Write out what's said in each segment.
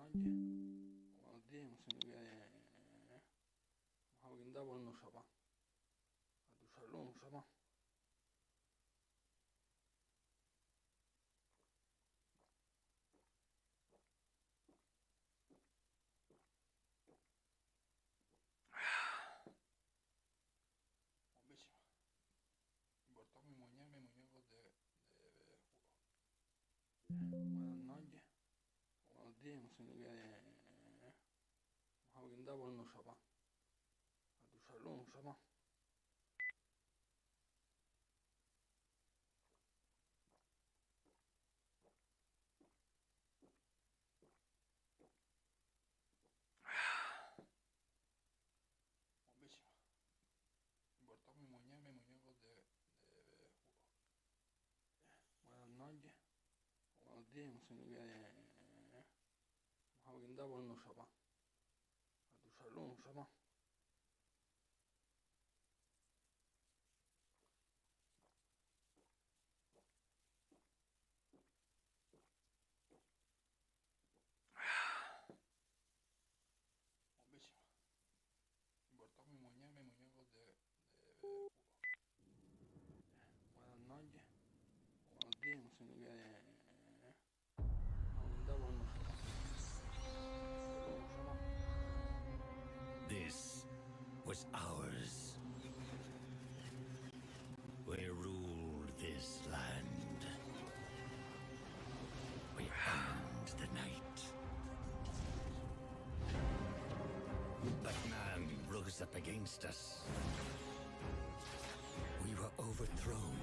noches, buenos días, no sé ni qué. Vamos a brindar por no sepa. A tu salud, no sepa. Bombísima. Importar mi muñeco de jugo. Buenas noches, buenos días, no sé ni qué. Vamos a brindar por no sepa. A tu salud, no sepa. Bombísima. Importar mi muñeco de jugo. Buenas noches, buenos días, no sé ni qué. Vamos a brindar por no sepa. A tu salud, no sepa. Bombísima. Importar mi muñeco de jugo. Buenas noches, buenos días, no sé ni qué. Vamos a brindar por no sepa. Salud, no sepa. This was ours. We ruled this land. We owned the night. But man rose up against us. We were overthrown.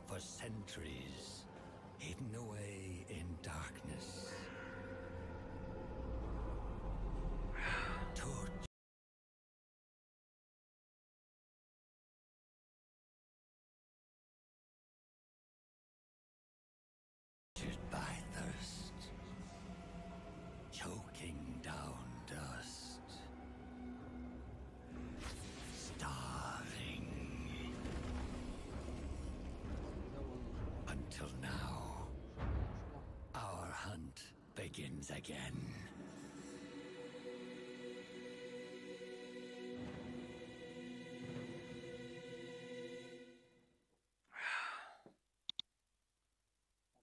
For centuries, hidden away in darkness. Tortured by thirst, choking down dust, starving. Until now, our hunt begins again.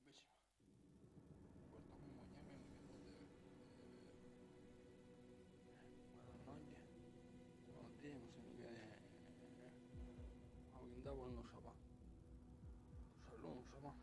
Bombísima. Importar mi muñeco Buenas noches, buenos días, no sé ni qué. Vamos a brindar por no sepa. A tu salud, no sepa.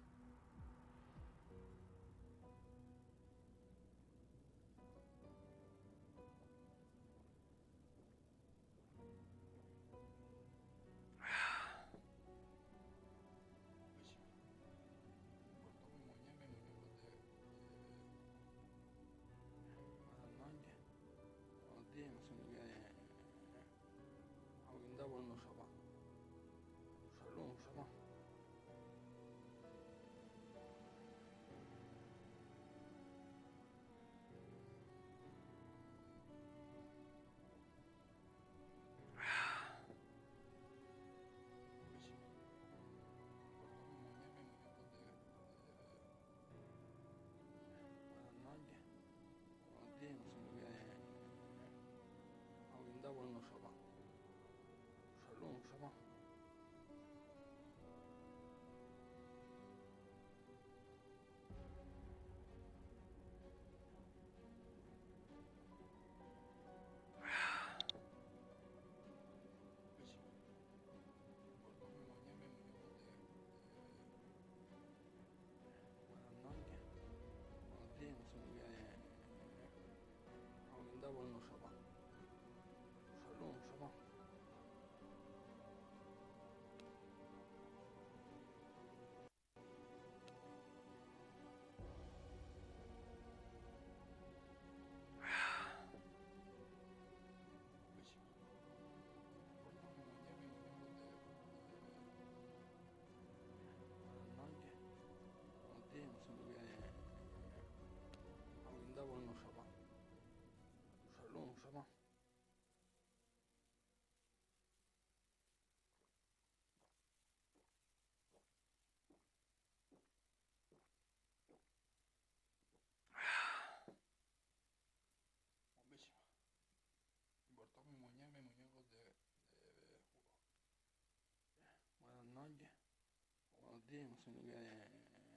días, no sé ni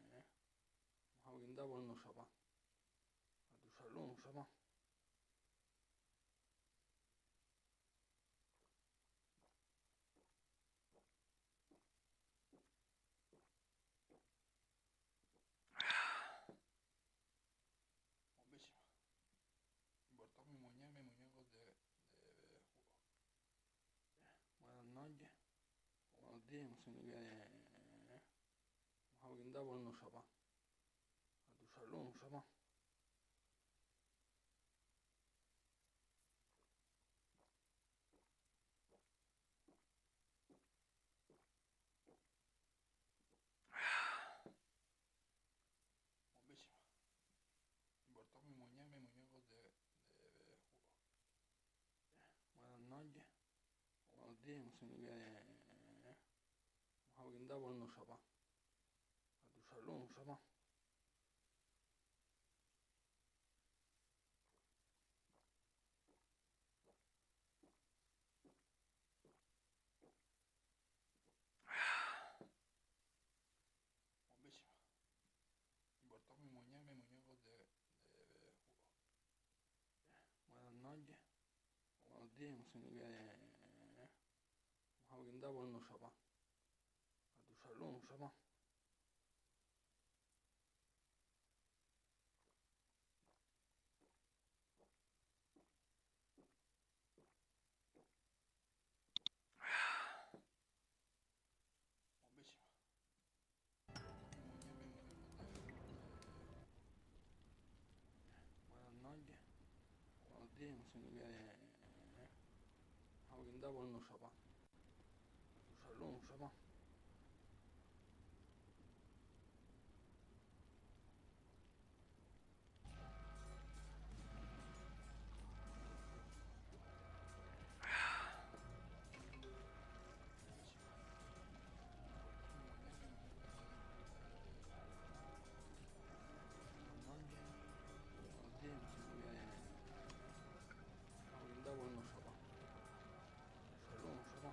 qué. Vamos a brindar por unos zapatos. A tu salud, unos zapatos. Bombísima. Inmortal, mi muñeco de juego. Buenas noches. Buenos días, no sé ni qué. Vamos a brindar por unos zapatos. A tu salud, unos zapatos. Bombísima. Inmortal, mi muñeco de juego. Buenas noches. Buenos días, no sé ni qué. Vamos a brindar por unos zapatos. A tu salud, unos zapatos. Bombísima. Inmortal, mi muñeco de juego. Buenas noches. Buenos días, no sé ni qué. Vamos a brindar por unos zapatos. A tu salud, unos zapatos. Bombísima. Mi muñeco de. Buenas noches. Buenos días, no sé ni qué. Vamos a brindar por unos zapatos. A tu salud, unos zapatos. Bombísima. Buenas noches. Buenos días, no sé ni qué. Vamos a brindar por unos zapatos. A tu salud, unos zapatos.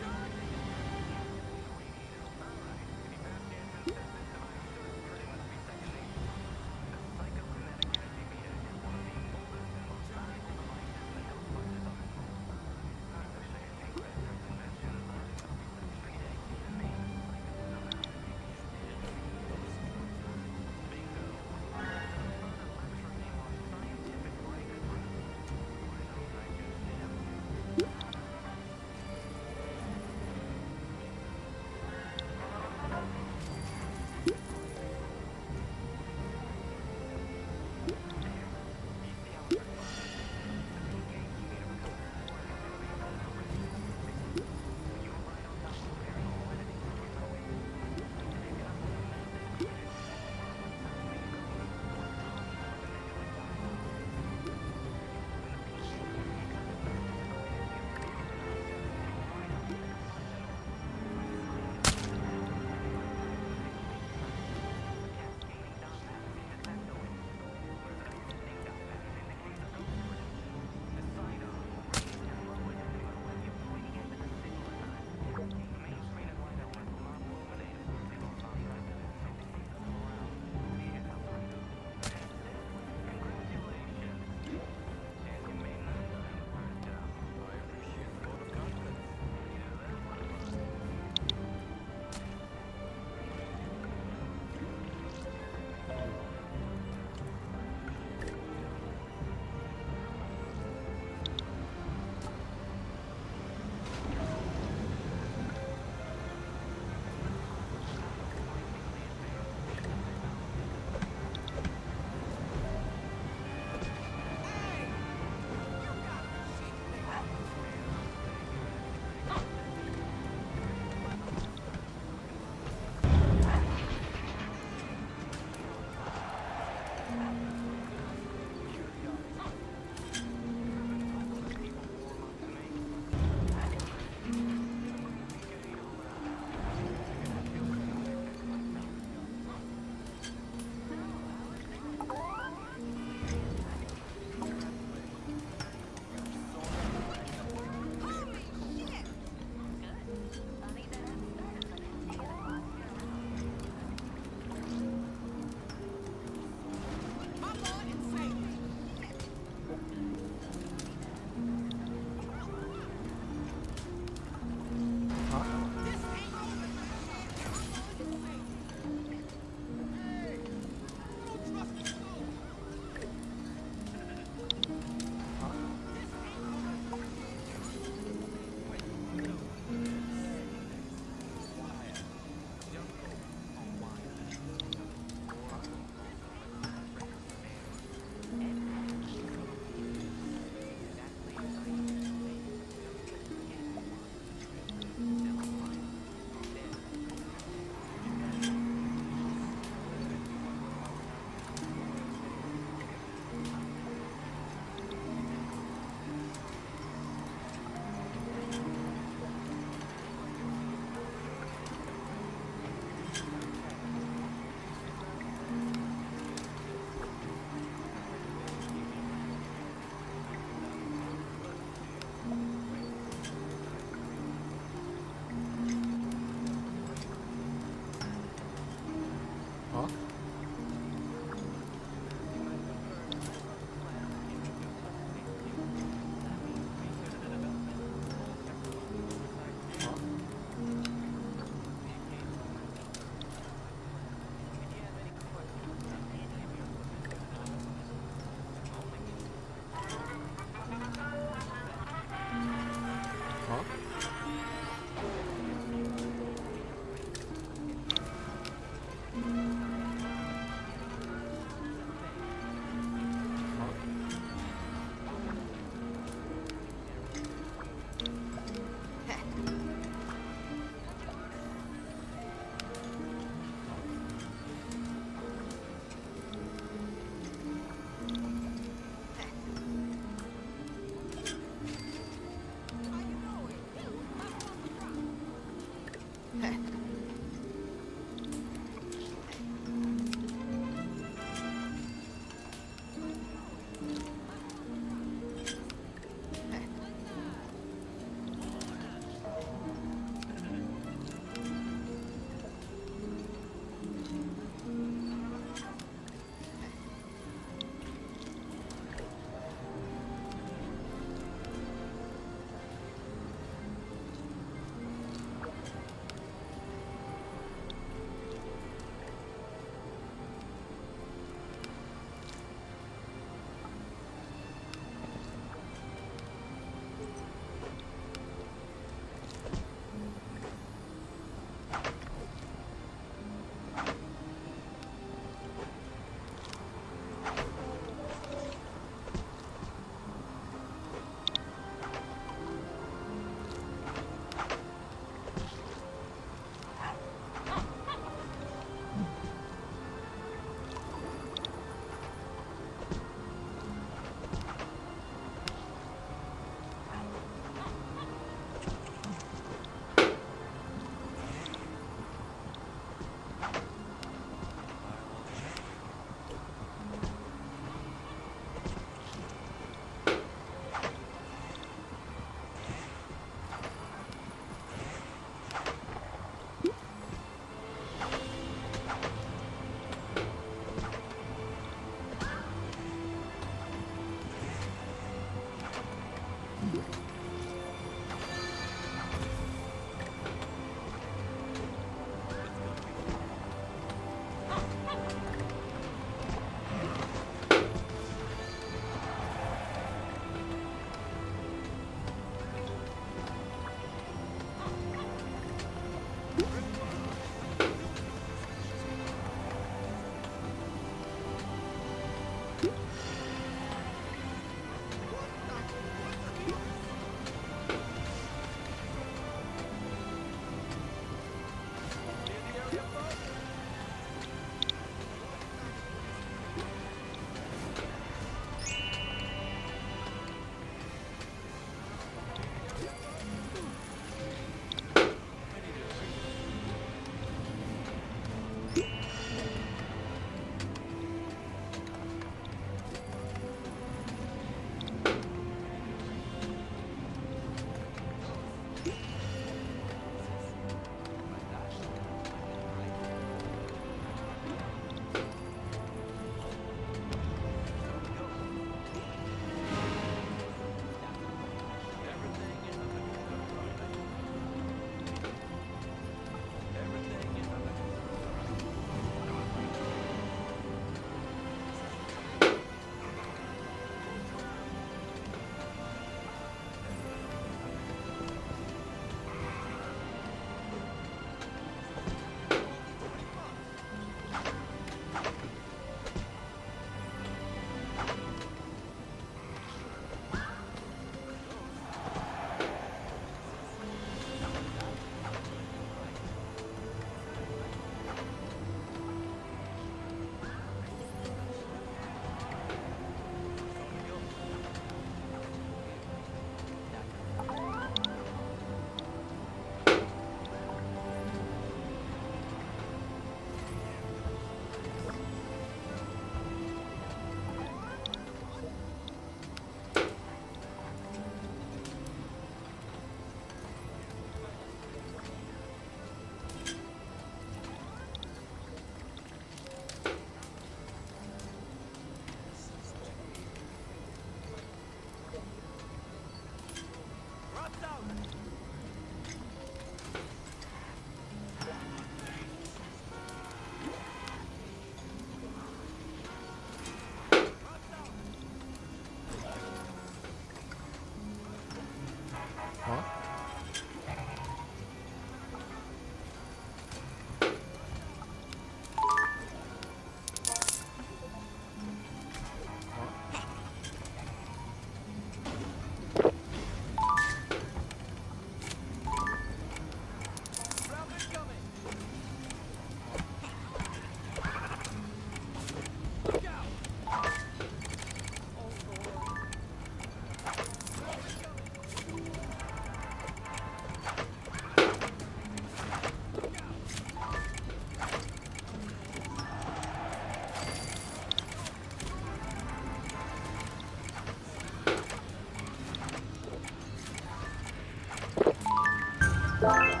Huh?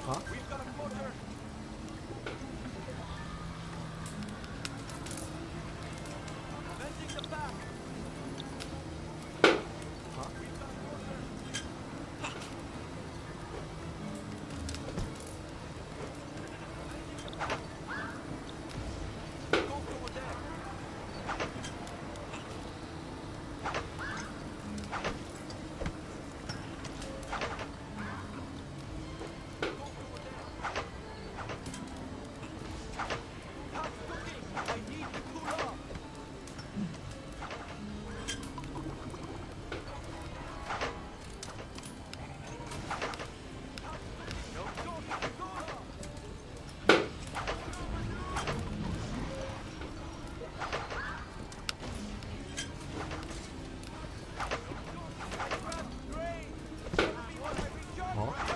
Huh? Huh?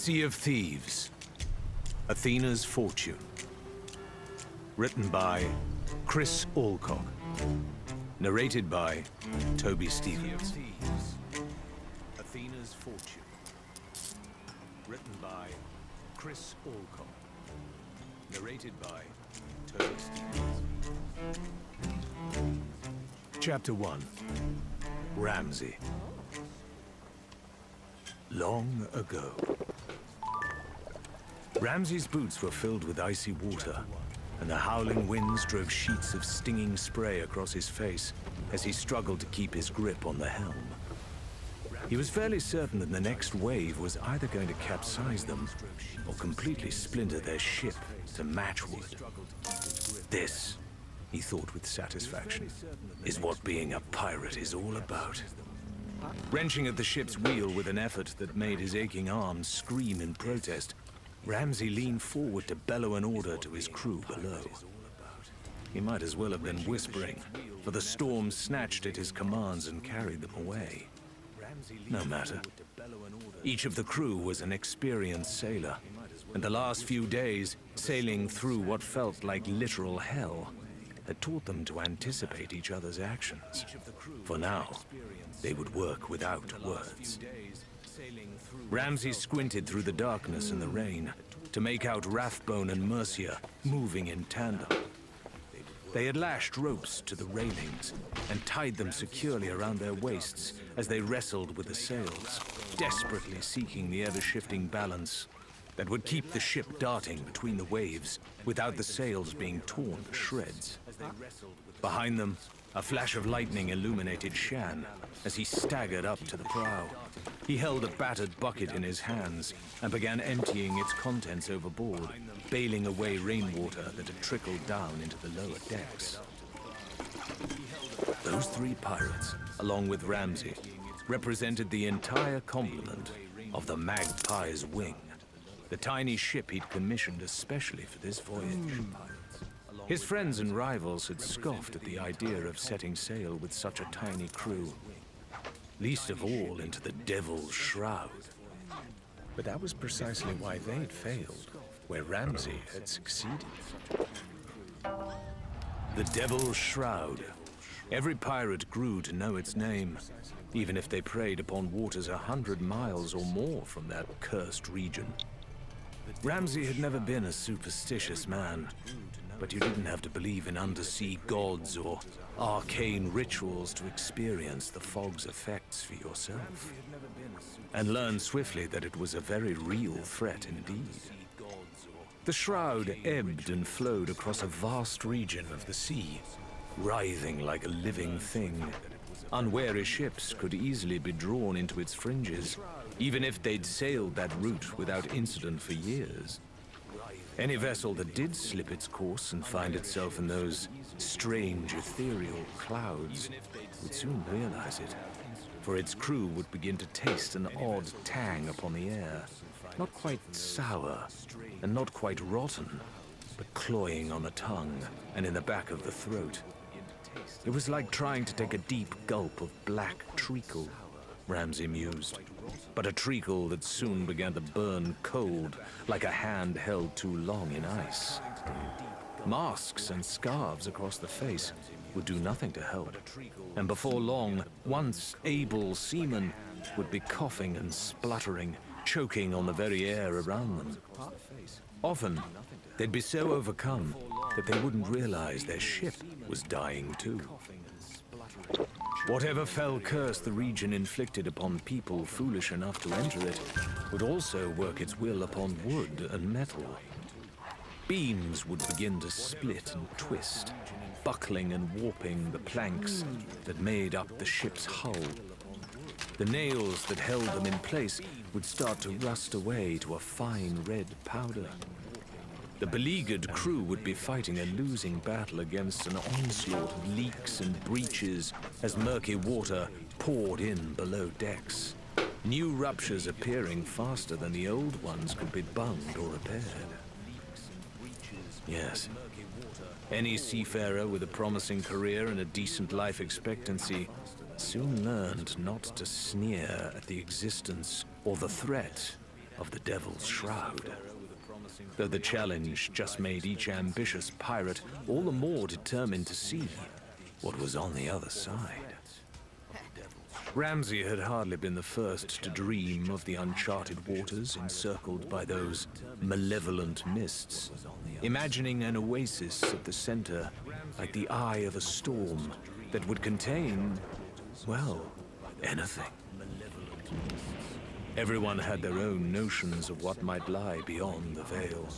Sea of Thieves, Athena's Fortune. Written by Chris Alcock. Narrated by Toby Stevens. Sea of Thieves, Athena's Fortune. Written by Chris Alcock. Narrated by Toby Stevens. Chapter 1. Ramsey. Long ago. Ramsey's boots were filled with icy water, and the howling winds drove sheets of stinging spray across his face as he struggled to keep his grip on the helm. He was fairly certain that the next wave was either going to capsize them or completely splinter their ship to matchwood. This, he thought with satisfaction, is what being a pirate is all about. Wrenching at the ship's wheel with an effort that made his aching arms scream in protest, Ramsey leaned forward to bellow an order to his crew below. He might as well have been whispering, for the storm snatched at his commands and carried them away. No matter. Each of the crew was an experienced sailor, and the last few days, sailing through what felt like literal hell, had taught them to anticipate each other's actions. For now, they would work without words. Ramsey squinted through the darkness and the rain to make out Rathbone and Mercia moving in tandem. They had lashed ropes to the railings and tied them securely around their waists as they wrestled with the sails, desperately seeking the ever-shifting balance that would keep the ship darting between the waves without the sails being torn to shreds. Behind them, a flash of lightning illuminated Shan as he staggered up to the prow. He held a battered bucket in his hands and began emptying its contents overboard, bailing away rainwater that had trickled down into the lower decks. Those three pirates, along with Ramsey, represented the entire complement of the Magpie's Wing, the tiny ship he'd commissioned especially for this voyage. His friends and rivals had scoffed at the idea of setting sail with such a tiny crew, least of all into the Devil's Shroud. But that was precisely why they'd failed, where Ramsey had succeeded. The Devil's Shroud. Every pirate grew to know its name, even if they preyed upon waters 100 miles or more from that cursed region. Ramsey had never been a superstitious man, but you didn't have to believe in undersea gods or arcane rituals to experience the fog's effects for yourself, and learn swiftly that it was a very real threat indeed. The Shroud ebbed and flowed across a vast region of the sea, writhing like a living thing. Unwary ships could easily be drawn into its fringes, even if they'd sailed that route without incident for years. Any vessel that did slip its course and find itself in those strange ethereal clouds would soon realize it, for its crew would begin to taste an odd tang upon the air, not quite sour and not quite rotten, but cloying on the tongue and in the back of the throat. It was like trying to take a deep gulp of black treacle, Ramsey mused, but a treacle that soon began to burn cold like a hand held too long in ice. Masks and scarves across the face would do nothing to help, and before long, once able seamen would be coughing and spluttering, choking on the very air around them. Often, they'd be so overcome that they wouldn't realize their ship was dying too. Whatever fell curse the region inflicted upon people foolish enough to enter it would also work its will upon wood and metal. Beams would begin to split and twist, buckling and warping the planks that made up the ship's hull. The nails that held them in place would start to rust away to a fine red powder. The beleaguered crew would be fighting a losing battle against an onslaught of leaks and breaches as murky water poured in below decks, new ruptures appearing faster than the old ones could be bunged or repaired. Yes, any seafarer with a promising career and a decent life expectancy soon learned not to sneer at the existence or the threat of the Devil's Shroud. Though the challenge just made each ambitious pirate all the more determined to see what was on the other side. Ramsay had hardly been the first to dream of the uncharted waters encircled by those malevolent mists, imagining an oasis at the center like the eye of a storm that would contain, well, anything. Everyone had their own notions of what might lie beyond the veil,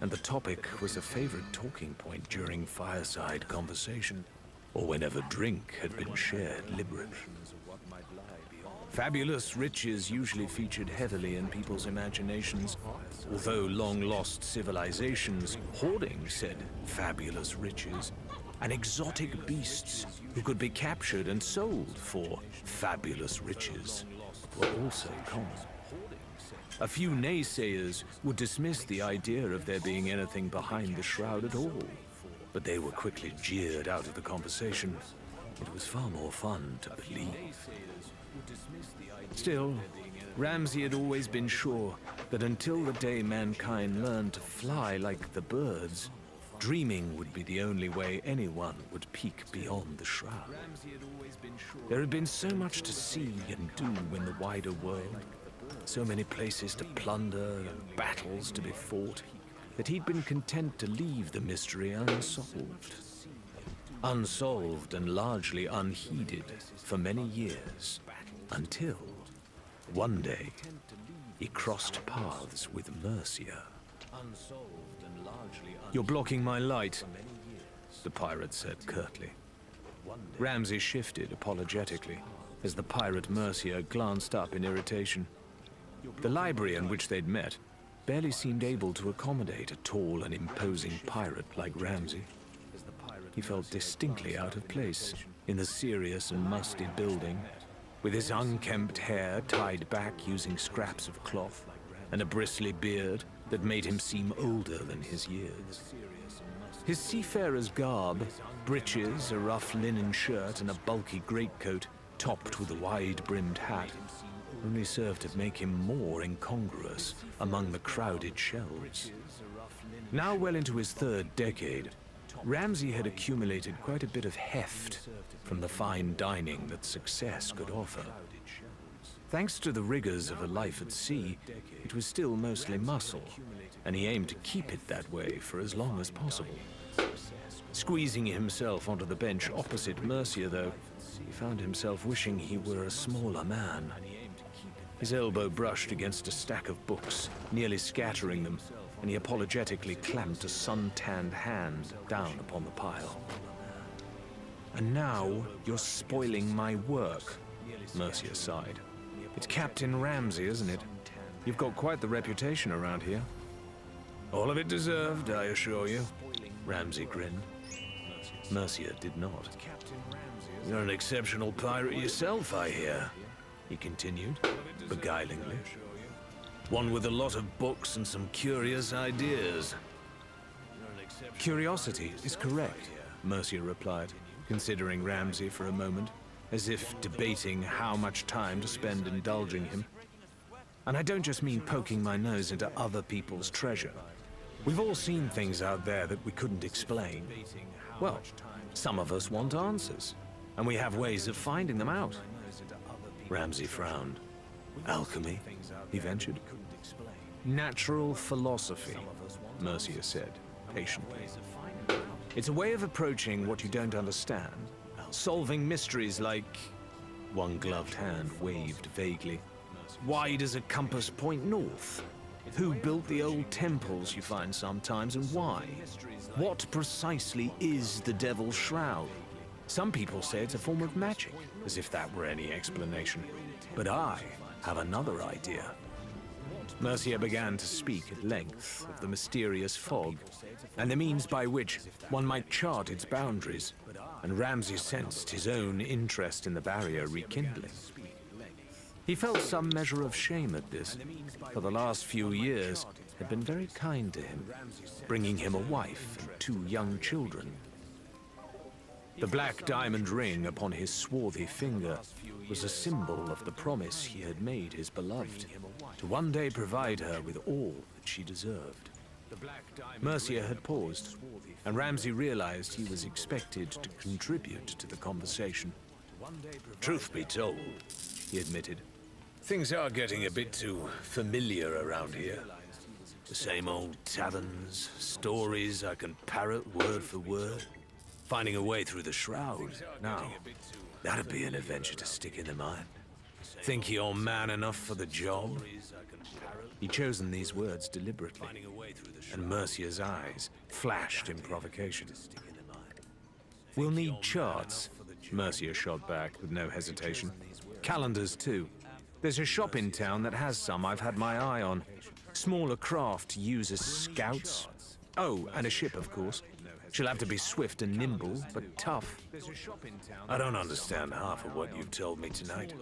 and the topic was a favorite talking point during fireside conversation, or whenever drink had been shared liberally. Fabulous riches usually featured heavily in people's imaginations, although long-lost civilizations hoarding said fabulous riches, and exotic beasts who could be captured and sold for fabulous riches were also common. A few naysayers would dismiss the idea of there being anything behind the shroud at all, but they were quickly jeered out of the conversation. It was far more fun to believe. Still, Ramsay had always been sure that until the day mankind learned to fly like the birds, dreaming would be the only way anyone would peek beyond the shroud. There had been so much to see and do in the wider world, so many places to plunder and battles to be fought, that he'd been content to leave the mystery unsolved. Unsolved and largely unheeded for many years, until one day he crossed paths with Mercia. "You're blocking my light," the pirate said curtly. Ramsay shifted apologetically as the pirate Mercia glanced up in irritation. The library in which they'd met barely seemed able to accommodate a tall and imposing pirate like Ramsay. He felt distinctly out of place in the serious and musty building, with his unkempt hair tied back using scraps of cloth, and a bristly beard that made him seem older than his years. His seafarer's garb, breeches, a rough linen shirt, and a bulky greatcoat topped with a wide-brimmed hat, only served to make him more incongruous among the crowded shelves. Now well into his third decade, Ramsay had accumulated quite a bit of heft from the fine dining that success could offer. Thanks to the rigors of a life at sea, it was still mostly muscle, and he aimed to keep it that way for as long as possible. Squeezing himself onto the bench opposite Mercia, though, he found himself wishing he were a smaller man. His elbow brushed against a stack of books, nearly scattering them, and he apologetically clamped a sun-tanned hand down upon the pile. "And now you're spoiling my work," Mercia sighed. "It's Captain Ramsay, isn't it? You've got quite the reputation around here." "All of it deserved, I assure you," Ramsay grinned. Mercia did not. "You're an exceptional pirate yourself, I hear," he continued, beguilingly. "One with a lot of books and some curious ideas." "Curiosity is correct," Mercia replied, considering Ramsay for a moment, as if debating how much time to spend indulging him. "And I don't just mean poking my nose into other people's treasure. We've all seen things out there that we couldn't explain. Well, some of us want answers, and we have ways of finding them out." Ramsay frowned. "Alchemy?" he ventured. "Natural philosophy," Mercia said, patiently. "It's a way of approaching what you don't understand, solving mysteries like..." One gloved hand waved vaguely. "Why does a compass point north? Who built the old temples you find sometimes, and why? What precisely is the Devil's Shroud? Some people say it's a form of magic, as if that were any explanation. But I have another idea." Mercia began to speak at length of the mysterious fog, and the means by which one might chart its boundaries, and Ramsay sensed his own interest in the barrier rekindling. He felt some measure of shame at this, for the last few years had been very kind to him, bringing him a wife and 2 young children. The black diamond ring upon his swarthy finger was a symbol of the promise he had made his beloved, to one day provide her with all that she deserved. Mercia had paused, and Ramsay realized he was expected to contribute to the conversation. Truth be told, He admitted. things are getting a bit too familiar around here. The same old taverns, stories I can parrot word for word. Finding a way through the shroud. Now, that'd be an adventure to stick in the mind. Think you're man enough for the job? He'd chosen these words deliberately, and Mercia's eyes flashed in provocation. We'll need charts, Mercia shot back with no hesitation. Calendars, too. There's a shop in town that has some I've had my eye on. Smaller craft to use as scouts. Oh, and a ship, of course. She'll have to be swift and nimble, but tough. I don't understand half of what you've told me tonight,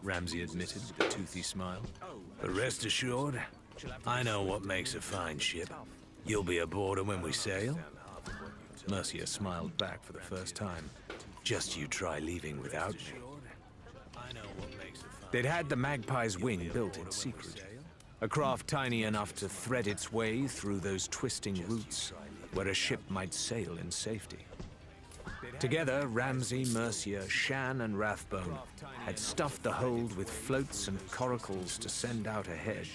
Ramsay admitted with a toothy smile. but rest assured, I know what makes a fine ship. You'll be aboard her when we sail. Mercia smiled back for the first time. Just you try leaving without me. They'd had the Magpie's wing built in secret. A craft tiny enough to thread its way through those twisting routes where a ship might sail in safety. Together, Ramsay, Mercia, Shan, and Rathbone had stuffed the hold with floats and coracles to send out ahead,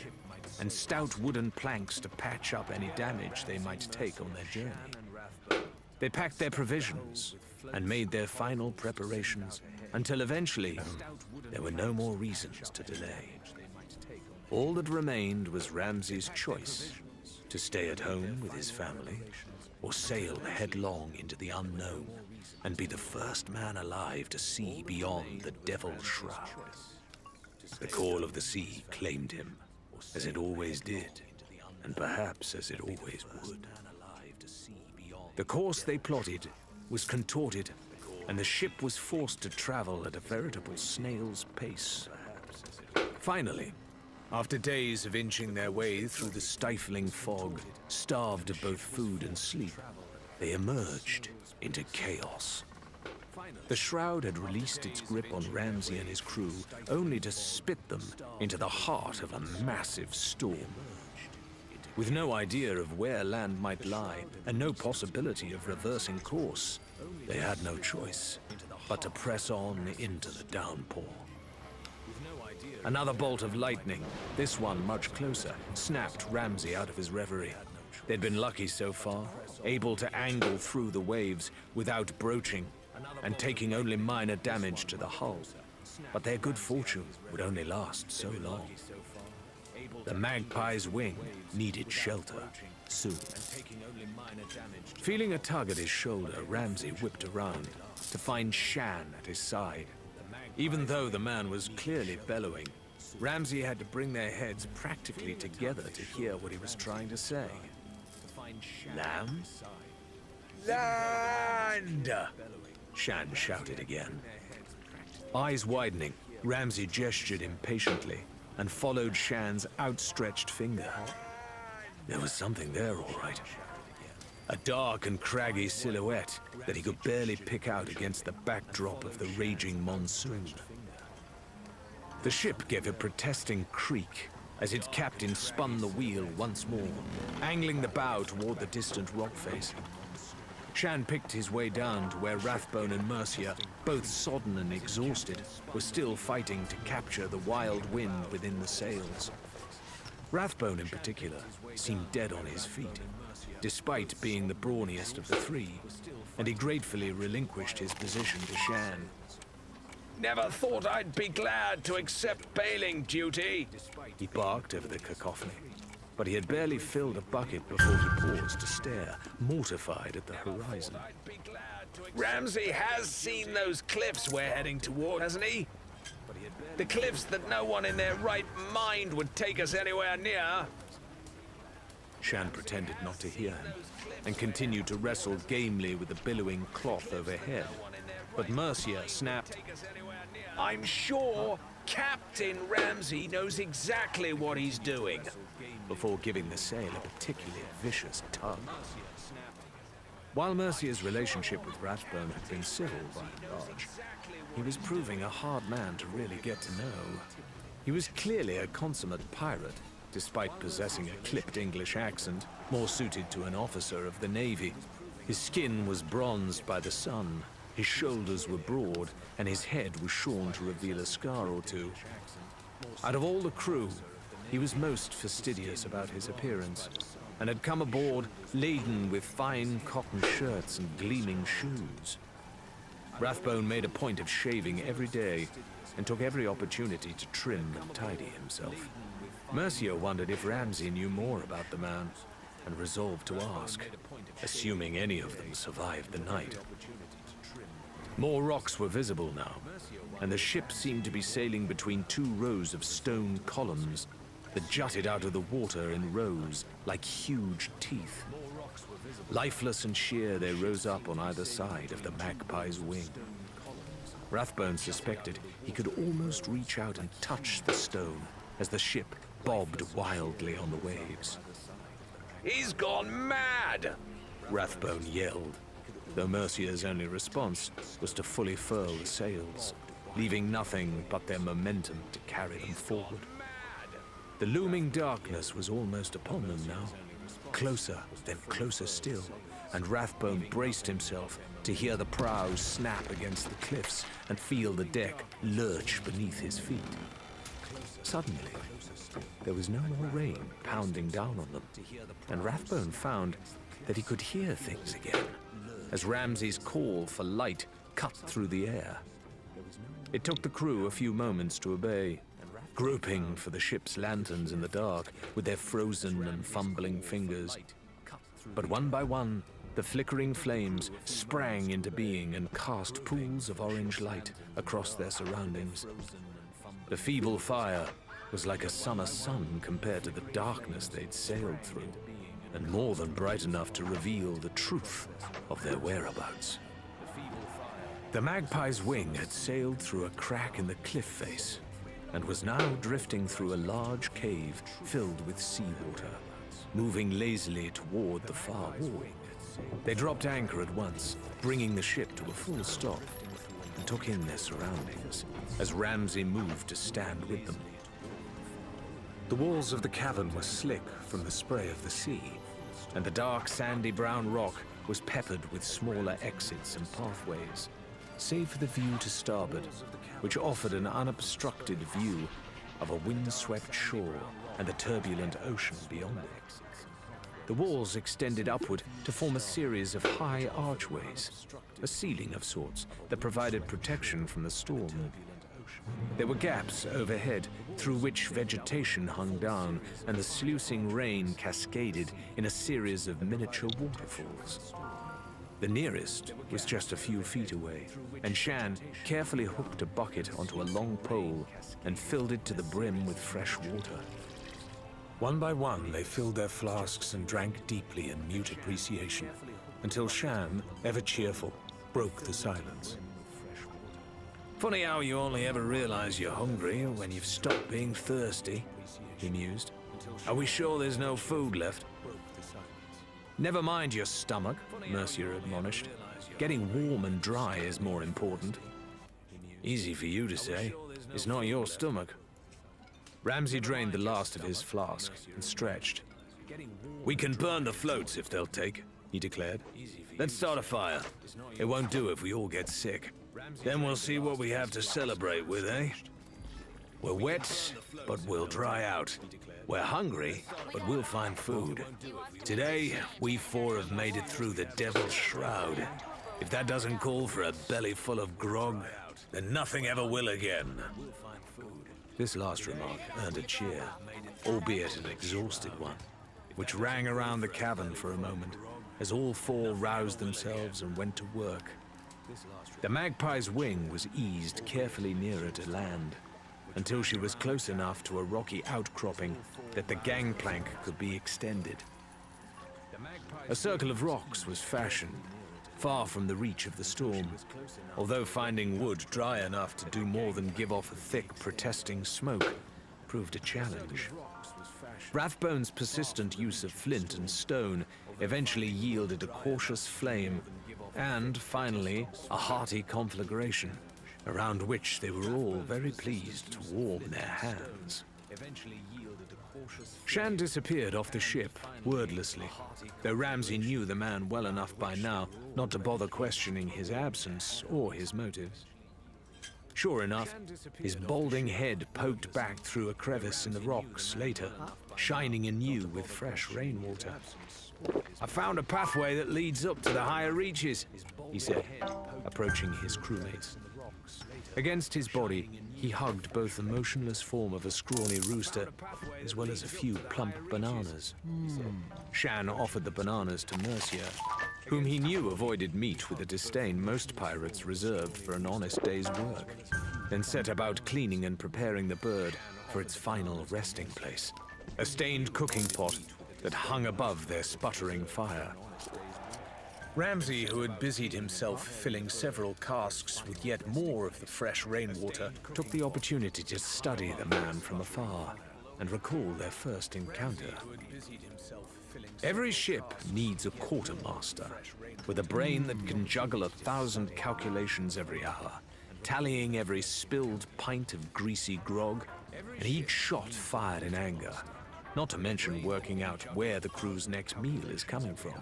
and stout wooden planks to patch up any damage they might take on their journey. They packed their provisions and made their final preparations until eventually there were no more reasons to delay. All that remained was Ramsay's choice to stay at home with his family or sail headlong into the unknown and be the first man alive to see beyond the Devil's Shroud. The call of the sea claimed him, as it always did, and perhaps as it always would. The course they plotted was contorted, and the ship was forced to travel at a veritable snail's pace. Finally, after days of inching their way through the stifling fog, starved of both food and sleep, they emerged into chaos. The Shroud had released its grip on Ramsay and his crew, only to spit them into the heart of a massive storm. With no idea of where land might lie, and no possibility of reversing course, they had no choice but to press on into the downpour. Another bolt of lightning, this one much closer, snapped Ramsay out of his reverie. They'd been lucky so far, able to angle through the waves without broaching, and taking only minor damage to the hull. But their good fortune would only last so long. The Magpie's wing needed shelter soon. Feeling a tug at his shoulder, Ramsay whipped around to find Shan at his side. Even though the man was clearly bellowing, Ramsay had to bring their heads practically together to hear what he was trying to say. Lamb? Land! Shan shouted again. Eyes widening, Ramsay gestured impatiently and followed Shan's outstretched finger. There was something there, all right. A dark and craggy silhouette that he could barely pick out against the backdrop of the raging monsoon. The ship gave a protesting creak as its captain spun the wheel once more, angling the bow toward the distant rock face. Shan picked his way down to where Rathbone and Mercia, both sodden and exhausted, were still fighting to capture the wild wind within the sails. Rathbone in particular seemed dead on his feet, despite being the brawniest of the three, and he gratefully relinquished his position to Shan. Never thought I'd be glad to accept bailing duty, He barked over the cacophony, but he had barely filled a bucket before he paused to stare, mortified at the horizon. Ramsay has seen those cliffs we're heading toward, hasn't he? The cliffs that no one in their right mind would take us anywhere near. Shan pretended not to hear him, and continued to wrestle gamely with the billowing cloth overhead. But Mercia snapped, I'm sure Captain Ramsay knows exactly what he's doing. before giving the sail a particularly vicious tug. While Mercia's relationship with Rathbone had been civil by and large, he was proving a hard man to really get to know. He was clearly a consummate pirate, despite possessing a clipped English accent, more suited to an officer of the Navy. His skin was bronzed by the sun, his shoulders were broad, and his head was shorn to reveal a scar or two. Out of all the crew, he was most fastidious about his appearance, and had come aboard laden with fine cotton shirts and gleaming shoes. Rathbone made a point of shaving every day, and took every opportunity to trim and tidy himself. Mercia wondered if Ramsay knew more about the man, and resolved to ask, assuming any of them survived the night. More rocks were visible now, and the ship seemed to be sailing between two rows of stone columns that jutted out of the water in rows like huge teeth. Lifeless and sheer, they rose up on either side of the Magpie's wing. Rathbone suspected he could almost reach out and touch the stone as the ship bobbed wildly on the waves. "He's gone mad!" Rathbone yelled, though Mercia's only response was to fully furl the sails, leaving nothing but their momentum to carry them forward. The looming darkness was almost upon them now, closer, then closer still, and Rathbone braced himself to hear the prows snap against the cliffs and feel the deck lurch beneath his feet. Suddenly, there was no more rain pounding down on them, and Rathbone found that he could hear things again, as Ramsay's call for light cut through the air. It took the crew a few moments to obey, groping for the ship's lanterns in the dark with their frozen and fumbling fingers. But one by one, the flickering flames sprang into being and cast pools of orange light across their surroundings. The feeble fire was like a summer sun compared to the darkness they'd sailed through, and more than bright enough to reveal the truth of their whereabouts. The Magpie's wing had sailed through a crack in the cliff face, and was now drifting through a large cave filled with seawater, moving lazily toward the far wall. They dropped anchor at once, bringing the ship to a full stop, and took in their surroundings as Ramsay moved to stand with them. The walls of the cavern were slick from the spray of the sea, and the dark sandy brown rock was peppered with smaller exits and pathways, save for the view to starboard, which offered an unobstructed view of a windswept shore and the turbulent ocean beyond it. The walls extended upward to form a series of high archways, a ceiling of sorts that provided protection from the storm. There were gaps overhead through which vegetation hung down and the sluicing rain cascaded in a series of miniature waterfalls. The nearest was just a few feet away, and Shan carefully hooked a bucket onto a long pole and filled it to the brim with fresh water. One by one, they filled their flasks and drank deeply in mute appreciation, until Shan, ever cheerful, broke the silence. "Funny how you only ever realize you're hungry when you've stopped being thirsty," he mused. "Are we sure there's no food left?" "Never mind your stomach," Mercia admonished. "Getting warm and dry is more important." "Easy for you to say. It's not your stomach." Ramsay drained the last of his flask and stretched. "We can burn the floats if they'll take," he declared. "Let's start a fire. It won't do if we all get sick. Then we'll see what we have to celebrate with, eh? We're wet, but we'll dry out. We're hungry, but we'll find food. Today, we four have made it through the Devil's Shroud. If that doesn't call for a belly full of grog, then nothing ever will again." This last remark earned a cheer, albeit an exhausted one, which rang around the cavern for a moment, as all four roused themselves and went to work. The Magpie's wing was eased carefully nearer to land, until she was close enough to a rocky outcropping that the gangplank could be extended. A circle of rocks was fashioned, far from the reach of the storm, although finding wood dry enough to do more than give off a thick, protesting smoke proved a challenge. Rathbone's persistent use of flint and stone eventually yielded a cautious flame, and finally a hearty conflagration, around which they were all very pleased to warm their hands. Shan disappeared off the ship, wordlessly, though Ramsay knew the man well enough by now not to bother questioning his absence or his motives. Sure enough, his balding head poked back through a crevice in the rocks later, shining anew with fresh rainwater. "I found a pathway that leads up to the higher reaches," he said, approaching his crewmates. Against his body, he hugged both the motionless form of a scrawny rooster, as well as a few plump bananas. Shan offered the bananas to Mercia, whom he knew avoided meat with a disdain most pirates reserved for an honest day's work, then set about cleaning and preparing the bird for its final resting place, a stained cooking pot that hung above their sputtering fire. Ramsay, who had busied himself filling several casks with yet more of the fresh rainwater, took the opportunity to study the man from afar and recall their first encounter. Every ship needs a quartermaster, with a brain that can juggle 1,000 calculations every hour, tallying every spilled pint of greasy grog, and each shot fired in anger, not to mention working out where the crew's next meal is coming from.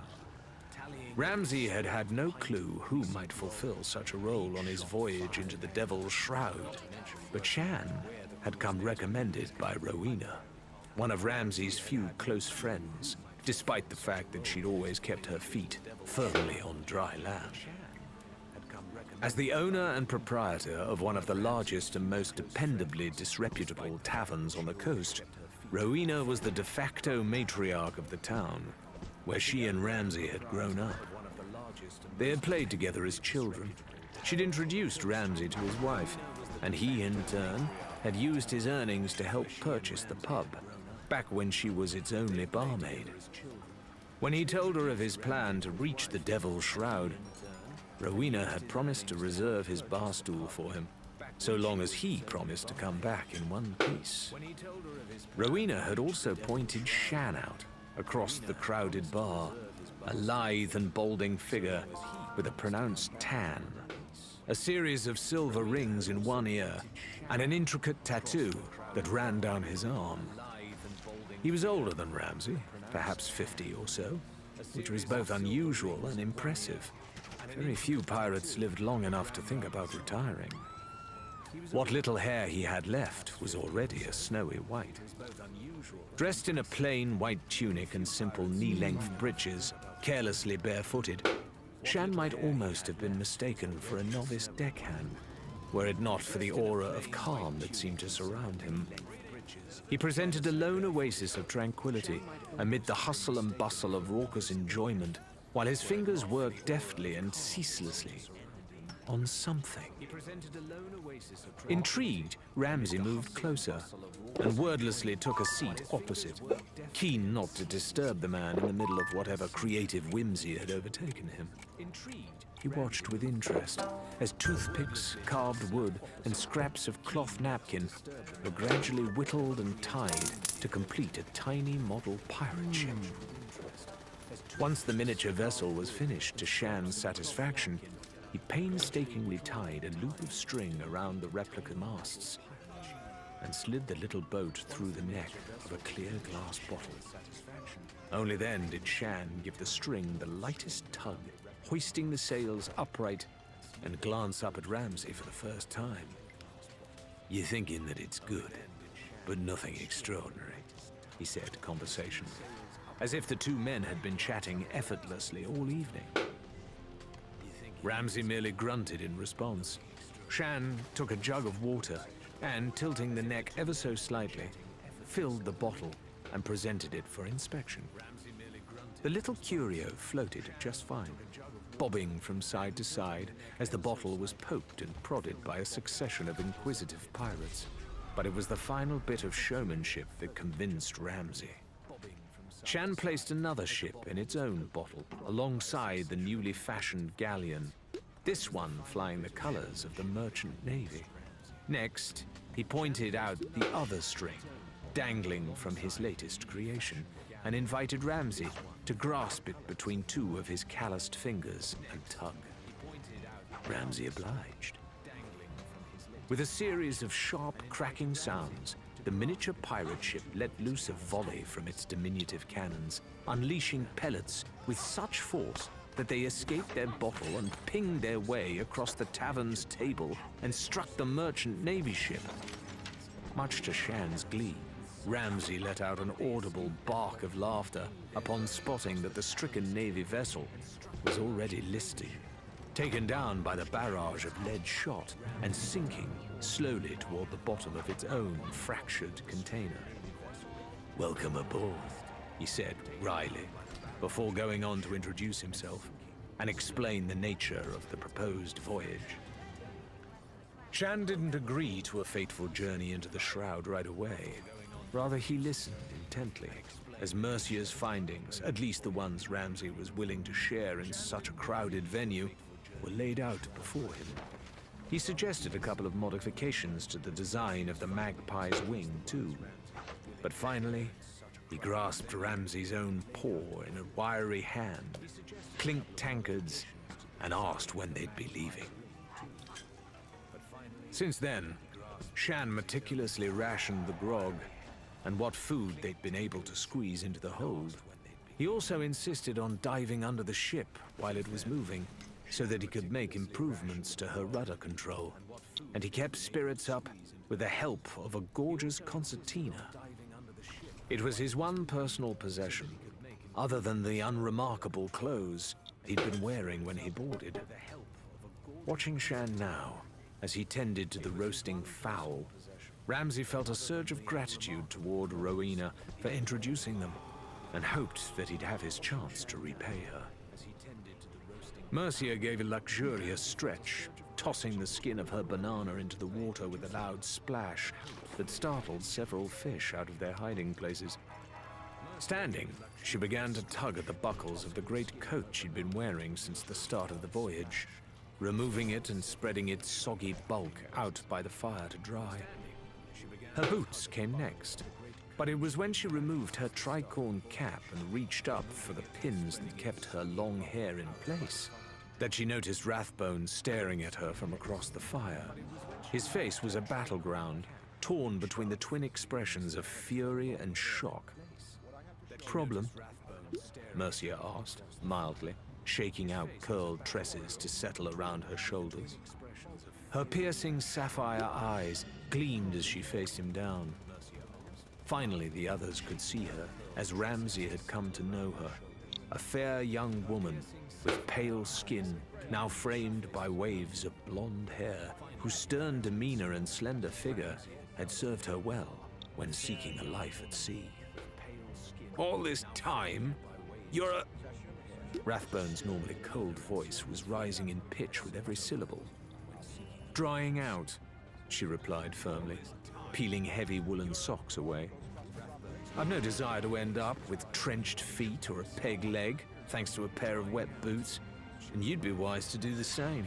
Ramsay had had no clue who might fulfill such a role on his voyage into the Devil's Shroud, but Shan had come recommended by Rowena, one of Ramsay's few close friends, despite the fact that she'd always kept her feet firmly on dry land. As the owner and proprietor of one of the largest and most dependably disreputable taverns on the coast, Rowena was the de facto matriarch of the town, where she and Ramsay had grown up. They had played together as children. She'd introduced Ramsay to his wife, and he, in turn, had used his earnings to help purchase the pub, back when she was its only barmaid. When he told her of his plan to reach the Devil's Shroud, Rowena had promised to reserve his bar stool for him, so long as he promised to come back in one piece. Rowena had also pointed Shan out across the crowded bar, a lithe and balding figure with a pronounced tan, a series of silver rings in one ear, and an intricate tattoo that ran down his arm. He was older than Ramsay, perhaps 50 or so, which was both unusual and impressive. Very few pirates lived long enough to think about retiring. What little hair he had left was already a snowy white. Dressed in a plain white tunic and simple knee-length breeches, carelessly barefooted, Shan might almost have been mistaken for a novice deckhand, were it not for the aura of calm that seemed to surround him. He presented a lone oasis of tranquility amid the hustle and bustle of raucous enjoyment, while his fingers worked deftly and ceaselessly on something. Intrigued, Ramsay moved closer and wordlessly took a seat opposite, keen not to disturb the man in the middle of whatever creative whimsy had overtaken him. He watched with interest as toothpicks, carved wood, and scraps of cloth napkin were gradually whittled and tied to complete a tiny model pirate ship. Once the miniature vessel was finished to Shan's satisfaction, he painstakingly tied a loop of string around the replica masts and slid the little boat through the neck of a clear glass bottle. Only then did Shan give the string the lightest tug, hoisting the sails upright, and glance up at Ramsay for the first time. "You're thinking that it's good, but nothing extraordinary," he said conversationally, as if the two men had been chatting effortlessly all evening. Ramsay merely grunted in response. Shan took a jug of water and, tilting the neck ever so slightly, filled the bottle and presented it for inspection. The little curio floated just fine, bobbing from side to side as the bottle was poked and prodded by a succession of inquisitive pirates. But it was the final bit of showmanship that convinced Ramsay. Shan placed another ship in its own bottle alongside the newly fashioned galleon, this one flying the colors of the merchant navy. Next, he pointed out the other string, dangling from his latest creation, and invited Ramsay to grasp it between two of his calloused fingers and tug. Ramsay obliged. With a series of sharp, cracking sounds, the miniature pirate ship let loose a volley from its diminutive cannons, unleashing pellets with such force that they escaped their bottle and pinged their way across the tavern's table and struck the merchant navy ship. Much to Shan's glee, Ramsay let out an audible bark of laughter upon spotting that the stricken navy vessel was already listing, taken down by the barrage of lead shot and sinking slowly toward the bottom of its own fractured container. "Welcome aboard," he said wryly, before going on to introduce himself and explain the nature of the proposed voyage. Shan didn't agree to a fateful journey into the Shroud right away. Rather, he listened intently as Mercia's findings, at least the ones Ramsay was willing to share in such a crowded venue, were laid out before him. He suggested a couple of modifications to the design of the Magpie's wing, too. But finally, he grasped Ramsay's own paw in a wiry hand, clinked tankards, and asked when they'd be leaving. Since then, Shan meticulously rationed the grog and what food they'd been able to squeeze into the hold. He also insisted on diving under the ship while it was moving, so that he could make improvements to her rudder control. And he kept spirits up with the help of a gorgeous concertina. It was his one personal possession, other than the unremarkable clothes he'd been wearing when he boarded. Watching Shan now, as he tended to the roasting fowl, Ramsay felt a surge of gratitude toward Rowena for introducing them, and hoped that he'd have his chance to repay her. Mercia gave a luxurious stretch, tossing the skin of her banana into the water with a loud splash that startled several fish out of their hiding places. Standing, she began to tug at the buckles of the great coat she'd been wearing since the start of the voyage, removing it and spreading its soggy bulk out by the fire to dry. Her boots came next, but it was when she removed her tricorn cap and reached up for the pins that kept her long hair in place that she noticed Rathbone staring at her from across the fire. His face was a battleground, torn between the twin expressions of fury and shock. "Problem?" Mercia asked, mildly, shaking out curled tresses to settle around her shoulders. Her piercing sapphire eyes gleamed as she faced him down. Finally, the others could see her, as Ramsay had come to know her. A fair young woman with pale skin, now framed by waves of blonde hair, whose stern demeanor and slender figure had served her well when seeking a life at sea. "All this time, you're a..." Rathbone's normally cold voice was rising in pitch with every syllable. "Drying out," she replied firmly, peeling heavy woolen socks away. "I've no desire to end up with trenched feet or a peg leg, thanks to a pair of wet boots, and you'd be wise to do the same."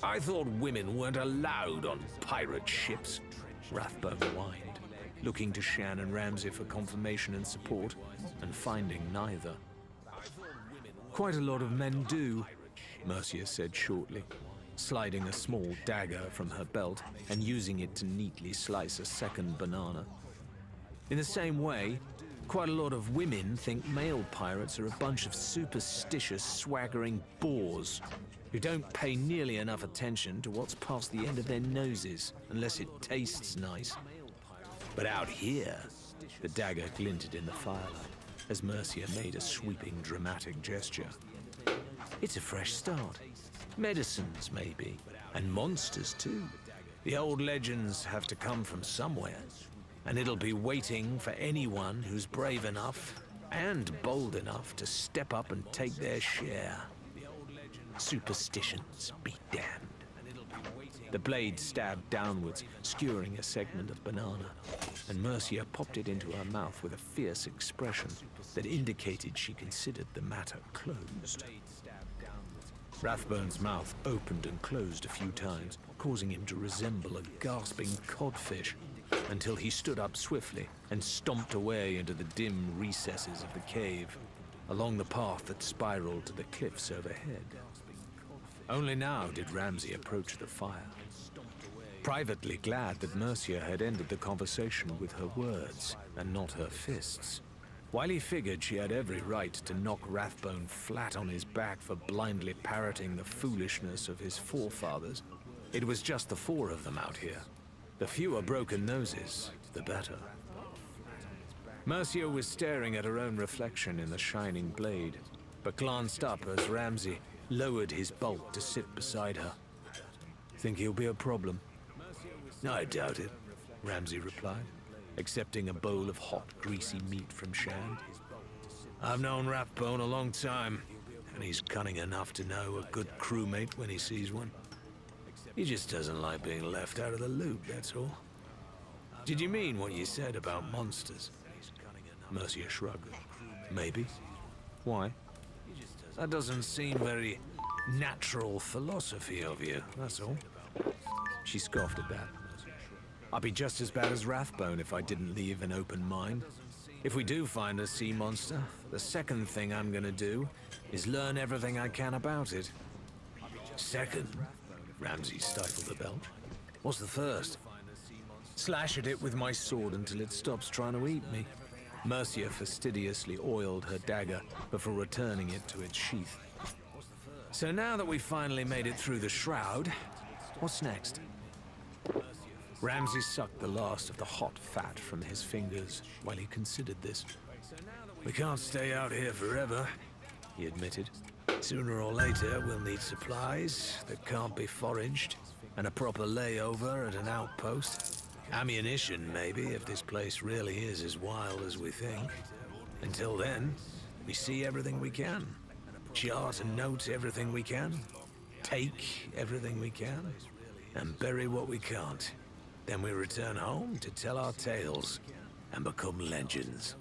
"I thought women weren't allowed on pirate ships," Rathbone whined, looking to Shan and Ramsay for confirmation and support, and finding neither. "Quite a lot of men do," Mercia said shortly, sliding a small dagger from her belt and using it to neatly slice a second banana. "In the same way, quite a lot of women think male pirates are a bunch of superstitious, swaggering bores who don't pay nearly enough attention to what's past the end of their noses unless it tastes nice. But out here," the dagger glinted in the firelight as Mercia made a sweeping, dramatic gesture, "it's a fresh start. Medicines, maybe, and monsters, too. The old legends have to come from somewhere, and it'll be waiting for anyone who's brave enough and bold enough to step up and take their share. Superstitions be damned." The blade stabbed downwards, skewering a segment of banana, and Mercia popped it into her mouth with a fierce expression that indicated she considered the matter closed. Rathbone's mouth opened and closed a few times, causing him to resemble a gasping codfish, until he stood up swiftly and stomped away into the dim recesses of the cave, along the path that spiraled to the cliffs overhead. Only now did Ramsay approach the fire, privately glad that Mercia had ended the conversation with her words and not her fists. While he figured she had every right to knock Rathbone flat on his back for blindly parroting the foolishness of his forefathers, it was just the four of them out here. The fewer broken noses, the better. Mercia was staring at her own reflection in the shining blade, but glanced up as Ramsay lowered his bulk to sit beside her. "Think he'll be a problem?" "I doubt it," Ramsay replied, accepting a bowl of hot, greasy meat from Shan. "I've known Rathbone a long time, and he's cunning enough to know a good crewmate when he sees one. He just doesn't like being left out of the loop, that's all." "Did you mean what you said about monsters?" Mercia shrugged. "Maybe. Why?" "That doesn't seem very natural philosophy of you, that's all." She scoffed at that. "I'd be just as bad as Rathbone if I didn't leave an open mind. If we do find a sea monster, the second thing I'm gonna do is learn everything I can about it." "Second?" Ramsay stifled a belch. "What's the first?" "Slash at it with my sword until it stops trying to eat me." Mercia fastidiously oiled her dagger before returning it to its sheath. "So now that we finally made it through the shroud, what's next?" Ramsay sucked the last of the hot fat from his fingers while he considered this. "We can't stay out here forever," he admitted. "Sooner or later we'll need supplies that can't be foraged, and a proper layover at an outpost. Ammunition, maybe, if this place really is as wild as we think. Until then, we see everything we can. Chart and note everything we can. Take everything we can. And bury what we can't. Then we return home to tell our tales and become legends."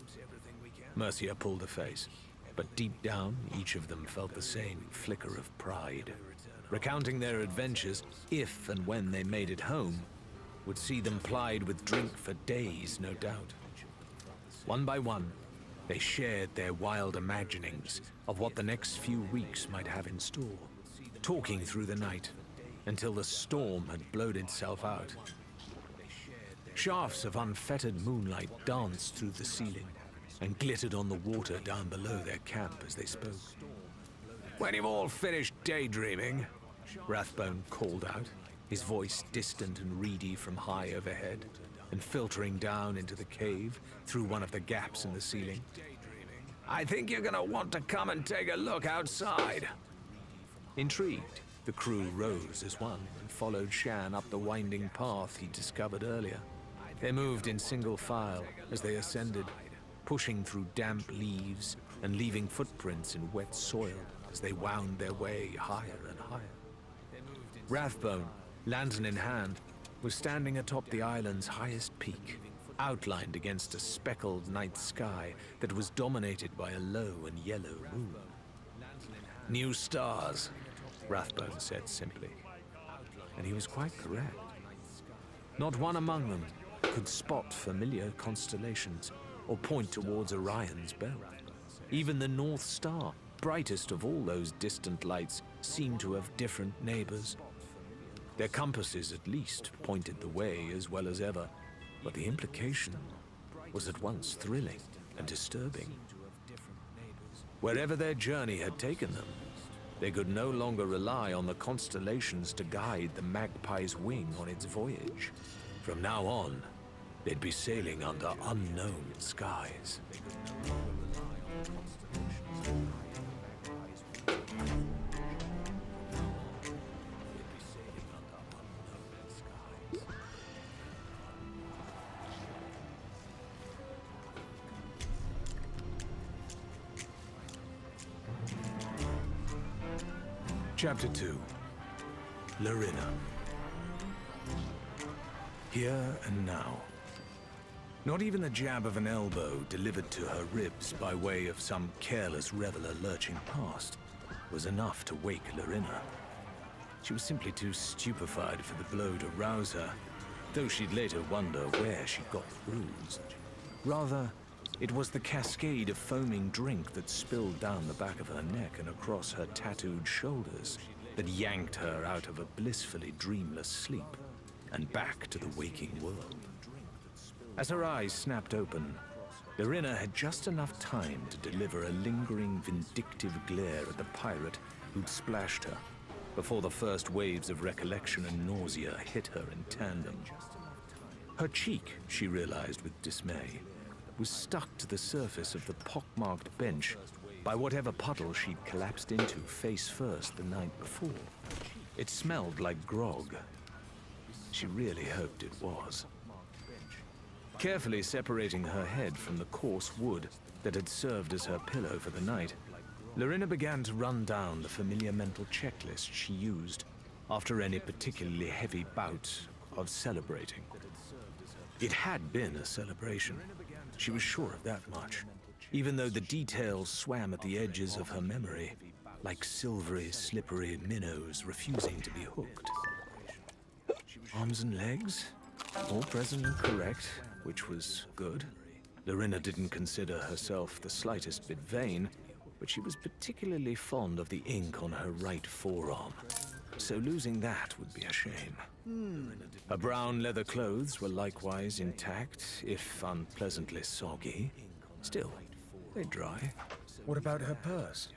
Mercia pulled a face, but deep down, each of them felt the same flicker of pride. Recounting their adventures, if and when they made it home, would see them plied with drink for days, no doubt. One by one, they shared their wild imaginings of what the next few weeks might have in store, talking through the night, until the storm had blown itself out. Shafts of unfettered moonlight danced through the ceiling and glittered on the water down below their camp as they spoke. "When you've all finished daydreaming," Rathbone called out, his voice distant and reedy from high overhead, and filtering down into the cave through one of the gaps in the ceiling, "I think you're gonna want to come and take a look outside." Intrigued, the crew rose as one and followed Shan up the winding path he discovered earlier. They moved in single file as they ascended, pushing through damp leaves and leaving footprints in wet soil as they wound their way higher and higher. Rathbone, lantern in hand, was standing atop the island's highest peak, outlined against a speckled night sky that was dominated by a low and yellow moon. "New stars," Rathbone said simply. And he was quite correct. Not one among them could spot familiar constellations or point towards Orion's belt. Even the North Star, brightest of all those distant lights, seemed to have different neighbors. Their compasses at least pointed the way as well as ever, but the implication was at once thrilling and disturbing. Wherever their journey had taken them, they could no longer rely on the constellations to guide the Magpie's wing on its voyage. From now on, they'd be sailing under unknown skies. Chapter 2. Larina. Here and now. Not even the jab of an elbow delivered to her ribs by way of some careless reveler lurching past was enough to wake Larina. She was simply too stupefied for the blow to rouse her, though she'd later wonder where she got the bruise. Rather, it was the cascade of foaming drink that spilled down the back of her neck and across her tattooed shoulders that yanked her out of a blissfully dreamless sleep and back to the waking world. As her eyes snapped open, Lorena had just enough time to deliver a lingering, vindictive glare at the pirate who'd splashed her, before the first waves of recollection and nausea hit her in tandem. Her cheek, she realized with dismay, was stuck to the surface of the pockmarked bench by whatever puddle she'd collapsed into face first the night before. It smelled like grog. She really hoped it was. Carefully separating her head from the coarse wood that had served as her pillow for the night, Lorena began to run down the familiar mental checklist she used after any particularly heavy bout of celebrating. It had been a celebration. She was sure of that much, even though the details swam at the edges of her memory, like silvery, slippery minnows refusing to be hooked. Arms and legs, all present and correct, which was good. Lorena didn't consider herself the slightest bit vain, but she was particularly fond of the ink on her right forearm, so losing that would be a shame. Her brown leather clothes were likewise intact, if unpleasantly soggy. Still, they'd dry. What about her purse?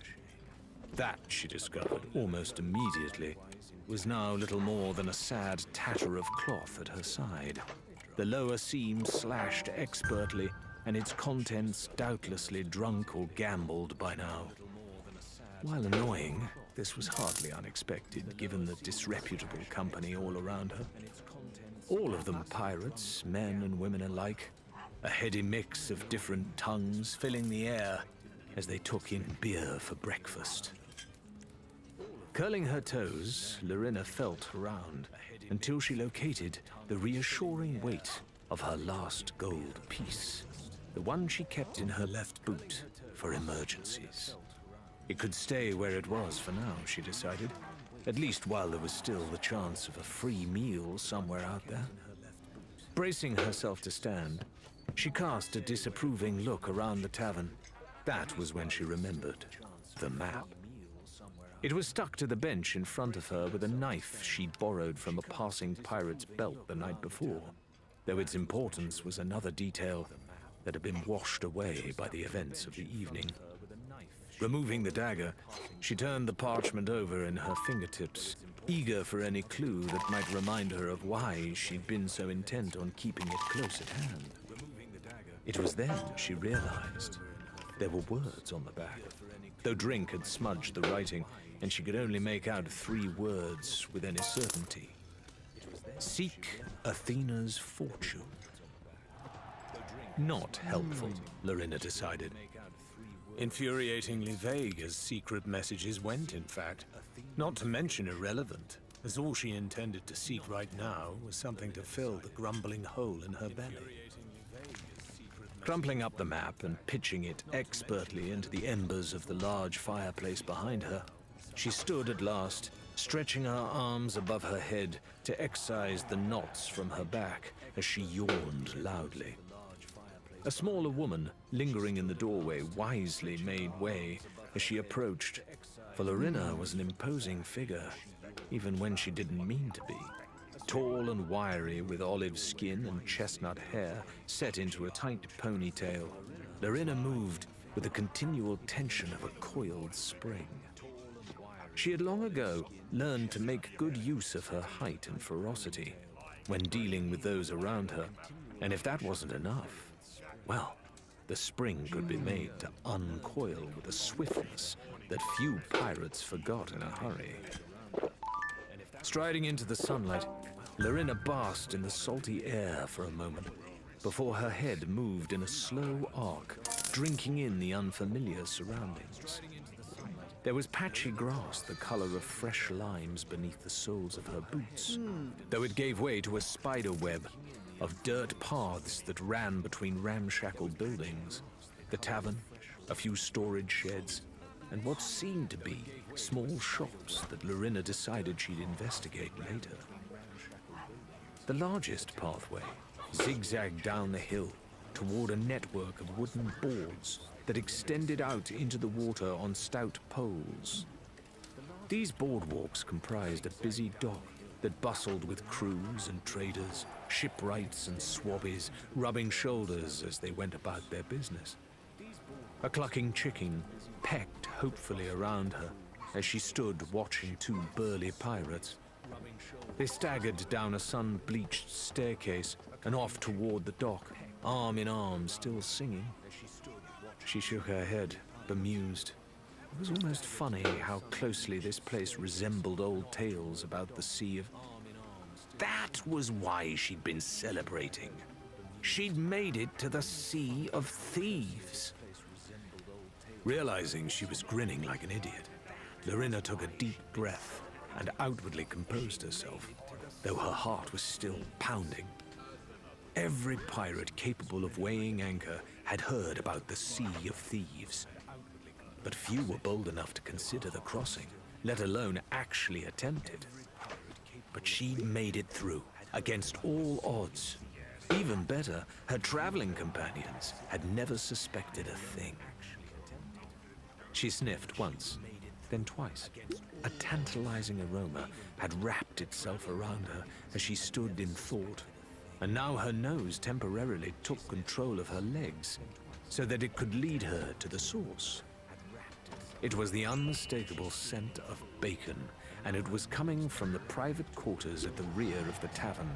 That, she discovered almost immediately, was now little more than a sad tatter of cloth at her side. The lower seam slashed expertly, and its contents doubtlessly drunk or gambled by now. While annoying, this was hardly unexpected, given the disreputable company all around her. All of them pirates, men and women alike, a heady mix of different tongues filling the air as they took in beer for breakfast. Curling her toes, Lorena felt around until she located the reassuring weight of her last gold piece, the one she kept in her left boot for emergencies. It could stay where it was for now, she decided, at least while there was still the chance of a free meal somewhere out there. Bracing herself to stand, she cast a disapproving look around the tavern. That was when she remembered the map. It was stuck to the bench in front of her with a knife she'd borrowed from a passing pirate's belt the night before, though its importance was another detail that had been washed away by the events of the evening. Removing the dagger, she turned the parchment over in her fingertips, eager for any clue that might remind her of why she'd been so intent on keeping it close at hand. It was then she realized there were words on the back, though drink had smudged the writing, and she could only make out 3 words with any certainty. Seek Athena's fortune. Not helpful, Lorena decided. Infuriatingly vague as secret messages went, in fact. Not to mention irrelevant, as all she intended to seek right now was something to fill the grumbling hole in her belly. Crumpling up the map and pitching it expertly into the embers of the large fireplace behind her, she stood at last, stretching her arms above her head to excise the knots from her back as she yawned loudly. A smaller woman, lingering in the doorway, wisely made way as she approached, for Lorena was an imposing figure, even when she didn't mean to be. Tall and wiry, with olive skin and chestnut hair set into a tight ponytail, Lorena moved with the continual tension of a coiled spring. She had long ago learned to make good use of her height and ferocity when dealing with those around her, and if that wasn't enough, well, the spring could be made to uncoil with a swiftness that few pirates forgot in a hurry. Striding into the sunlight, Lorena basked in the salty air for a moment, before her head moved in a slow arc, drinking in the unfamiliar surroundings. There was patchy grass the color of fresh limes beneath the soles of her boots, though it gave way to a spider web of dirt paths that ran between ramshackle buildings, the tavern, a few storage sheds, and what seemed to be small shops that Lorena decided she'd investigate later. The largest pathway zigzagged down the hill toward a network of wooden boards that extended out into the water on stout poles. These boardwalks comprised a busy dock that bustled with crews and traders, shipwrights and swabbies, rubbing shoulders as they went about their business. A clucking chicken pecked hopefully around her as she stood watching two burly pirates. They staggered down a sun-bleached staircase and off toward the dock, arm in arm, still singing. She shook her head, bemused. It was almost funny how closely this place resembled old tales about the Sea of... That was why she'd been celebrating. She'd made it to the Sea of Thieves. Realizing she was grinning like an idiot, Lorena took a deep breath and outwardly composed herself, though her heart was still pounding. Every pirate capable of weighing anchor had heard about the Sea of Thieves, but few were bold enough to consider the crossing, let alone actually attempt it. But she'd made it through, against all odds. Even better, her traveling companions had never suspected a thing. She sniffed once, then twice. A tantalizing aroma had wrapped itself around her as she stood in thought, and now her nose temporarily took control of her legs so that it could lead her to the source. It was the unmistakable scent of bacon, and it was coming from the private quarters at the rear of the tavern,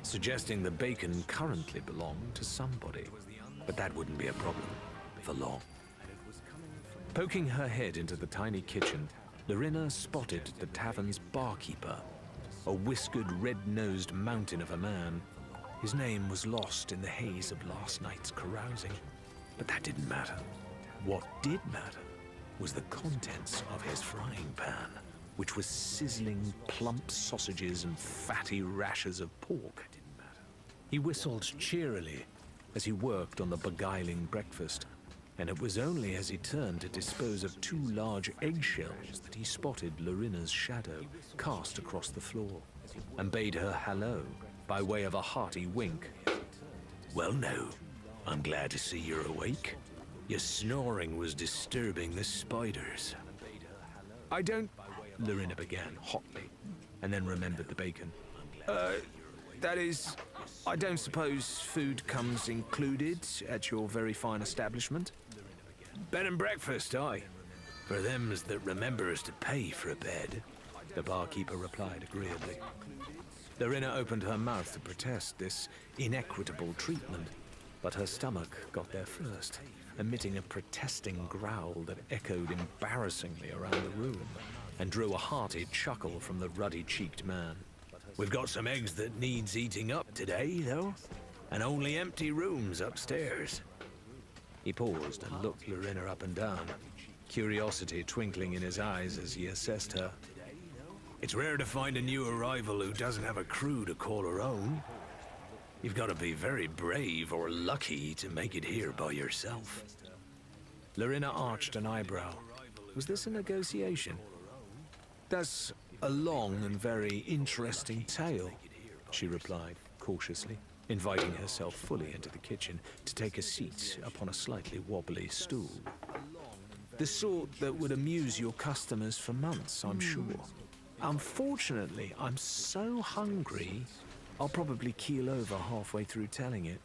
suggesting the bacon currently belonged to somebody. But that wouldn't be a problem for long. Poking her head into the tiny kitchen, Lorena spotted the tavern's barkeeper, a whiskered, red-nosed mountain of a man. His name was lost in the haze of last night's carousing, but that didn't matter. What did matter was the contents of his frying pan, which was sizzling plump sausages and fatty rashers of pork. He whistled cheerily as he worked on the beguiling breakfast, and it was only as he turned to dispose of two large eggshells that he spotted Lorena's shadow cast across the floor, and bade her hello by way of a hearty wink. "Well, no, I'm glad to see you're awake. Your snoring was disturbing the spiders." "I don't..." Lorena began hotly, and then remembered the bacon. That is, I don't suppose food comes included at your very fine establishment?" "Bed and breakfast, aye. For them's that remembers to pay for a bed," the barkeeper replied agreeably. Lorena opened her mouth to protest this inequitable treatment, but her stomach got there first, emitting a protesting growl that echoed embarrassingly around the room, and drew a hearty chuckle from the ruddy-cheeked man. "We've got some eggs that needs eating up today, though, and only empty rooms upstairs." He paused and looked Lorena up and down, curiosity twinkling in his eyes as he assessed her. "It's rare to find a new arrival who doesn't have a crew to call her own. You've got to be very brave or lucky to make it here by yourself." Lorena arched an eyebrow. Was this a negotiation? "That's a long and very interesting tale," she replied cautiously, inviting herself fully into the kitchen to take a seat upon a slightly wobbly stool. "The sort that would amuse your customers for months, I'm sure. Unfortunately, I'm so hungry, I'll probably keel over halfway through telling it."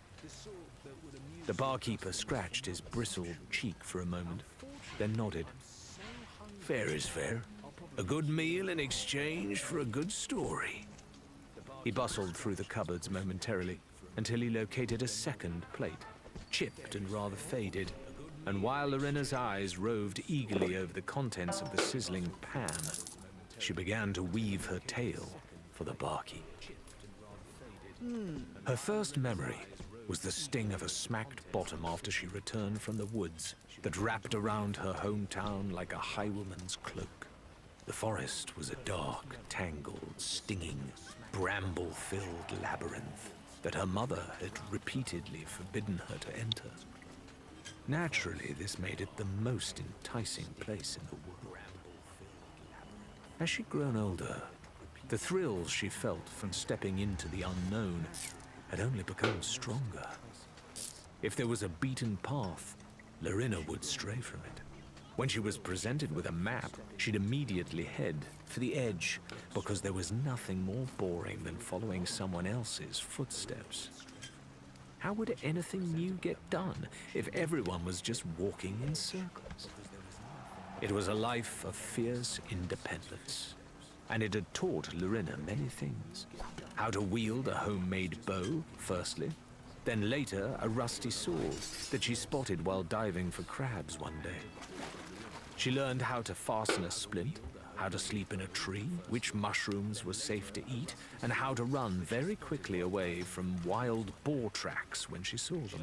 The barkeeper scratched his bristled cheek for a moment, then nodded. "Fair is fair. A good meal in exchange for a good story." He bustled through the cupboards momentarily until he located a second plate, chipped and rather faded, and while Lorena's eyes roved eagerly over the contents of the sizzling pan, she began to weave her tale for the barkeep. Her first memory was the sting of a smacked bottom after she returned from the woods that wrapped around her hometown like a highwayman's cloak. The forest was a dark, tangled, stinging, bramble-filled labyrinth that her mother had repeatedly forbidden her to enter. Naturally, this made it the most enticing place in the world. As she'd grown older, The thrills she felt from stepping into the unknown had only become stronger. If there was a beaten path, Lorena would stray from it. When she was presented with a map, she'd immediately head for the edge, because there was nothing more boring than following someone else's footsteps. How would anything new get done if everyone was just walking in circles? It was a life of fierce independence, and it had taught Lorena many things. How to wield a homemade bow, firstly, then later a rusty sword that she spotted while diving for crabs one day. She learned how to fasten a splint, how to sleep in a tree, which mushrooms were safe to eat, and how to run very quickly away from wild boar tracks when she saw them.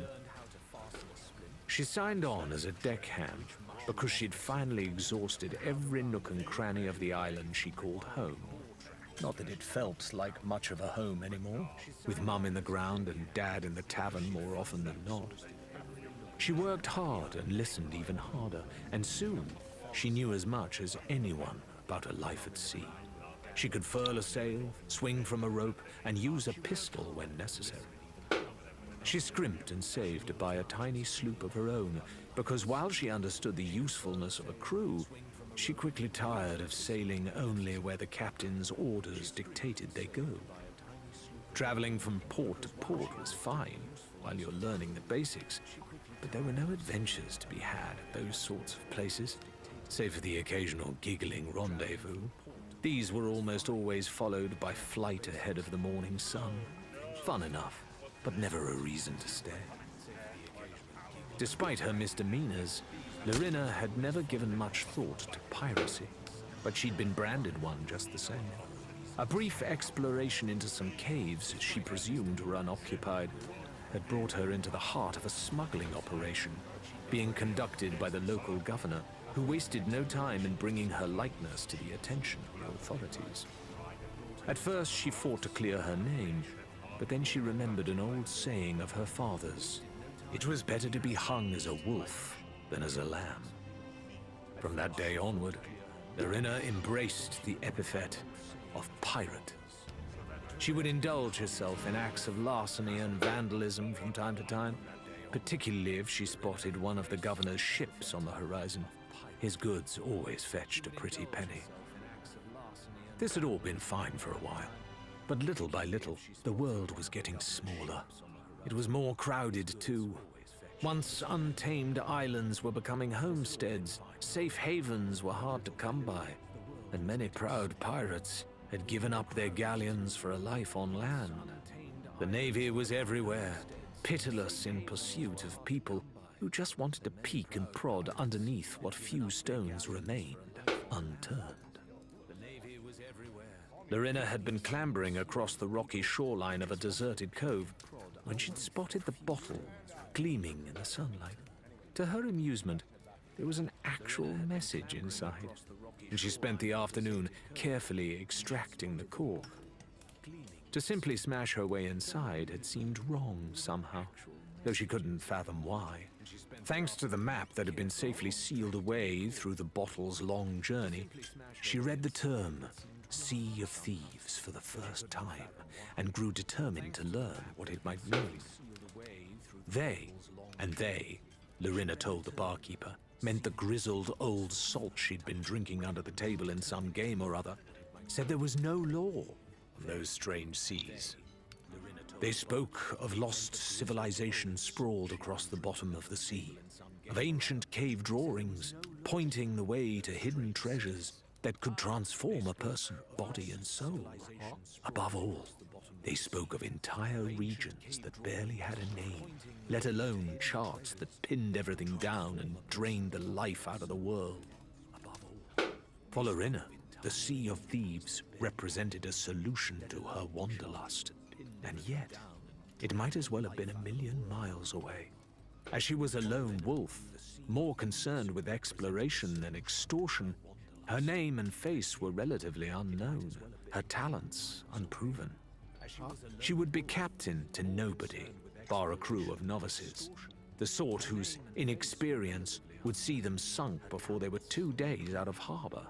She signed on as a deckhand because she'd finally exhausted every nook and cranny of the island she called home. Not that it felt like much of a home anymore, with Mum in the ground and Dad in the tavern more often than not. She worked hard and listened even harder, and soon she knew as much as anyone about a life at sea. She could furl a sail, swing from a rope, and use a pistol when necessary. She scrimped and saved to buy a tiny sloop of her own, because while she understood the usefulness of a crew, she quickly tired of sailing only where the captain's orders dictated they go. Traveling from port to port was fine while you're learning the basics, but there were no adventures to be had at those sorts of places, save for the occasional giggling rendezvous. These were almost always followed by flight ahead of the morning sun. Fun enough, but never a reason to stay. Despite her misdemeanors, Lorena had never given much thought to piracy, but she'd been branded one just the same. A brief exploration into some caves she presumed were unoccupied had brought her into the heart of a smuggling operation being conducted by the local governor, who wasted no time in bringing her likeness to the attention of the authorities. At first she fought to clear her name, but then she remembered an old saying of her father's: "It was better to be hung as a wolf than as a lamb." From that day onward, Lorena embraced the epithet of pirate. She would indulge herself in acts of larceny and vandalism from time to time, particularly if she spotted one of the governor's ships on the horizon. His goods always fetched a pretty penny. This had all been fine for a while, but little by little, the world was getting smaller. It was more crowded too. Once untamed islands were becoming homesteads, safe havens were hard to come by, and many proud pirates had given up their galleons for a life on land. The Navy was everywhere, pitiless in pursuit of people who just wanted to peek and prod underneath what few stones remained unturned. Lorena had been clambering across the rocky shoreline of a deserted cove when she'd spotted the bottle gleaming in the sunlight. To her amusement, there was an actual message inside, and she spent the afternoon carefully extracting the cork. To simply smash her way inside had seemed wrong somehow, though she couldn't fathom why. Thanks to the map that had been safely sealed away through the bottle's long journey, she read the term Sea of Thieves for the first time and grew determined to learn what it might mean. They, Lorena told the barkeeper, meant the grizzled old salt she'd been drinking under the table in some game or other, said there was no law on those strange seas. They spoke of lost civilization sprawled across the bottom of the sea, of ancient cave drawings pointing the way to hidden treasures that could transform a person, body and soul. Above all, they spoke of entire regions that barely had a name, let alone charts that pinned everything down and drained the life out of the world. For Lorena, the Sea of Thieves represented a solution to her wanderlust, and yet it might as well have been 1,000,000 miles away. As she was a lone wolf, more concerned with exploration than extortion, her name and face were relatively unknown, her talents unproven. She would be captain to nobody, bar a crew of novices, the sort whose inexperience would see them sunk before they were 2 days out of harbor.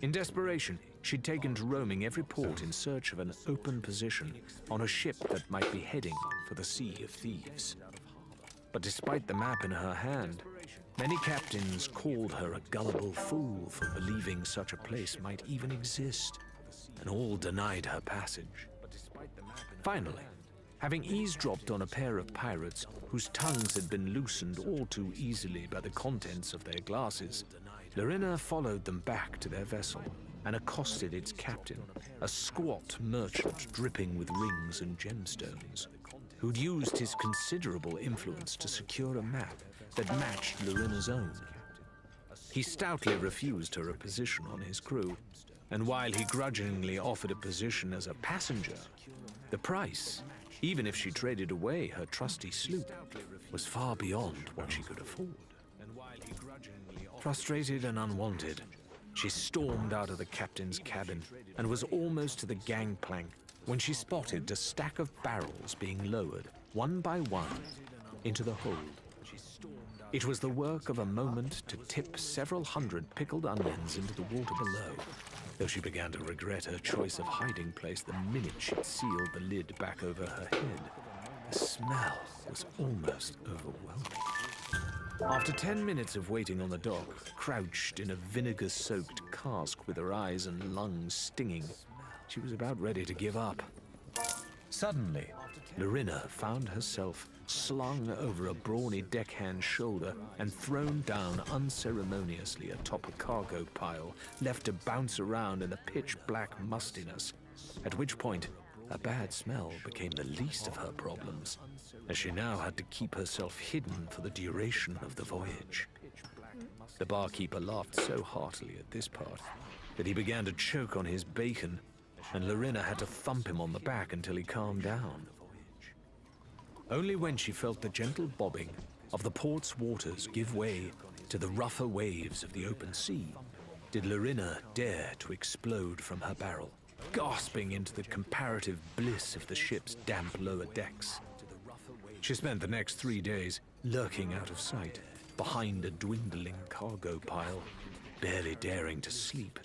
In desperation, she'd taken to roaming every port in search of an open position on a ship that might be heading for the Sea of Thieves. But despite the map in her hand, many captains called her a gullible fool for believing such a place might even exist, and all denied her passage. Finally, having eavesdropped on a pair of pirates whose tongues had been loosened all too easily by the contents of their glasses, Larina followed them back to their vessel and accosted its captain, a squat merchant dripping with rings and gemstones, who'd used his considerable influence to secure a map that matched Larina's own. He stoutly refused her a position on his crew, and while he grudgingly offered a position as a passenger, the price, even if she traded away her trusty sloop, was far beyond what she could afford. Frustrated and unwanted, she stormed out of the captain's cabin and was almost to the gangplank when she spotted a stack of barrels being lowered, one by one, into the hold. It was the work of a moment to tip several hundred pickled onions into the water below, though she began to regret her choice of hiding place the minute she'd sealed the lid back over her head. The smell was almost overwhelming. After 10 minutes of waiting on the dock, crouched in a vinegar-soaked cask with her eyes and lungs stinging, she was about ready to give up. Suddenly, Larina found herself slung over a brawny deckhand's shoulder and thrown down unceremoniously atop a cargo pile, left to bounce around in the pitch-black mustiness, at which point a bad smell became the least of her problems, as she now had to keep herself hidden for the duration of the voyage. The barkeeper laughed so heartily at this part that he began to choke on his bacon, and Larina had to thump him on the back until he calmed down. Only when she felt the gentle bobbing of the port's waters give way to the rougher waves of the open sea did Larina dare to explode from her barrel, gasping into the comparative bliss of the ship's damp lower decks. She spent the next 3 days lurking out of sight, behind a dwindling cargo pile, barely daring to sleep,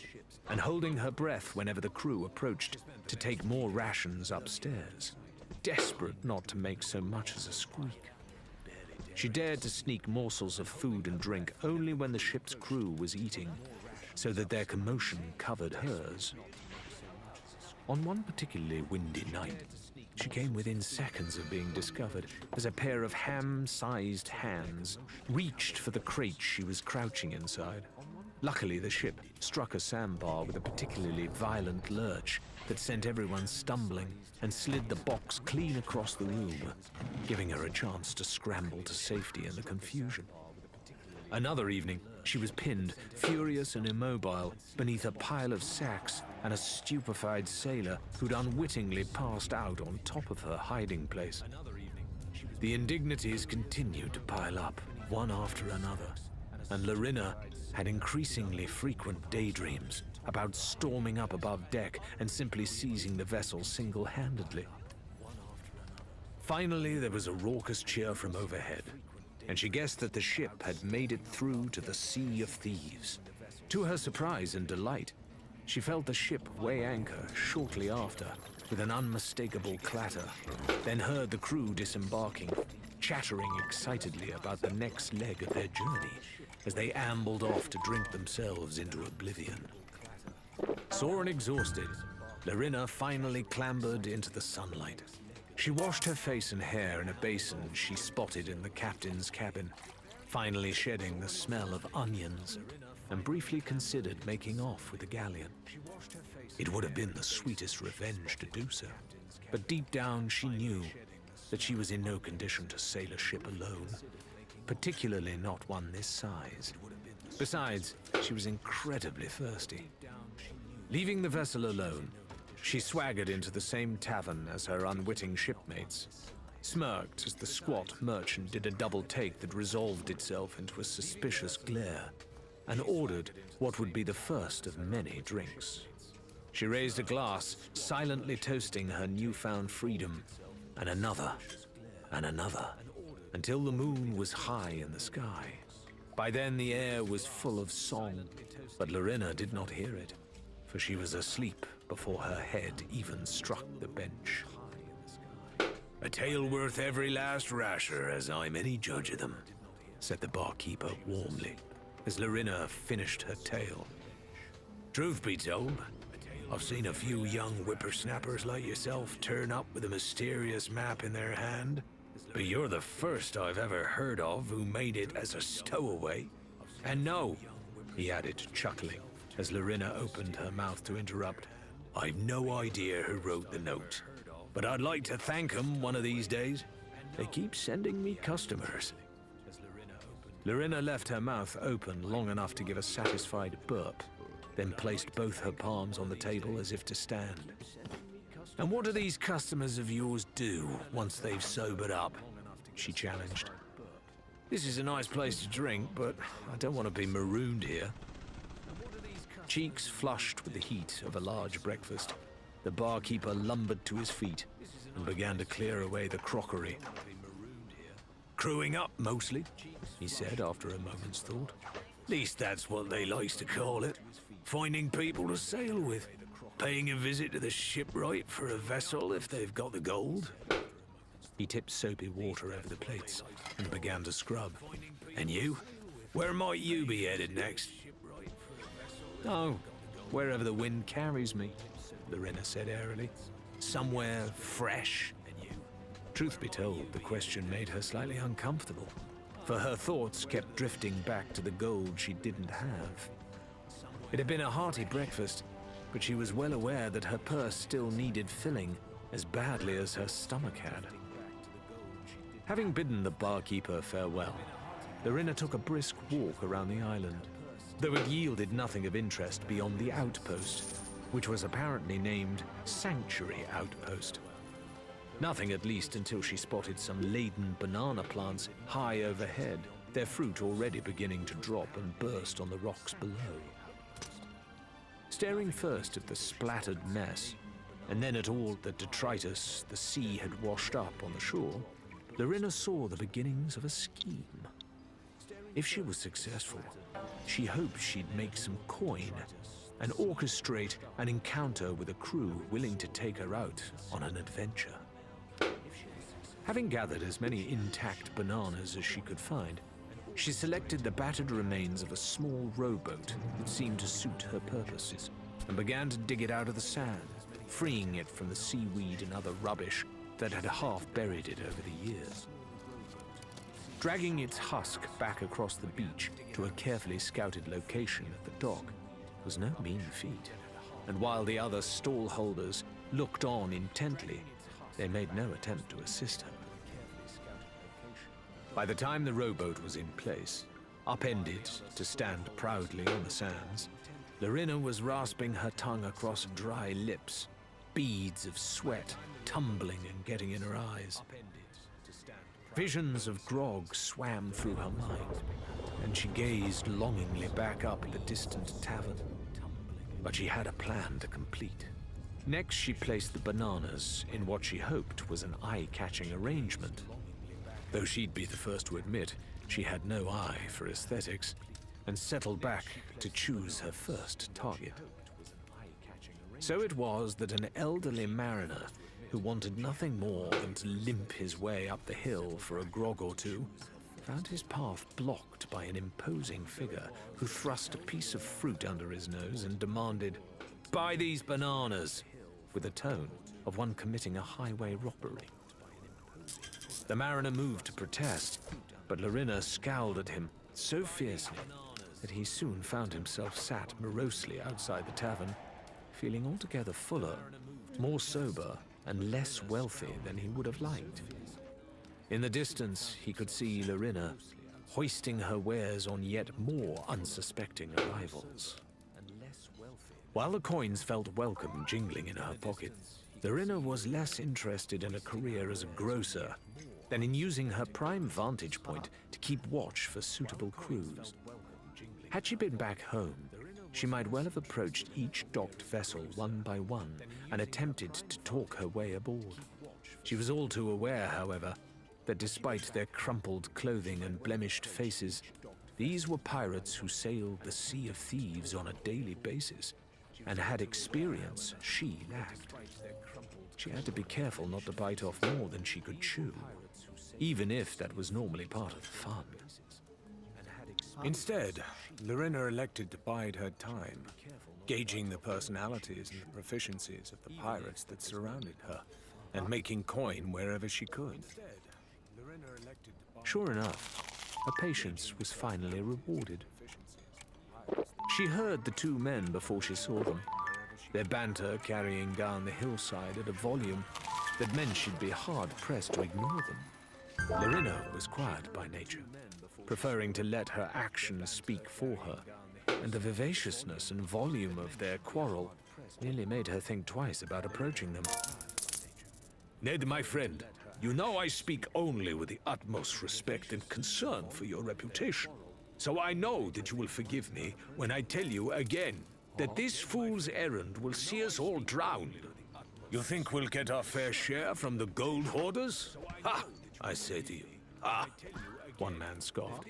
and holding her breath whenever the crew approached to take more rations upstairs, desperate not to make so much as a squeak. She dared to sneak morsels of food and drink only when the ship's crew was eating, so that their commotion covered hers. On one particularly windy night, she came within seconds of being discovered as a pair of ham-sized hands reached for the crate she was crouching inside. Luckily, the ship struck a sandbar with a particularly violent lurch that sent everyone stumbling and slid the box clean across the room, giving her a chance to scramble to safety in the confusion. Another evening, she was pinned, furious and immobile, beneath a pile of sacks and a stupefied sailor who'd unwittingly passed out on top of her hiding place. The indignities continued to pile up, one after another, and Larina had increasingly frequent daydreams about storming up above deck and simply seizing the vessel single-handedly. Finally, there was a raucous cheer from overhead, and she guessed that the ship had made it through to the Sea of Thieves. To her surprise and delight, she felt the ship weigh anchor shortly after, with an unmistakable clatter, then heard the crew disembarking, chattering excitedly about the next leg of their journey as they ambled off to drink themselves into oblivion. Sore and exhausted, Larina finally clambered into the sunlight. She washed her face and hair in a basin she spotted in the captain's cabin, finally shedding the smell of onions, and briefly considered making off with the galleon. It would have been the sweetest revenge to do so, but deep down she knew that she was in no condition to sail a ship alone, particularly not one this size. Besides, she was incredibly thirsty. Leaving the vessel alone, she swaggered into the same tavern as her unwitting shipmates, smirked as the squat merchant did a double take that resolved itself into a suspicious glare, and ordered what would be the first of many drinks. She raised a glass, silently toasting her newfound freedom, and another, until the moon was high in the sky. By then the air was full of song, but Larina did not hear it. for she was asleep before her head even struck the bench. "A tale worth every last rasher, as I'm any judge of them," said the barkeeper warmly, as Larina finished her tale. "Truth be told, I've seen a few young whippersnappers like yourself turn up with a mysterious map in their hand, but you're the first I've ever heard of who made it as a stowaway. And no," he added, chuckling, as Larina opened her mouth to interrupt, "I've no idea who wrote the note, but I'd like to thank them one of these days. They keep sending me customers." Larina left her mouth open long enough to give a satisfied burp, then placed both her palms on the table as if to stand. "And what do these customers of yours do once they've sobered up?" she challenged. "This is a nice place to drink, but I don't want to be marooned here." Cheeks flushed with the heat of a large breakfast, the barkeeper lumbered to his feet and began to clear away the crockery. "Crewing up, mostly," he said after a moment's thought. "Least that's what they likes to call it. Finding people to sail with. Paying a visit to the shipwright for a vessel if they've got the gold." He tipped soapy water over the plates and began to scrub. "And you? Where might you be headed next?" "Oh, wherever the wind carries me," Larina said airily. "Somewhere fresh." Truth be told, the question made her slightly uncomfortable, for her thoughts kept drifting back to the gold she didn't have. It had been a hearty breakfast, but she was well aware that her purse still needed filling as badly as her stomach had. Having bidden the barkeeper farewell, Larina took a brisk walk around the island, though it yielded nothing of interest beyond the outpost, which was apparently named Sanctuary Outpost. Nothing, at least, until she spotted some laden banana plants high overhead, their fruit already beginning to drop and burst on the rocks below. Staring first at the splattered mess, and then at all the detritus the sea had washed up on the shore, Larina saw the beginnings of a scheme. If she was successful, she hoped she'd make some coin and orchestrate an encounter with a crew willing to take her out on an adventure. Having gathered as many intact bananas as she could find, she selected the battered remains of a small rowboat that seemed to suit her purposes and began to dig it out of the sand, freeing it from the seaweed and other rubbish that had half buried it over the years. Dragging its husk back across the beach to a carefully scouted location at the dock was no mean feat, and while the other stall holders looked on intently, they made no attempt to assist her. By the time the rowboat was in place, upended to stand proudly on the sands, Larina was rasping her tongue across dry lips, beads of sweat tumbling and getting in her eyes. Visions of grog swam through her mind, and she gazed longingly back up at the distant tavern. But she had a plan to complete. Next, she placed the bananas in what she hoped was an eye-catching arrangement. Though she'd be the first to admit she had no eye for aesthetics, and settled back to choose her first target. So it was that an elderly mariner who wanted nothing more than to limp his way up the hill for a grog or two found his path blocked by an imposing figure who thrust a piece of fruit under his nose and demanded, "Buy these bananas," with the tone of one committing a highway robbery. The mariner moved to protest, but Larina scowled at him so fiercely that he soon found himself sat morosely outside the tavern, feeling altogether fuller, more sober, and less wealthy than he would have liked. In the distance, he could see Larina hoisting her wares on yet more unsuspecting arrivals. While the coins felt welcome jingling in her pocket, Larina was less interested in a career as a grocer than in using her prime vantage point to keep watch for suitable crews. Had she been back home, she might well have approached each docked vessel one by one and attempted to talk her way aboard. She was all too aware, however, that despite their crumpled clothing and blemished faces, these were pirates who sailed the Sea of Thieves on a daily basis, and had experience she lacked. She had to be careful not to bite off more than she could chew, even if that was normally part of the fun. Instead, Lorena elected to bide her time, gauging the personalities and the proficiencies of the pirates that surrounded her, and making coin wherever she could. Sure enough, her patience was finally rewarded. She heard the two men before she saw them, their banter carrying down the hillside at a volume that meant she'd be hard-pressed to ignore them. Lorena was quiet by nature, preferring to let her actions speak for her, and the vivaciousness and volume of their quarrel nearly made her think twice about approaching them. Ned, my friend, you know I speak only with the utmost respect and concern for your reputation. So I know that you will forgive me when I tell you again that this fool's errand will see us all drowned. You think we'll get our fair share from the gold hoarders? Ha! I say to you, ha! One man scoffed.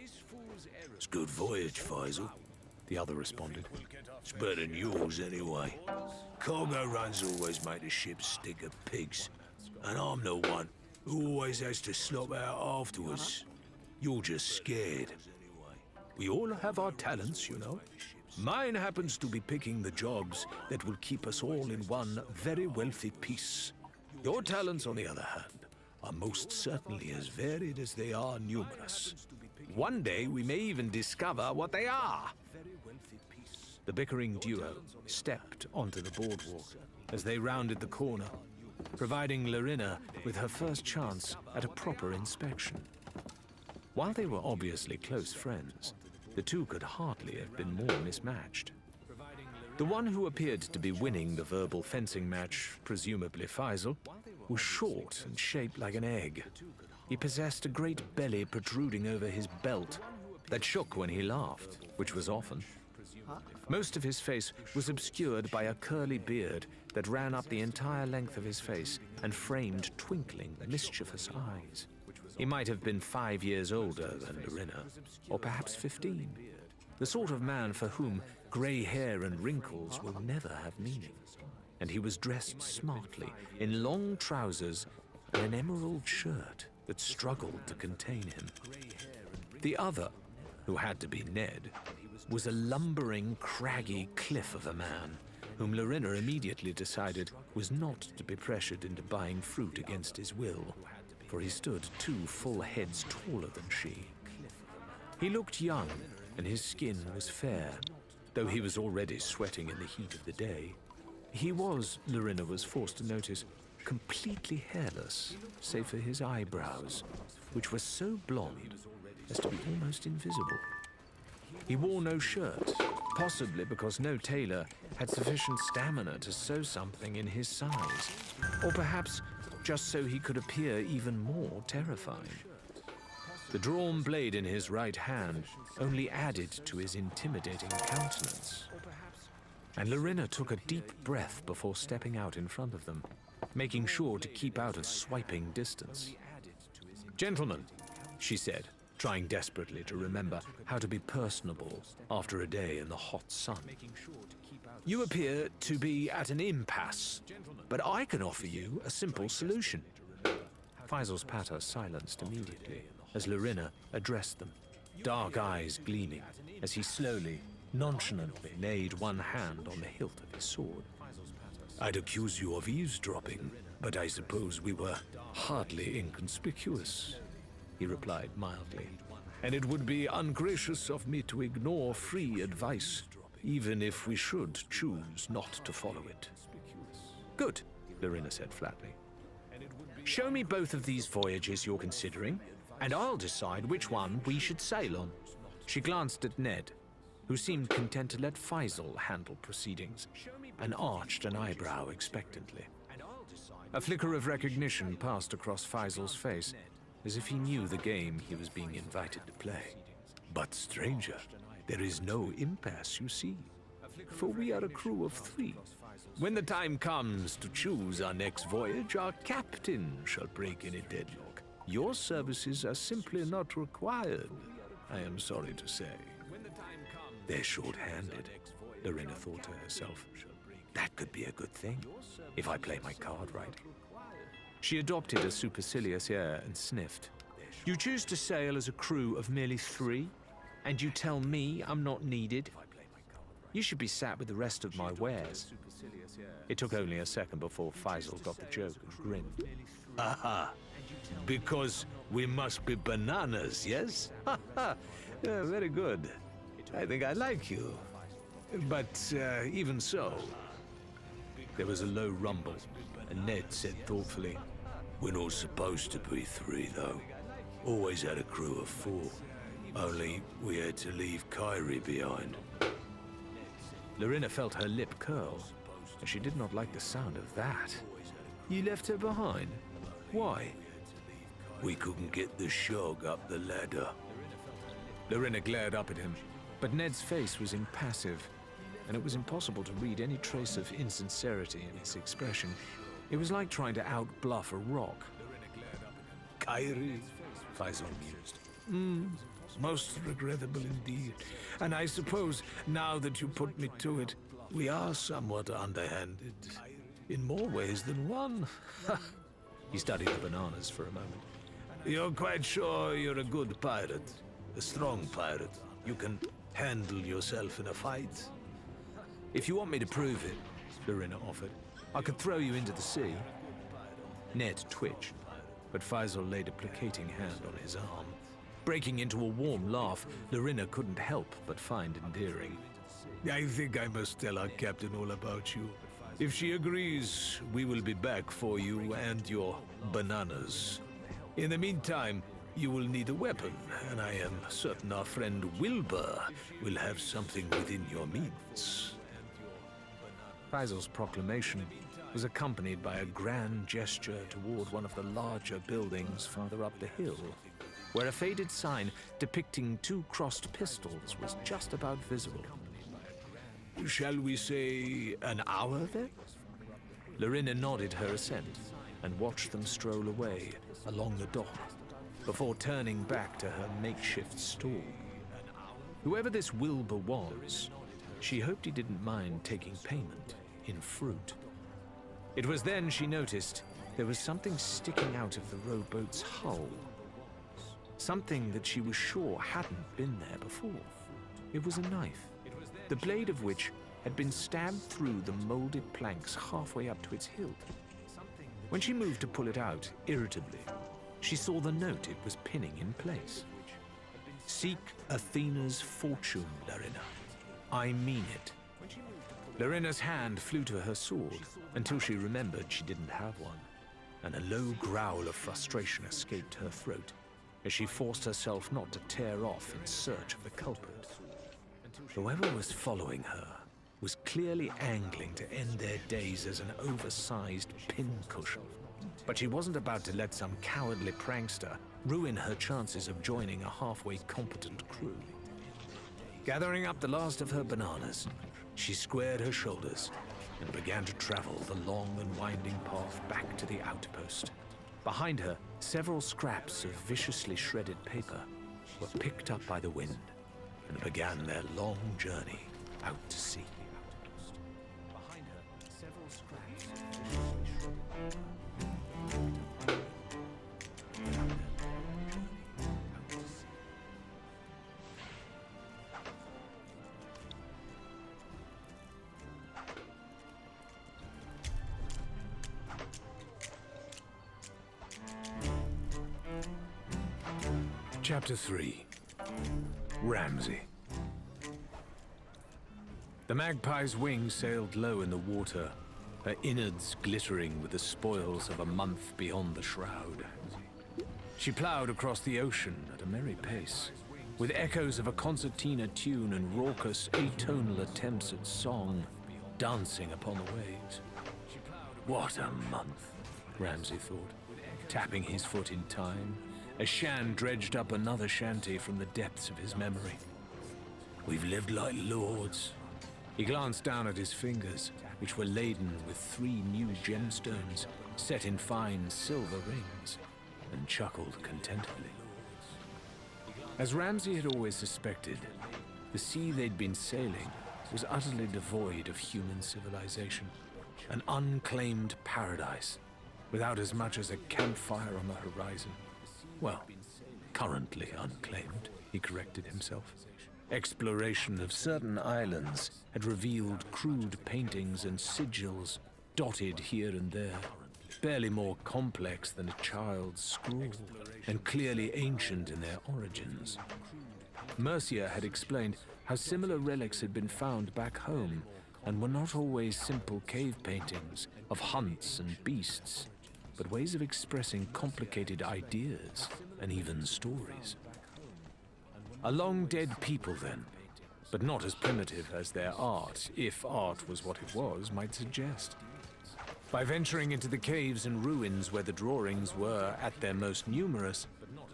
It's good voyage, Faisal. The other responded. It's better than yours, anyway. Cargo runs always make the ship stink of pigs. And I'm the one who always has to slop out afterwards. You're just scared. We all have our talents, you know. Mine happens to be picking the jobs that will keep us all in one very wealthy piece. Your talents, on the other hand, are most certainly as varied as they are numerous. One day we may even discover what they are. The bickering duo stepped onto the boardwalk as they rounded the corner, providing Lorena with her first chance at a proper inspection. While they were obviously close friends, the two could hardly have been more mismatched. The one who appeared to be winning the verbal fencing match, presumably Faisal, was short and shaped like an egg. He possessed a great belly protruding over his belt that shook when he laughed, which was often. Most of his face was obscured by a curly beard that ran up the entire length of his face and framed twinkling, mischievous eyes. He might have been 5 years older than Lorena, or perhaps 15. The sort of man for whom grey hair and wrinkles will never have meaning. And he was dressed smartly, in long trousers and an emerald shirt that struggled to contain him. The other, who had to be Ned, was a lumbering, craggy cliff of a man, whom Lorena immediately decided was not to be pressured into buying fruit against his will, for he stood 2 full heads taller than she. He looked young, and his skin was fair, though he was already sweating in the heat of the day. He was, Lorena was forced to notice, completely hairless, save for his eyebrows, which were so blonde as to be almost invisible. He wore no shirt, possibly because no tailor had sufficient stamina to sew something in his size, or perhaps just so he could appear even more terrifying. The drawn blade in his right hand only added to his intimidating countenance. And Lorena took a deep breath before stepping out in front of them, making sure to keep out of swiping distance. "Gentlemen," she said, trying desperately to remember how to be personable after a day in the hot sun. "You appear to be at an impasse, but I can offer you a simple solution." Faisal's patter silenced immediately as Lorena addressed them, dark eyes gleaming as he slowly, nonchalantly laid one hand on the hilt of his sword. "I'd accuse you of eavesdropping, but I suppose we were hardly inconspicuous," he replied mildly. "And it would be ungracious of me to ignore free advice, even if we should choose not to follow it." "Good," Lorena said flatly. "Show me both of these voyages you're considering, and I'll decide which one we should sail on." She glanced at Ned, who seemed content to let Faisal handle proceedings, and arched an eyebrow expectantly. A flicker of recognition passed across Faisal's face, as if he knew the game he was being invited to play. "But, stranger, there is no impasse, you see, for we are a crew of 3. When the time comes to choose our next voyage, our captain shall break any deadlock. Your services are simply not required, I am sorry to say." "They're short-handed," Lorena thought to herself. That could be a good thing, if I play my card right. She adopted a supercilious air and sniffed. You choose to sail as a crew of merely 3, and you tell me I'm not needed? You should be sat with the rest of my wares. It took only a second before Faisal got the joke and grinned. Aha! Because we must be bananas, yes? Yeah, very good. I think I like you. But even so... There was a low rumble, and Ned said thoughtfully, We're not supposed to be 3, though. Always had a crew of 4. Only we had to leave Kyrie behind. Lorena felt her lip curl, and she did not like the sound of that. You left her behind? Why? We couldn't get the shog up the ladder. Lorena glared up at him, but Ned's face was impassive, and it was impossible to read any trace of insincerity in his expression. It was like trying to outbluff a rock. Kyrie, Faisal mused. Most regrettable indeed. And I suppose, now that you put me to it, we are somewhat underhanded. In more ways than one. He studied the bananas for a moment. You're quite sure you're a good pirate? A strong pirate? You can handle yourself in a fight? If you want me to prove it, Lorena offered, I could throw you into the sea. Ned twitched, but Faisal laid a placating hand on his arm. Breaking into a warm laugh, Lorena couldn't help but find endearing. I think I must tell our captain all about you. If she agrees, we will be back for you and your bananas. In the meantime, you will need a weapon, and I am certain our friend Wilbur will have something within your means. Faisal's proclamation was accompanied by a grand gesture toward one of the larger buildings farther up the hill, where a faded sign depicting 2 crossed pistols was just about visible. Shall we say an hour then? Lorena nodded her assent and watched them stroll away along the dock before turning back to her makeshift stall. Whoever this Wilbur was, she hoped he didn't mind taking payment in fruit. It was then she noticed there was something sticking out of the rowboat's hull. Something that she was sure hadn't been there before. It was a knife, the blade of which had been stabbed through the molded planks halfway up to its hilt. When she moved to pull it out, irritably, she saw the note it was pinning in place. Seek Athena's fortune, Lorena. I mean it. Lorena's hand flew to her sword until she remembered she didn't have one, and a low growl of frustration escaped her throat as she forced herself not to tear off in search of the culprit. Whoever was following her was clearly angling to end their days as an oversized pincushion, but she wasn't about to let some cowardly prankster ruin her chances of joining a halfway competent crew. Gathering up the last of her bananas, she squared her shoulders and began to travel the long and winding path back to the outpost. Behind her, several scraps of viciously shredded paper were picked up by the wind and began their long journey out to sea. Behind her, several scraps of viciously shredded paper. Chapter 3. Ramsey. The magpie's wings sailed low in the water, her innards glittering with the spoils of a month beyond the shroud. She ploughed across the ocean at a merry pace, with echoes of a concertina tune and raucous atonal attempts at song dancing upon the waves. What a month, Ramsey thought, tapping his foot in time, as Shan dredged up another shanty from the depths of his memory. We've lived like lords. He glanced down at his fingers, which were laden with 3 new gemstones set in fine silver rings, and chuckled contentedly. As Ramsey had always suspected, the sea they'd been sailing was utterly devoid of human civilization. An unclaimed paradise, without as much as a campfire on the horizon. Well, currently unclaimed, he corrected himself. Exploration of certain islands had revealed crude paintings and sigils dotted here and there, barely more complex than a child's scrawl, and clearly ancient in their origins. Mercia had explained how similar relics had been found back home, and were not always simple cave paintings of hunts and beasts, but ways of expressing complicated ideas and even stories. A long-dead people, then, but not as primitive as their art, if art was what it was, might suggest. By venturing into the caves and ruins where the drawings were at their most numerous,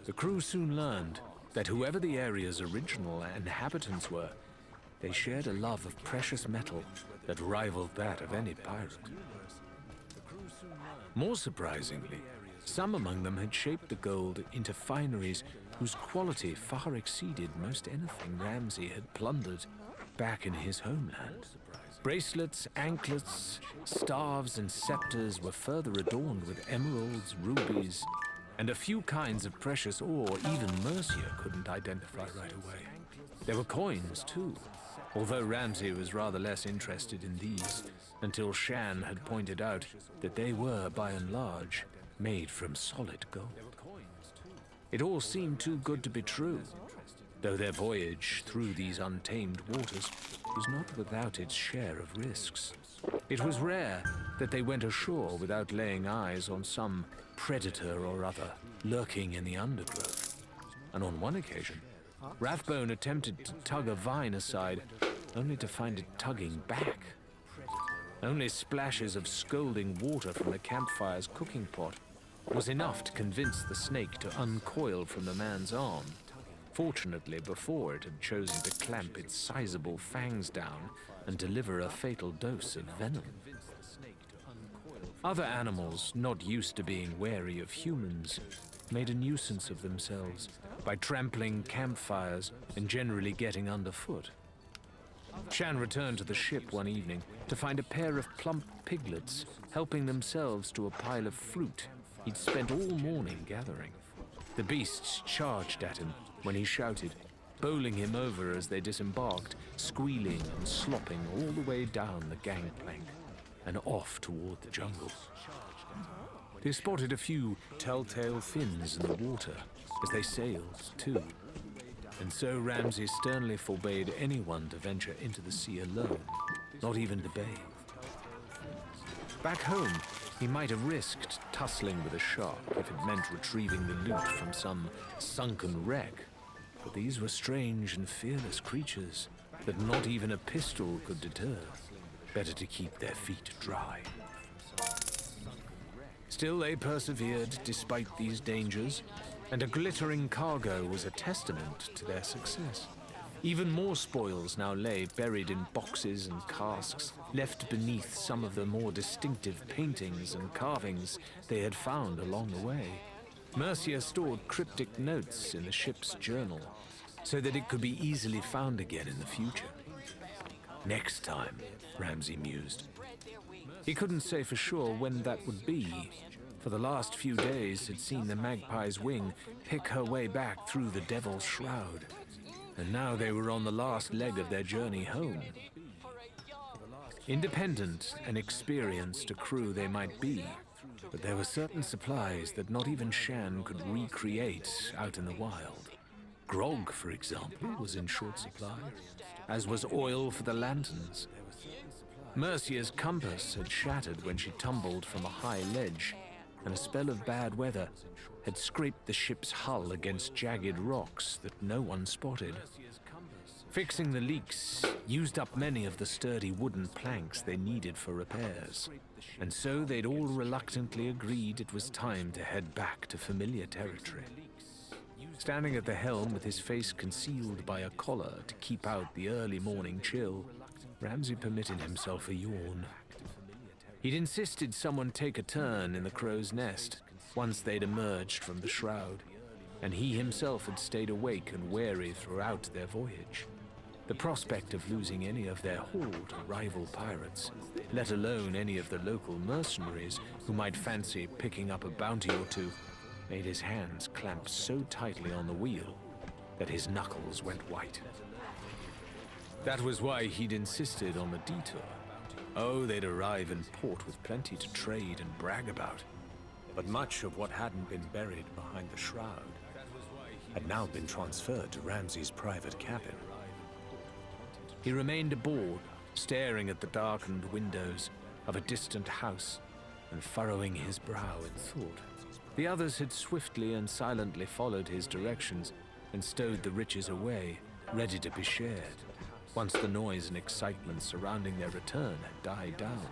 the crew soon learned that whoever the area's original inhabitants were, they shared a love of precious metal that rivaled that of any pirate. More surprisingly, some among them had shaped the gold into fineries whose quality far exceeded most anything Ramsay had plundered back in his homeland. Bracelets, anklets, staves, and scepters were further adorned with emeralds, rubies, and a few kinds of precious ore even Mercia couldn't identify right away. There were coins, too, although Ramsay was rather less interested in these until Shan had pointed out that they were, by and large, made from solid gold. It all seemed too good to be true, though their voyage through these untamed waters was not without its share of risks. It was rare that they went ashore without laying eyes on some predator or other lurking in the undergrowth. And on one occasion, Rathbone attempted to tug a vine aside, only to find it tugging back. Only splashes of scalding water from the campfire's cooking pot was enough to convince the snake to uncoil from the man's arm, fortunately before it had chosen to clamp its sizable fangs down and deliver a fatal dose of venom. Other animals, not used to being wary of humans, made a nuisance of themselves by trampling campfires and generally getting underfoot. Shan returned to the ship one evening to find a pair of plump piglets helping themselves to a pile of fruit he'd spent all morning gathering. The beasts charged at him when he shouted, bowling him over as they disembarked, squealing and slopping all the way down the gangplank and off toward the jungle. They spotted a few telltale fins in the water as they sailed, too, and so Ramsay sternly forbade anyone to venture into the sea alone, not even to bathe. Back home, he might have risked tussling with a shark if it meant retrieving the loot from some sunken wreck, but these were strange and fearless creatures that not even a pistol could deter. Better to keep their feet dry. Still, they persevered despite these dangers, and a glittering cargo was a testament to their success. Even more spoils now lay buried in boxes and casks, left beneath some of the more distinctive paintings and carvings they had found along the way. Mercia stored cryptic notes in the ship's journal, so that it could be easily found again in the future. Next time, Ramsay mused. He couldn't say for sure when that would be, for the last few days had seen the magpie's wing pick her way back through the Devil's Shroud, and now they were on the last leg of their journey home. Independent and experienced a crew they might be, but there were certain supplies that not even Shan could recreate out in the wild. Grog, for example, was in short supply, as was oil for the lanterns. Mercia's compass had shattered when she tumbled from a high ledge, and a spell of bad weather had scraped the ship's hull against jagged rocks that no one spotted. Fixing the leaks used up many of the sturdy wooden planks they needed for repairs, and so they'd all reluctantly agreed it was time to head back to familiar territory. Standing at the helm with his face concealed by a collar to keep out the early morning chill, Ramsay permitted himself a yawn. He'd insisted someone take a turn in the crow's nest once they'd emerged from the shroud, and he himself had stayed awake and wary throughout their voyage. The prospect of losing any of their haul to rival pirates, let alone any of the local mercenaries who might fancy picking up a bounty or two, made his hands clamp so tightly on the wheel that his knuckles went white. That was why he'd insisted on the detour. Oh, they'd arrive in port with plenty to trade and brag about. But much of what hadn't been buried behind the shroud had now been transferred to Ramsay's private cabin. He remained aboard, staring at the darkened windows of a distant house and furrowing his brow in thought. The others had swiftly and silently followed his directions and stowed the riches away, ready to be shared, once the noise and excitement surrounding their return had died down.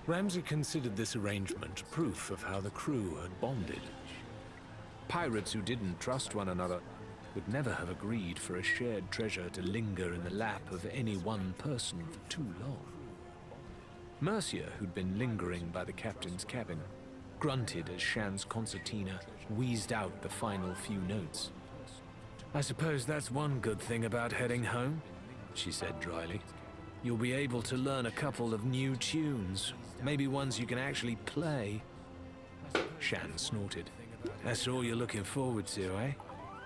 Ramsay considered this arrangement proof of how the crew had bonded. Pirates who didn't trust one another would never have agreed for a shared treasure to linger in the lap of any one person for too long. Mercia, who'd been lingering by the captain's cabin, grunted as Shan's concertina wheezed out the final few notes. "I suppose that's one good thing about heading home," she said dryly. "You'll be able to learn a couple of new tunes, maybe ones you can actually play." Shan snorted. "That's all you're looking forward to, eh?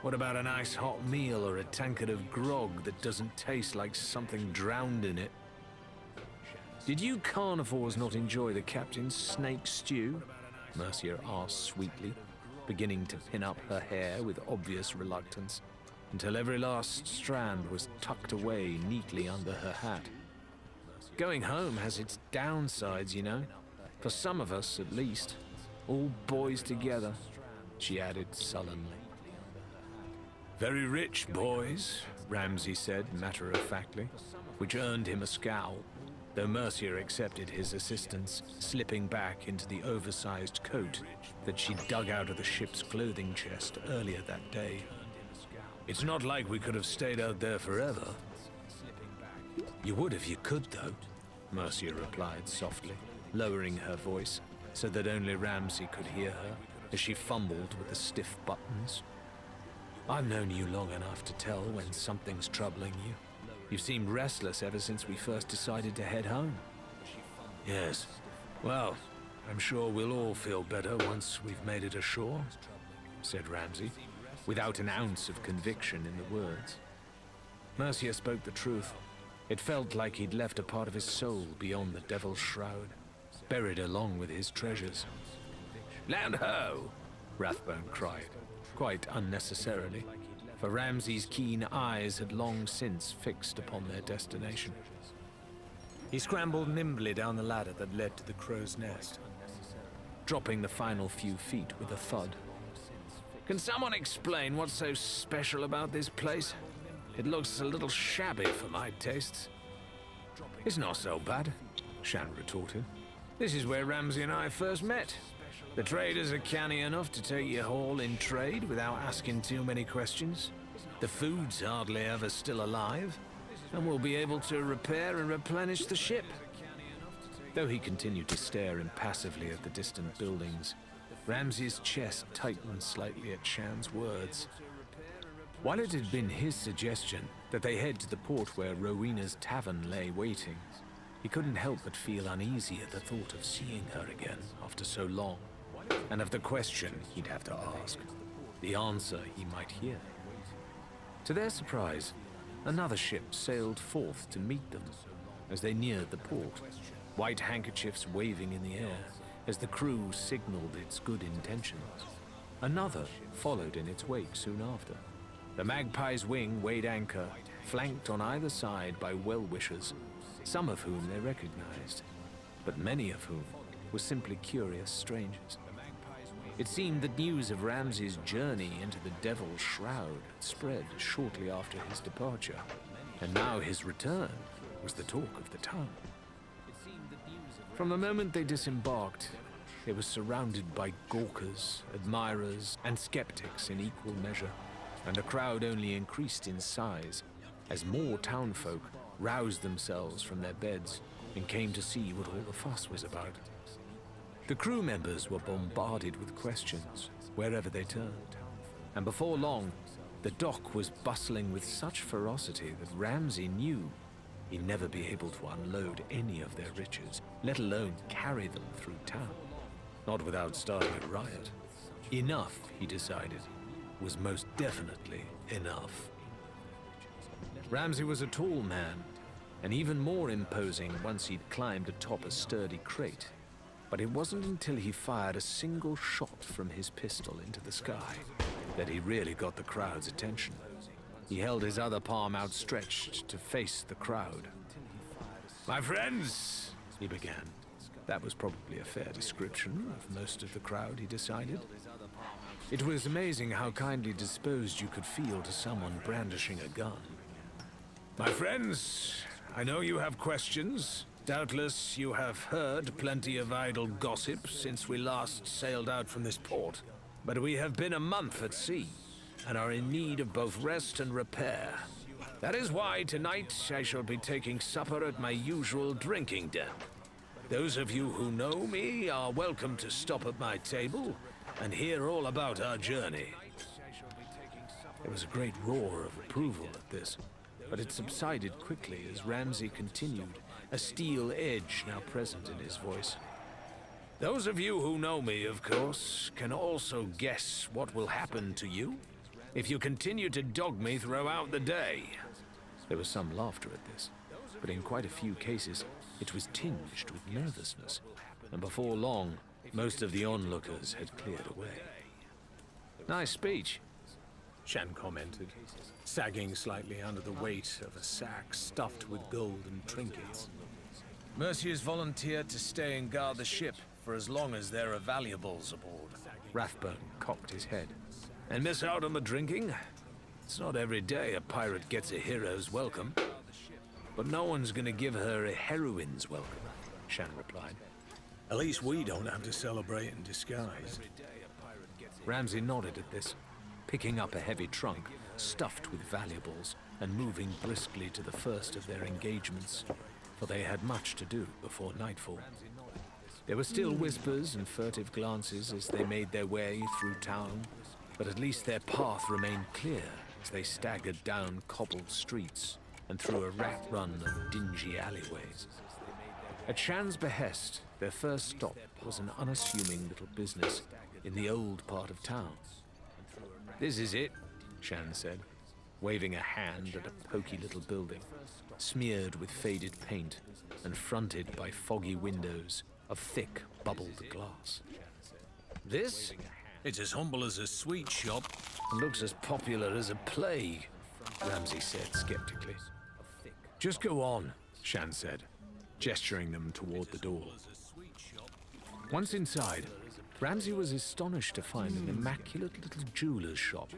What about a nice hot meal or a tankard of grog that doesn't taste like something drowned in it? Did you carnivores not enjoy the captain's snake stew?" Mercia asked sweetly, beginning to pin up her hair with obvious reluctance, until every last strand was tucked away neatly under her hat. "Going home has its downsides, you know. For some of us, at least. All boys together," she added sullenly. "Very rich boys," Ramsay said matter-of-factly, which earned him a scowl, though Mercia accepted his assistance, slipping back into the oversized coat that she dug out of the ship's clothing chest earlier that day. "It's not like we could have stayed out there forever." "You would if you could, though," Mercia replied softly, lowering her voice so that only Ramsay could hear her as she fumbled with the stiff buttons. "I've known you long enough to tell when something's troubling you. You've seemed restless ever since we first decided to head home." "Yes. Well, I'm sure we'll all feel better once we've made it ashore," said Ramsay, without an ounce of conviction in the words. Mercia spoke the truth. It felt like he'd left a part of his soul beyond the Devil's Shroud, buried along with his treasures. "Land ho!" Rathbone cried, quite unnecessarily, for Ramsay's keen eyes had long since fixed upon their destination. He scrambled nimbly down the ladder that led to the crow's nest, dropping the final few feet with a thud. "Can someone explain what's so special about this place? It looks a little shabby for my tastes." "It's not so bad," Shan retorted. "This is where Ramsay and I first met. The traders are canny enough to take your haul in trade without asking too many questions. The food's hardly ever still alive, and we'll be able to repair and replenish the ship." Though he continued to stare impassively at the distant buildings, Ramsay's chest tightened slightly at Shan's words. While it had been his suggestion that they head to the port where Rowena's tavern lay waiting, he couldn't help but feel uneasy at the thought of seeing her again after so long, and of the question he'd have to ask, the answer he might hear. To their surprise, another ship sailed forth to meet them as they neared the port, white handkerchiefs waving in the air as the crew signaled its good intentions. Another followed in its wake soon after. The Magpie's wing weighed anchor, flanked on either side by well-wishers, some of whom they recognized, but many of whom were simply curious strangers. It seemed that news of Ramsay's journey into the Devil's Shroud had spread shortly after his departure, and now his return was the talk of the town. From the moment they disembarked, it was surrounded by gawkers, admirers, and skeptics in equal measure, and the crowd only increased in size as more townfolk roused themselves from their beds and came to see what all the fuss was about. The crew members were bombarded with questions wherever they turned, and before long, The dock was bustling with such ferocity that Ramsay knew he'd never be able to unload any of their riches, let alone carry them through town. Not without starting a riot. Enough, he decided, was most definitely enough. Ramsay was a tall man, and even more imposing once he'd climbed atop a sturdy crate. But it wasn't until he fired a single shot from his pistol into the sky that he really got the crowd's attention. He held his other palm outstretched to face the crowd. "My friends," he began. That was probably a fair description of most of the crowd, he decided. It was amazing how kindly disposed you could feel to someone brandishing a gun. "My friends, I know you have questions. Doubtless you have heard plenty of idle gossip since we last sailed out from this port. But we have been a month at sea, and are in need of both rest and repair. That is why tonight I shall be taking supper at my usual drinking den. Those of you who know me are welcome to stop at my table and hear all about our journey." There was a great roar of approval at this, but it subsided quickly as Ramsay continued, a steel edge now present in his voice. "Those of you who know me, of course, can also guess what will happen to you if you continue to dog me throughout the day." There was some laughter at this, but in quite a few cases it was tinged with nervousness, and before long most of the onlookers had cleared away. "Nice speech," Shan commented, sagging slightly under the weight of a sack stuffed with gold and trinkets. "Mercia's volunteered to stay and guard the ship for as long as there are valuables aboard." Rathbone cocked his head. "And miss out on the drinking? It's not every day a pirate gets a hero's welcome." "But no one's gonna give her a heroine's welcome," Shan replied. At least we don't have to celebrate in disguise. Ramsay nodded at this, picking up a heavy trunk stuffed with valuables and moving briskly to the first of their engagements, for they had much to do before nightfall. There were still whispers and furtive glances as they made their way through town, but at least their path remained clear as they staggered down cobbled streets and through a rat run of dingy alleyways. At Shan's behest, their first stop was an unassuming little business in the old part of town. "This is it," Shan said, waving a hand at a poky little building, smeared with faded paint and fronted by foggy windows of thick, bubbled glass. "This? It's as humble as a sweet shop. And looks as popular as a plague," Ramsay said skeptically. "Just go on," Shan said, gesturing them toward the door. Once inside, Ramsay was astonished to find an immaculate little jeweler's shop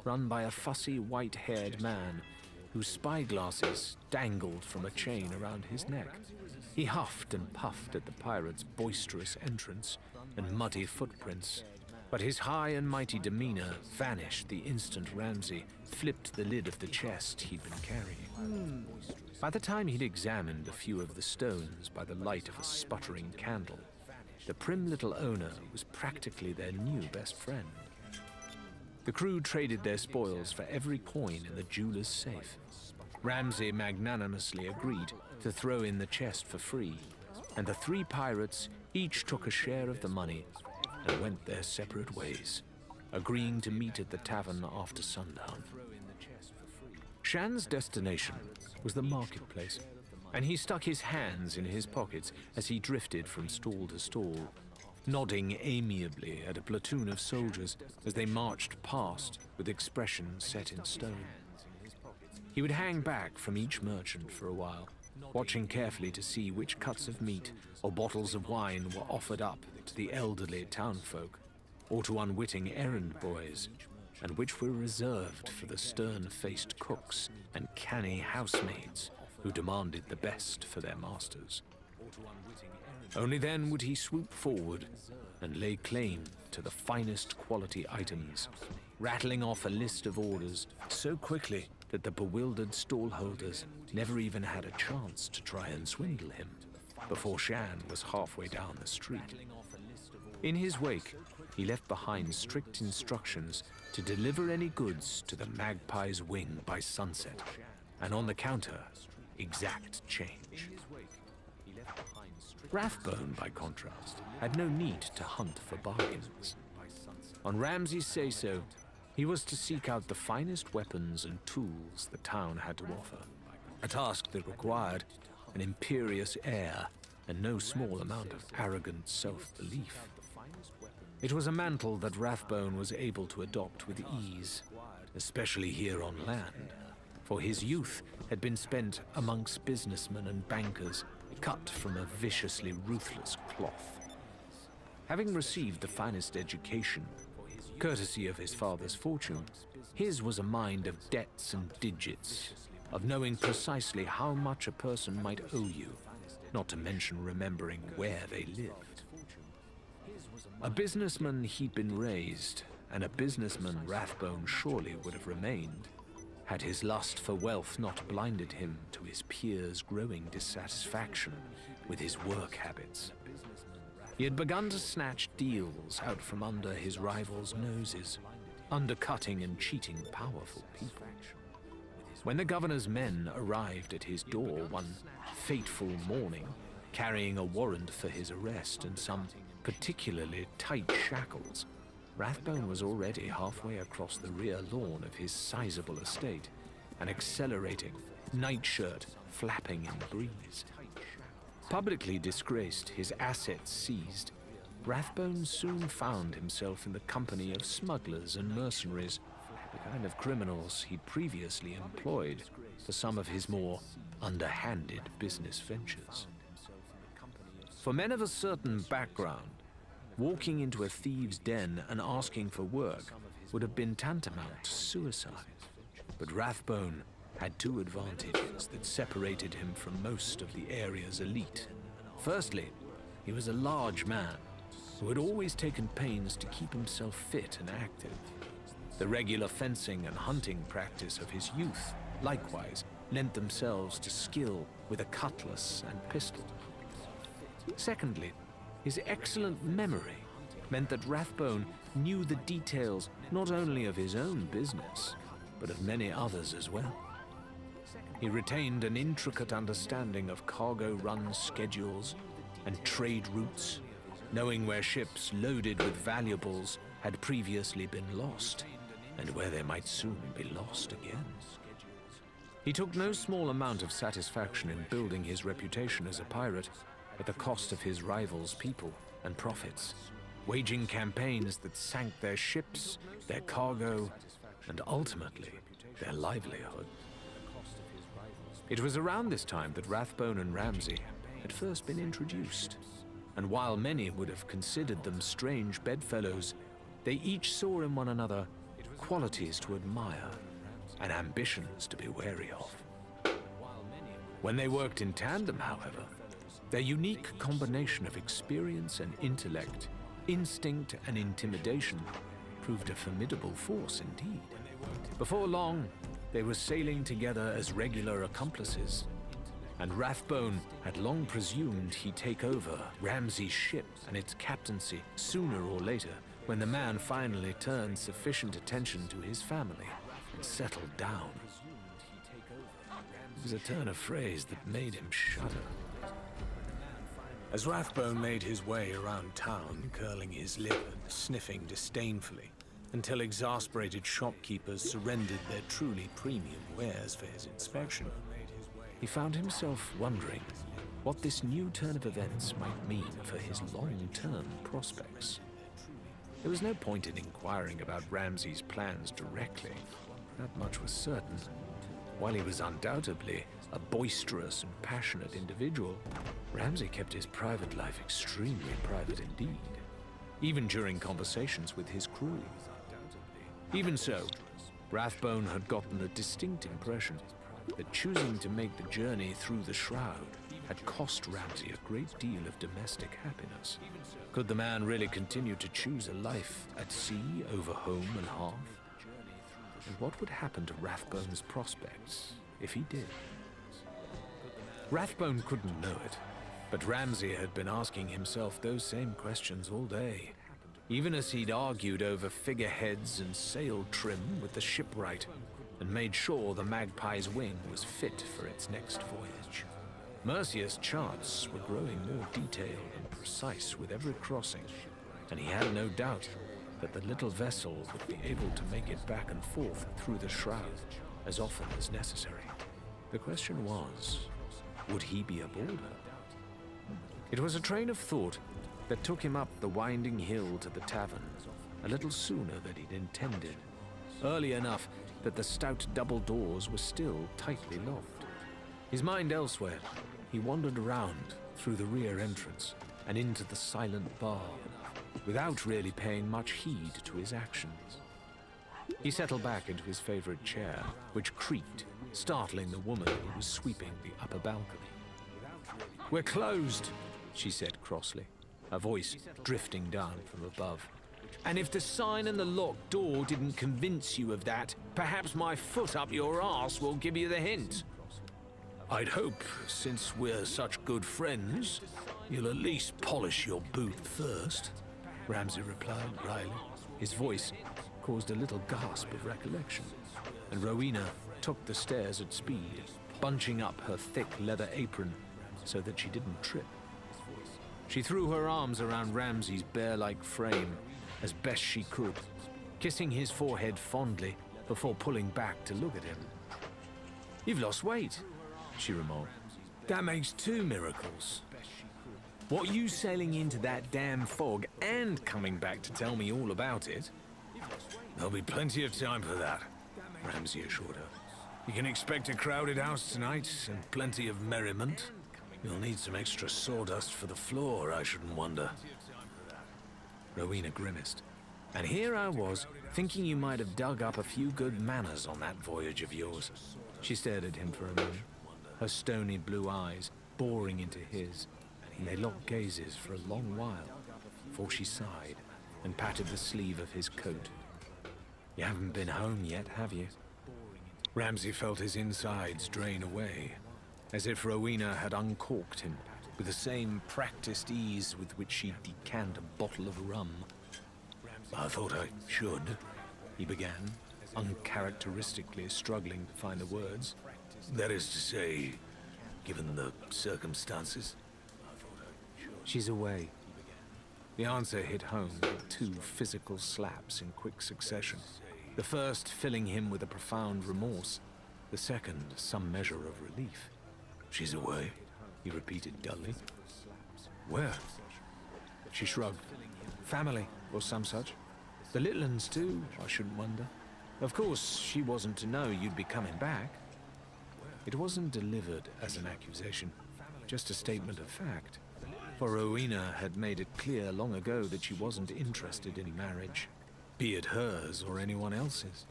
run by a fussy, white-haired man whose spyglasses dangled from a chain around his neck. He huffed and puffed at the pirate's boisterous entrance and muddy footprints, but his high and mighty demeanor vanished the instant Ramsay flipped the lid of the chest he'd been carrying. By the time he'd examined a few of the stones by the light of a sputtering candle, the prim little owner was practically their new best friend. The crew traded their spoils for every coin in the jeweler's safe. Ramsay magnanimously agreed to throw in the chest for free, and the three pirates each took a share of the money and went their separate ways, agreeing to meet at the tavern after sundown. Shan's destination was the marketplace, and he stuck his hands in his pockets as he drifted from stall to stall, nodding amiably at a platoon of soldiers as they marched past with expressions set in stone. He would hang back from each merchant for a while, watching carefully to see which cuts of meat or bottles of wine were offered up to the elderly townfolk or to unwitting errand boys, and which were reserved for the stern-faced cooks and canny housemaids who demanded the best for their masters. Only then would he swoop forward and lay claim to the finest quality items, rattling off a list of orders so quickly that the bewildered stallholders never even had a chance to try and swindle him before Shan was halfway down the street. In his wake, he left behind strict instructions to deliver any goods to the Magpie's Wing by sunset, and on the counter, exact change. Rathbone, by contrast, had no need to hunt for bargains. On Ramsay's say-so, he was to seek out the finest weapons and tools the town had to offer, a task that required an imperious air and no small amount of arrogant self-belief. It was a mantle that Rathbone was able to adopt with ease, especially here on land, for his youth had been spent amongst businessmen and bankers cut from a viciously ruthless cloth. Having received the finest education, courtesy of his father's fortune, his was a mind of debts and digits, of knowing precisely how much a person might owe you, not to mention remembering where they lived. A businessman he'd been raised, and a businessman Rathbone surely would have remained, had his lust for wealth not blinded him to his peers' growing dissatisfaction with his work habits. He had begun to snatch deals out from under his rivals' noses, undercutting and cheating powerful people. When the governor's men arrived at his door one fateful morning, carrying a warrant for his arrest and some particularly tight shackles, Rathbone was already halfway across the rear lawn of his sizable estate, and accelerating, nightshirt flapping in the breeze. Publicly disgraced, his assets seized, Rathbone soon found himself in the company of smugglers and mercenaries, the kind of criminals he'd previously employed for some of his more underhanded business ventures. For men of a certain background, walking into a thieves' den and asking for work would have been tantamount to suicide. But Rathbone had two advantages that separated him from most of the area's elite. Firstly, he was a large man who had always taken pains to keep himself fit and active. The regular fencing and hunting practice of his youth, likewise, lent themselves to skill with a cutlass and pistol. Secondly, his excellent memory meant that Rathbone knew the details not only of his own business, but of many others as well. He retained an intricate understanding of cargo run schedules and trade routes, knowing where ships loaded with valuables had previously been lost, and where they might soon be lost again. He took no small amount of satisfaction in building his reputation as a pirate at the cost of his rivals' people and profits, waging campaigns that sank their ships, their cargo, and ultimately their livelihood. It was around this time that Rathbone and Ramsay had first been introduced, and while many would have considered them strange bedfellows, they each saw in one another qualities to admire and ambitions to be wary of. When they worked in tandem, however, their unique combination of experience and intellect, instinct and intimidation, proved a formidable force indeed. Before long, they were sailing together as regular accomplices, and Rathbone had long presumed he'd take over Ramsay's ship and its captaincy sooner or later, when the man finally turned sufficient attention to his family and settled down. It was a turn of phrase that made him shudder. As Rathbone made his way around town, curling his lip and sniffing disdainfully, until exasperated shopkeepers surrendered their truly premium wares for his inspection, he found himself wondering what this new turn of events might mean for his long-term prospects. There was no point in inquiring about Ramsay's plans directly. That much was certain. While he was undoubtedly a boisterous and passionate individual, Ramsay kept his private life extremely private indeed, even during conversations with his crew. Even so, Rathbone had gotten the distinct impression that choosing to make the journey through the Shroud had cost Ramsay a great deal of domestic happiness. Could the man really continue to choose a life at sea over home and hearth? And what would happen to Rathbone's prospects if he did? Rathbone couldn't know it, but Ramsay had been asking himself those same questions all day. even as he'd argued over figureheads and sail trim with the shipwright and made sure the Magpie's wing was fit for its next voyage. Mercia's charts were growing more detailed and precise with every crossing, and he had no doubt that the little vessel would be able to make it back and forth through the shroud as often as necessary. The question was, would he be aboard her? It was a train of thought that took him up the winding hill to the tavern a little sooner than he'd intended, early enough that the stout double doors were still tightly locked. His mind elsewhere, he wandered around through the rear entrance and into the silent bar, without really paying much heed to his actions. He settled back into his favorite chair, which creaked, startling the woman who was sweeping the upper balcony. "We're closed," she said crossly, her voice drifting down from above. "And if the sign and the locked door didn't convince you of that, perhaps my foot up your arse will give you the hint." "I'd hope, since we're such good friends, you'll at least polish your boot first," Ramsay replied dryly. His voice caused a little gasp of recollection, and Rowena took the stairs at speed, bunching up her thick leather apron so that she didn't trip. She threw her arms around Ramsay's bear-like frame as best she could, kissing his forehead fondly before pulling back to look at him. "You've lost weight," she remarked. "That makes 2 miracles. What, you sailing into that damn fog and coming back to tell me all about it?" "There'll be plenty of time for that," Ramsay assured her. "You can expect a crowded house tonight and plenty of merriment. You'll need some extra sawdust for the floor, I shouldn't wonder." Rowena grimaced. "And here I was, thinking you might have dug up a few good manners on that voyage of yours." She stared at him for a moment, her stony blue eyes boring into his, and they locked gazes for a long while before she sighed and patted the sleeve of his coat. "You haven't been home yet, have you?" Ramsay felt his insides drain away, as if Rowena had uncorked him with the same practiced ease with which she decanned a bottle of rum. "I thought I should," he began, uncharacteristically struggling to find the words. "That is to say, given the circumstances." "She's away." The answer hit home with 2 physical slaps in quick succession, the first filling him with a profound remorse, the second some measure of relief. "She's away," he repeated dully. "Where?" She shrugged. "Family, or some such. The little uns too, I shouldn't wonder. Of course, she wasn't to know you'd be coming back." It wasn't delivered as an accusation, just a statement of fact, for Rowena had made it clear long ago that she wasn't interested in marriage, be it hers or anyone else's.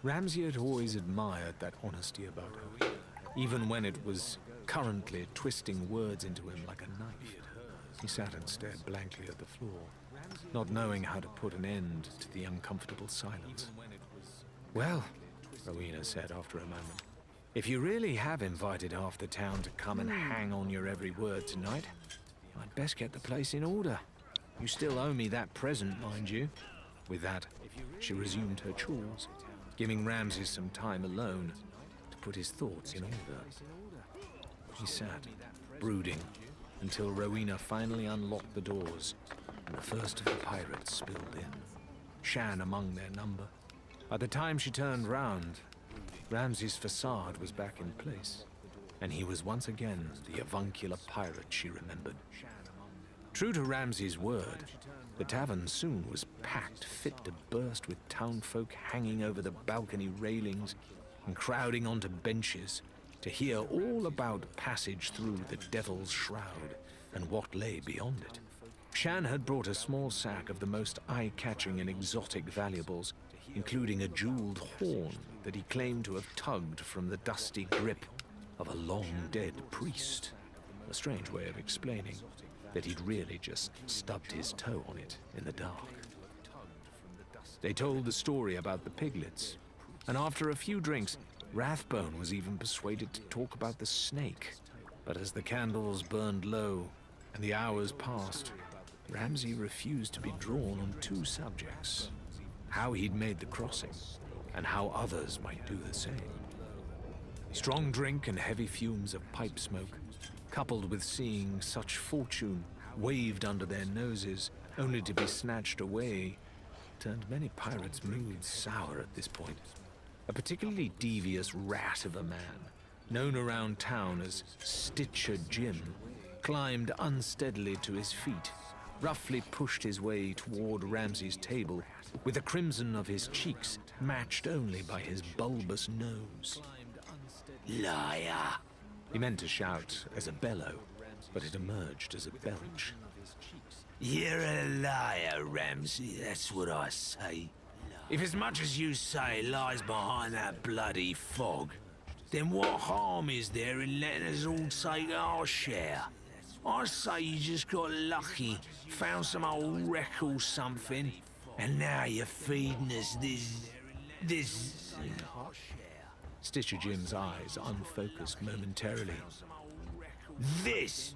Ramsay had always admired that honesty about her, even when it was currently twisting words into him like a knife. He sat and stared blankly at the floor, not knowing how to put an end to the uncomfortable silence. "Well," Rowena said after a moment, "if you really have invited half the town to come and hang on your every word tonight, I'd best get the place in order. You still owe me that present, mind you." With that, she resumed her chores, giving Ramsay some time alone to put his thoughts in order. He sat, brooding, until Rowena finally unlocked the doors, and the first of the pirates spilled in, Shan among their number. By the time she turned round, Ramsay's facade was back in place, and he was once again the avuncular pirate she remembered. True to Ramsay's word, the tavern soon was packed fit to burst with townfolk hanging over the balcony railings and crowding onto benches to hear all about passage through the Devil's Shroud and what lay beyond it. Shan had brought a small sack of the most eye-catching and exotic valuables, including a jeweled horn that he claimed to have tugged from the dusty grip of a long-dead priest. A strange way of explaining that he'd really just stubbed his toe on it in the dark. They told the story about the piglets, and after a few drinks, Rathbone was even persuaded to talk about the snake. But as the candles burned low and the hours passed, Ramsay refused to be drawn on two subjects: how he'd made the crossing, and how others might do the same. Strong drink and heavy fumes of pipe smoke, coupled with seeing such fortune waved under their noses only to be snatched away, turned many pirates' moods sour at this point. A particularly devious rat of a man, known around town as Stitcher Jim, climbed unsteadily to his feet, roughly pushed his way toward Ramsay's table, with the crimson of his cheeks matched only by his bulbous nose. "Liar!" He meant to shout as a bellow, but it emerged as a belch. "You're a liar, Ramsay, that's what I say. If as much as you say lies behind that bloody fog, then what harm is there in letting us all take our share? I say you just got lucky, found some old wreck or something, and now you're feeding us this... Stitcher Jim's eyes unfocused momentarily. "This?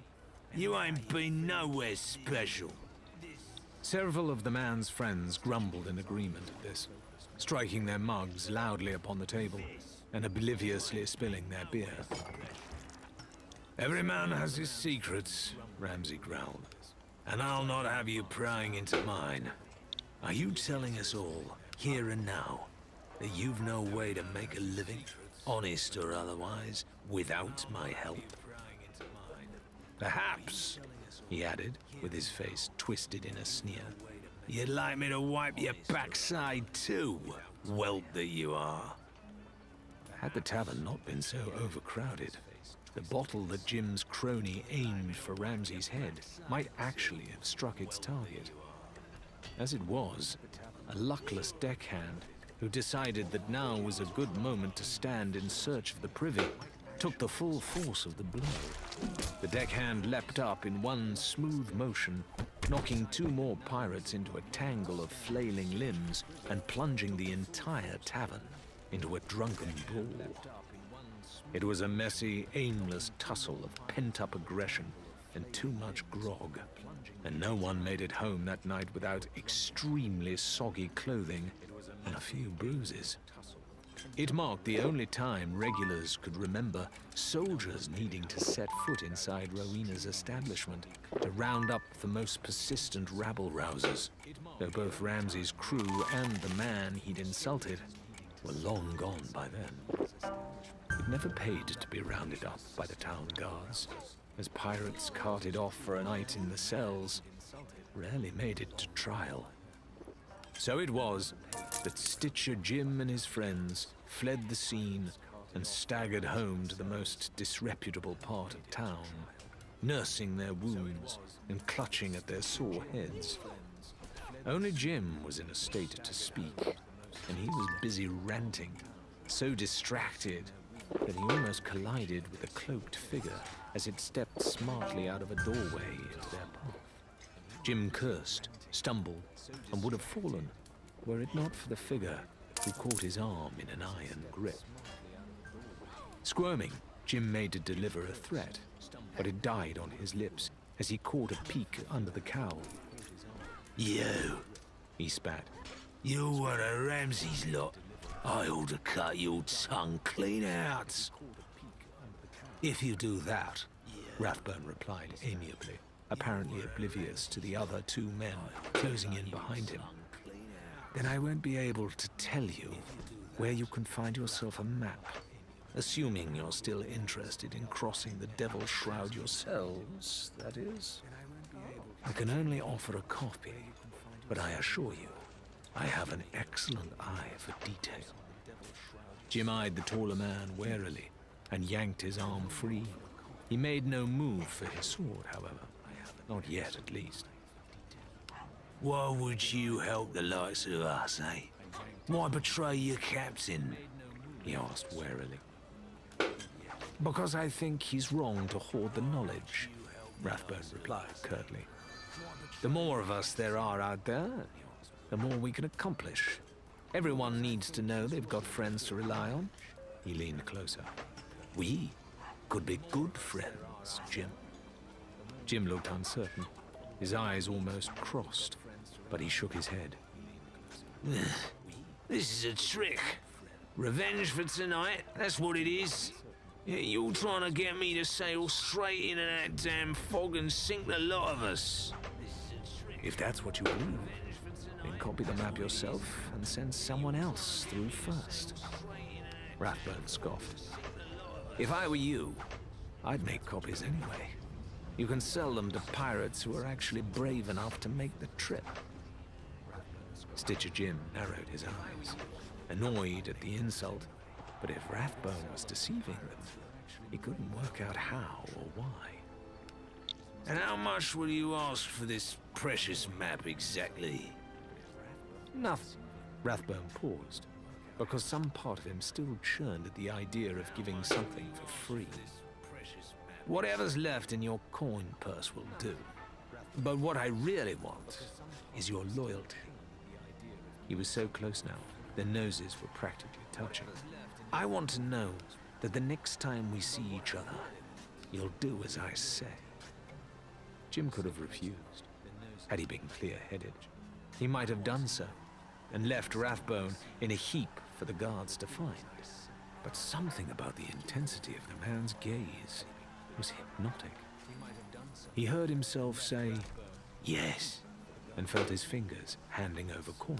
You ain't been nowhere special." Several of the man's friends grumbled in agreement at this, striking their mugs loudly upon the table and obliviously spilling their beer. "Every man has his secrets," Ramsay growled, "and I'll not have you prying into mine. Are you telling us all, here and now, that you've no way to make a living, honest or otherwise, without my help? Perhaps," he added, with his face twisted in a sneer, "you'd like me to wipe your backside too, whelp that you are." Had the tavern not been so overcrowded, the bottle that Jim's crony aimed for Ramsay's head might actually have struck its target. As it was, a luckless deckhand who decided that now was a good moment to stand in search of the privy took the full force of the blow. The deckhand leapt up in one smooth motion, knocking two more pirates into a tangle of flailing limbs and plunging the entire tavern into a drunken brawl. It was a messy, aimless tussle of pent-up aggression and too much grog, and no one made it home that night without extremely soggy clothing and a few bruises. It marked the only time regulars could remember soldiers needing to set foot inside Rowena's establishment to round up the most persistent rabble-rousers, though both Ramsay's crew and the man he'd insulted were long gone by then. It never paid to be rounded up by the town guards, as pirates carted off for a night in the cells rarely made it to trial. So it was that Stitcher Jim and his friends fled the scene and staggered home to the most disreputable part of town, nursing their wounds and clutching at their sore heads. Only Jim was in a state to speak, and he was busy ranting, so distracted that he almost collided with a cloaked figure as it stepped smartly out of a doorway into their path. Jim cursed, stumbled, and would have fallen were it not for the figure who caught his arm in an iron grip. Squirming, Jim made to deliver a threat, but it died on his lips as he caught a peek under the cowl. "You," he spat. "You're one of Ramsay's lot. I ought to cut your tongue clean out." "If you do that," Rathbone replied amiably, apparently oblivious to the other two men closing in behind him, "then I won't be able to tell you where you can find yourself a map, assuming you're still interested in crossing the Devil's Shroud yourselves, that is. I can only offer a copy, but I assure you, I have an excellent eye for detail." Jim eyed the taller man warily and yanked his arm free. He made no move for his sword, however. Not yet, at least. "Why would you help the likes of us, eh? Why betray your captain?" he asked warily. "Because I think he's wrong to hoard the knowledge," Rathbone replied curtly. "The more of us there are out there, the more we can accomplish. Everyone needs to know they've got friends to rely on." He leaned closer. "We could be good friends, Jim." Jim looked uncertain. His eyes almost crossed, but he shook his head. This is a trick. Revenge for tonight, that's what it is. You're trying to get me to sail straight into that damn fog and sink the lot of us. If that's what you believe, then copy the map yourself and send someone else through first. Rathbone scoffed. If I were you, I'd make copies anyway. You can sell them to pirates who are actually brave enough to make the trip. Stitcher Jim narrowed his eyes, annoyed at the insult, but if Rathbone was deceiving them, he couldn't work out how or why. And how much will you ask for this precious map exactly? Nothing. Rathbone paused, because some part of him still churned at the idea of giving something for free. Whatever's left in your coin purse will do. But what I really want is your loyalty. He was so close now, their noses were practically touching. I want to know that the next time we see each other, you'll do as I say. Jim could have refused. Had he been clear-headed, he might have done so, and left Rathbone in a heap for the guards to find. But something about the intensity of the man's gaze was hypnotic. He heard himself say, "Yes," and felt his fingers handing over coin.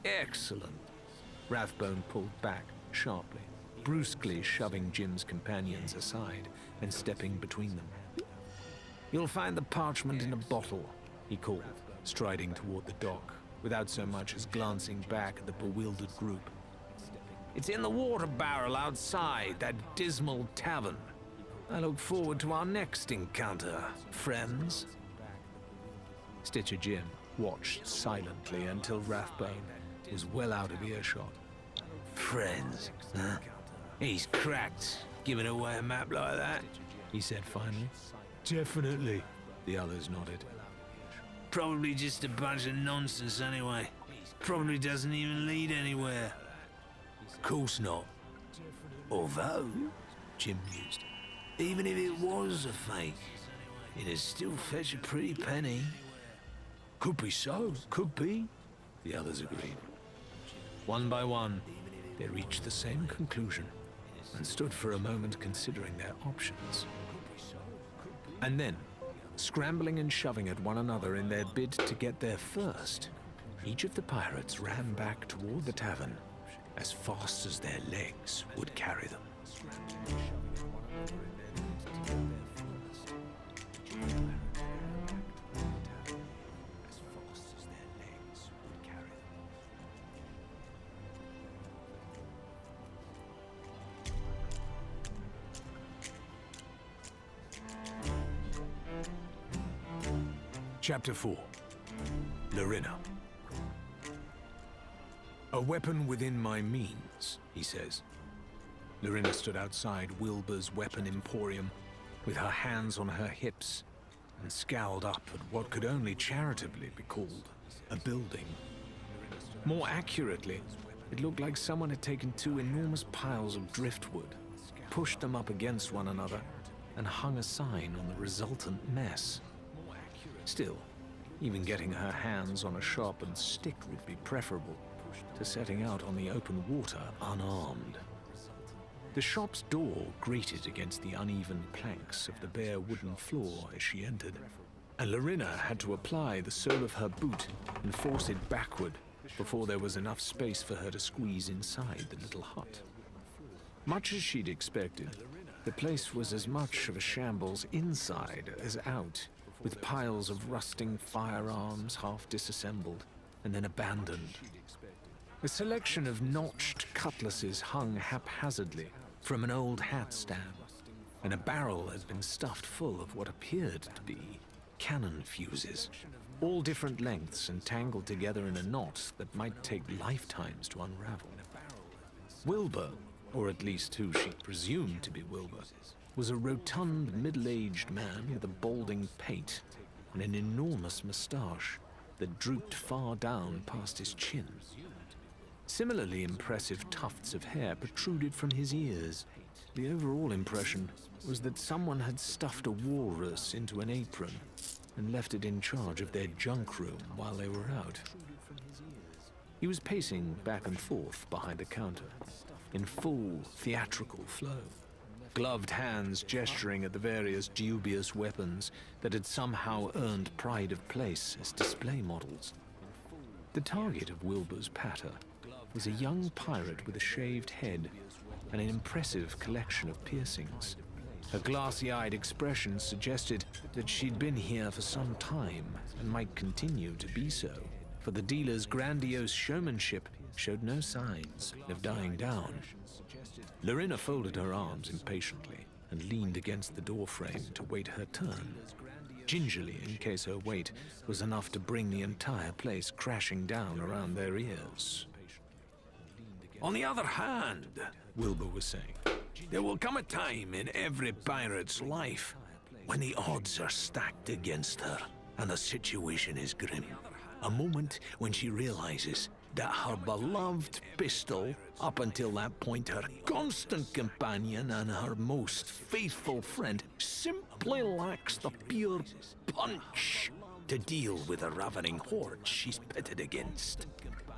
Excellent. Rathbone pulled back sharply, brusquely shoving Jim's companions aside and stepping between them. You'll find the parchment in a bottle, he called, striding toward the dock, without so much as glancing back at the bewildered group. It's in the water barrel outside that dismal tavern. I look forward to our next encounter, friends. Stitcher Jim watched silently until Rathbone was well out of earshot. Friends, huh? He's cracked, giving away a map like that, he said finally. Definitely, the others nodded. Probably just a bunch of nonsense anyway. Probably doesn't even lead anywhere. Course not. Although, Jim mused, even if it was a fake, it'd still fetch a pretty penny. Could be so, could be, the others agreed. One by one, they reached the same conclusion and stood for a moment considering their options. And then, scrambling and shoving at one another in their bid to get there first, each of the pirates ran back toward the tavern as fast as their legs would carry them. Chapter 4. Larina. A weapon within my means, he says. Larina stood outside Wilbur's weapon emporium, with her hands on her hips, and scowled up at what could only charitably be called a building. More accurately, it looked like someone had taken two enormous piles of driftwood, pushed them up against one another, and hung a sign on the resultant mess. Still, even getting her hands on a sharpened stick would be preferable to setting out on the open water unarmed. The shop's door grated against the uneven planks of the bare wooden floor as she entered, and Larina had to apply the sole of her boot and force it backward before there was enough space for her to squeeze inside the little hut. Much as she'd expected, the place was as much of a shambles inside as out, with piles of rusting firearms half disassembled and then abandoned. A selection of notched cutlasses hung haphazardly from an old hat stand, and a barrel had been stuffed full of what appeared to be cannon fuses, all different lengths and tangled together in a knot that might take lifetimes to unravel. Wilbur, or at least who she presumed to be Wilbur, was a rotund, middle-aged man with a balding pate and an enormous moustache that drooped far down past his chin. Similarly impressive tufts of hair protruded from his ears. The overall impression was that someone had stuffed a walrus into an apron and left it in charge of their junk room while they were out. He was pacing back and forth behind the counter, in full theatrical flow, gloved hands gesturing at the various dubious weapons that had somehow earned pride of place as display models. The target of Wilbur's patter was a young pirate with a shaved head and an impressive collection of piercings. Her glassy-eyed expression suggested that she'd been here for some time and might continue to be so, for the dealer's grandiose showmanship showed no signs of dying down. Lorena folded her arms impatiently and leaned against the doorframe to wait her turn, gingerly in case her weight was enough to bring the entire place crashing down around their ears. On the other hand, Wilbur was saying, there will come a time in every pirate's life when the odds are stacked against her and the situation is grim. A moment when she realizes that her beloved pistol, up until that point her constant companion and her most faithful friend, simply lacks the pure punch to deal with the ravening horde she's pitted against.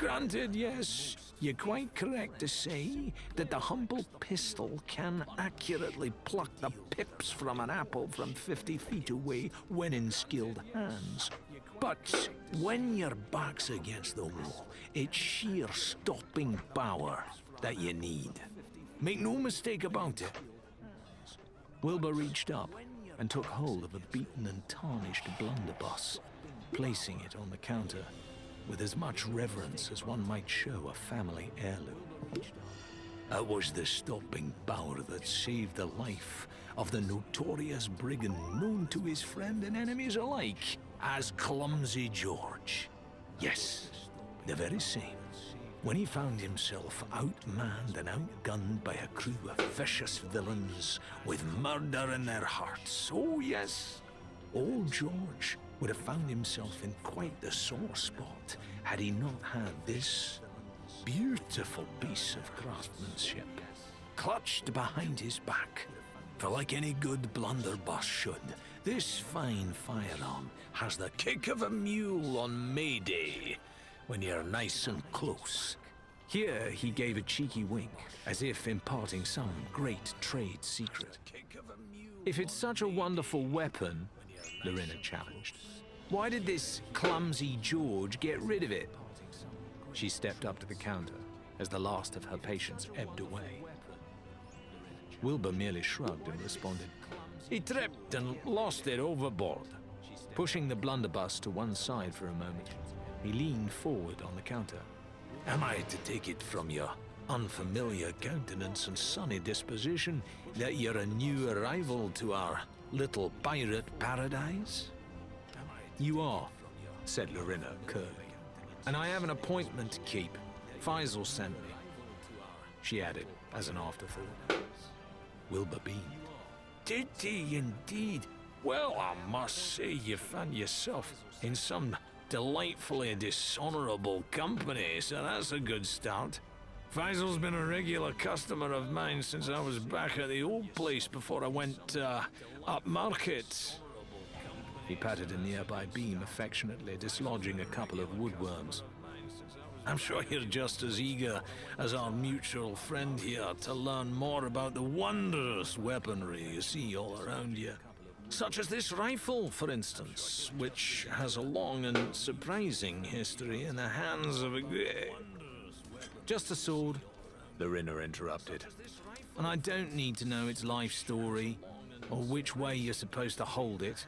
Granted, yes, you're quite correct to say that the humble pistol can accurately pluck the pips from an apple from 50 feet away when in skilled hands. But when your back's against the wall, it's sheer stopping power that you need. Make no mistake about it. Wilbur reached up and took hold of a beaten and tarnished blunderbuss, placing it on the counter with as much reverence as one might show a family heirloom. That was the stopping power that saved the life of the notorious brigand known to his friend and enemies alike as Clumsy George. Yes, the very same. When he found himself outmanned and outgunned by a crew of vicious villains with murder in their hearts. Oh yes, old George would have found himself in quite the sore spot had he not had this beautiful piece of craftsmanship clutched behind his back. For like any good blunderbuss should, this fine firearm has the kick of a mule on May Day when you're nice and close. Here he gave a cheeky wink, as if imparting some great trade secret. If it's such a wonderful weapon, Lorena challenged, why did this Clumsy George get rid of it? She stepped up to the counter as the last of her patience ebbed away. Wilbur merely shrugged and responded, He tripped and lost it overboard. Pushing the blunderbuss to one side for a moment, he leaned forward on the counter. Am I to take it from your unfamiliar countenance and sunny disposition that you're a new arrival to our little pirate paradise? You are, said Lorena curly. And I have an appointment to keep. Faisal sent me. She added, as an afterthought. Wilbur beamed. Did he indeed? Well, I must say you found yourself in some delightfully dishonorable company, so that's a good start. Faisal's been a regular customer of mine since I was back at the old place before I went up market. He patted a nearby beam affectionately, dislodging a couple of woodworms. I'm sure you're just as eager as our mutual friend here to learn more about the wondrous weaponry you see all around you. Such as this rifle, for instance, which has a long and surprising history in the hands of a... Just a sword, Lorena interrupted. And I don't need to know its life story, or which way you're supposed to hold it,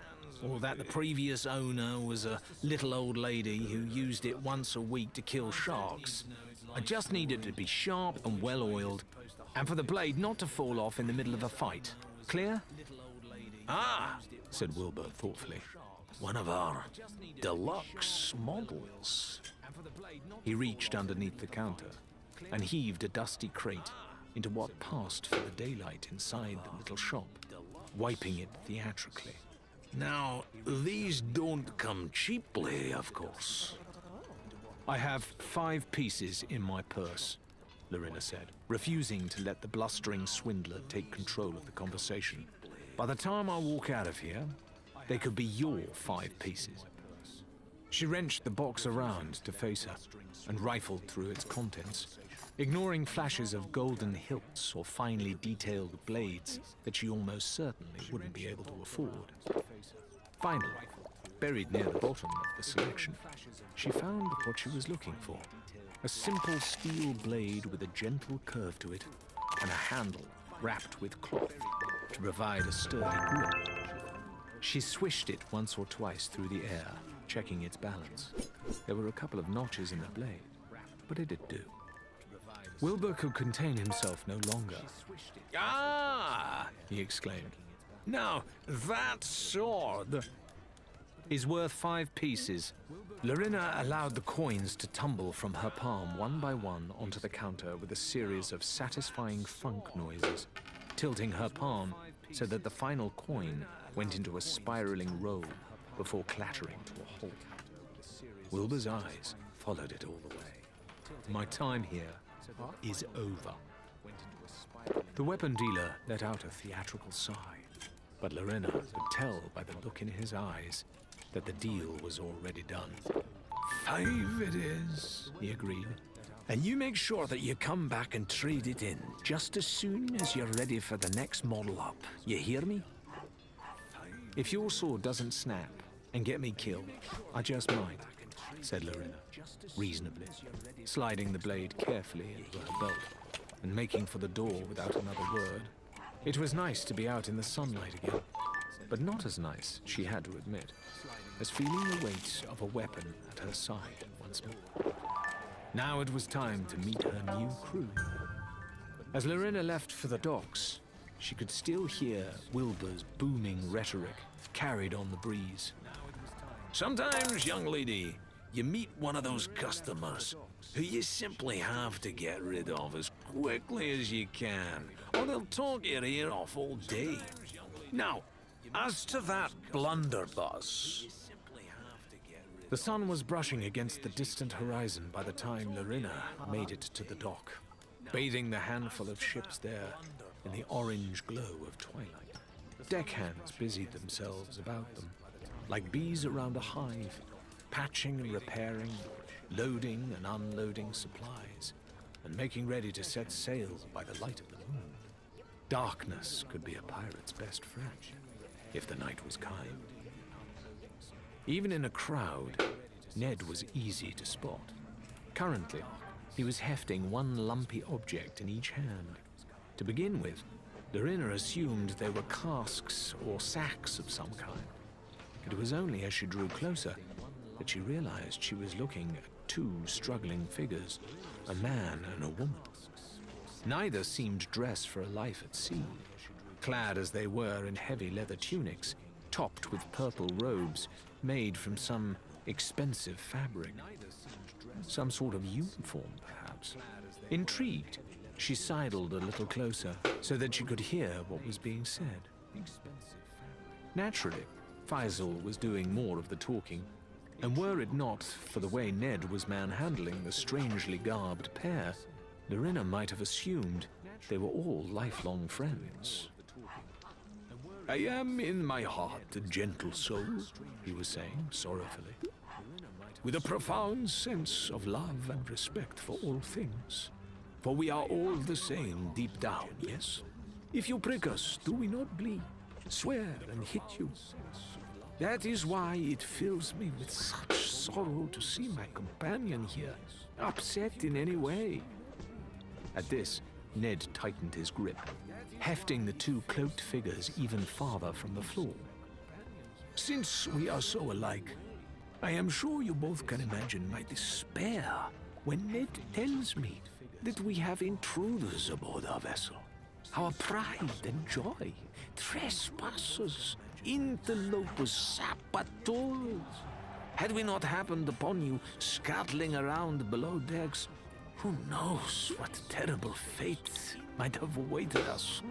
or that the previous owner was a little old lady who used it once a week to kill sharks. I just need it to be sharp and well-oiled, and for the blade not to fall off in the middle of a fight. Clear? Ah, said Wilbur thoughtfully. One of our deluxe models. He reached underneath the counter and heaved a dusty crate into what passed for the daylight inside the little shop, wiping it theatrically. Now, these don't come cheaply, of course. I have 5 pieces in my purse, Lorena said, refusing to let the blustering swindler take control of the conversation. By the time I walk out of here, they could be your 5 pieces. She wrenched the box around to face her and rifled through its contents, ignoring flashes of golden hilts or finely detailed blades that she almost certainly wouldn't be able to afford. Finally, buried near the bottom of the selection, she found what she was looking for. A simple steel blade with a gentle curve to it and a handle wrapped with cloth to provide a sturdy grip. She swished it once or twice through the air, checking its balance. There were a couple of notches in the blade, but it did do. Wilbur could contain himself no longer. Ah! He exclaimed. Now, that sword Is worth 5 pieces. Lorena allowed the coins to tumble from her palm one by one onto the counter with a series of satisfying funk noises, tilting her palm so that the final coin went into a spiraling roll before clattering to a halt. Wilbur's eyes followed it all the way. My time here is over. The weapon dealer let out a theatrical sigh, but Lorena could tell by the look in his eyes that the deal was already done. 5 it is, He agreed. and you make sure that you come back and trade it in just as soon as you're ready for the next model up. You hear me? If your sword doesn't snap and get me killed, I just might, said Lorena, reasonably, sliding the blade carefully into her belt and making for the door without another word. It was nice to be out in the sunlight again, but not as nice, she had to admit, as feeling the weight of a weapon at her side once more. Now it was time to meet her new crew. As Lorena left for the docks, she could still hear Wilbur's booming rhetoric carried on the breeze. Sometimes, young lady, you meet one of those customers who you simply have to get rid of as quickly as you can, or they'll talk your ear off all day. Now, as to that blunderbuss, The sun was brushing against the distant horizon by the time Lorena made it to the dock, bathing the handful of ships there in the orange glow of twilight. Deckhands busied themselves about them, like bees around a hive, patching and repairing, loading and unloading supplies, and making ready to set sail by the light of the moon. Darkness could be a pirate's best friend, if the night was kind. Even in a crowd, Ned was easy to spot. Currently, he was hefting one lumpy object in each hand. To begin with, Lorena assumed they were casks or sacks of some kind. It was only as she drew closer that she realized she was looking at 2 struggling figures, a man and a woman. Neither seemed dressed for a life at sea, clad as they were in heavy leather tunics, topped with purple robes made from some expensive fabric. Some sort of uniform, perhaps. Intrigued, she sidled a little closer so that she could hear what was being said. Naturally, Faisal was doing more of the talking, and were it not for the way Ned was manhandling the strangely garbed pair, Lorena might have assumed they were all lifelong friends. I am in my heart a gentle soul, He was saying sorrowfully. with a profound sense of love and respect for all things. For we are all the same deep down, yes? If you prick us, do we not bleed, swear and hit you? That is why it fills me with such sorrow to see my companion here, upset in any way. At this, Ned tightened his grip, hefting the 2 cloaked figures even farther from the floor. Since we are so alike, I am sure you both can imagine my despair when Ned tells me that we have intruders aboard our vessel. Our pride and joy, trespassers, interlopers, saboteurs. Had we not happened upon you scuttling around below decks, who knows what terrible fate might have awaited us.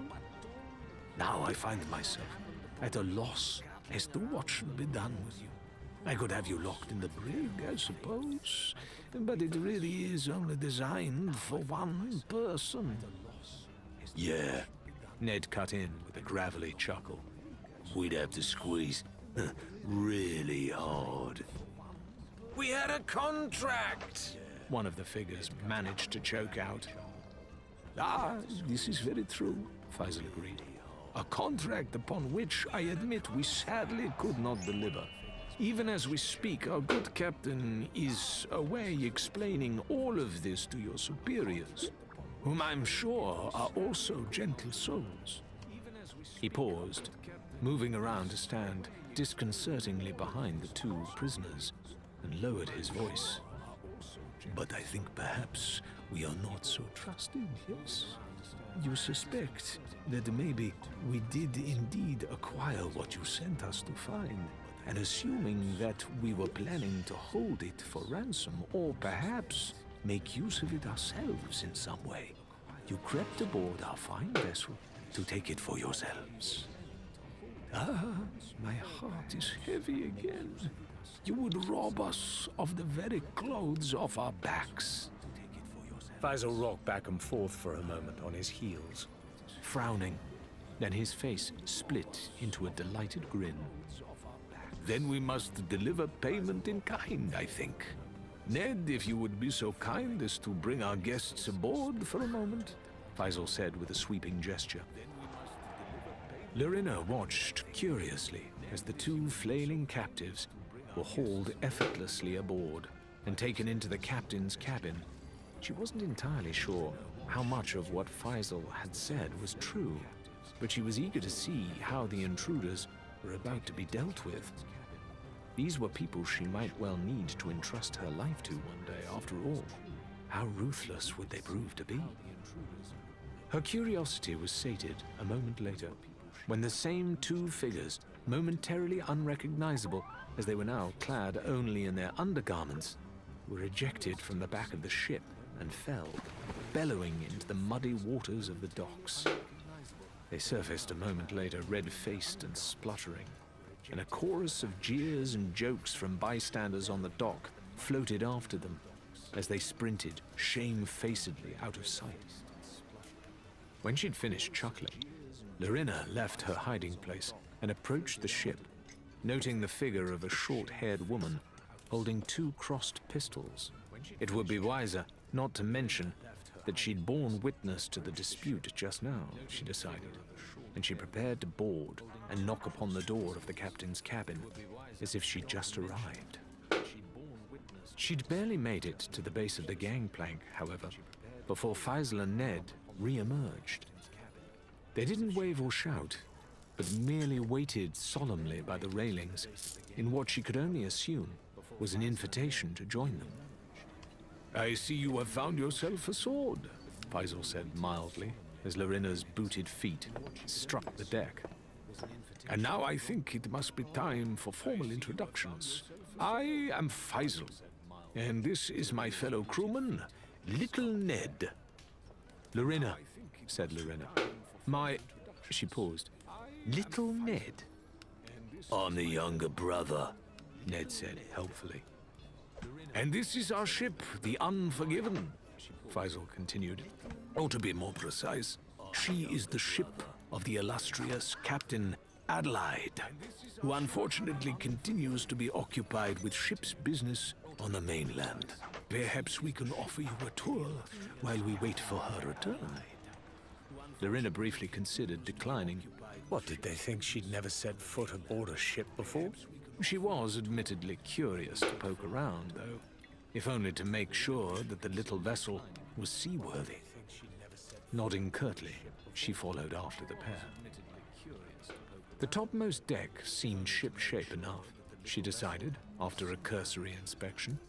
Now I find myself at a loss as to what should be done with you. I could have you locked in the brig, I suppose, but it really is only designed for one person. Yeah, Ned cut in with a gravelly chuckle. We'd have to squeeze Really hard. We had a contract! One of the figures managed to choke out. Ah, this is very true, Faisal agreed. A contract upon which, I admit, we sadly could not deliver. Even as we speak, our good captain is away explaining all of this to your superiors, whom I'm sure are also gentle souls. He paused, moving around to stand disconcertingly behind the two prisoners, and lowered his voice. But I think perhaps we are not so trusted, yes? You suspect that maybe we did indeed acquire what you sent us to find, and assuming that we were planning to hold it for ransom, or perhaps make use of it ourselves in some way, you crept aboard our fine vessel to take it for yourselves. Ah, my heart is heavy again. You would rob us of the very clothes off our backs. Faisal rocked back and forth for a moment on his heels, frowning. Then his face split into a delighted grin. Then we must deliver payment in kind, I think. Ned, if you would be so kind as to bring our guests aboard for a moment, Faisal said with a sweeping gesture. Lorena watched curiously as the two flailing captives were hauled effortlessly aboard and taken into the captain's cabin. She wasn't entirely sure how much of what Faisal had said was true, but she was eager to see how the intruders were about to be dealt with. These were people she might well need to entrust her life to one day, after all. How ruthless would they prove to be? Her curiosity was sated a moment later, when the same two figures, momentarily unrecognizable as they were now clad only in their undergarments, were ejected from the back of the ship and fell, bellowing into the muddy waters of the docks. They surfaced a moment later, red-faced and spluttering, and a chorus of jeers and jokes from bystanders on the dock floated after them as they sprinted shamefacedly out of sight. When she'd finished chuckling, Lorena left her hiding place and approached the ship, noting the figure of a short-haired woman holding two crossed pistols. It would be wiser not to mention that she'd borne witness to the dispute just now, she decided, and she prepared to board and knock upon the door of the captain's cabin as if she'd just arrived. She'd barely made it to the base of the gangplank, however, before Faisal and Ned re-emerged. They didn't wave or shout, but merely waited solemnly by the railings in what she could only assume was an invitation to join them. I see you have found yourself a sword, Faisal said mildly, as Lorena's booted feet struck the deck. And now I think it must be time for formal introductions. I am Faisal, and this is my fellow crewman, Little Ned. Lorena, said Lorena. She paused. Little Ned? I'm the younger brother, Ned said helpfully. And this is our ship, the Unforgiven, Faisal continued. Or to be more precise, she is the ship of the illustrious Captain Adelaide, who unfortunately continues to be occupied with ship's business on the mainland. Perhaps we can offer you a tour while we wait for her return. Lorena briefly considered declining. What, did they think she'd never set foot aboard a ship before? She was admittedly curious to poke around, though, if only to make sure that the little vessel was seaworthy. Nodding curtly, she followed after the pair. The topmost deck seemed ship-shape enough, she decided, after a cursory inspection.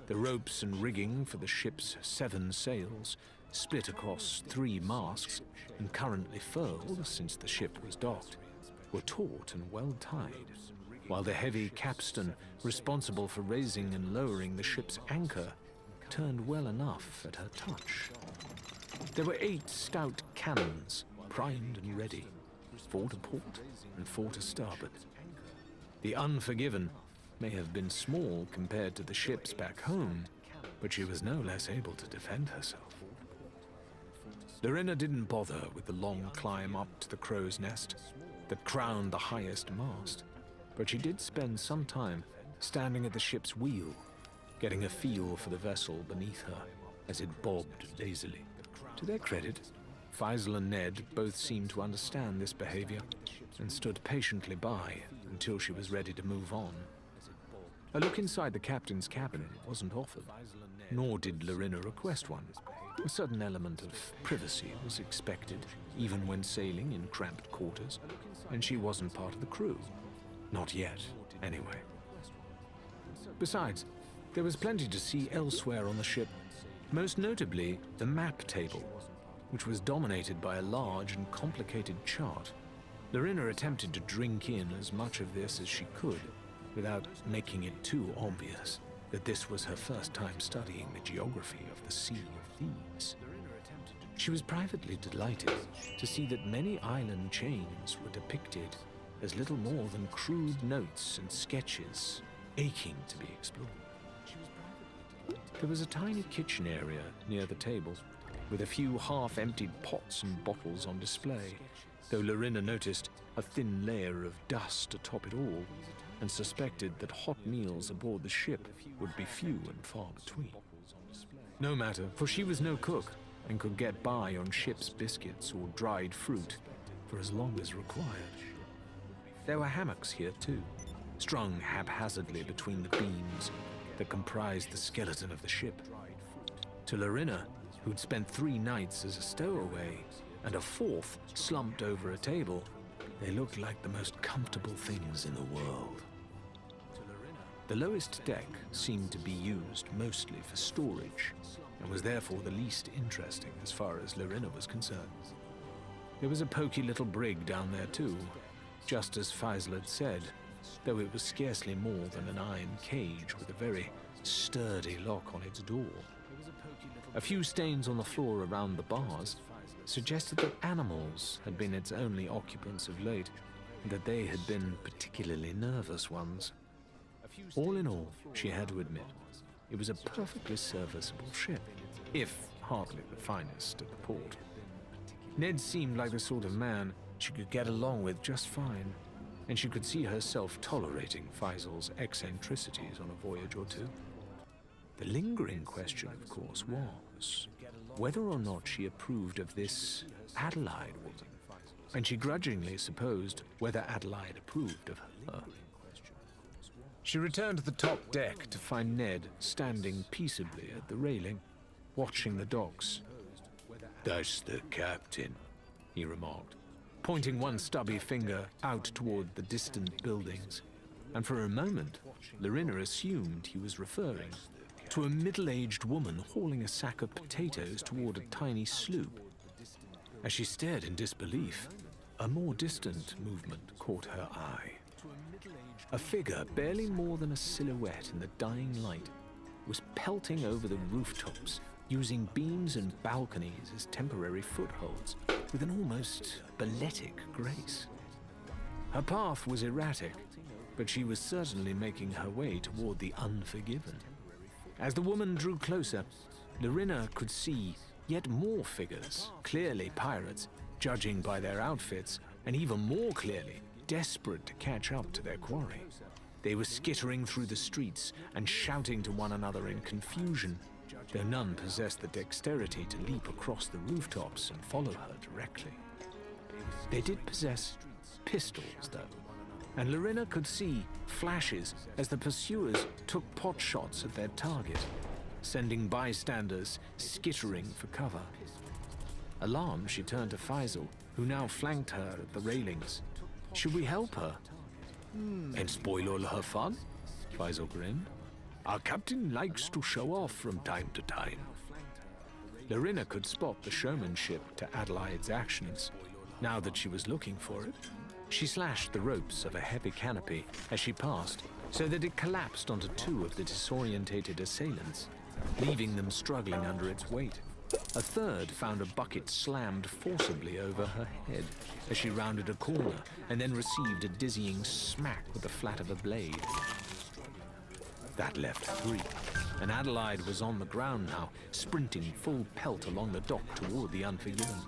The ropes and rigging for the ship's 7 sails, split across 3 masts and currently furled since the ship was docked, were taut and well tied, while the heavy capstan responsible for raising and lowering the ship's anchor turned well enough at her touch. There were 8 stout cannons, primed and ready, 4 to port and 4 to starboard. The Unforgiven may have been small compared to the ships back home, but she was no less able to defend herself. Lorena didn't bother with the long climb up to the crow's nest that crowned the highest mast, but she did spend some time standing at the ship's wheel, getting a feel for the vessel beneath her as it bobbed lazily. To their credit, Faisal and Ned both seemed to understand this behavior and stood patiently by until she was ready to move on. A look inside the captain's cabin wasn't offered, nor did Larina request one. A certain element of privacy was expected, even when sailing in cramped quarters, and she wasn't part of the crew. Not yet, anyway. Besides, there was plenty to see elsewhere on the ship, most notably the map table, which was dominated by a large and complicated chart. Larina attempted to drink in as much of this as she could, without making it too obvious that this was her first time studying the geography of the Sea of Thieves. She was privately delighted to see that many island chains were depicted as little more than crude notes and sketches, aching to be explored. There was a tiny kitchen area near the table, with a few half-emptied pots and bottles on display, though Larina noticed a thin layer of dust atop it all, and suspected that hot meals aboard the ship would be few and far between. No matter, for she was no cook, and could get by on ship's biscuits or dried fruit for as long as required. There were hammocks here too, strung haphazardly between the beams that comprised the skeleton of the ship. To Larina, who'd spent 3 nights as a stowaway and a 4th slumped over a table, they looked like the most comfortable things in the world. The lowest deck seemed to be used mostly for storage, and was therefore the least interesting as far as Larina was concerned. There was a poky little brig down there too, just as Faisal had said, though it was scarcely more than an iron cage with a very sturdy lock on its door. A few stains on the floor around the bars suggested that animals had been its only occupants of late, and that they had been particularly nervous ones. All in all, she had to admit, it was a perfectly serviceable ship, if hardly the finest at the port. Ned seemed like the sort of man she could get along with just fine, and she could see herself tolerating Faisal's eccentricities on a voyage or two. The lingering question, of course, was whether or not she approved of this Adelaide woman, and she grudgingly supposed whether Adelaide approved of her. She returned to the top deck to find Ned standing peaceably at the railing, watching the docks. That's the captain, He remarked, pointing one stubby finger out toward the distant buildings, and for a moment, Larina assumed he was referring to a middle-aged woman hauling a sack of potatoes toward a tiny sloop. As she stared in disbelief, a more distant movement caught her eye. A figure barely more than a silhouette in the dying light was pelting over the rooftops, using beams and balconies as temporary footholds with an almost balletic grace. Her path was erratic, but she was certainly making her way toward the unforgiven. As the woman drew closer, Larina could see yet more figures, clearly pirates, judging by their outfits, and even more clearly, desperate to catch up to their quarry. They were skittering through the streets and shouting to one another in confusion, though none possessed the dexterity to leap across the rooftops and follow her directly. They did possess pistols, though, and Larina could see flashes as the pursuers took pot shots at their target, sending bystanders skittering for cover. Alarmed, she turned to Faisal, who now flanked her at the railings. Should we help her? And spoil all her fun? Faisal grinned. Our captain likes to show off from time to time. Larina could spot the showmanship to Adelaide's actions, now that she was looking for it. She slashed the ropes of a heavy canopy as she passed, so that it collapsed onto 2 of the disorientated assailants, leaving them struggling under its weight. A third found a bucket slammed forcibly over her head as she rounded a corner, and then received a dizzying smack with the flat of a blade. That left 3, and Adelaide was on the ground now, sprinting full pelt along the dock toward the unforgiven.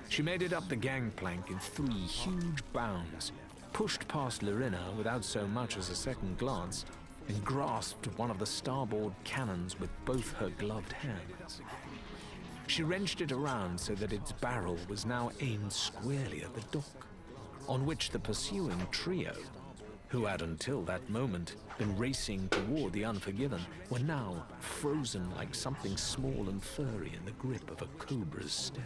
She made it up the gangplank in 3 huge bounds, pushed past Larina without so much as a second glance and grasped one of the starboard cannons with both her gloved hands. She wrenched it around so that its barrel was now aimed squarely at the dock, on which the pursuing trio, who had until that moment been racing toward the Unforgiven, were now frozen like something small and furry in the grip of a cobra's stare.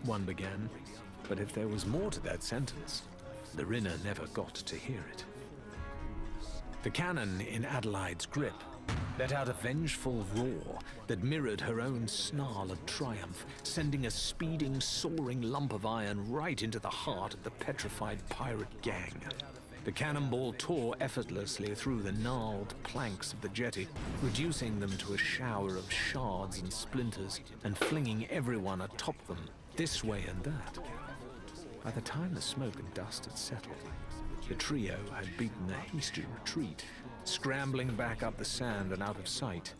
One began, but if there was more to that sentence, Larina never got to hear it. The cannon in Adelaide's grip let out a vengeful roar that mirrored her own snarl of triumph, sending a speeding, soaring lump of iron right into the heart of the petrified pirate gang. The cannonball tore effortlessly through the gnarled planks of the jetty, reducing them to a shower of shards and splinters, and flinging everyone atop them, this way and that. By the time the smoke and dust had settled, the trio had beaten a hasty retreat, scrambling back up the sand and out of sight,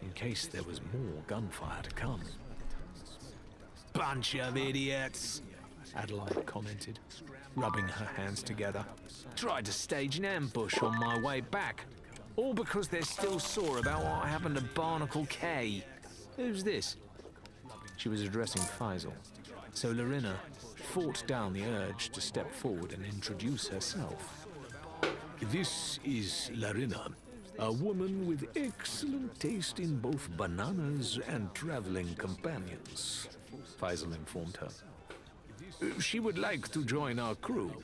in case there was more gunfire to come. "Bunch of idiots," Adelaide commented, rubbing her hands together. "Tried to stage an ambush on my way back, all because they're still sore about what happened to Barnacle Cay. Who's this?" She was addressing Faisal, so Larina fought down the urge to step forward and introduce herself. This is Larina, a woman with excellent taste in both bananas and traveling companions, Faisal informed her. She would like to join our crew.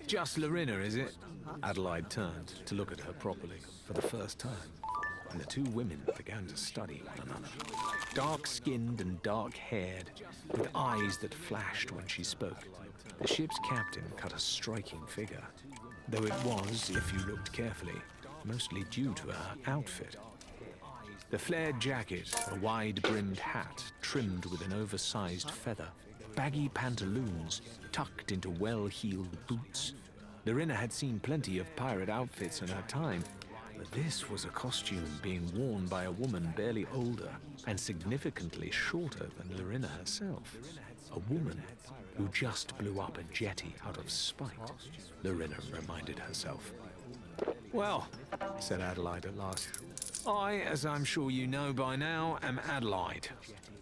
"Just Larina, is it?" Adelaide turned to look at her properly for the first time, and the two women began to study one another. Dark-skinned and dark-haired, with eyes that flashed when she spoke, the ship's captain cut a striking figure, though it was, if you looked carefully, mostly due to her outfit. The flared jacket, a wide-brimmed hat trimmed with an oversized feather, baggy pantaloons tucked into well-heeled boots. Larina had seen plenty of pirate outfits in her time, but this was a costume being worn by a woman barely older and significantly shorter than Larina herself. A woman who just blew up a jetty out of spite, Larina reminded herself. "Well," said Adelaide at last, "I, as I'm sure you know by now, am Adelaide.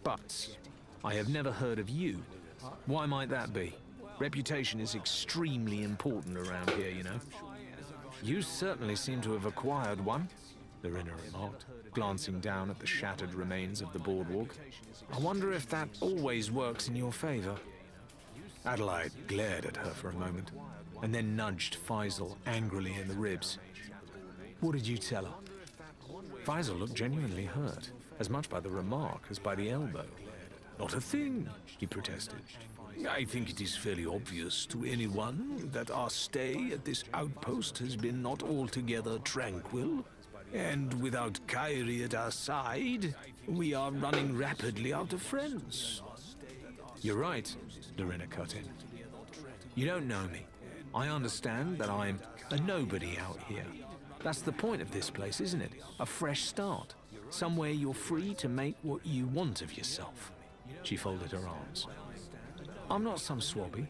But I have never heard of you. Why might that be? Reputation is extremely important around here, you know." "You certainly seem to have acquired one," Larina remarked, glancing down at the shattered remains of the boardwalk. "I wonder if that always works in your favor." Adelaide glared at her for a moment, and then nudged Faisal angrily in the ribs. "What did you tell her?" Faisal looked genuinely hurt, as much by the remark as by the elbow. Not a thing, he protested. I think it is fairly obvious to anyone that our stay at this outpost has been not altogether tranquil, and without Kyrie at our side, we are running rapidly out of friends. "You're right," Larina cut in. "You don't know me. I understand that I'm a nobody out here. That's the point of this place, isn't it? A fresh start. Somewhere you're free to make what you want of yourself." She folded her arms. "I'm not some swabby.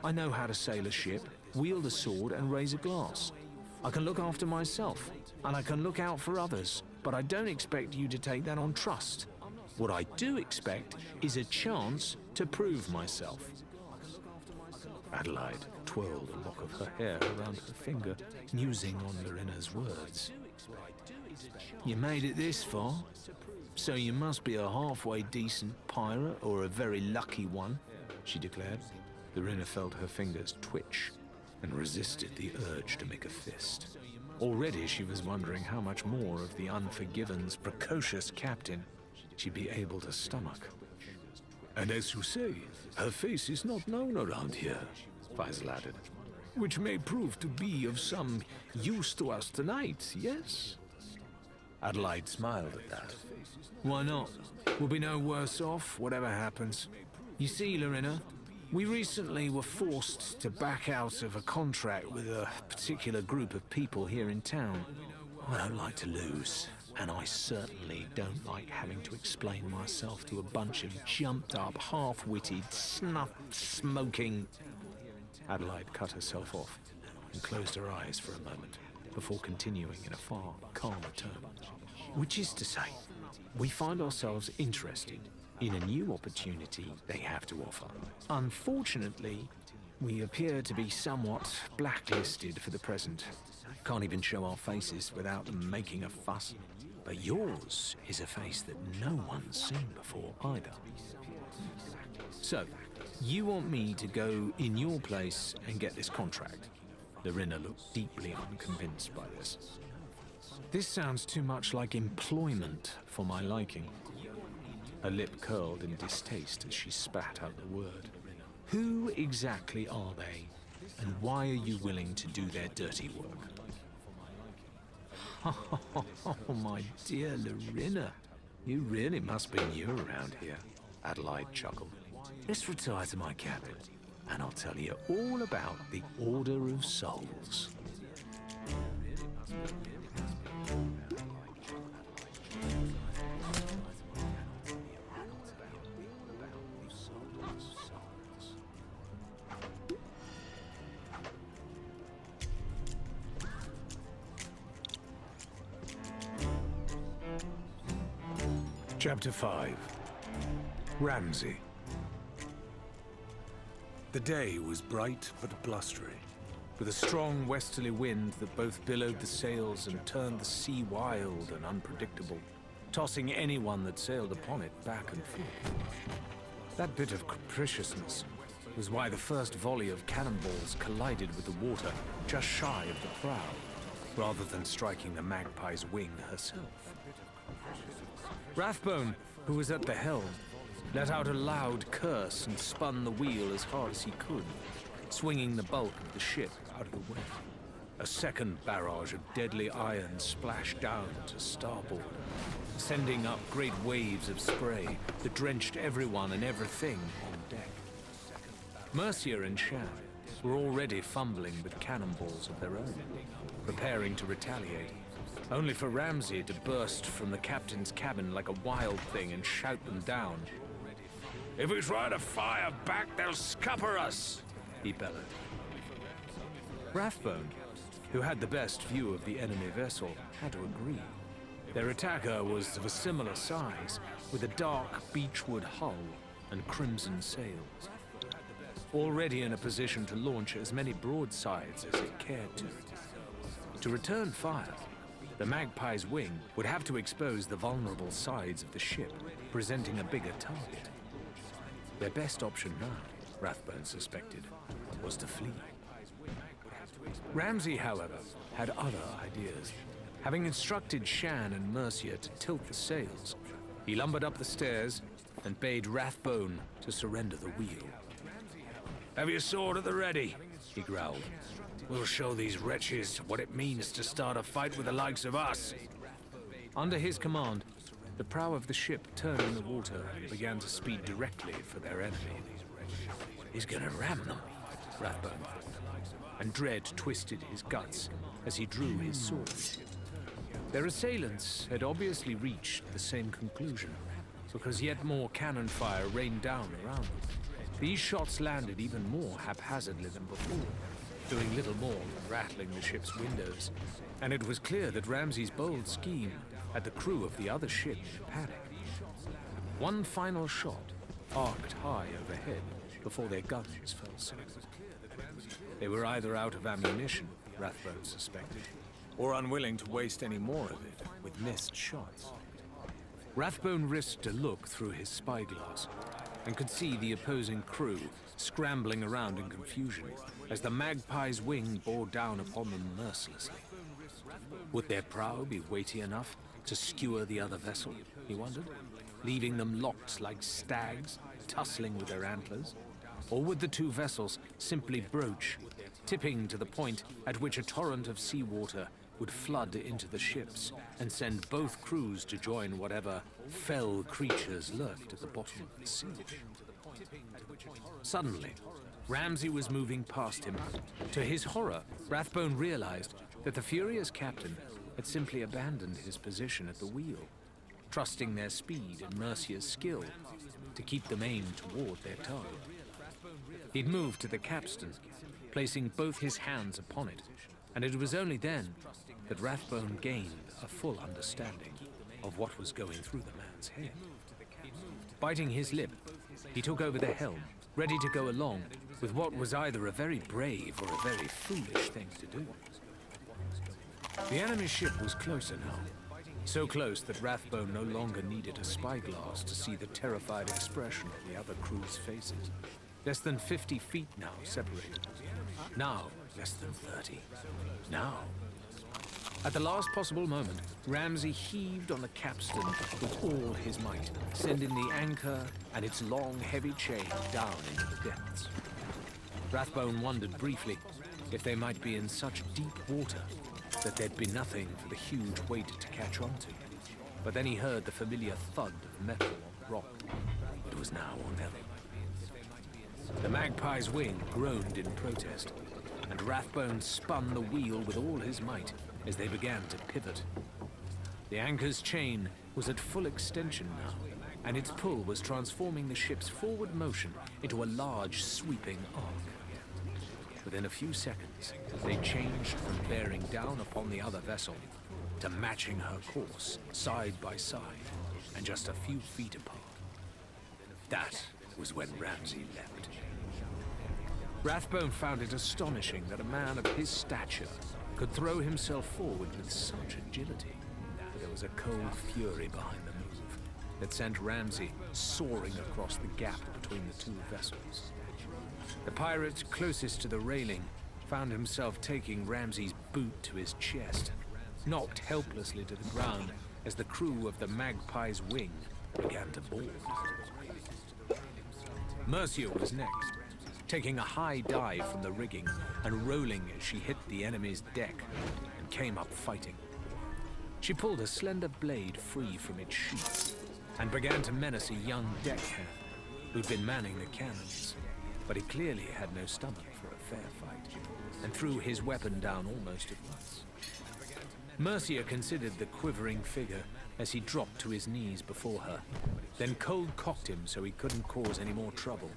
I know how to sail a ship, wield a sword, and raise a glass. I can look after myself, and I can look out for others, but I don't expect you to take that on trust. What I do expect is a chance to prove myself." Adelaide twirled a lock of her hair around her finger, musing on Larina's words. "You made it this far, so you must be a halfway decent pirate or a very lucky one," she declared. Larina felt her fingers twitch and resisted the urge to make a fist. Already she was wondering how much more of the Unforgiven's precocious captain she'd be able to stomach. And as you say, her face is not known around here, Faisal added. "Which may prove to be of some use to us tonight, yes?" Adelaide smiled at that. "Why not? We'll be no worse off, whatever happens. You see, Larina, we recently were forced to back out of a contract with a particular group of people here in town. I don't like to lose. and I certainly don't like having to explain myself to a bunch of jumped-up, half-witted, snuff-smoking... Adelaide cut herself off and closed her eyes for a moment before continuing in a far calmer tone. Which is to say, we find ourselves interested in a new opportunity they have to offer. Unfortunately, we appear to be somewhat blacklisted for the present. Can't even show our faces without them making a fuss. But yours is a face that no one's seen before either. So, you want me to go in your place and get this contract? Lorena looked deeply unconvinced by this. This sounds too much like employment for my liking. Her lip curled in distaste as she spat out the word. Who exactly are they, and why are you willing to do their dirty work? Oh, my dear Lorena, you really must be new around here, Adelaide chuckled. Let's retire to my cabin, and I'll tell you all about the Order of Souls. Chapter 5. Ramsay. The day was bright but blustery, with a strong westerly wind that both billowed the sails and turned the sea wild and unpredictable, tossing anyone that sailed upon it back and forth. That bit of capriciousness was why the first volley of cannonballs collided with the water just shy of the prow, rather than striking the Magpie's wing herself. Rathbone, who was at the helm, let out a loud curse and spun the wheel as hard as he could, swinging the bulk of the ship out of the way. A second barrage of deadly iron splashed down to starboard, sending up great waves of spray that drenched everyone and everything on deck. Mercia and Shan were already fumbling with cannonballs of their own, preparing to retaliate, only for Ramsay to burst from the captain's cabin like a wild thing and shout them down. "If we try to fire back, they'll scupper us," he bellowed. Rathbone, who had the best view of the enemy vessel, had to agree. Their attacker was of a similar size, with a dark beechwood hull and crimson sails, already in a position to launch as many broadsides as it cared to. To return fire, the Magpie's wing would have to expose the vulnerable sides of the ship, presenting a bigger target. Their best option now, Rathbone suspected, was to flee. Ramsay, however, had other ideas. Having instructed Shan and Mercia to tilt the sails, he lumbered up the stairs and bade Rathbone to surrender the wheel. "Have your sword at the ready," he growled. "We'll show these wretches what it means to start a fight with the likes of us." Under his command, the prow of the ship turned in the water and began to speed directly for their enemy. "He's gonna ram them," Rathbone thought, and dread twisted his guts as he drew his sword. Their assailants had obviously reached the same conclusion, because yet more cannon fire rained down around them. These shots landed even more haphazardly than before, doing little more than rattling the ship's windows, and it was clear that Ramsay's bold scheme had the crew of the other ship in panic. One final shot arced high overhead before their guns fell silent. They were either out of ammunition, Rathbone suspected, or unwilling to waste any more of it with missed shots. Rathbone risked a look through his spyglass and could see the opposing crew scrambling around in confusion as the Magpie's wing bore down upon them mercilessly. Would their prow be weighty enough to skewer the other vessel, he wondered, leaving them locked like stags, tussling with their antlers? Or would the two vessels simply broach, tipping to the point at which a torrent of seawater would flood into the ships and send both crews to join whatever fell creatures lurked at the bottom of the sea? Suddenly, Ramsay was moving past him. To his horror, Rathbone realized that the furious captain had simply abandoned his position at the wheel, trusting their speed and Mercia's skill to keep them aimed toward their target. He'd moved to the capstan, placing both his hands upon it, and it was only then that Rathbone gained a full understanding of what was going through the man's head. Biting his lip, he took over the helm, ready to go along with what was either a very brave or a very foolish thing to do. The enemy ship was closer now, so close that Rathbone no longer needed a spyglass to see the terrified expression of the other crew's faces. Less than 50 feet now separated. Now, less than 30. Now. At the last possible moment, Ramsay heaved on the capstan with all his might, sending the anchor and its long, heavy chain down into the depths. Rathbone wondered briefly if they might be in such deep water that there'd be nothing for the huge weight to catch onto. But then he heard the familiar thud of metal on rock. It was now or never. The magpie's wing groaned in protest, and Rathbone spun the wheel with all his might as they began to pivot. The anchor's chain was at full extension now, and its pull was transforming the ship's forward motion into a large, sweeping arc. Within a few seconds, they changed from bearing down upon the other vessel to matching her course, side by side, and just a few feet apart. That was when Ramsay leapt. Rathbone found it astonishing that a man of his stature could throw himself forward with such agility. But there was a cold fury behind the move that sent Ramsay soaring across the gap between the two vessels. The pirate closest to the railing found himself taking Ramsay's boot to his chest, knocked helplessly to the ground as the crew of the Magpie's wing began to board. Mercia was next, taking a high dive from the rigging and rolling as she hit the enemy's deck and came up fighting. She pulled a slender blade free from its sheath and began to menace a young deckhand who'd been manning the cannons, but he clearly had no stomach for a fair fight and threw his weapon down almost at once. Mercia considered the quivering figure as he dropped to his knees before her, then cold-cocked him so he couldn't cause any more trouble.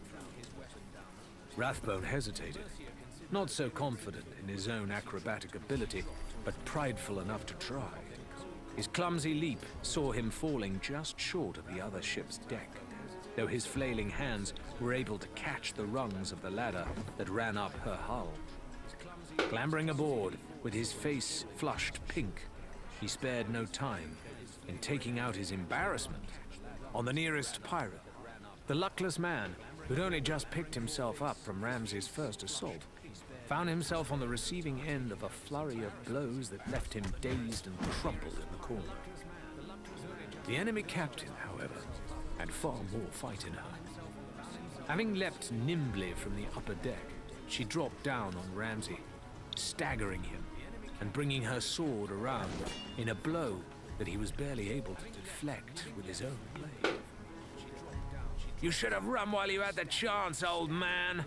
Rathbone hesitated, not so confident in his own acrobatic ability, but prideful enough to try. His clumsy leap saw him falling just short of the other ship's deck, though his flailing hands were able to catch the rungs of the ladder that ran up her hull. Clambering aboard, with his face flushed pink, he spared no time in taking out his embarrassment on the nearest pirate. The luckless man, who'd only just picked himself up from Ramsay's first assault, found himself on the receiving end of a flurry of blows that left him dazed and crumpled in the corner. The enemy captain, however, had far more fight in her. Having leapt nimbly from the upper deck, she dropped down on Ramsay, staggering him and bringing her sword around in a blow that he was barely able to deflect with his own blade. "You should have run while you had the chance, old man,"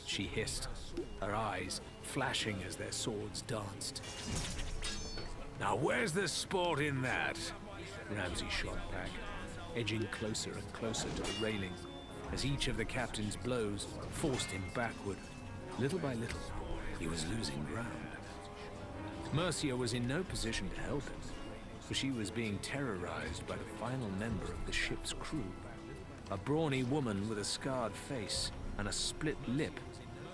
she hissed, her eyes flashing as their swords danced. "Now where's the sport in that?" Ramsay shot back, edging closer and closer to the railing as each of the captain's blows forced him backward. Little by little, he was losing ground. Mercia was in no position to help him, for she was being terrorized by the final member of the ship's crew, a brawny woman with a scarred face and a split lip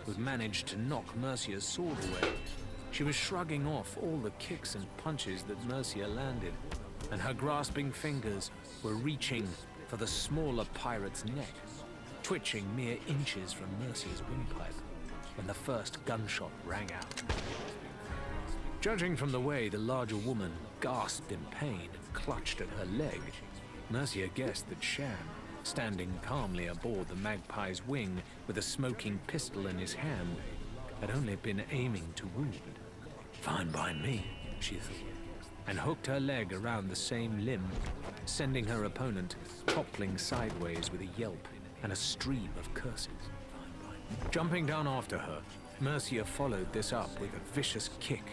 who'd managed to knock Mercia's sword away. She was shrugging off all the kicks and punches that Mercia landed, and her grasping fingers were reaching for the smaller pirate's neck, twitching mere inches from Mercia's windpipe when the first gunshot rang out. Judging from the way the larger woman gasped in pain and clutched at her leg, Mercia guessed that Shan, standing calmly aboard the Magpie's wing with a smoking pistol in his hand, had only been aiming to wound. "Fine by me," she thought, and hooked her leg around the same limb, sending her opponent toppling sideways with a yelp and a stream of curses. Jumping down after her, Mercia followed this up with a vicious kick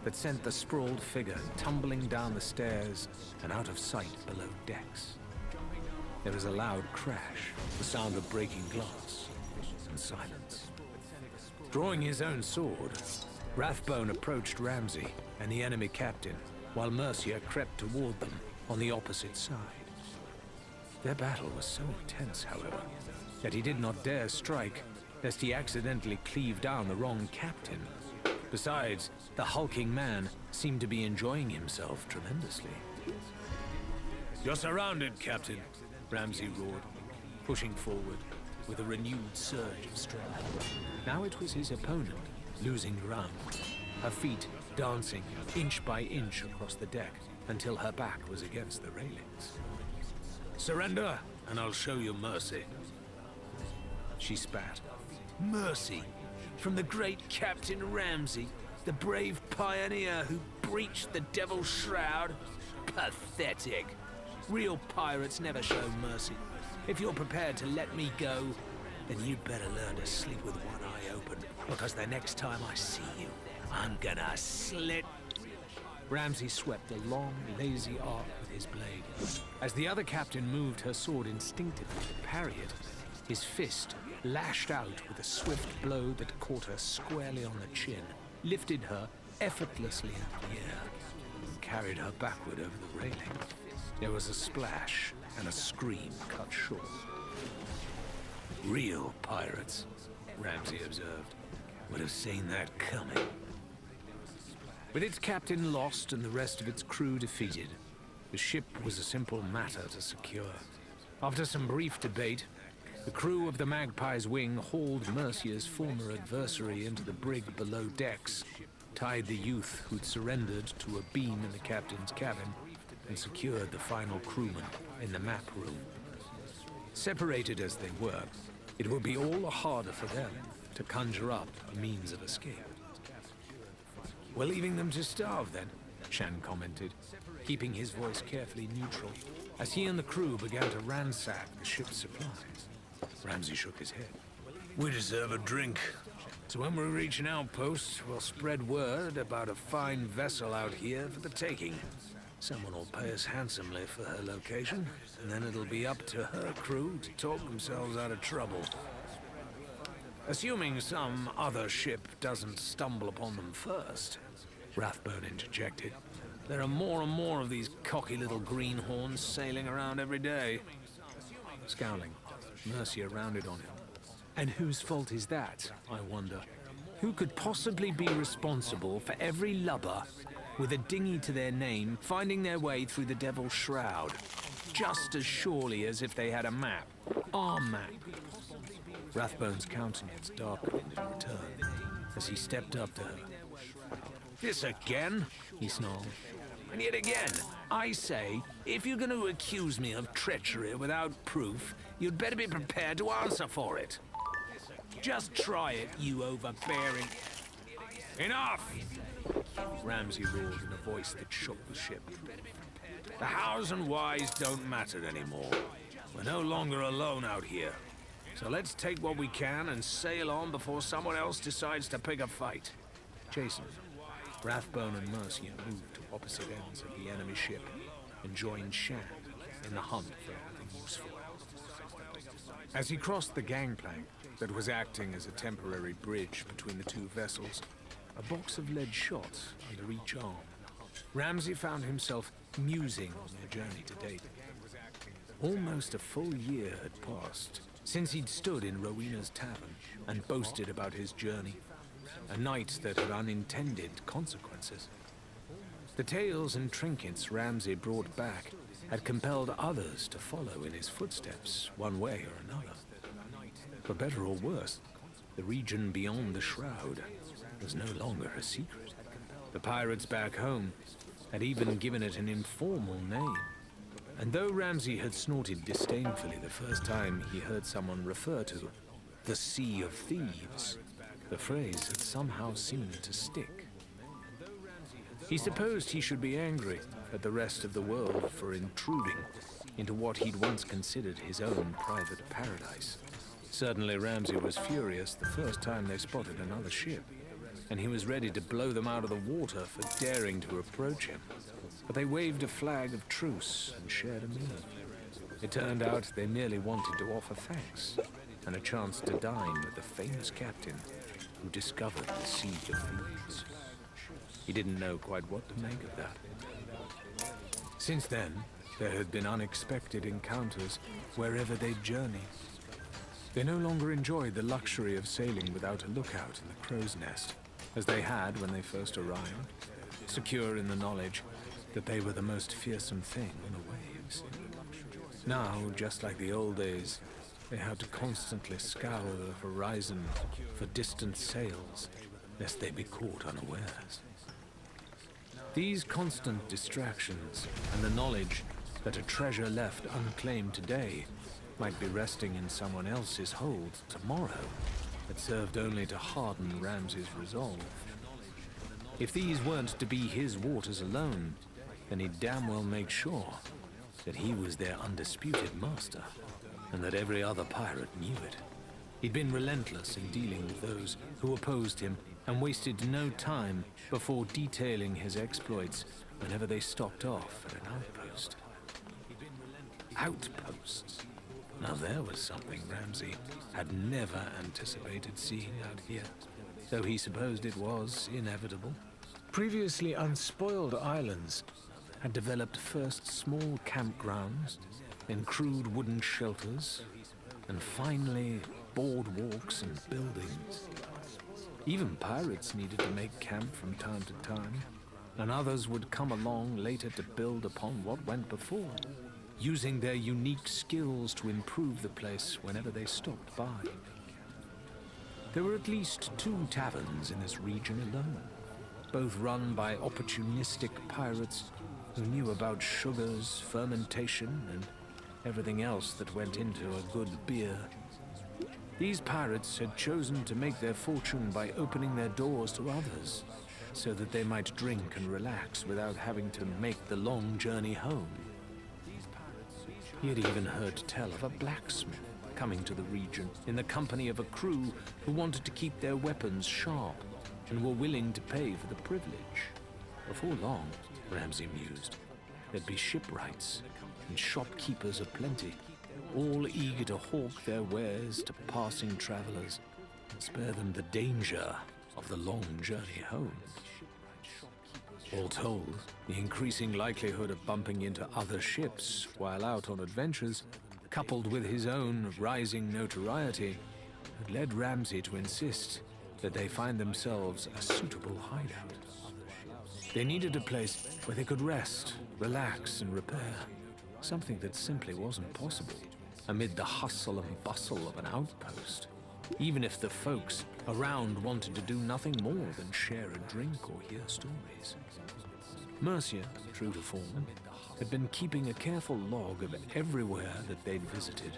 that sent the sprawled figure tumbling down the stairs and out of sight below decks. There was a loud crash, the sound of breaking glass, and silence. Drawing his own sword, Rathbone approached Ramsay and the enemy captain, while Mercia crept toward them on the opposite side. Their battle was so intense, however, that he did not dare strike, lest he accidentally cleave down the wrong captain. Besides, the hulking man seemed to be enjoying himself tremendously. You're surrounded, Captain, Ramsay roared, pushing forward with a renewed surge of strength. Now it was his opponent, losing ground, her feet dancing inch by inch across the deck until her back was against the railings. Surrender, and I'll show you mercy. She spat. Mercy? From the great Captain Ramsay, the brave pioneer who breached the Devil's Shroud? Pathetic. Real pirates never show mercy. If you're prepared to let me go, then you'd better learn to sleep with one eye open, because the next time I see you, I'm gonna slit... Ramsay swept a long, lazy arc with his blade. As the other captain moved her sword instinctively to parry it, his fist lashed out with a swift blow that caught her squarely on the chin, lifted her effortlessly into the air, and carried her backward over the railing. There was a splash and a scream cut short. Real pirates, Ramsay observed, would have seen that coming. With its captain lost and the rest of its crew defeated, the ship was a simple matter to secure. After some brief debate, the crew of the Magpie's wing hauled Mercia's former adversary into the brig below decks, tied the youth who'd surrendered to a beam in the captain's cabin, and secured the final crewman in the map room. Separated as they were, it would be all the harder for them to conjure up a means of escape. "We're leaving them to starve, then," Shan commented, keeping his voice carefully neutral, as he and the crew began to ransack the ship's supplies. Ramsay shook his head. We deserve a drink. So when we reach an outpost, we'll spread word about a fine vessel out here for the taking. Someone will pay us handsomely for her location, and then it'll be up to her crew to talk themselves out of trouble. Assuming some other ship doesn't stumble upon them first, Rathbone interjected. There are more and more of these cocky little greenhorns sailing around every day. Scowling, Mercia rounded on him. And whose fault is that, I wonder? Who could possibly be responsible for every lubber with a dinghy to their name finding their way through the Devil's Shroud, just as surely as if they had a map? Our map. Rathbone's countenance darkened in return as he stepped up to her. "This again?" he snarled. "And yet again, I say, if you're going to accuse me of treachery without proof, you'd better be prepared to answer for it. Just try it, you overbearing..." "Enough!" Ramsay roared in a voice that shook the ship. "The hows and whys don't matter anymore. We're no longer alone out here. So let's take what we can and sail on before someone else decides to pick a fight." Jason, Rathbone and Mercia moved to opposite ends of the enemy ship and joined Shan in the hunt for anything useful. As he crossed the gangplank that was acting as a temporary bridge between the two vessels, a box of lead shot under each arm, Ramsay found himself musing on their journey to date. Almost a full year had passed since he'd stood in Rowena's tavern and boasted about his journey, a night that had unintended consequences. The tales and trinkets Ramsay brought back had compelled others to follow in his footsteps, one way or another. For better or worse, the region beyond the Shroud was no longer a secret. The pirates back home had even given it an informal name. And though Ramsay had snorted disdainfully the first time he heard someone refer to the Sea of Thieves, the phrase had somehow seemed to stick. He supposed he should be angry at the rest of the world for intruding into what he'd once considered his own private paradise. Certainly Ramsay was furious the first time they spotted another ship, and he was ready to blow them out of the water for daring to approach him. But they waved a flag of truce and shared a meal. It turned out they merely wanted to offer thanks and a chance to dine with the famous captain who discovered the Siege of Thebes. He didn't know quite what to make of that. Since then, there had been unexpected encounters wherever they'd journeyed. They no longer enjoyed the luxury of sailing without a lookout in the crow's nest, as they had when they first arrived, secure in the knowledge that they were the most fearsome thing on the waves. Now, just like the old days, they had to constantly scour the horizon for distant sails, lest they be caught unawares. These constant distractions and the knowledge that a treasure left unclaimed today might be resting in someone else's hold tomorrow had served only to harden Ramsay's resolve. If these weren't to be his waters alone, then he'd damn well make sure that he was their undisputed master, and that every other pirate knew it. He'd been relentless in dealing with those who opposed him, and wasted no time before detailing his exploits whenever they stopped off at an outpost. Outposts? Now there was something Ramsay had never anticipated seeing out here, though he supposed it was inevitable. Previously unspoiled islands had developed first small campgrounds, then crude wooden shelters, and finally boardwalks and buildings. Even pirates needed to make camp from time to time, and others would come along later to build upon what went before, using their unique skills to improve the place whenever they stopped by. There were at least 2 taverns in this region alone, both run by opportunistic pirates who knew about sugars, fermentation, and everything else that went into a good beer. These pirates had chosen to make their fortune by opening their doors to others, so that they might drink and relax without having to make the long journey home. He had even heard tell of a blacksmith coming to the region in the company of a crew who wanted to keep their weapons sharp and were willing to pay for the privilege. Before long, Ramsay mused, there'd be shipwrights and shopkeepers aplenty, all eager to hawk their wares to passing travelers and spare them the danger of the long journey home. All told, the increasing likelihood of bumping into other ships while out on adventures, coupled with his own rising notoriety, had led Ramsay to insist that they find themselves a suitable hideout. They needed a place where they could rest, relax, and repair, something that simply wasn't possible amid the hustle and bustle of an outpost, even if the folks around wanted to do nothing more than share a drink or hear stories. Mercia, true to form, had been keeping a careful log of everywhere that they'd visited,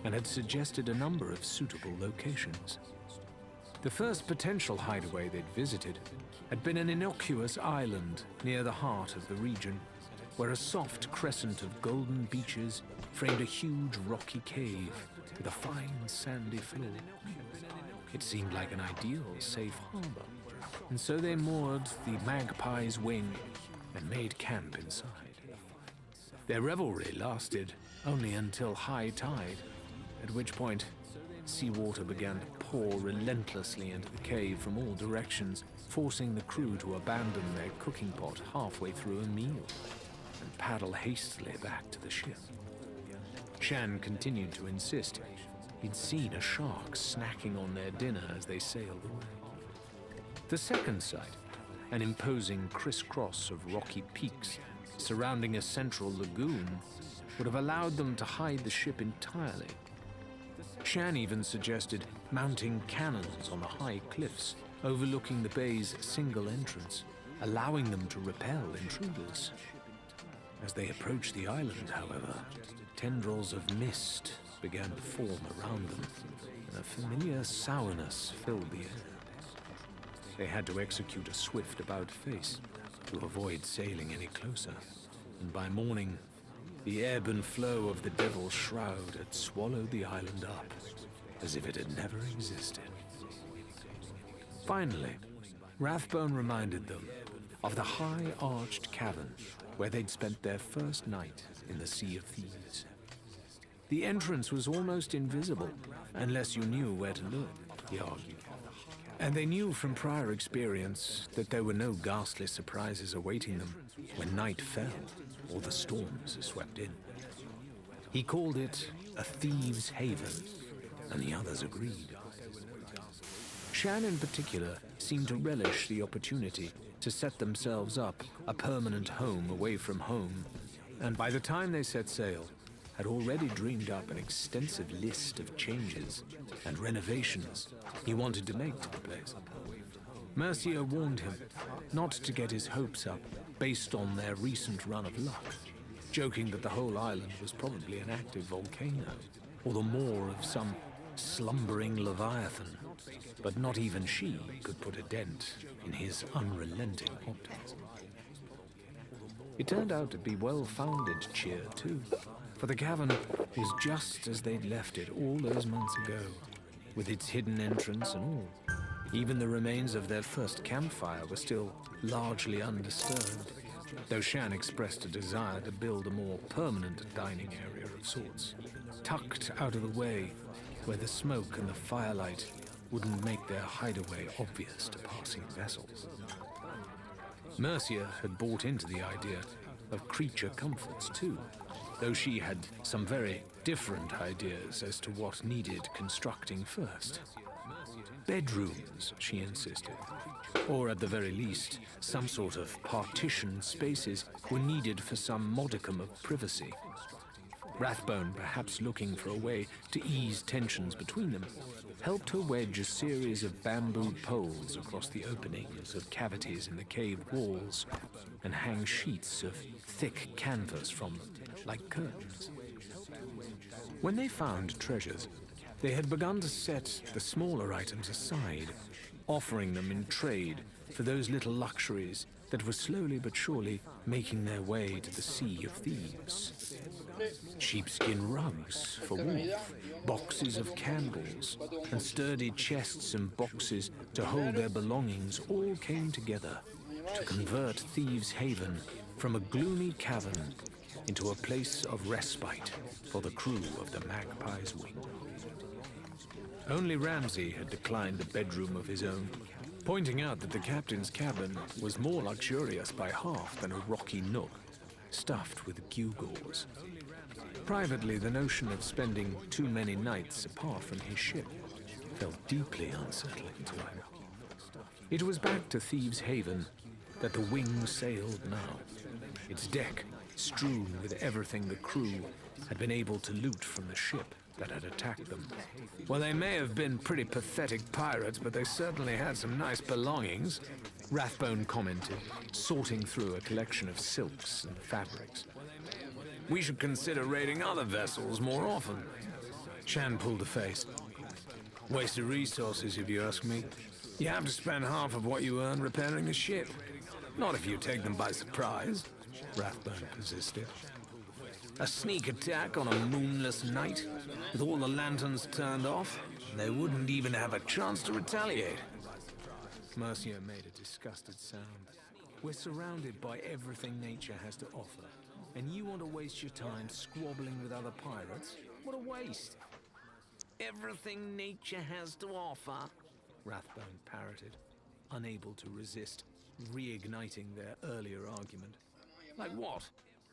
and had suggested a number of suitable locations. The first potential hideaway they'd visited had been an innocuous island near the heart of the region, where a soft crescent of golden beaches framed a huge rocky cave with a fine sandy floor. It seemed like an ideal safe harbor, and so they moored the Magpie's wing and made camp inside. Their revelry lasted only until high tide, at which point seawater began to pour relentlessly into the cave from all directions, forcing the crew to abandon their cooking pot halfway through a meal and paddle hastily back to the ship. Shan continued to insist he'd seen a shark snacking on their dinner as they sailed away. The second site, an imposing crisscross of rocky peaks surrounding a central lagoon, would have allowed them to hide the ship entirely. Shan even suggested mounting cannons on the high cliffs overlooking the bay's single entrance, allowing them to repel intruders. As they approached the island, however, tendrils of mist began to form around them, and a familiar sourness filled the air. They had to execute a swift about-face to avoid sailing any closer, and by morning, the ebb and flow of the Devil's Shroud had swallowed the island up, as if it had never existed. Finally, Rathbone reminded them of the high-arched cavern where they'd spent their first night in the Sea of Thieves. The entrance was almost invisible, unless you knew where to look, he argued. And they knew from prior experience that there were no ghastly surprises awaiting them when night fell or the storms swept in. He called it a thieves' haven, and the others agreed. Shan in particular seemed to relish the opportunity to set themselves up a permanent home away from home, and by the time they set sail, had already dreamed up an extensive list of changes and renovations he wanted to make to the place. Mercia warned him not to get his hopes up based on their recent run of luck, joking that the whole island was probably an active volcano, or the maw of some slumbering leviathan, but not even she could put a dent in his unrelenting optimism. It turned out to be well-founded cheer, too, for the cavern was just as they'd left it all those months ago, with its hidden entrance and all. Even the remains of their first campfire were still largely undisturbed, though Shan expressed a desire to build a more permanent dining area of sorts, tucked out of the way where the smoke and the firelight wouldn't make their hideaway obvious to passing vessels. Mercia had bought into the idea of creature comforts too, though she had some very different ideas as to what needed constructing first. Bedrooms, she insisted, or at the very least, some sort of partitioned spaces were needed for some modicum of privacy. Rathbone, perhaps looking for a way to ease tensions between them, helped her wedge a series of bamboo poles across the openings of cavities in the cave walls and hang sheets of thick canvas from them, like curtains. When they found treasures, they had begun to set the smaller items aside, offering them in trade for those little luxuries that were slowly but surely making their way to the Sea of Thieves. Sheepskin rugs for warmth, boxes of candles, and sturdy chests and boxes to hold their belongings all came together to convert Thieves' Haven from a gloomy cavern into a place of respite for the crew of the Magpie's Wing. Only Ramsay had declined a bedroom of his own, pointing out that the captain's cabin was more luxurious by half than a rocky nook stuffed with gewgaws. Privately, the notion of spending too many nights apart from his ship felt deeply unsettling to him. It was back to Thieves' Haven that the Wing sailed now, its deck strewn with everything the crew had been able to loot from the ship that had attacked them. Well, they may have been pretty pathetic pirates, but they certainly had some nice belongings, Rathbone commented, sorting through a collection of silks and fabrics. We should consider raiding other vessels more often. Shan pulled a face. Waste of resources, if you ask me. You have to spend half of what you earn repairing the ship. Not if you take them by surprise, Rathbone persisted. A sneak attack on a moonless night, with all the lanterns turned off, they wouldn't even have a chance to retaliate. Mercia made a disgusted sound. We're surrounded by everything nature has to offer, and you want to waste your time squabbling with other pirates? What a waste! Everything nature has to offer, Rathbone parroted, unable to resist reigniting their earlier argument. Like what?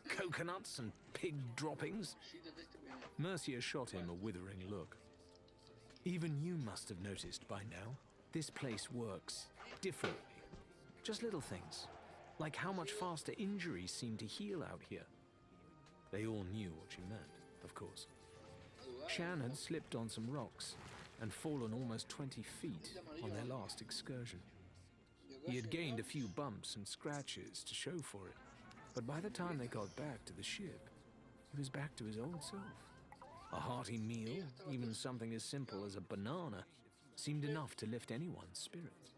Coconuts and pig droppings? Mercia shot him a withering look. Even you must have noticed by now, this place works differently. Just little things, like how much faster injuries seem to heal out here. They all knew what she meant, of course. Shan had slipped on some rocks and fallen almost 20 feet on their last excursion. He had gained a few bumps and scratches to show for it, but by the time they got back to the ship, he was back to his old self. A hearty meal, even something as simple as a banana, seemed enough to lift anyone's spirits.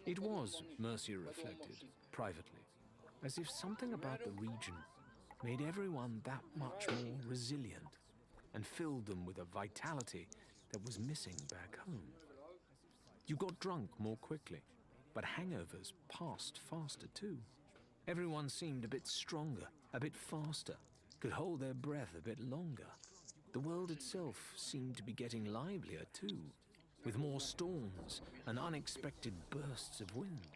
It was, Mercia reflected, privately, as if something about the region made everyone that much more resilient. and filled them with a vitality that was missing back home. You got drunk more quickly, but hangovers passed faster too. Everyone seemed a bit stronger, a bit faster, could hold their breath a bit longer. The world itself seemed to be getting livelier too, with more storms and unexpected bursts of wind.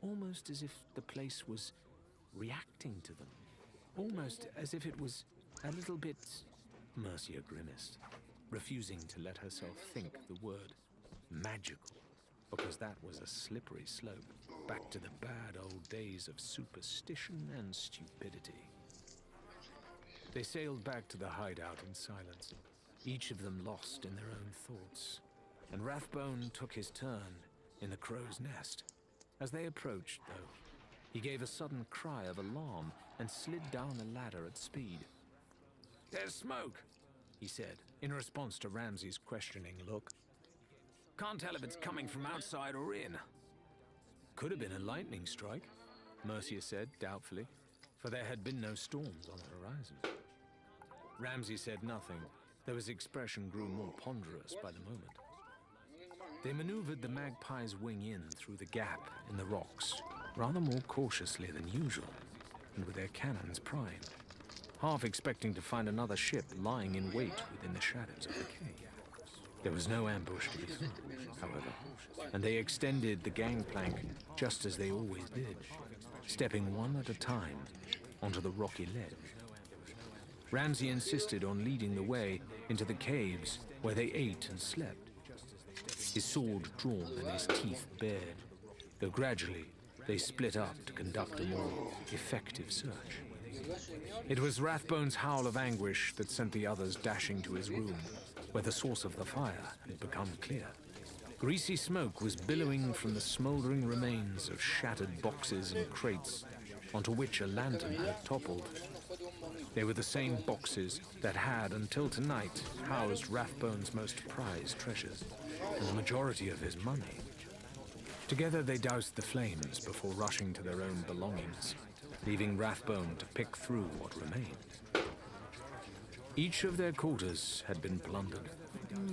Almost as if the place was reacting to them. Almost as if it was a little bit... Mercia grimaced, refusing to let herself think the word magical, because that was a slippery slope back to the bad old days of superstition and stupidity. They sailed back to the hideout in silence, each of them lost in their own thoughts, and Rathbone took his turn in the crow's nest. As they approached, though, he gave a sudden cry of alarm and slid down the ladder at speed. "There's smoke," he said, in response to Ramsay's questioning look. "Can't tell if it's coming from outside or in." "Could have been a lightning strike," Mercia said doubtfully, for there had been no storms on the horizon. Ramsay said nothing, though his expression grew more ponderous by the moment. They maneuvered the magpie's wing in through the gap in the rocks, rather more cautiously than usual, and with their cannons primed, half expecting to find another ship lying in wait within the shadows of the cave. There was no ambush to be found, however, and they extended the gangplank just as they always did, stepping one at a time onto the rocky ledge. Ramsay insisted on leading the way into the caves where they ate and slept, his sword drawn and his teeth bared, though gradually they split up to conduct a more effective search. It was Rathbone's howl of anguish that sent the others dashing to his room, where the source of the fire had become clear. Greasy smoke was billowing from the smouldering remains of shattered boxes and crates onto which a lantern had toppled. They were the same boxes that had, until tonight, housed Rathbone's most prized treasures, and the majority of his money. Together they doused the flames before rushing to their own belongings, leaving Rathbone to pick through what remained. Each of their quarters had been plundered,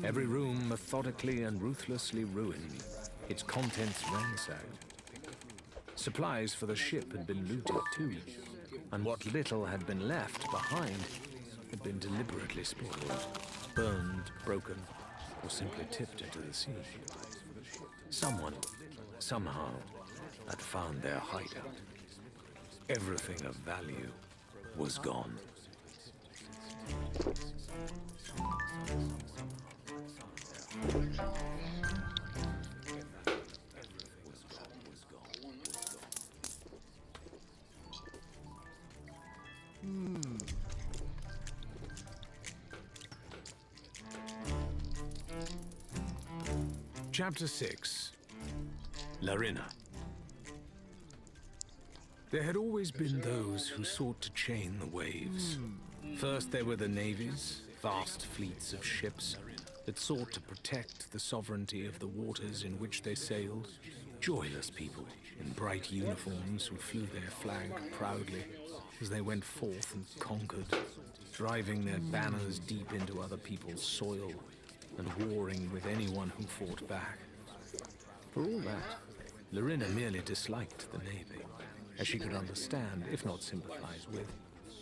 every room methodically and ruthlessly ruined, its contents ransacked. Supplies for the ship had been looted too, and what little had been left behind had been deliberately spoiled, burned, broken, or simply tipped into the sea. Someone, somehow, had found their hideout. Everything of value was gone. Chapter 6. Larina. There had always been those who sought to chain the waves. First there were the navies, vast fleets of ships that sought to protect the sovereignty of the waters in which they sailed. Joyless people in bright uniforms who flew their flag proudly as they went forth and conquered, driving their banners deep into other people's soil and warring with anyone who fought back. For all that, Larina merely disliked the Navy, as she could understand, if not sympathize with,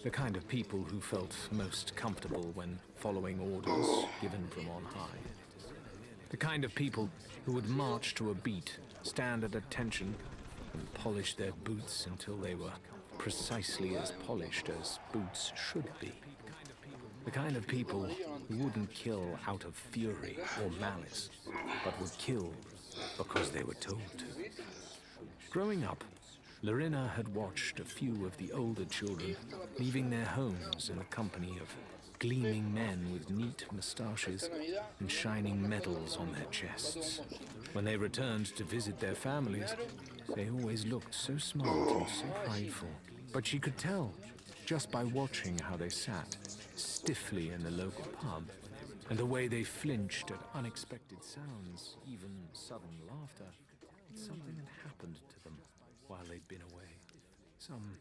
the kind of people who felt most comfortable when following orders given from on high. The kind of people who would march to a beat, stand at attention, and polish their boots until they were precisely as polished as boots should be. The kind of people who wouldn't kill out of fury or malice, but would kill because they were told to. Growing up, Larina had watched a few of the older children leaving their homes in the company of gleaming men with neat moustaches and shining medals on their chests. When they returned to visit their families, they always looked so smart and so prideful. But she could tell, just by watching how they sat stiffly in the local pub, and the way they flinched at unexpected sounds, even sudden laughter, that something had happened to them while they'd been away. Some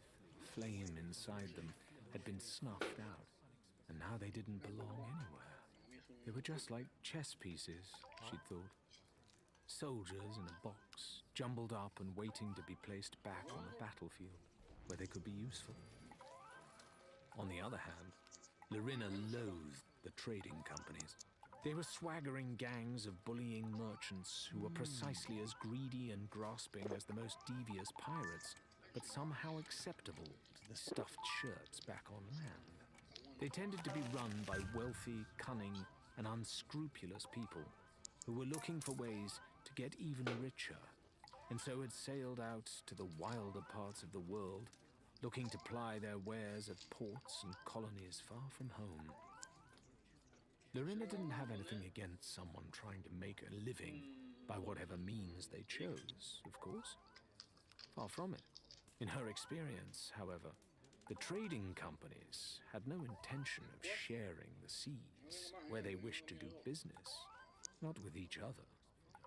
flame inside them had been snuffed out, and now they didn't belong anywhere. They were just like chess pieces, she'd thought. Soldiers in a box, jumbled up and waiting to be placed back on the battlefield, where they could be useful. On the other hand, Lorena loathed the trading companies. They were swaggering gangs of bullying merchants who were precisely as greedy and grasping as the most devious pirates, but somehow acceptable to the stuffed shirts back on land. They tended to be run by wealthy, cunning, and unscrupulous people who were looking for ways to get even richer, and so had sailed out to the wilder parts of the world, looking to ply their wares at ports and colonies far from home. Lorena didn't have anything against someone trying to make a living by whatever means they chose, of course. Far from it. In her experience, however, the trading companies had no intention of sharing the seas where they wished to do business, not with each other,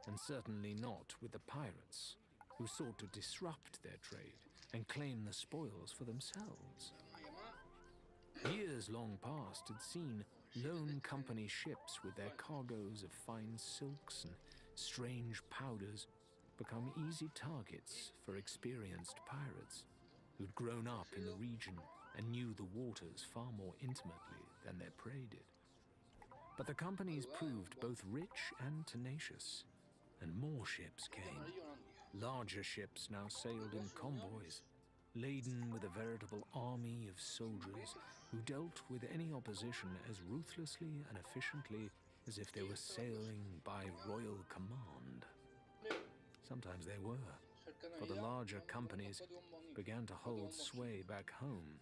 and certainly not with the pirates, who sought to disrupt their trade and claim the spoils for themselves. Years long past had seen lone company ships with their cargoes of fine silks and strange powders become easy targets for experienced pirates who'd grown up in the region and knew the waters far more intimately than their prey did. But the companies proved both rich and tenacious, and more ships came. Larger ships now sailed in convoys, laden with a veritable army of soldiers who dealt with any opposition as ruthlessly and efficiently as if they were sailing by royal command. Sometimes they were, for the larger companies began to hold sway back home,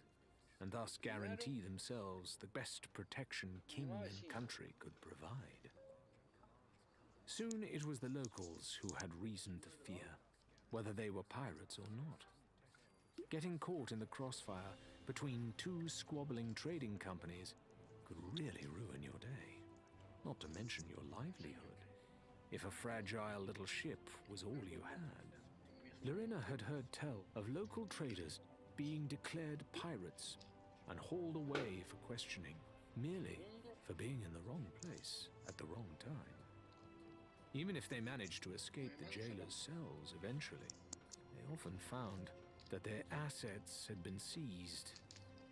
and thus guarantee themselves the best protection king and country could provide. Soon it was the locals who had reason to fear, whether they were pirates or not. Getting caught in the crossfire between two squabbling trading companies could really ruin your day, not to mention your livelihood, if a fragile little ship was all you had. Lorena had heard tell of local traders being declared pirates and hauled away for questioning, merely for being in the wrong place at the wrong time. Even if they managed to escape the jailer's cells eventually, they often found that their assets had been seized,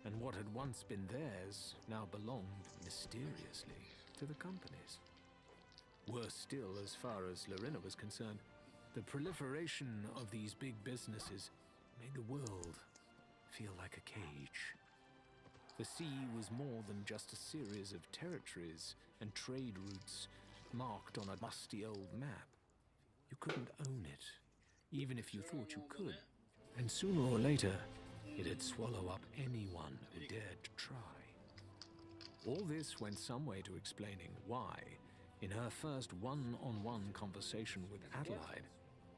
and what had once been theirs now belonged mysteriously to the companies. Worse still, as far as Lorena was concerned, the proliferation of these big businesses made the world feel like a cage. The sea was more than just a series of territories and trade routes marked on a musty old map. You couldn't own it, even if you thought you could. And sooner or later, it'd swallow up anyone who dared to try. All this went some way to explaining why, in her first one-on-one conversation with Adelaide,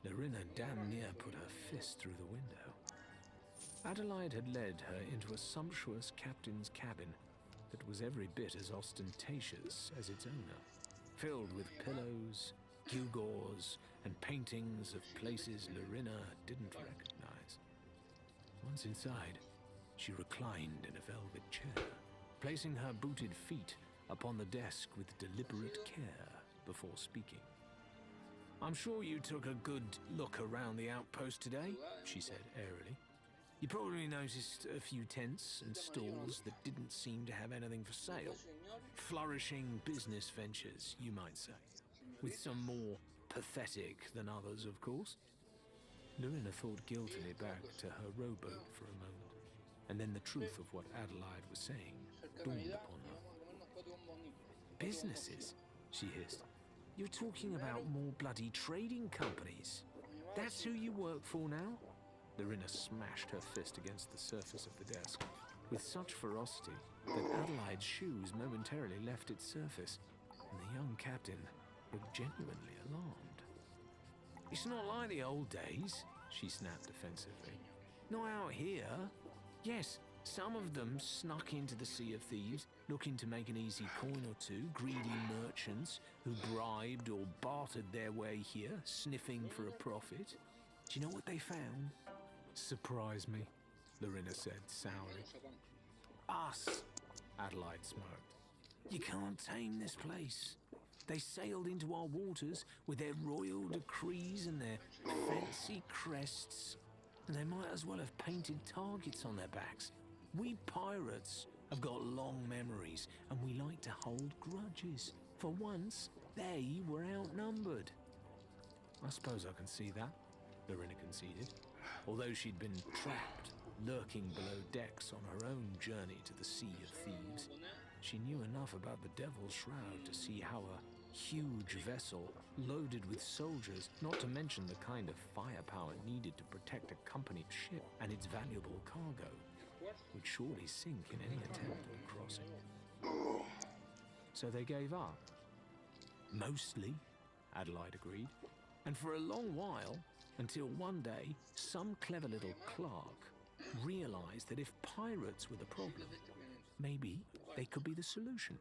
Lorena damn near put her fist through the window. Adelaide had led her into a sumptuous captain's cabin that was every bit as ostentatious as its owner, filled with pillows, gewgaws, and paintings of places Lorena didn't recognize. Once inside, she reclined in a velvet chair, placing her booted feet upon the desk with deliberate care before speaking. "I'm sure you took a good look around the outpost today," she said airily. "You probably noticed a few tents and stalls that didn't seem to have anything for sale. Flourishing business ventures, you might say, with some more pathetic than others, of course." Lorena thought guiltily back to her rowboat for a moment, and then the truth of what Adelaide was saying dawned upon her. "Businesses?" she hissed. "You're talking about more bloody trading companies? That's who you work for now?" Lorena smashed her fist against the surface of the desk with such ferocity that Adelaide's shoes momentarily left its surface, and the young captain looked genuinely alarmed. "It's not like the old days," she snapped defensively. "Not out here. Yes, some of them snuck into the Sea of Thieves, looking to make an easy coin or two, greedy merchants who bribed or bartered their way here, sniffing for a profit. Do you know what they found?" "Surprise me," Lorena said sourly. "Us. Adelaide smirked. You can't tame this place. They sailed into our waters with their royal decrees and their fancy crests, and they might as well have painted targets on their backs. We pirates have got long memories, and we like to hold grudges. For once, they were outnumbered. I suppose I can see that, Lorena conceded. Although she'd been trapped, lurking below decks on her own journey to the Sea of Thieves, she knew enough about the Devil's Shroud to see how a huge vessel loaded with soldiers, not to mention the kind of firepower needed to protect a company ship and its valuable cargo, would surely sink in any attempt at crossing. So they gave up. Mostly, Adelaide agreed. And for a long while, until one day, some clever little clerk realized that if pirates were the problem, maybe they could be the solution.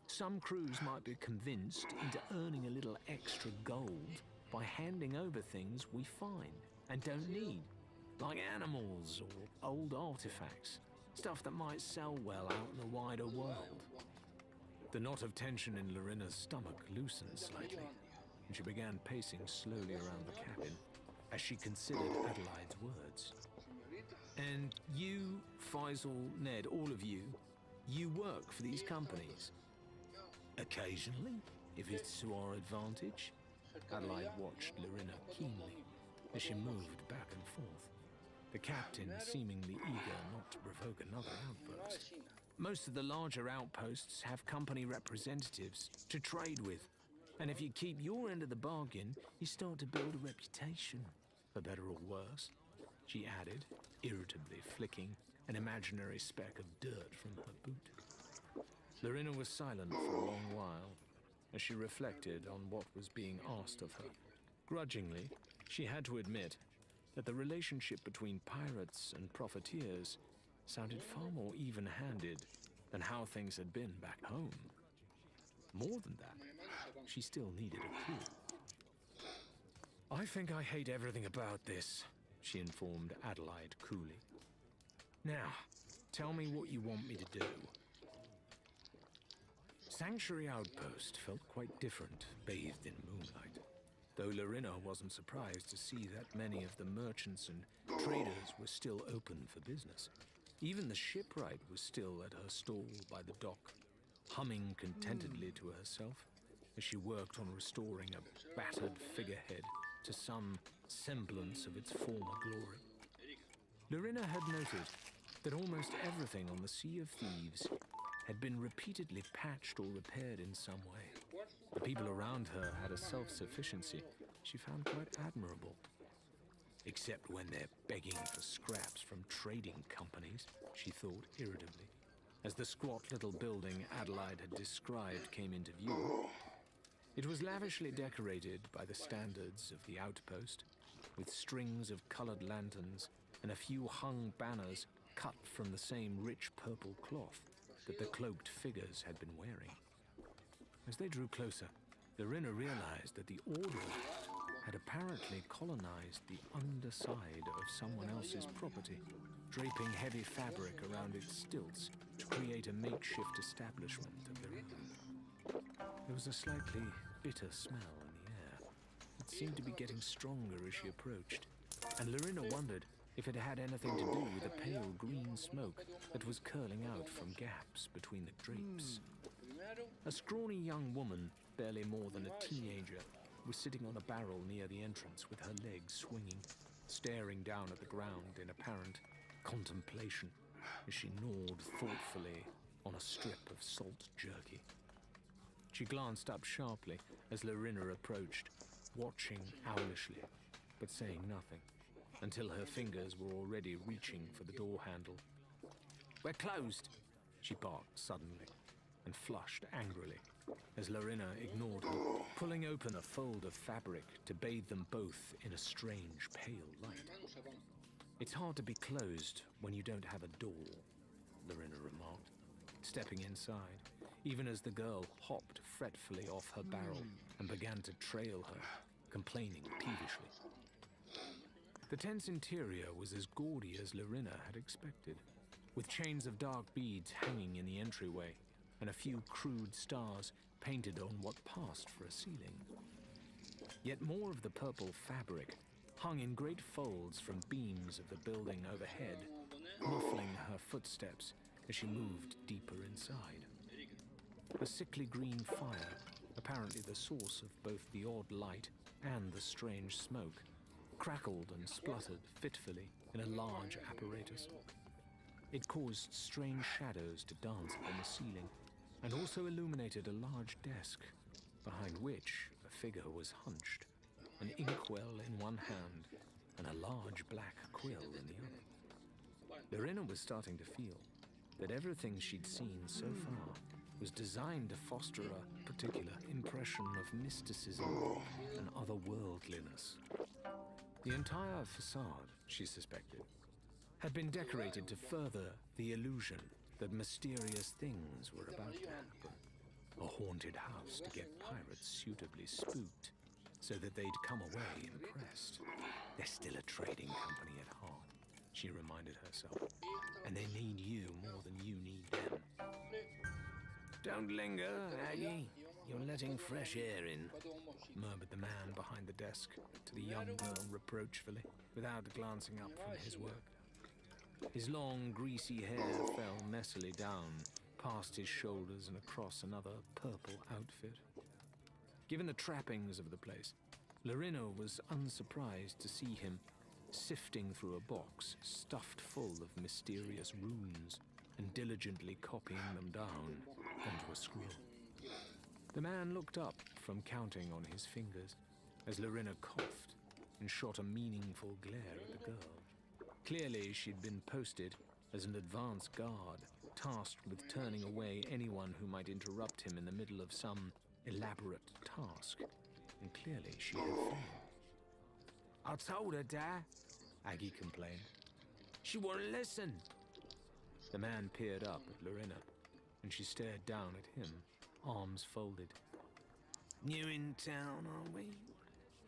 Some crews might be convinced into earning a little extra gold by handing over things we find and don't need, like animals or old artifacts, stuff that might sell well out in the wider world. The knot of tension in Lorena's stomach loosened slightly, and she began pacing slowly around the cabin as she considered Adelaide's words. And you, Faisal, Ned, all of you work for these companies? Occasionally, if it's to our advantage. Adelaide watched Lorena keenly as she moved back and forth, the captain seemingly eager not to provoke another outburst. Most of the larger outposts have company representatives to trade with, and if you keep your end of the bargain, you start to build a reputation, for better or worse, she added, irritably flicking an imaginary speck of dirt from her boot. Lorena was silent for a long while as she reflected on what was being asked of her. Grudgingly, she had to admit that the relationship between pirates and profiteers sounded far more even-handed than how things had been back home. More than that, she still needed a clue. I think I hate everything about this, she informed Adelaide coolly. Now, tell me what you want me to do. Sanctuary Outpost felt quite different, bathed in moonlight, though Lorena wasn't surprised to see that many of the merchants and traders were still open for business. Even the shipwright was still at her stall by the dock, humming contentedly to herself as she worked on restoring a battered figurehead to some semblance of its former glory. Lorena had noted that almost everything on the Sea of Thieves had been repeatedly patched or repaired in some way. The people around her had a self-sufficiency she found quite admirable. Except when they're begging for scraps from trading companies, she thought irritably, as the squat little building Adelaide had described came into view. It was lavishly decorated by the standards of the outpost, with strings of colored lanterns and a few hung banners cut from the same rich purple cloth that the cloaked figures had been wearing. As they drew closer, Lorena realized that the Order had apparently colonized the underside of someone else's property, draping heavy fabric around its stilts to create a makeshift establishment of their own. There was a slightly bitter smell in the air. It seemed to be getting stronger as she approached, and Lorena wondered if it had anything to do with the pale green smoke that was curling out from gaps between the drapes. A scrawny young woman, barely more than a teenager, was sitting on a barrel near the entrance with her legs swinging, staring down at the ground in apparent contemplation as she gnawed thoughtfully on a strip of salt jerky. She glanced up sharply as Lorena approached, watching owlishly, but saying nothing, until her fingers were already reaching for the door handle. "We're closed," she barked suddenly, and flushed angrily as Lorena ignored her, pulling open a fold of fabric to bathe them both in a strange pale light. "It's hard to be closed when you don't have a door," Lorena remarked, stepping inside, even as the girl hopped fretfully off her barrel and began to trail her, complaining peevishly. The tense interior was as gaudy as Lorena had expected. with chains of dark beads hanging in the entryway and a few crude stars painted on what passed for a ceiling. Yet more of the purple fabric hung in great folds from beams of the building overhead, muffling her footsteps as she moved deeper inside. A sickly green fire, apparently the source of both the odd light and the strange smoke, crackled and spluttered fitfully in a large apparatus. It caused strange shadows to dance upon the ceiling, and also illuminated a large desk, behind which a figure was hunched, an inkwell in one hand and a large black quill in the other. Lorena was starting to feel that everything she'd seen so far was designed to foster a particular impression of mysticism and otherworldliness. The entire facade, she suspected, had been decorated to further the illusion that mysterious things were about to happen. A haunted house to get pirates suitably spooked so that they'd come away impressed. They're still a trading company at heart, she reminded herself, and they need you more than you need them. Don't linger, Aggie. You're letting fresh air in, murmured the man behind the desk to the young girl reproachfully, without glancing up from his work. His long, greasy hair fell messily down past his shoulders and across another purple outfit. Given the trappings of the place, Lorena was unsurprised to see him sifting through a box stuffed full of mysterious runes and diligently copying them down onto a scroll. The man looked up from counting on his fingers as Lorena coughed and shot a meaningful glare at the girl. Clearly, she'd been posted as an advance guard, tasked with turning away anyone who might interrupt him in the middle of some elaborate task. And clearly, she had failed. I told her, Dad, Aggie complained. She wouldn't listen. The man peered up at Lorena, and she stared down at him, arms folded. New in town, are we?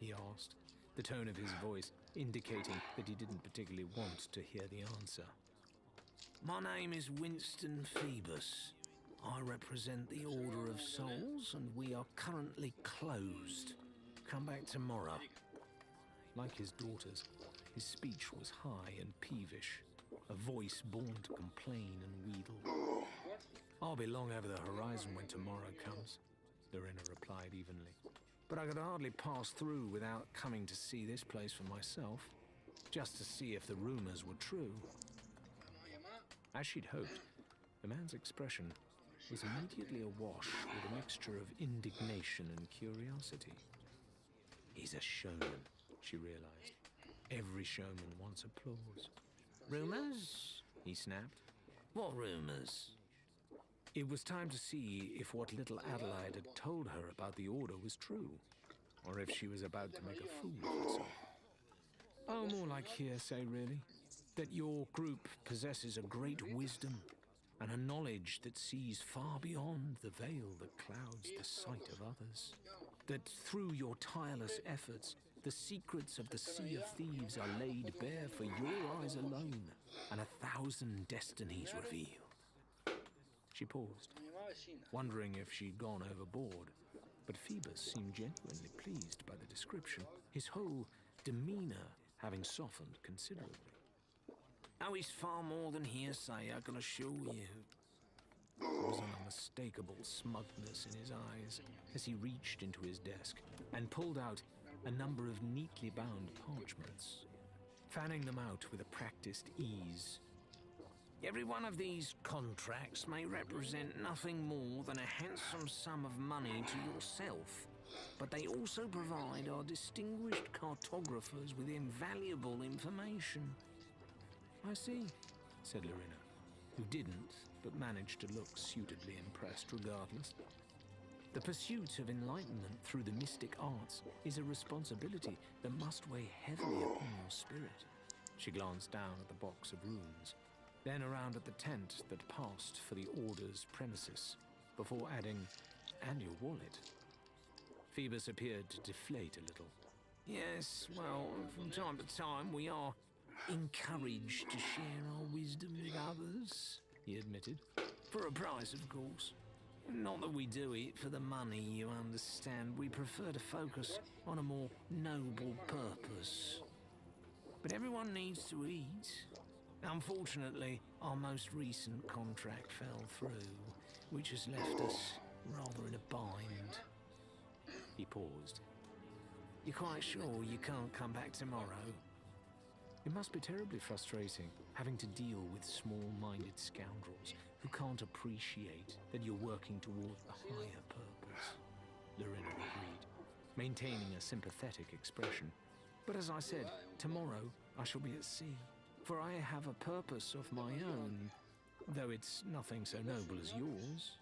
He asked, the tone of his voice indicating that he didn't particularly want to hear the answer. My name is Winston Phoebus. I represent the Order of Souls, and we are currently closed. Come back tomorrow. Like his daughters, his speech was high and peevish, a voice born to complain and wheedle. I'll be long over the horizon when tomorrow comes, Lorena replied evenly. But I could hardly pass through without coming to see this place for myself, just to see if the rumors were true. As she'd hoped, the man's expression was immediately awash with a mixture of indignation and curiosity. He's a showman, she realized. Every showman wants applause. Rumors? He snapped. What rumors? It was time to see if what little Adelaide had told her about the Order was true, or if she was about to make a fool of herself. Oh, more like hearsay, really. That your group possesses a great wisdom and a knowledge that sees far beyond the veil that clouds the sight of others. That through your tireless efforts, the secrets of the Sea of Thieves are laid bare for your eyes alone, and 1,000 destinies revealed. She paused, wondering if she'd gone overboard, but Phoebus seemed genuinely pleased by the description, his whole demeanor having softened considerably. Oh, it's far more than hearsay, I can assure you. There was an unmistakable smugness in his eyes as he reached into his desk and pulled out a number of neatly bound parchments, fanning them out with a practiced ease. Every one of these contracts may represent nothing more than a handsome sum of money to yourself, but they also provide our distinguished cartographers with invaluable information. I see, said Lorena, who didn't, but managed to look suitably impressed regardless. The pursuit of enlightenment through the mystic arts is a responsibility that must weigh heavily upon your spirit. She glanced down at the box of runes, then around at the tent that passed for the Order's premises, before adding, and your wallet. Phoebus appeared to deflate a little. Yes, well, from time to time we are encouraged to share our wisdom with others, he admitted. For a price, of course. Not that we do it for the money, you understand. We prefer to focus on a more noble purpose. But everyone needs to eat. Unfortunately, our most recent contract fell through, which has left us rather in a bind. He paused. You're quite sure you can't come back tomorrow? It must be terribly frustrating, having to deal with small-minded scoundrels who can't appreciate that you're working towards a higher purpose. Lorena agreed, maintaining a sympathetic expression. But as I said, tomorrow I shall be at sea, for I have a purpose of my own, though it's nothing so noble as yours.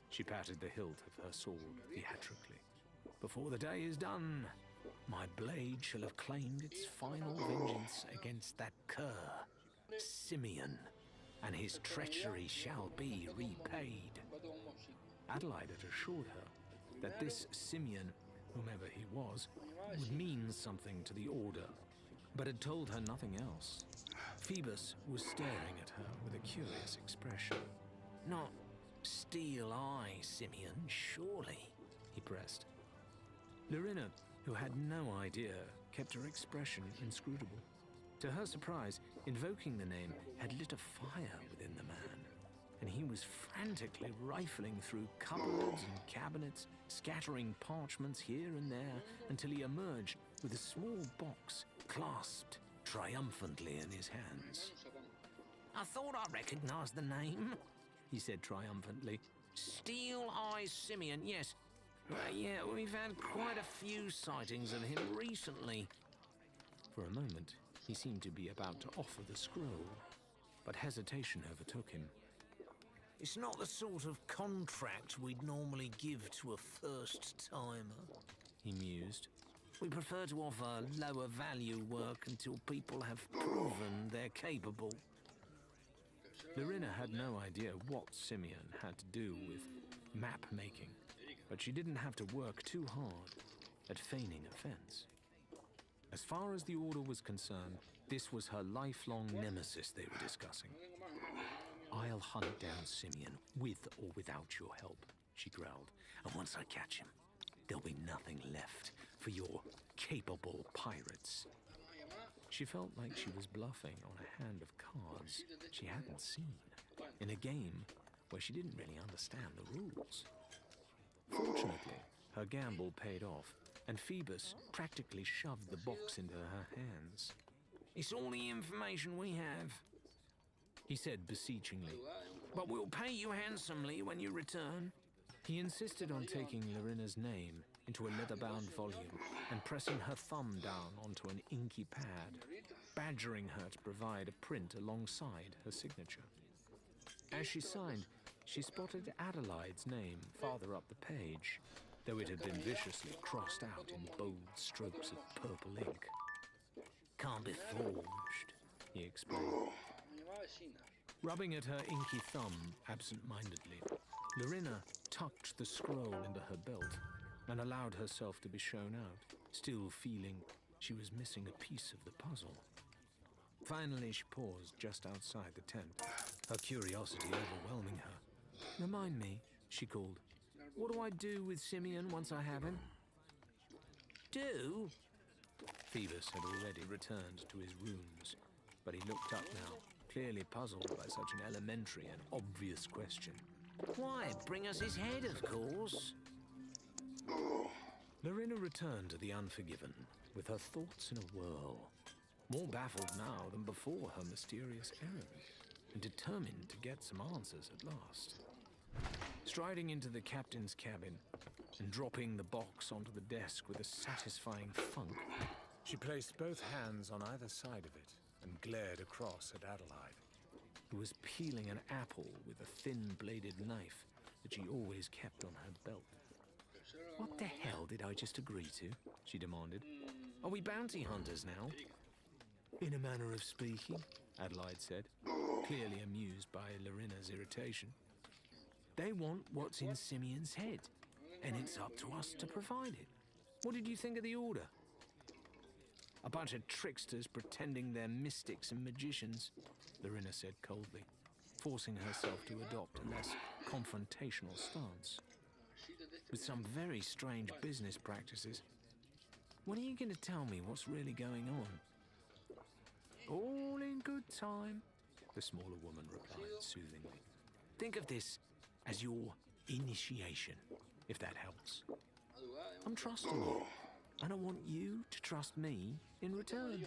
She patted the hilt of her sword theatrically. Before the day is done, my blade shall have claimed its final vengeance against that cur, Simeon, and his treachery shall be repaid. Adelaide had assured her that this Simeon, whomever he was, would mean something to the Order, but had told her nothing else. Phoebus was staring at her with a curious expression. Not Steel Eye, Simeon, surely, he pressed. Lorena, who had no idea, kept her expression inscrutable. To her surprise, invoking the name had lit a fire within the man, and he was frantically rifling through cupboards and cabinets, scattering parchments here and there, until he emerged with a small box clasped triumphantly in his hands. I thought I recognized the name, he said triumphantly. Steel Eye Simeon, yes. Yeah, we've had quite a few sightings of him recently. For a moment, he seemed to be about to offer the scroll, but hesitation overtook him. It's not the sort of contract we'd normally give to a first-timer, he mused. We prefer to offer lower value work until people have proven they're capable. Lorena had no idea what Simeon had to do with map-making, but she didn't have to work too hard at feigning offense. As far as the Order was concerned, this was her lifelong nemesis they were discussing. I'll hunt down Simeon, with or without your help, she growled. And once I catch him, there'll be nothing left for your capable pirates. She felt like she was bluffing on a hand of cards she hadn't seen, in a game where she didn't really understand the rules. Fortunately, her gamble paid off, and Phoebus practically shoved the box into her hands. It's all the information we have, he said beseechingly. But we'll pay you handsomely when you return. He insisted on taking Lorena's name into a leather-bound volume and pressing her thumb down onto an inky pad, badgering her to provide a print alongside her signature. As she signed, she spotted Adelaide's name farther up the page, though it had been viciously crossed out in bold strokes of purple ink. Can't be forged, he explained. Rubbing at her inky thumb absent-mindedly, Lorena tucked the scroll into her belt and allowed herself to be shown out, still feeling she was missing a piece of the puzzle. Finally, she paused just outside the tent, her curiosity overwhelming her. Remind me, she called. What do I do with Simeon once I have him? Do? Phoebus had already returned to his rooms, but he looked up now, clearly puzzled by such an elementary and obvious question. Why, bring us his head, of course. Lorena returned to the Unforgiven, with her thoughts in a whirl, more baffled now than before her mysterious errand, and determined to get some answers at last. Striding into the captain's cabin and dropping the box onto the desk with a satisfying thunk, she placed both hands on either side of it and glared across at Adelaide, who was peeling an apple with a thin-bladed knife that she always kept on her belt. What the hell did I just agree to? She demanded. Are we bounty hunters now? In a manner of speaking, Adelaide said, clearly amused by Lorena's irritation. They want what's in Simeon's head, and it's up to us to provide it. What did you think of the order? A bunch of tricksters pretending they're mystics and magicians, Lorena said coldly, forcing herself to adopt a less confrontational stance. With some very strange business practices. When are you going to tell me what's really going on? All in good time, the smaller woman replied soothingly. Think of this as your initiation, if that helps. I'm trusting you, and I want you to trust me in return.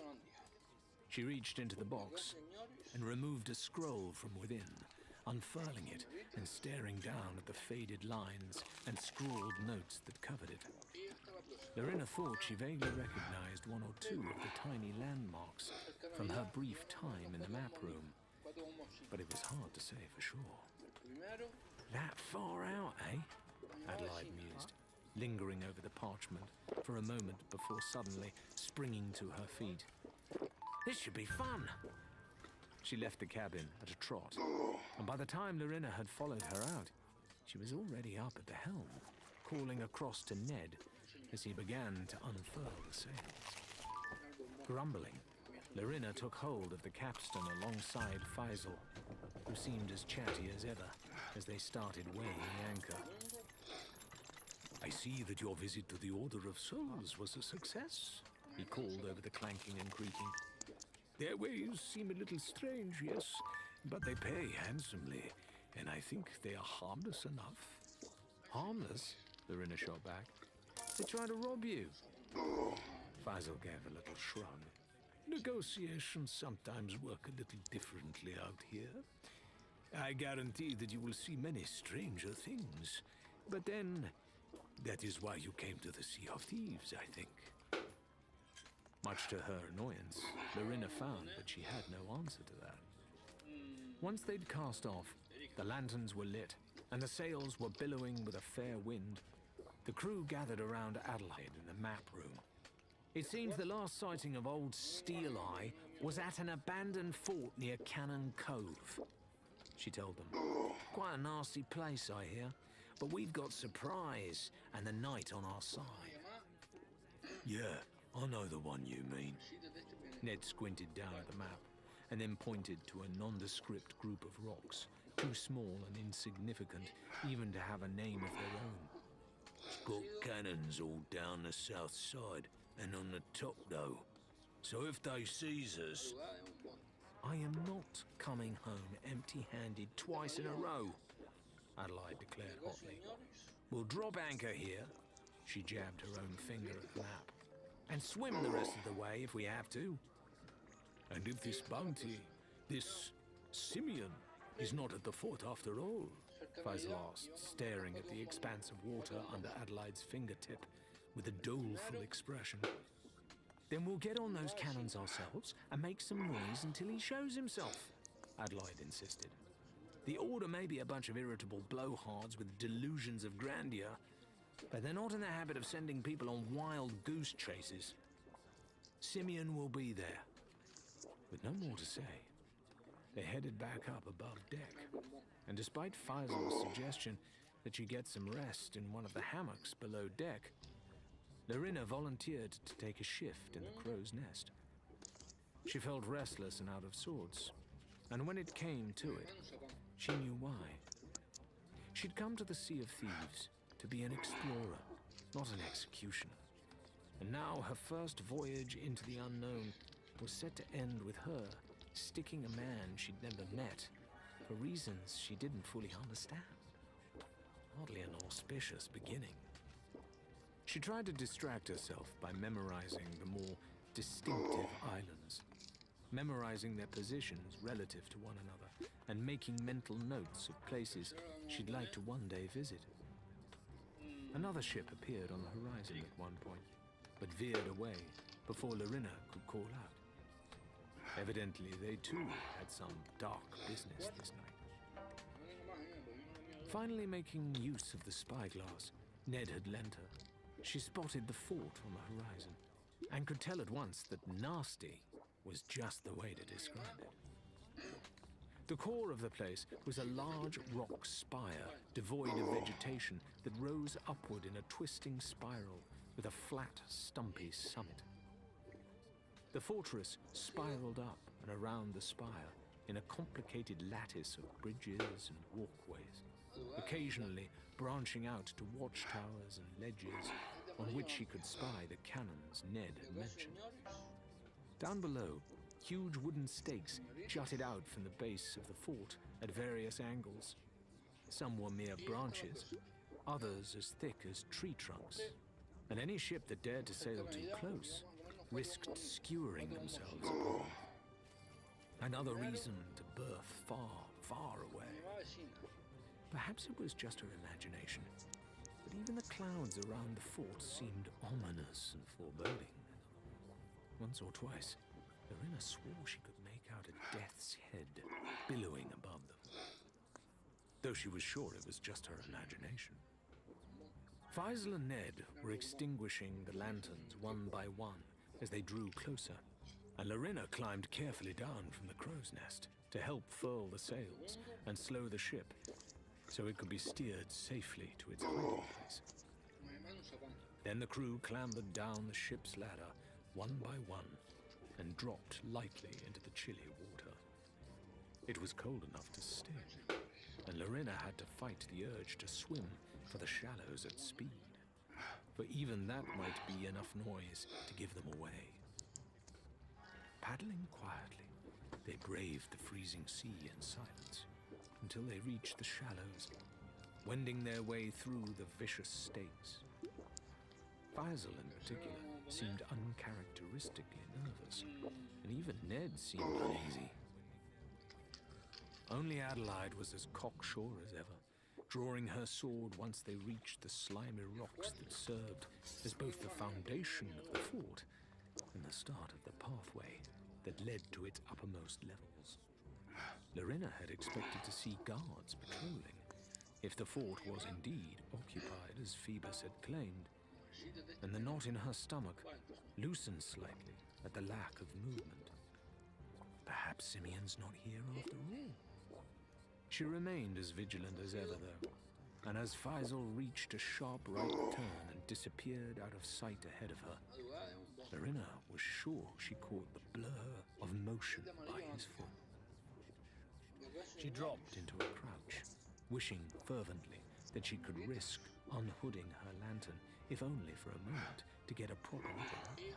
She reached into the box and removed a scroll from within, unfurling it and staring down at the faded lines and scrawled notes that covered it. Lorena thought she vaguely recognized one or two of the tiny landmarks from her brief time in the map room, but it was hard to say for sure. That far out, eh? Adelaide mused, lingering over the parchment for a moment before suddenly springing to her feet. This should be fun! She left the cabin at a trot, and by the time Lorena had followed her out, she was already up at the helm, calling across to Ned as he began to unfurl the sails. Grumbling, Lorena took hold of the capstan alongside Faisal, who seemed as chatty as ever as they started weighing anchor. I see that your visit to the Order of Souls was a success, he called over the clanking and creaking. Their ways seem a little strange, yes, but they pay handsomely, and I think they are harmless enough. Harmless? Lorena shot back. They try to rob you. Faisal gave a little shrug. Negotiations sometimes work a little differently out here. I guarantee that you will see many stranger things. But then, that is why you came to the Sea of Thieves, I think. Much to her annoyance, Lorena found that she had no answer to that. Once they'd cast off, the lanterns were lit, and the sails were billowing with a fair wind. The crew gathered around Adelaide in the map room. It seems the last sighting of old Steel Eye was at an abandoned fort near Cannon Cove, she told them. Quite a nasty place, I hear, but we've got surprise and the night on our side. Yeah, I know the one you mean. Ned squinted down at the map and then pointed to a nondescript group of rocks, too small and insignificant even to have a name of their own. It's got cannons all down the south side and on the top, though. So if they seize us... I am not coming home empty-handed twice in a row, Adelaide declared hotly. We'll drop anchor here, she jabbed her own finger at the map, and swim the rest of the way if we have to. And if this bounty, this Simeon, is not at the fort after all? Faisal asked, staring at the expanse of water under Adelaide's fingertip with a doleful expression. Then we'll get on those cannons ourselves and make some noise until he shows himself, Adelaide insisted. The Order may be a bunch of irritable blowhards with delusions of grandeur, but they're not in the habit of sending people on wild goose chases. Simeon will be there. With no more to say, they headed back up above deck, and despite Faisal's suggestion that she get some rest in one of the hammocks below deck, Lorena volunteered to take a shift in the crow's nest. She felt restless and out of sorts, and when it came to it, she knew why. She'd come to the Sea of Thieves to be an explorer, not an executioner. And now her first voyage into the unknown was set to end with her sticking a man she'd never met for reasons she didn't fully understand. Hardly an auspicious beginning. She tried to distract herself by memorizing the more distinctive islands, memorizing their positions relative to one another, and making mental notes of places she'd like to one day visit. Another ship appeared on the horizon at one point, but veered away before Lorena could call out. Evidently, they too had some dark business this night. Finally making use of the spyglass Ned had lent her, she spotted the fort on the horizon, and could tell at once that nasty was just the way to describe it. The core of the place was a large rock spire, devoid of vegetation, that rose upward in a twisting spiral with a flat, stumpy summit. The fortress spiraled up and around the spire in a complicated lattice of bridges and walkways, occasionally branching out to watchtowers and ledges on which she could spy the cannons Ned had mentioned. Down below, huge wooden stakes jutted out from the base of the fort at various angles. Some were mere branches, others as thick as tree trunks, and any ship that dared to sail too close risked skewering themselves upon. Another reason to berth far, far away. Perhaps it was just her imagination, but even the clouds around the fort seemed ominous and foreboding. Once or twice, Lorena swore she could make out a death's head billowing above them, though she was sure it was just her imagination. Faisal and Ned were extinguishing the lanterns one by one as they drew closer, and Lorena climbed carefully down from the crow's nest to help furl the sails and slow the ship so it could be steered safely to its hiding place. Then the crew clambered down the ship's ladder one by one and dropped lightly into the chilly water. It was cold enough to sting, and Lorena had to fight the urge to swim for the shallows at speed, for even that might be enough noise to give them away. Paddling quietly, they braved the freezing sea in silence until they reached the shallows, wending their way through the vicious stakes. Faisal, in particular, seemed uncharacteristically nervous, and even Ned seemed uneasy. Only Adelaide was as cocksure as ever, drawing her sword once they reached the slimy rocks that served as both the foundation of the fort and the start of the pathway that led to its uppermost levels. Lorena had expected to see guards patrolling, if the fort was indeed occupied as Phoebus had claimed, and the knot in her stomach loosened slightly at the lack of movement. Perhaps Simeon's not here after all. She remained as vigilant as ever, though, and as Faisal reached a sharp right turn and disappeared out of sight ahead of her, Lorena was sure she caught the blur of motion by his foot. She dropped into a crouch, wishing fervently that she could risk unhooding her lantern, if only for a moment, to get a proper look at her.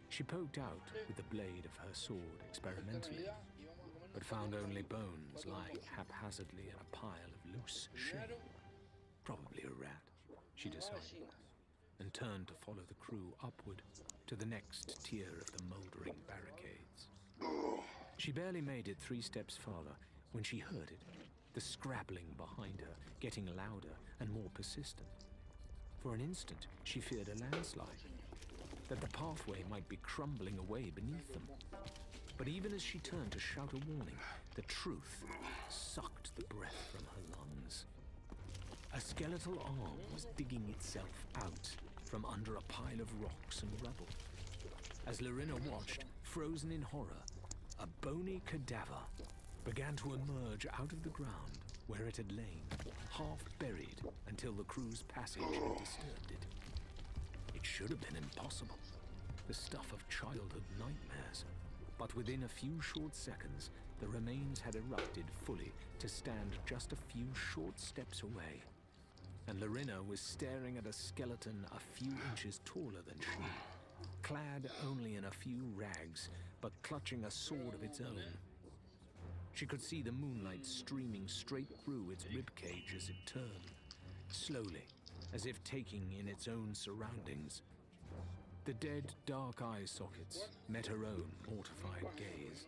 She poked out with the blade of her sword experimentally, but found only bones lying haphazardly in a pile of loose shame. Probably a rat, she decided, and turned to follow the crew upward to the next tier of the mouldering barricades. She barely made it 3 steps farther when she heard it, the scrabbling behind her getting louder and more persistent. For an instant, she feared a landslide, that the pathway might be crumbling away beneath them. But even as she turned to shout a warning, the truth sucked the breath from her lungs. A skeletal arm was digging itself out from under a pile of rocks and rubble. As Lorena watched, frozen in horror, a bony cadaver began to emerge out of the ground where it had lain, half buried until the crew's passage had disturbed it. It should have been impossible, the stuff of childhood nightmares. But within a few short seconds, the remains had erupted fully to stand just a few short steps away. And Lorena was staring at a skeleton a few inches taller than she, clad only in a few rags, but clutching a sword of its own. She could see the moonlight streaming straight through its ribcage as it turned, slowly, as if taking in its own surroundings. The dead, dark eye sockets met her own mortified gaze.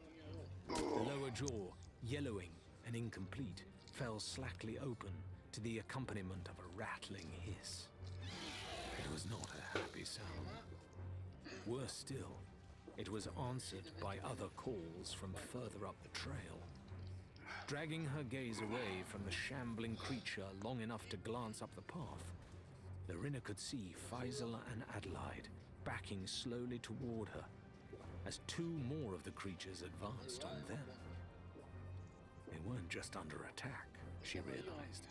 The lower jaw, yellowing and incomplete, fell slackly open to the accompaniment of a rattling hiss. It was not a happy sound. Worse still, it was answered by other calls from further up the trail. Dragging her gaze away from the shambling creature long enough to glance up the path, Lorena could see Faisal and Adelaide backing slowly toward her as 2 more of the creatures advanced on them. They weren't just under attack, she realized.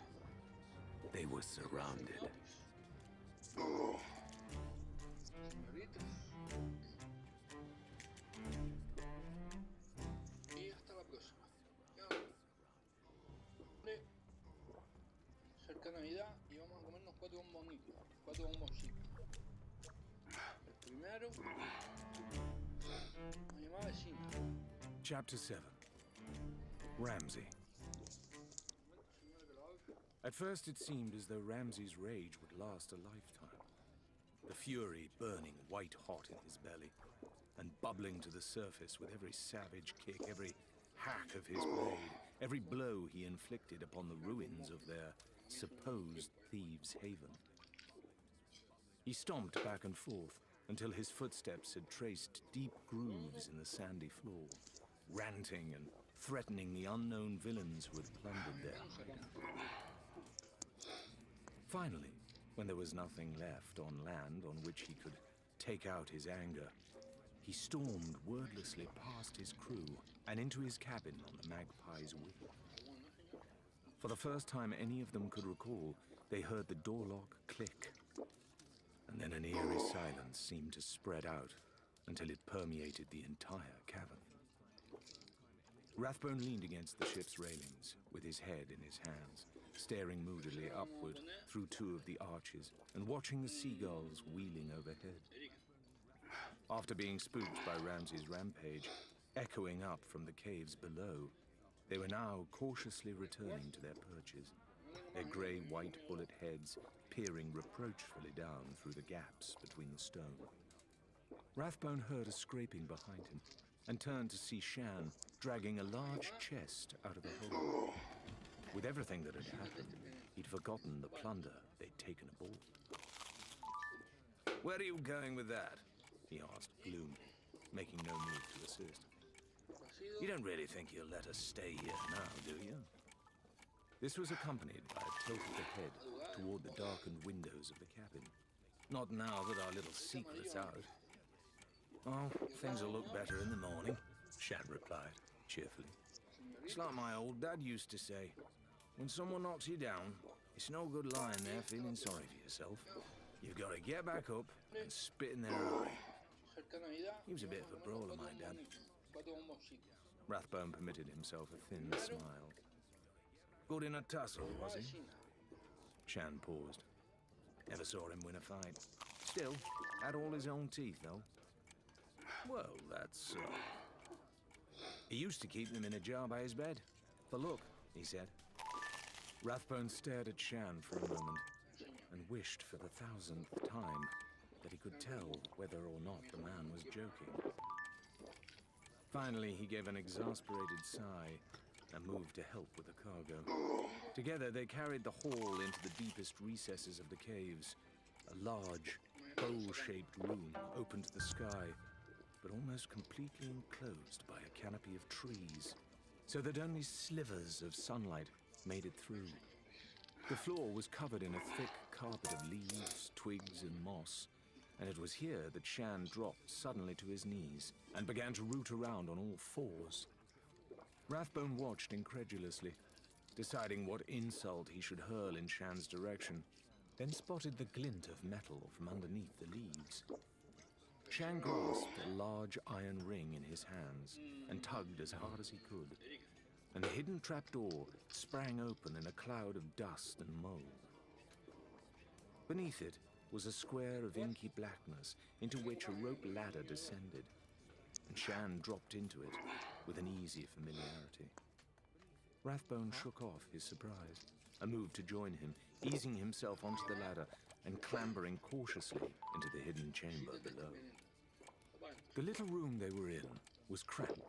They were surrounded. cerca Navidad y vamos a comernos 4 bombos nítidos, 4 bombos chicos. El primero, nos llamaba vecina. Chapter 7. Ramsay. At first it seemed as though Ramsay's rage would last a lifetime. The fury burning white-hot in his belly, and bubbling to the surface with every savage kick, every hack of his blade, every blow he inflicted upon the ruins of their supposed thieves' haven. He stomped back and forth until his footsteps had traced deep grooves in the sandy floor, ranting and threatening the unknown villains who had plundered their hideout. Finally, when there was nothing left on land on which he could take out his anger, he stormed wordlessly past his crew and into his cabin on the Magpie's wing. For the first time any of them could recall, they heard the door lock click, and then an eerie silence seemed to spread out until it permeated the entire cavern. Rathbone leaned against the ship's railings, with his head in his hands, staring moodily upward through 2 of the arches and watching the seagulls wheeling overhead. After being spooked by Ramsay's rampage, echoing up from the caves below, they were now cautiously returning to their perches, their grey-white bullet heads peering reproachfully down through the gaps between the stone. Rathbone heard a scraping behind him and turned to see Shan dragging a large chest out of a hole. With everything that had happened, he'd forgotten the plunder they'd taken aboard. Where are you going with that? He asked, gloomily, making no move to assist. You don't really think you'll let us stay here now, do you? This was accompanied by a tilt of the head toward the darkened windows of the cabin. Not now that our little secret's out. Oh, things will look better in the morning, Shan replied, cheerfully. It's like my old dad used to say. When someone knocks you down, it's no good lying there feeling sorry for yourself. You've got to get back up and spit in their eye. He was a bit of a brawler, my dad. Rathbone permitted himself a thin smile. Good in a tussle, was he? Shan paused. Never saw him win a fight. Still, had all his own teeth, though. Well, that's so. He used to keep them in a jar by his bed. For luck, he said. Rathbone stared at Shan for a moment and wished for the 1000th time that he could tell whether or not the man was joking. Finally, he gave an exasperated sigh and moved to help with the cargo. Together, they carried the haul into the deepest recesses of the caves, a large, bowl-shaped room open to the sky, but almost completely enclosed by a canopy of trees, so that only slivers of sunlight made it through. The floor was covered in a thick carpet of leaves, twigs, and moss, and it was here that Shan dropped suddenly to his knees and began to root around on all fours. Rathbone watched incredulously, deciding what insult he should hurl in Shan's direction, then spotted the glint of metal from underneath the leaves. Shan grasped a large iron ring in his hands and tugged as hard as he could, and the hidden trapdoor sprang open in a cloud of dust and mold. Beneath it was a square of inky blackness into which a rope ladder descended, and Shan dropped into it with an easy familiarity. Rathbone shook off his surprise and moved to join him, easing himself onto the ladder and clambering cautiously into the hidden chamber below. The little room they were in was cramped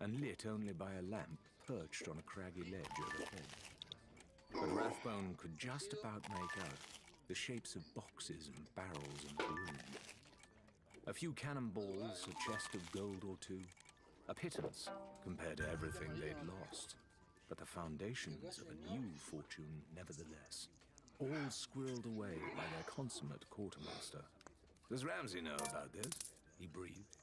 and lit only by a lamp perched on a craggy ledge overhead. But Rathbone could just about make out the shapes of boxes and barrels in the room. A few cannonballs, a chest of gold or two, a pittance compared to everything they'd lost, but the foundations of a new fortune nevertheless, all squirreled away by their consummate quartermaster. Does Ramsay know about this? He breathed,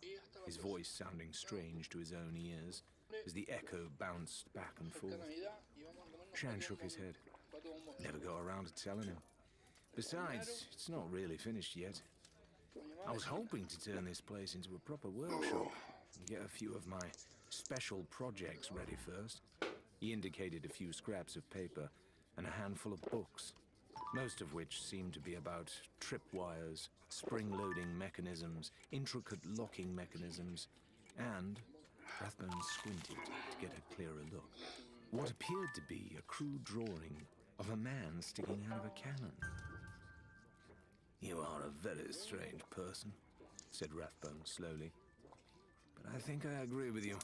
his voice sounding strange to his own ears as the echo bounced back and forth. Shan shook his head. Never got around to telling him. Besides, it's not really finished yet. I was hoping to turn this place into a proper workshop and get a few of my special projects ready first. He indicated a few scraps of paper and a handful of books, most of which seemed to be about tripwires, spring-loading mechanisms, intricate locking mechanisms, and Rathbone squinted to get a clearer look. What appeared to be a crude drawing of a man sticking out of a cannon. "You are a very strange person," said Rathbone slowly. "But I think I agree with you.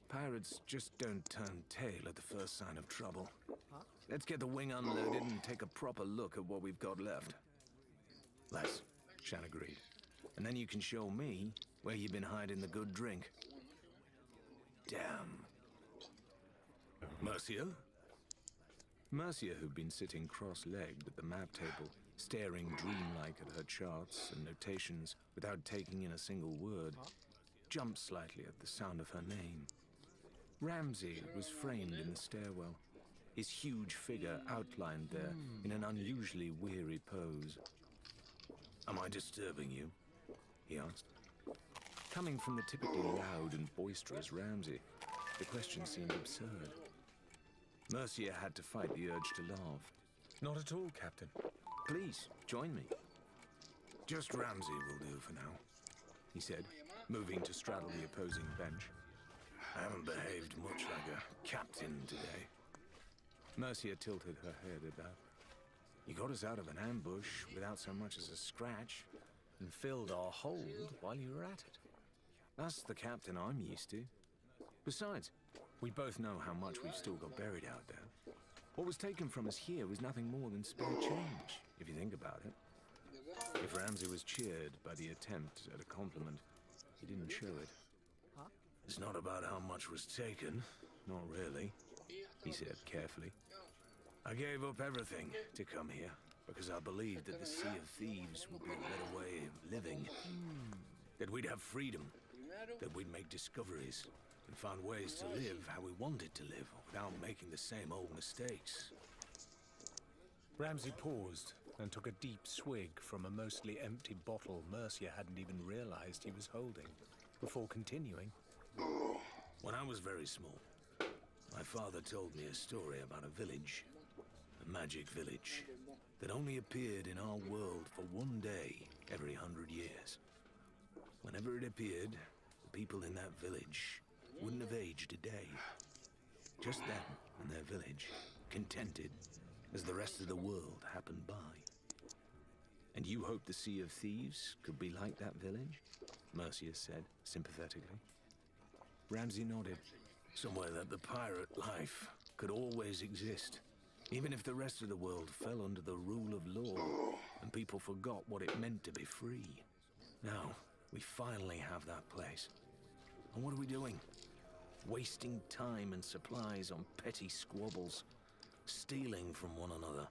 Pirates just don't turn tail at the first sign of trouble. Let's get the wing unloaded and take a proper look at what we've got left." "Let's," Shan agreed. "And then you can show me where you've been hiding the good drink." "Damn." "Mercia?" Mercia, who'd been sitting cross-legged at the map table, staring dreamlike at her charts and notations without taking in a single word, jumped slightly at the sound of her name. Ramsay was framed in the stairwell, his huge figure outlined there in an unusually weary pose. "Am I disturbing you?" he asked. Coming from the typically loud and boisterous Ramsay, the question seemed absurd. Mercia had to fight the urge to laugh. "Not at all, Captain. Please, join me." "Just Ramsay will do for now," he said, moving to straddle the opposing bench. "I haven't behaved much like a captain today." Mercia tilted her head at that. "You got us out of an ambush without so much as a scratch, and filled our hold while you were at it. That's the captain I'm used to. Besides, we both know how much we've still got buried out there. What was taken from us here was nothing more than spare change, if you think about it." If Ramsay was cheered by the attempt at a compliment, he didn't show it. "It's not about how much was taken, not really," he said carefully. "I gave up everything to come here because I believed that the Sea of Thieves would be a better way of living. That we'd have freedom, that we'd make discoveries, and find ways to live how we wanted to live without making the same old mistakes." Ramsay paused and took a deep swig from a mostly empty bottle Mercia hadn't even realized he was holding, before continuing. "When I was very small, my father told me a story about a village, a magic village, that only appeared in our world for one day every 100 years. Whenever it appeared, the people in that village wouldn't have aged a day. Just them and their village, contented as the rest of the world happened by." "And you hope the Sea of Thieves could be like that village?" Mercia said sympathetically. Ramsay nodded. "Somewhere that the pirate life could always exist, even if the rest of the world fell under the rule of law and people forgot what it meant to be free. Now, we finally have that place. And what are we doing? Wasting time and supplies on petty squabbles, stealing from one another,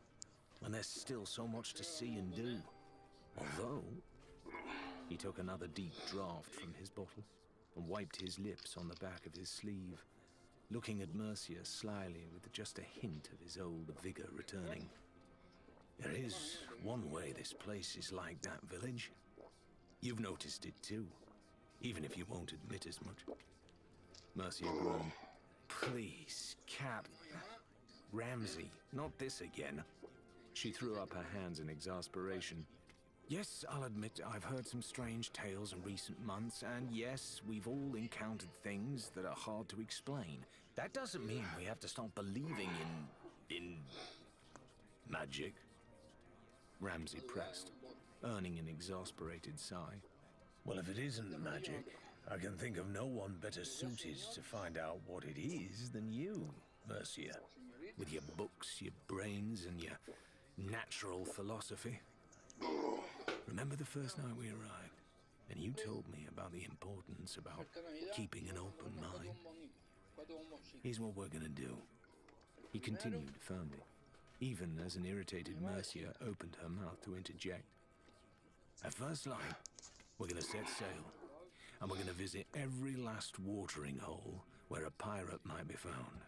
when there's still so much to see and do. Although..." He took another deep draught from his bottle and wiped his lips on the back of his sleeve, looking at Mercia slyly with just a hint of his old vigor returning. "There is one way this place is like that village. You've noticed it too, even if you won't admit as much." Mercia groaned. "Please, Cap... Ramsay, not this again." She threw up her hands in exasperation. "Yes, I'll admit I've heard some strange tales in recent months, and yes, we've all encountered things that are hard to explain. That doesn't mean we have to stop believing in... magic." Ramsay pressed, earning an exasperated sigh. "Well, if it isn't magic, I can think of no one better suited to find out what it is than you, Mercia. With your books, your brains, and your natural philosophy. Remember the first night we arrived, and you told me about the importance about keeping an open mind? Here's what we're gonna do." He continued firmly, even as an irritated Mercia opened her mouth to interject. "At first light, we're gonna set sail, and we're gonna visit every last watering hole where a pirate might be found.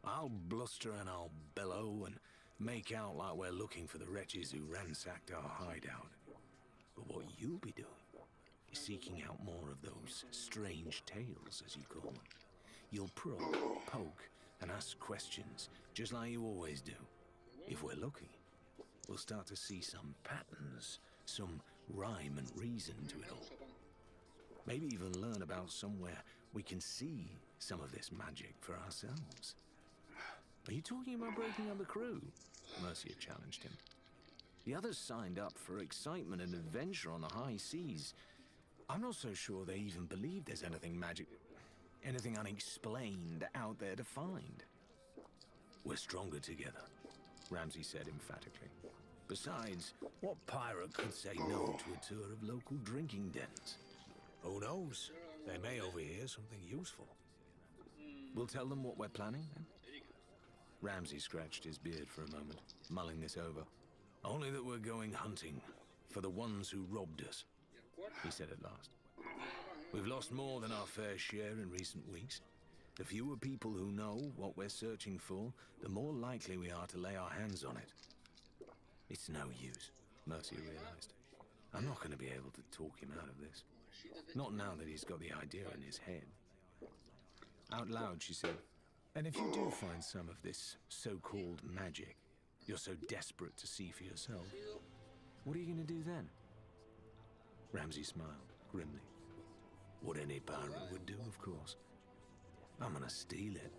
I'll bluster and I'll bellow and make out like we're looking for the wretches who ransacked our hideout. But what you'll be doing is seeking out more of those strange tales, as you call them. You'll probe, poke, and ask questions just like you always do. If we're lucky, we'll start to see some patterns, some rhyme and reason to it all. Maybe even learn about somewhere we can see some of this magic for ourselves. Are you talking about breaking up the crew? Mercia challenged him. The others signed up for excitement and adventure on the high seas. I'm not so sure they even believe there's anything anything unexplained out there to find. We're stronger together, Ramsay said emphatically. Besides, what pirate could say no to a tour of local drinking dens? Who knows? They may overhear something useful. We'll tell them what we're planning, then? Ramsay scratched his beard for a moment, mulling this over. Only that we're going hunting for the ones who robbed us, he said at last. We've lost more than our fair share in recent weeks. The fewer people who know what we're searching for, the more likely we are to lay our hands on it. It's no use, Mercia realized. I'm not going to be able to talk him out of this. Not now that he's got the idea in his head. Out loud, she said, and if you do find some of this so-called magic you're so desperate to see for yourself, what are you going to do then? Ramsay smiled grimly. What any pirate would do, of course. I'm going to steal it.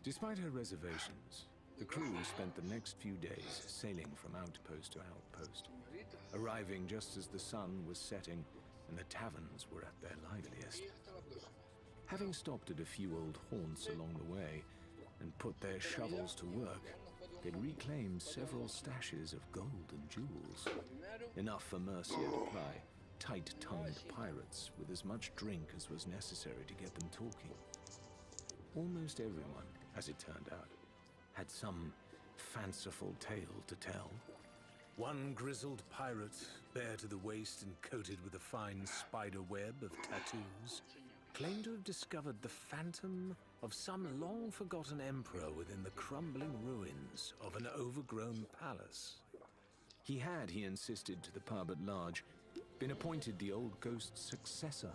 Despite her reservations, the crew spent the next few days sailing from outpost to outpost, arriving just as the sun was setting and the taverns were at their liveliest. Having stopped at a few old haunts along the way and put their shovels to work, they'd reclaimed several stashes of gold and jewels, enough for Mercia to ply tight-tongued pirates with as much drink as was necessary to get them talking. Almost everyone, as it turned out, had some fanciful tale to tell. One grizzled pirate, bare to the waist and coated with a fine spider web of tattoos, claimed to have discovered the phantom of some long-forgotten emperor within the crumbling ruins of an overgrown palace. He had, he insisted to the pub at large, been appointed the old ghost's successor,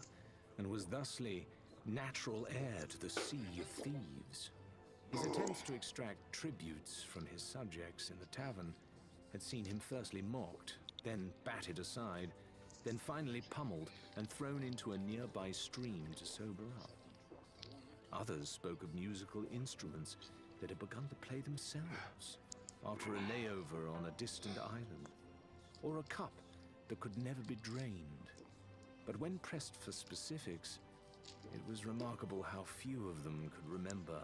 and was thusly natural heir to the Sea of Thieves. His attempts to extract tributes from his subjects in the tavern had seen him firstly mocked, then batted aside, then finally pummeled and thrown into a nearby stream to sober up. Others spoke of musical instruments that had begun to play themselves after a layover on a distant island, or a cup that could never be drained. But when pressed for specifics, it was remarkable how few of them could remember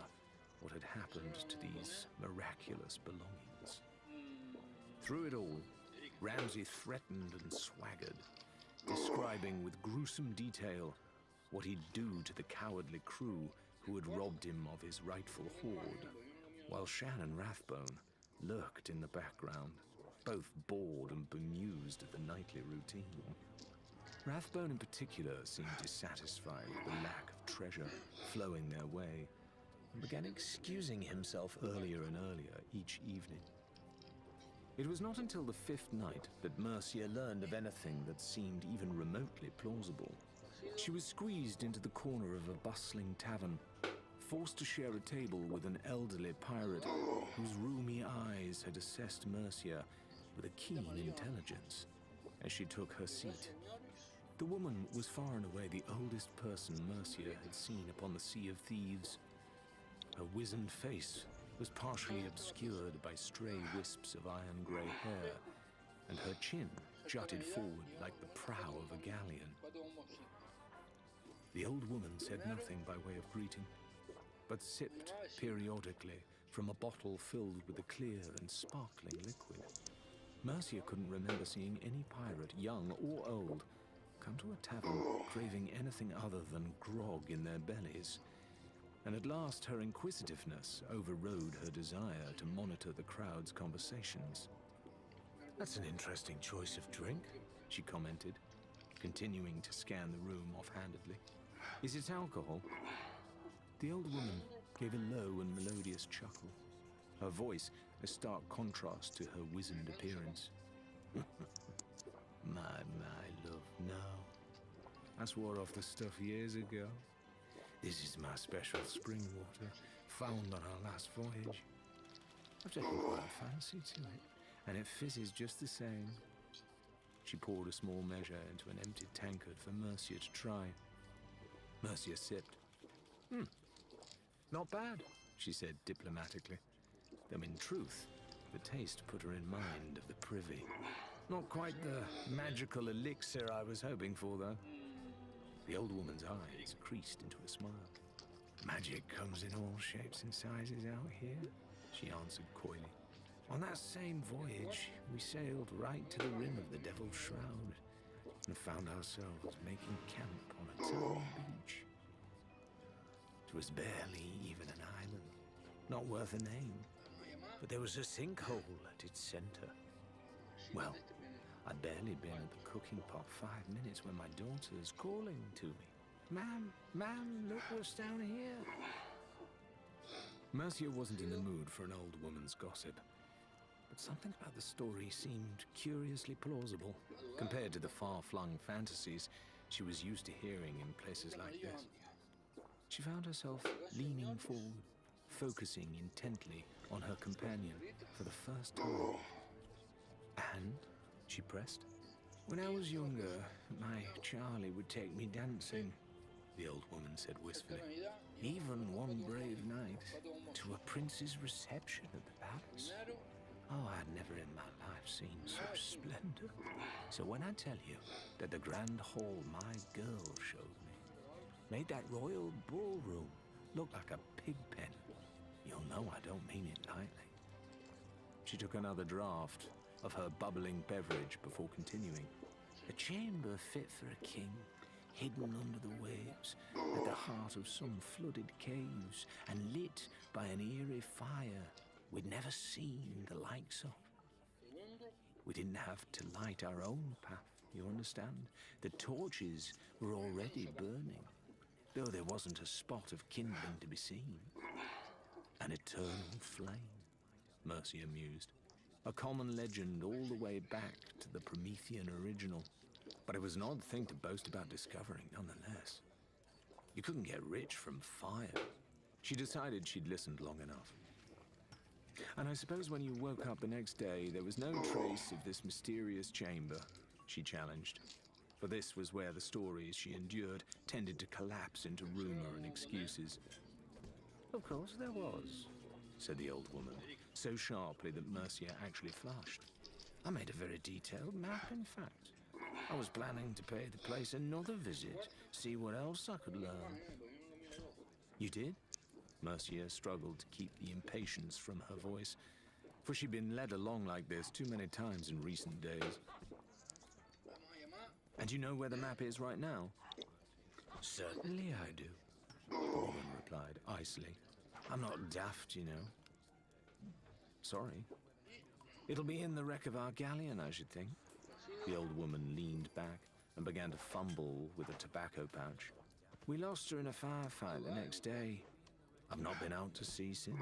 what had happened to these miraculous belongings. Through it all, Ramsay threatened and swaggered, describing with gruesome detail what he'd do to the cowardly crew who had robbed him of his rightful hoard, while Shan and Rathbone lurked in the background, both bored and bemused at the nightly routine. Rathbone in particular seemed dissatisfied with the lack of treasure flowing their way, and began excusing himself earlier and earlier each evening. It was not until the fifth night that Mercia learned of anything that seemed even remotely plausible. She was squeezed into the corner of a bustling tavern, forced to share a table with an elderly pirate whose rheumy eyes had assessed Mercia with a keen intelligence as she took her seat. The woman was far and away the oldest person Mercia had seen upon the Sea of Thieves. Her wizened face was partially obscured by stray wisps of iron-grey hair, and her chin jutted forward like the prow of a galleon. The old woman said nothing by way of greeting, but sipped periodically from a bottle filled with a clear and sparkling liquid. Mercia couldn't remember seeing any pirate, young or old, come to a tavern craving anything other than grog in their bellies, and at last her inquisitiveness overrode her desire to monitor the crowd's conversations. "That's an interesting choice of drink," she commented, continuing to scan the room offhandedly. "Is it alcohol?" The old woman gave a low and melodious chuckle, her voice a stark contrast to her wizened appearance. My love, no. I swore off the stuff years ago. This is my special spring water, found on our last voyage. I've taken quite a fancy to it, and it fizzes just the same. She poured a small measure into an empty tankard for Mercia to try. Mercia sipped. Not bad, she said diplomatically. Though in truth, the taste put her in mind of the privy. Not quite the magical elixir I was hoping for, though. The old woman's eyes creased into a smile. Magic comes in all shapes and sizes out here, she answered coyly. On that same voyage, we sailed right to the rim of the Devil's Shroud and found ourselves making camp on a tiny beach. It was barely even an island, not worth a name, but there was a sinkhole at its center. Well, I'd barely been at the cooking pot 5 minutes when my daughter's calling to me. Ma'am, look what's down here. Mercia wasn't in the mood for an old woman's gossip, but something about the story seemed curiously plausible compared to the far-flung fantasies she was used to hearing in places like this. She found herself leaning forward, focusing intently on her companion for the first time. And, she pressed, when I was younger, my Charlie would take me dancing, the old woman said wistfully. Even one brave night, to a prince's reception at the palace. Oh, I'd never in my life seen such splendor. So when I tell you that the grand hall my girl showed me made that royal ballroom look like a pig pen, you'll know I don't mean it lightly. She took another draught of her bubbling beverage before continuing. A chamber fit for a king, hidden under the waves, at the heart of some flooded caves, and lit by an eerie fire we'd never seen the likes of. We didn't have to light our own path, you understand? The torches were already burning, though there wasn't a spot of kindling to be seen. An eternal flame, Mercia mused. A common legend all the way back to the Promethean original. But it was an odd thing to boast about discovering, nonetheless. You couldn't get rich from fire. She decided she'd listened long enough. And I suppose when you woke up the next day, there was no trace of this mysterious chamber, she challenged. For this was where the stories she endured tended to collapse into rumor and excuses. Of course there was, said the old woman, so sharply that Mercia actually flushed. I made a very detailed map, in fact. I was planning to pay the place another visit, see what else I could learn. You did? Mercia struggled to keep the impatience from her voice, for she'd been led along like this too many times in recent days. And you know where the map is right now? Certainly I do, the woman replied icily. I'm not daft, you know. Sorry. It'll be in the wreck of our galleon, I should think. The old woman leaned back and began to fumble with a tobacco pouch. We lost her in a firefight the next day. I've not been out to sea since.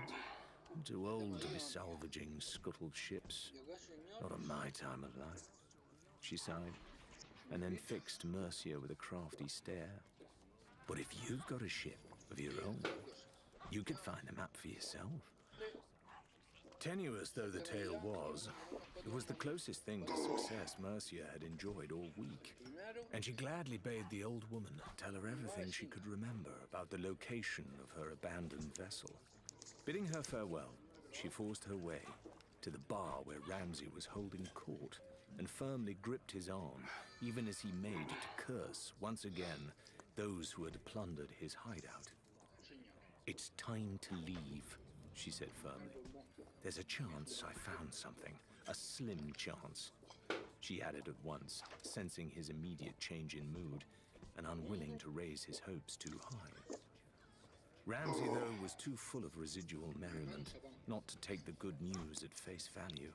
I'm too old to be salvaging scuttled ships. Not at my time of life. She sighed, and then fixed Mercia with a crafty stare. But if you've got a ship of your own, you could find a map for yourself. Tenuous though the tale was, it was the closest thing to success Mercia had enjoyed all week. And she gladly bade the old woman tell her everything she could remember about the location of her abandoned vessel. Bidding her farewell, she forced her way to the bar where Ramsay was holding court and firmly gripped his arm, even as he made to curse once again those who had plundered his hideout. It's time to leave, she said firmly. There's a chance I found something, a slim chance. She added at once, sensing his immediate change in mood and unwilling to raise his hopes too high. Ramsay, though, was too full of residual merriment not to take the good news at face value.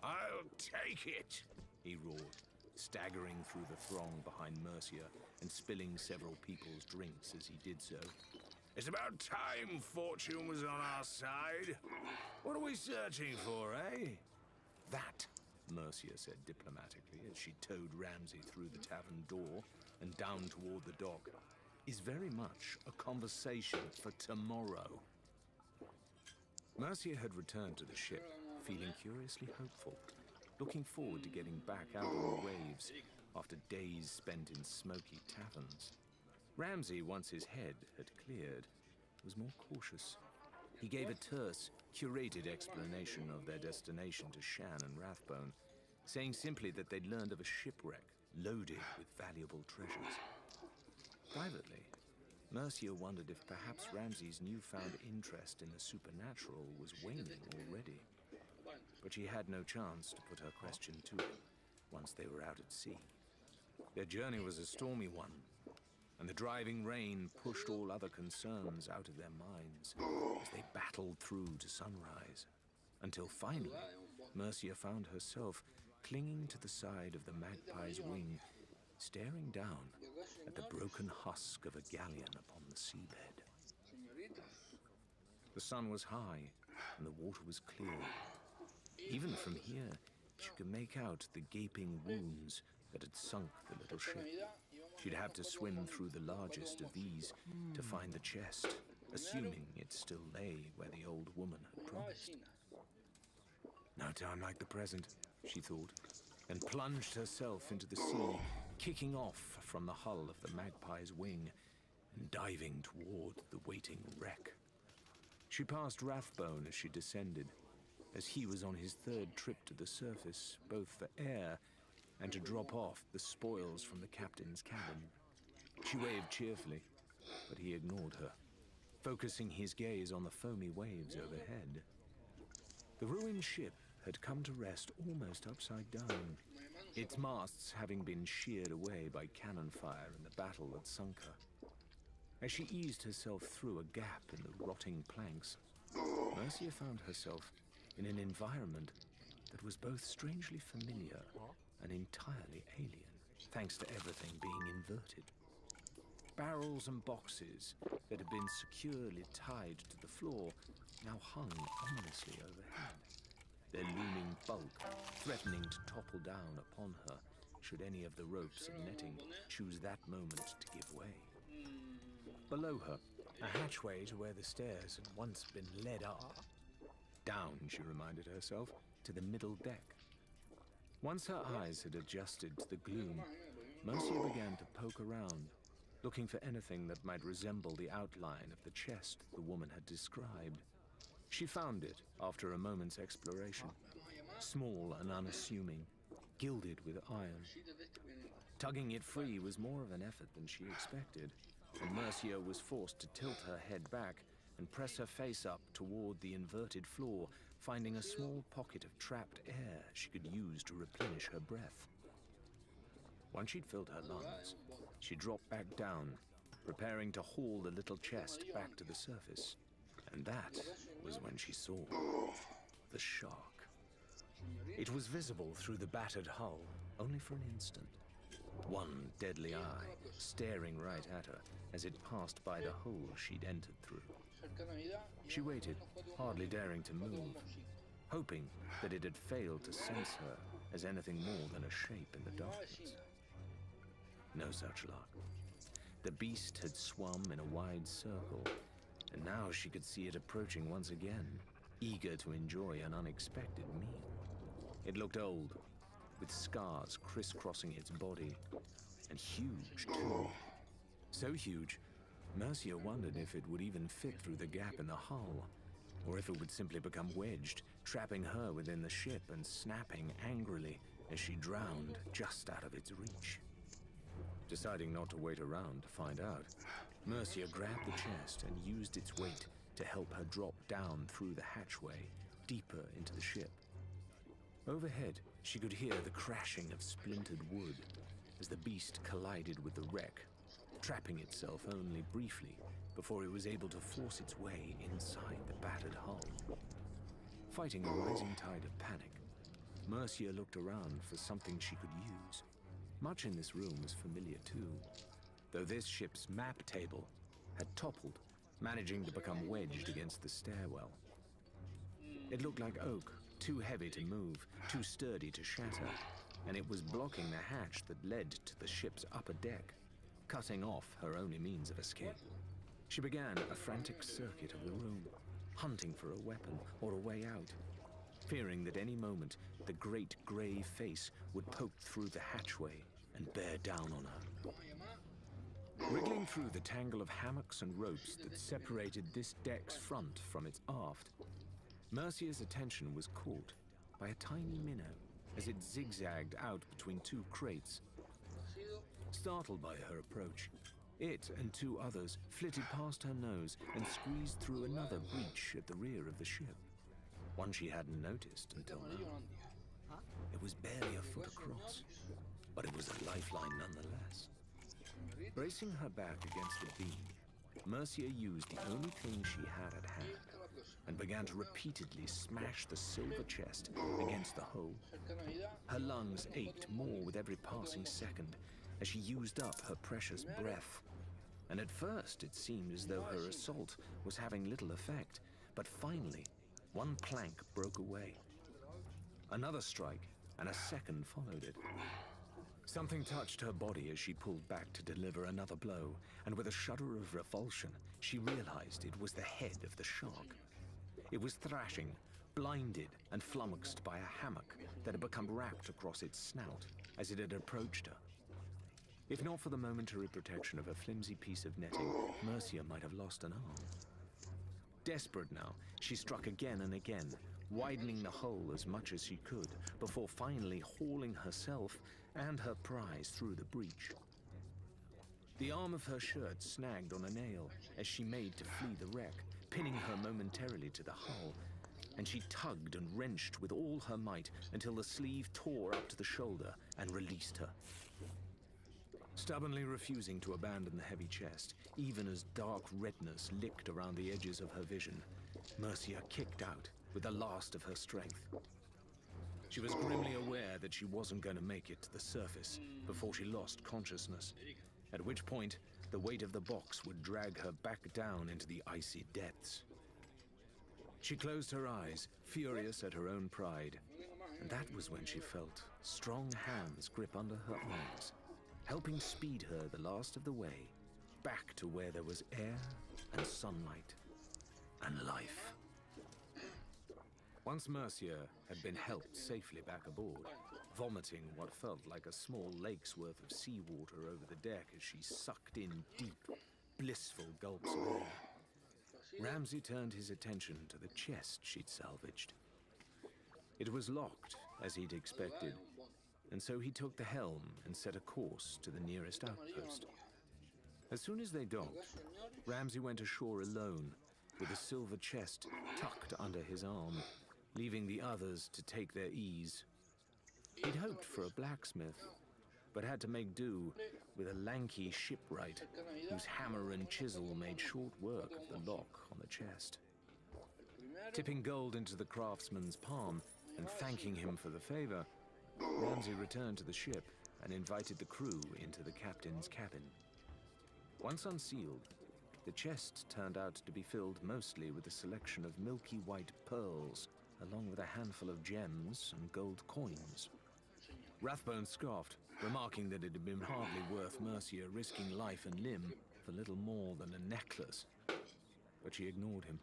I'll take it, he roared, staggering through the throng behind Mercia and spilling several people's drinks as he did so. It's about time fortune was on our side. What are we searching for, eh? That, Mercia said diplomatically as she towed Ramsay through the tavern door and down toward the dock, is very much a conversation for tomorrow. Mercia had returned to the ship, feeling curiously hopeful, looking forward to getting back out on the waves after days spent in smoky taverns. Ramsay, once his head had cleared, was more cautious. He gave a terse, curated explanation of their destination to Shan and Rathbone, saying simply that they'd learned of a shipwreck loaded with valuable treasures. Privately, Mercia wondered if perhaps Ramsay's newfound interest in the supernatural was waning already. But she had no chance to put her question to him once they were out at sea. Their journey was a stormy one, and the driving rain pushed all other concerns out of their minds as they battled through to sunrise, until finally, Mercia found herself clinging to the side of the Magpie's wing, staring down at the broken husk of a galleon upon the seabed. The sun was high, and the water was clear. Even from here, she could make out the gaping wounds that had sunk the little ship. She'd have to swim through the largest of these to find the chest, assuming it still lay where the old woman had promised. No time like the present, she thought, and plunged herself into the sea, kicking off from the hull of the Magpie's wing and diving toward the waiting wreck. She passed Rathbone as she descended, as he was on his third trip to the surface, both for air and to drop off the spoils from the captain's cabin. She waved cheerfully, but he ignored her, focusing his gaze on the foamy waves overhead. The ruined ship had come to rest almost upside down, its masts having been sheared away by cannon fire in the battle that sunk her. As she eased herself through a gap in the rotting planks, Mercia found herself in an environment that was both strangely familiar and entirely alien, thanks to everything being inverted. Barrels and boxes that had been securely tied to the floor now hung ominously overhead, their looming bulk threatening to topple down upon her should any of the ropes and netting choose that moment to give way. Below her, a hatchway to where the stairs had once been led up. Down, she reminded herself, to the middle deck. Once her eyes had adjusted to the gloom, Mercia began to poke around, looking for anything that might resemble the outline of the chest the woman had described. She found it after a moment's exploration, small and unassuming, gilded with iron. Tugging it free was more of an effort than she expected, and Mercia was forced to tilt her head back and press her face up toward the inverted floor, finding a small pocket of trapped air she could use to replenish her breath. Once she'd filled her lungs, she dropped back down, preparing to haul the little chest back to the surface. And that was when she saw the shark. It was visible through the battered hull, only for an instant. One deadly eye staring right at her as it passed by the hole she'd entered through. She waited, hardly daring to move, hoping that it had failed to sense her as anything more than a shape in the darkness. No such luck. The beast had swum in a wide circle, and now she could see it approaching once again, eager to enjoy an unexpected meal. It looked old, with scars crisscrossing its body, and huge, too. So huge, Mercia wondered if it would even fit through the gap in the hull, or if it would simply become wedged, trapping her within the ship and snapping angrily as she drowned just out of its reach. Deciding not to wait around to find out, Mercia grabbed the chest and used its weight to help her drop down through the hatchway, deeper into the ship. Overhead, she could hear the crashing of splintered wood as the beast collided with the wreck, trapping itself only briefly before it was able to force its way inside the battered hull. Fighting a rising tide of panic, Mercia looked around for something she could use. Much in this room was familiar too, though this ship's map table had toppled, managing to become wedged against the stairwell. It looked like oak, too heavy to move, too sturdy to shatter, and it was blocking the hatch that led to the ship's upper deck, cutting off her only means of escape. She began a frantic circuit of the room, hunting for a weapon or a way out, fearing that any moment the great grey face would poke through the hatchway and bear down on her. Wriggling through the tangle of hammocks and ropes that separated this deck's front from its aft, Mercia's attention was caught by a tiny minnow as it zigzagged out between two crates. Startled by her approach, it and two others flitted past her nose and squeezed through another breach at the rear of the ship, one she hadn't noticed until now. It was barely a foot across, but it was a lifeline nonetheless. Bracing her back against the beam, Mercia used the only thing she had at hand and began to repeatedly smash the silver chest against the hull. Her lungs ached more with every passing second as she used up her precious breath. And at first it seemed as though her assault was having little effect, but finally, one plank broke away. Another strike and a second followed it. Something touched her body as she pulled back to deliver another blow, and with a shudder of revulsion, she realized it was the head of the shark. It was thrashing, blinded and flummoxed by a hammock that had become wrapped across its snout as it had approached her. If not for the momentary protection of a flimsy piece of netting, Mercia might have lost an arm. Desperate now, she struck again and again, widening the hole as much as she could, before finally hauling herself and her prize through the breach. The arm of her shirt snagged on a nail as she made to flee the wreck, pinning her momentarily to the hull, and she tugged and wrenched with all her might until the sleeve tore up to the shoulder and released her. Stubbornly refusing to abandon the heavy chest, even as dark redness licked around the edges of her vision, Mercia kicked out with the last of her strength. She was grimly aware that she wasn't going to make it to the surface before she lost consciousness, at which point the weight of the box would drag her back down into the icy depths. She closed her eyes, furious at her own pride, and that was when she felt strong hands grip under her arms, helping speed her the last of the way back to where there was air and sunlight and life. Once Mercia had been helped safely back aboard, vomiting what felt like a small lake's worth of seawater over the deck as she sucked in deep, blissful gulps of air, Ramsay turned his attention to the chest she'd salvaged. It was locked, as he'd expected, and so he took the helm and set a course to the nearest outpost. As soon as they docked, Ramsay went ashore alone, with the silver chest tucked under his arm, leaving the others to take their ease. He'd hoped for a blacksmith, but had to make do with a lanky shipwright whose hammer and chisel made short work of the lock on the chest. Tipping gold into the craftsman's palm and thanking him for the favor, Ramsay returned to the ship and invited the crew into the captain's cabin. Once unsealed, the chest turned out to be filled mostly with a selection of milky white pearls, along with a handful of gems and gold coins. Rathbone scoffed, remarking that it had been hardly worth Mercia risking life and limb for little more than a necklace. But she ignored him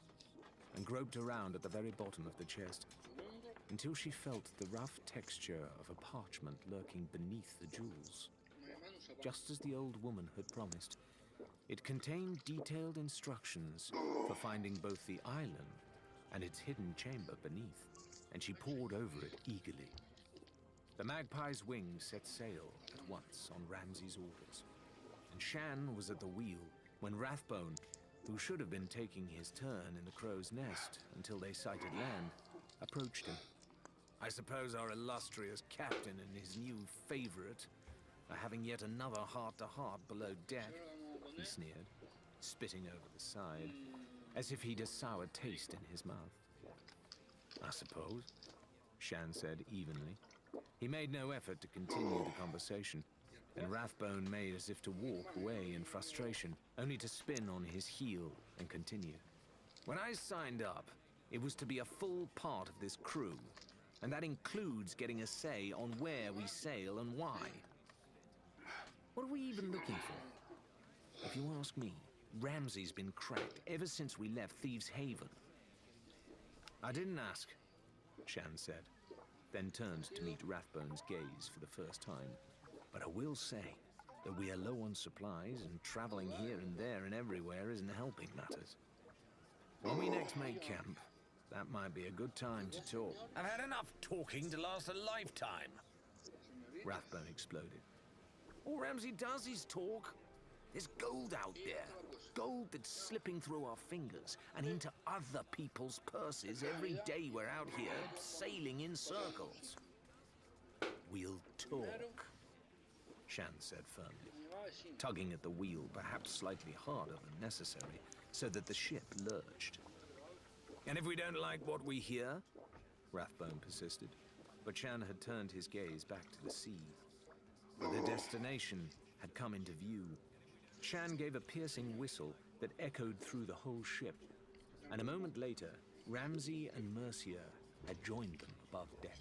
and groped around at the very bottom of the chest until she felt the rough texture of a parchment lurking beneath the jewels. Just as the old woman had promised, it contained detailed instructions for finding both the island and its hidden chamber beneath, and she pored over it eagerly. The Magpie's wings set sail at once on Ramsay's orders, and Shan was at the wheel when Rathbone, who should have been taking his turn in the crow's nest until they sighted land, approached him. "I suppose our illustrious captain and his new favorite are having yet another heart-to-heart below deck," he sneered, spitting over the side, as if he'd a sour taste in his mouth. "I suppose," Shan said evenly. He made no effort to continue the conversation, and Rathbone made as if to walk away in frustration, only to spin on his heel and continue. "When I signed up, it was to be a full part of this crew, and that includes getting a say on where we sail and why. What are we even looking for? If you ask me, Ramsay's been cracked ever since we left Thieves' Haven. I didn't ask, Shan said, then turned to meet Rathbone's gaze for the first time. But I will say that we are low on supplies, and traveling here and there and everywhere isn't helping matters. When we next make camp, that might be a good time to talk. I've had enough talking to last a lifetime. Rathbone exploded. All Ramsay does is talk. There's gold out there. Gold that's slipping through our fingers and into other people's purses every day we're out here sailing in circles. We'll talk, Shan said firmly, tugging at the wheel perhaps slightly harder than necessary so that the ship lurched. And if we don't like what we hear? Rathbone persisted, but Shan had turned his gaze back to the sea. But their destination had come into view. Shan gave a piercing whistle that echoed through the whole ship, and a moment later, Ramsay and Mercia had joined them above deck.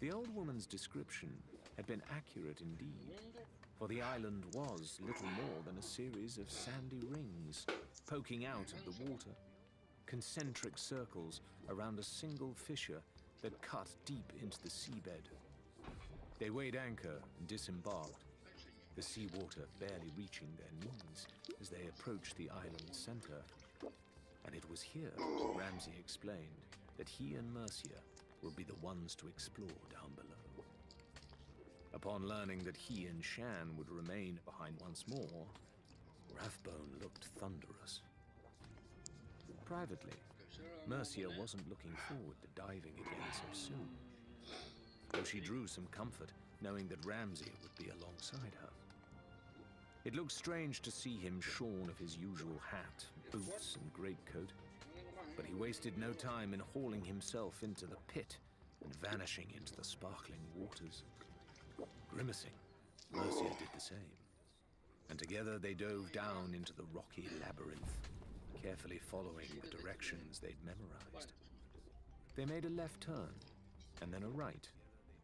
The old woman's description had been accurate indeed, for the island was little more than a series of sandy rings poking out of the water, concentric circles around a single fissure that cut deep into the seabed. They weighed anchor and disembarked, the seawater barely reaching their knees as they approached the island's center. And it was here, Ramsay explained, that he and Mercia would be the ones to explore down below. Upon learning that he and Shan would remain behind once more, Rathbone looked thunderous. Privately, Mercia wasn't looking forward to diving again so soon, though she drew some comfort knowing that Ramsay would be alongside her. It looked strange to see him shorn of his usual hat, boots, and greatcoat, but he wasted no time in hauling himself into the pit and vanishing into the sparkling waters. Grimacing, Mercia did the same, and together they dove down into the rocky labyrinth, carefully following the directions they'd memorized. They made a left turn, and then a right,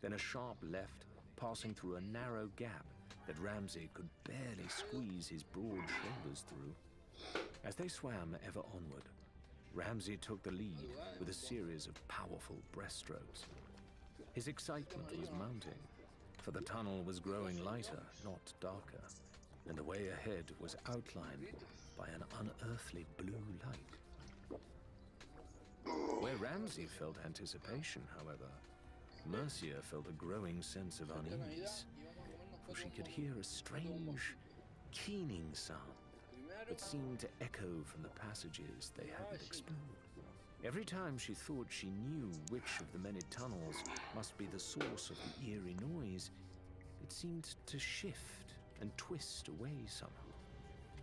then a sharp left, passing through a narrow gap that Ramsay could barely squeeze his broad shoulders through. As they swam ever onward, Ramsay took the lead with a series of powerful breaststrokes. His excitement was mounting, for the tunnel was growing lighter, not darker, and the way ahead was outlined by an unearthly blue light. Where Ramsay felt anticipation, however, Mercia felt a growing sense of unease, for she could hear a strange, keening sound that seemed to echo from the passages they hadn't explored. Every time she thought she knew which of the many tunnels must be the source of the eerie noise, it seemed to shift and twist away somehow.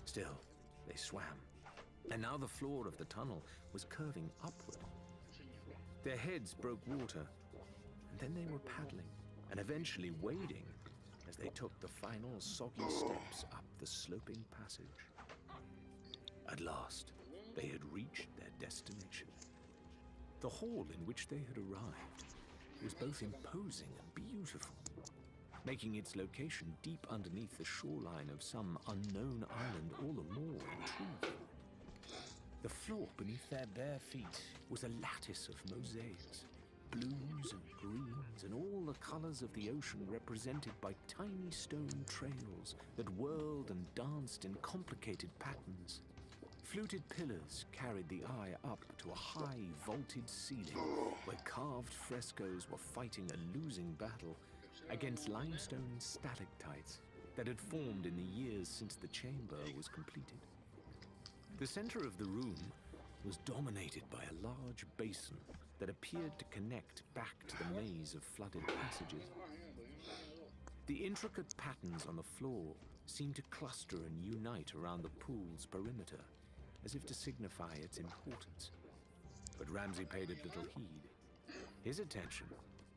Still, they swam, and now the floor of the tunnel was curving upward. Their heads broke water, and then they were paddling and eventually wading as they took the final soggy steps up the sloping passage. At last, they had reached their destination. The hall in which they had arrived was both imposing and beautiful, making its location deep underneath the shoreline of some unknown island all the more intriguing. The floor beneath their bare feet was a lattice of mosaics, blues and greens and all the colors of the ocean represented by tiny stone trails that whirled and danced in complicated patterns. Fluted pillars carried the eye up to a high, vaulted ceiling where carved frescoes were fighting a losing battle against limestone stalactites that had formed in the years since the chamber was completed. The center of the room was dominated by a large basin that appeared to connect back to the maze of flooded passages. The intricate patterns on the floor seemed to cluster and unite around the pool's perimeter, as if to signify its importance. But Ramsay paid it little heed. His attention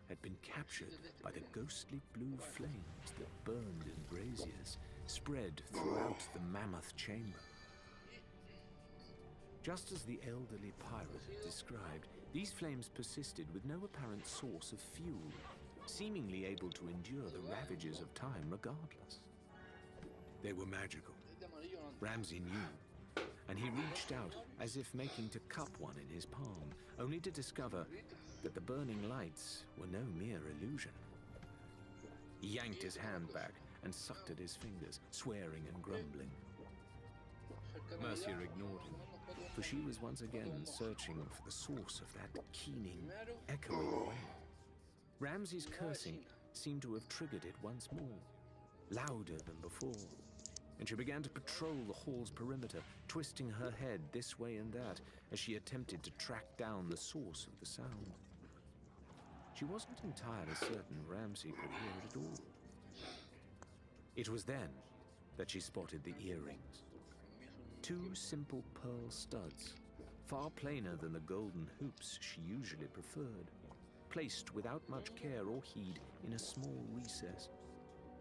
had been captured by the ghostly blue flames that burned in braziers spread throughout the mammoth chamber. Just as the elderly pirate had described, these flames persisted with no apparent source of fuel, seemingly able to endure the ravages of time regardless. They were magical. Ramsay knew, and he reached out as if making to cup one in his palm, only to discover that the burning lights were no mere illusion. He yanked his hand back and sucked at his fingers, swearing and grumbling. Mercia ignored him, for she was once again searching for the source of that keening, echoing wail. Ramsay's cursing seemed to have triggered it once more, louder than before, and she began to patrol the hall's perimeter, twisting her head this way and that as she attempted to track down the source of the sound. She wasn't entirely certain Ramsay could hear it at all. It was then that she spotted the earrings. 2 simple pearl studs, far plainer than the golden hoops she usually preferred, placed without much care or heed in a small recess.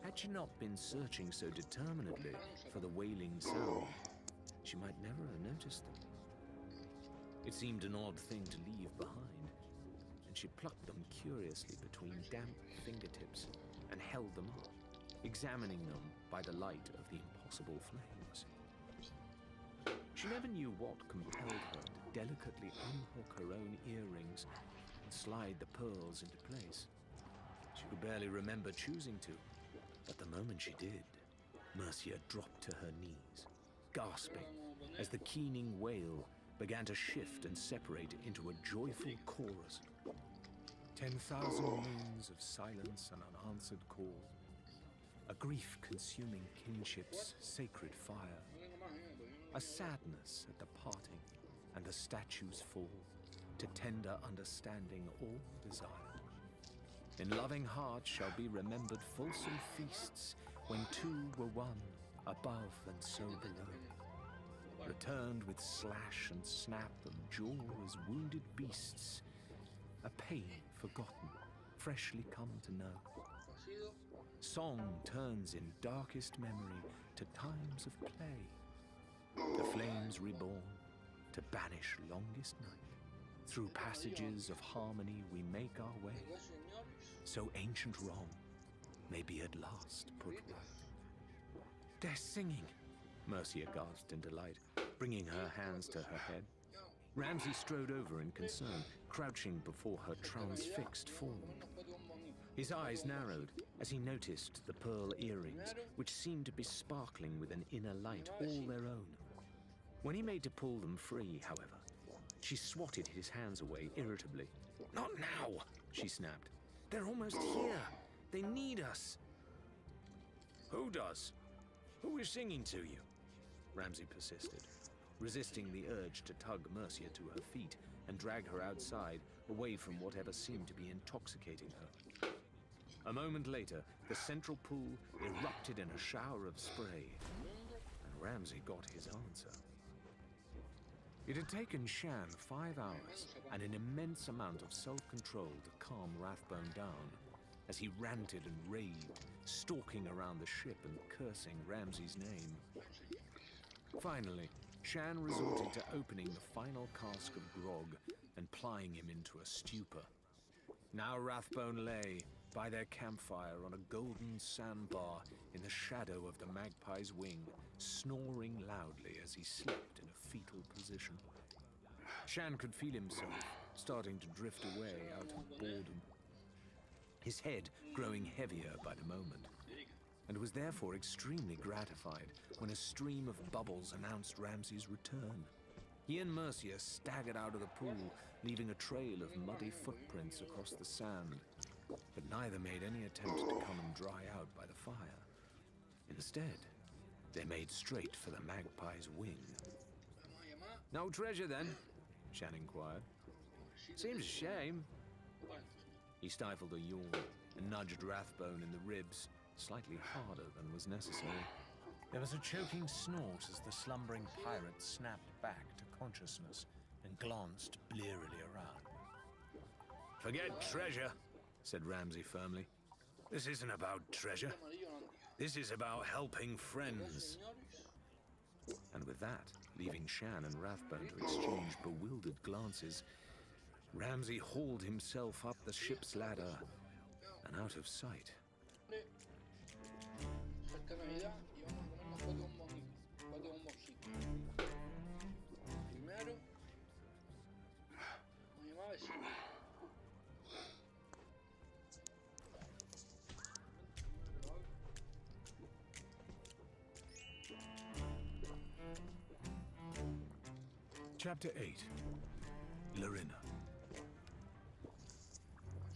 Had she not been searching so determinedly for the wailing sound, she might never have noticed them. It seemed an odd thing to leave behind, and she plucked them curiously between damp fingertips and held them up, examining them by the light of the impossible flames. She never knew what compelled her to delicately unhook her own earrings and slide the pearls into place. She could barely remember choosing to, but the moment she did, Mercia dropped to her knees, gasping as the keening wail began to shift and separate into a joyful chorus. 10,000 moons of silence and unanswered call, a grief-consuming kinship's sacred fire, a sadness at the parting and the statue's fall, to tender understanding all desire. In loving hearts shall be remembered fulsome feasts, when 2 were one, above and so below. Returned with slash and snap of jaw as wounded beasts, a pain forgotten, freshly come to know. Song turns in darkest memory to times of play, the flames reborn to banish longest night. Through passages of harmony we make our way, so ancient wrong may be at last put right. They're singing, Mercia gasped in delight, bringing her hands to her head. Ramsay strode over in concern, crouching before her transfixed form. His eyes narrowed as he noticed the pearl earrings, which seemed to be sparkling with an inner light all their own. When he made to pull them free, however, she swatted his hands away irritably. "Not now," she snapped. "They're almost here. They need us." "Who does? Who is singing to you?" Ramsay persisted, resisting the urge to tug Mercia to her feet and drag her outside, away from whatever seemed to be intoxicating her. A moment later, the central pool erupted in a shower of spray, and Ramsay got his answer. It had taken Shan 5 hours and an immense amount of self-control to calm Rathbone down, as he ranted and raved, stalking around the ship and cursing Ramsay's name. Finally, Shan resorted to opening the final cask of grog and plying him into a stupor. Now Rathbone lay by their campfire on a golden sandbar in the shadow of the magpie's wing, snoring loudly as he slept in a fetal position. Shan could feel himself starting to drift away out of boredom, his head growing heavier by the moment, and was therefore extremely gratified when a stream of bubbles announced Ramsay's return. He and Mercia staggered out of the pool, leaving a trail of muddy footprints across the sand, but neither made any attempt to come and dry out by the fire. Instead, they made straight for the magpie's wing. "No treasure, then?" Shan inquired. "Seems a shame." He stifled a yawn and nudged Rathbone in the ribs, slightly harder than was necessary. There was a choking snort as the slumbering pirate snapped back to consciousness and glanced blearily around. "Forget treasure," said Ramsay firmly. "This isn't about treasure. This is about helping friends." And with that, leaving Shan and Rathbone to exchange bewildered glances, Ramsay hauled himself up the ship's ladder and out of sight. Chapter 8. Larina.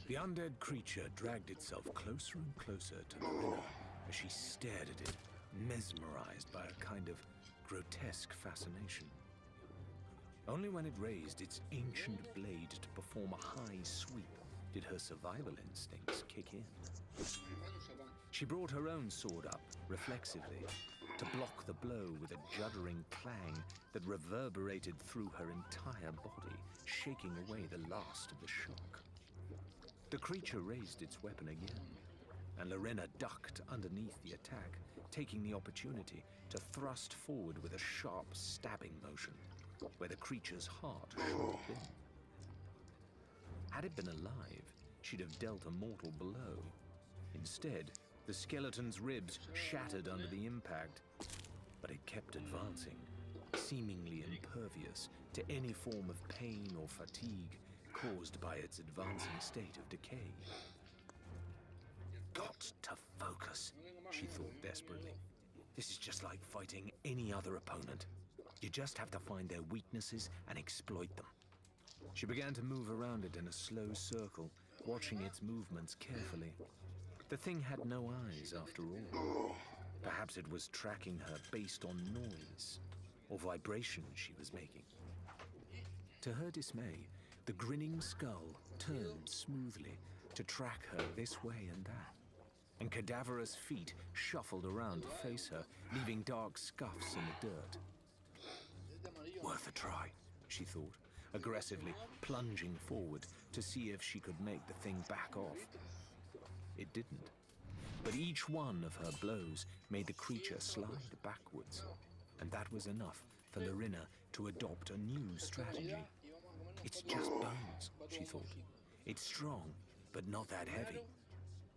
The undead creature dragged itself closer and closer to Larina as she stared at it, mesmerized by a kind of grotesque fascination. Only when it raised its ancient blade to perform a high sweep did her survival instincts kick in. She brought her own sword up, reflexively, to block the blow with a juddering clang that reverberated through her entire body, shaking away the last of the shock. The creature raised its weapon again, and Larina ducked underneath the attack, taking the opportunity to thrust forward with a sharp stabbing motion, where the creature's heart should have been. Had it been alive, she'd have dealt a mortal blow. Instead, the skeleton's ribs shattered under the impact, but it kept advancing, seemingly impervious to any form of pain or fatigue caused by its advancing state of decay. Got to focus, she thought desperately. This is just like fighting any other opponent. You just have to find their weaknesses and exploit them. She began to move around it in a slow circle, watching its movements carefully. The thing had no eyes, after all. Perhaps it was tracking her based on noise or vibration she was making. To her dismay, the grinning skull turned smoothly to track her this way and that, and cadaverous feet shuffled around to face her, leaving dark scuffs in the dirt. Worth a try, she thought, aggressively plunging forward to see if she could make the thing back off. It didn't, but each one of her blows made the creature slide backwards, and that was enough for Larina to adopt a new strategy. It's just bones, she thought. It's strong, but not that heavy.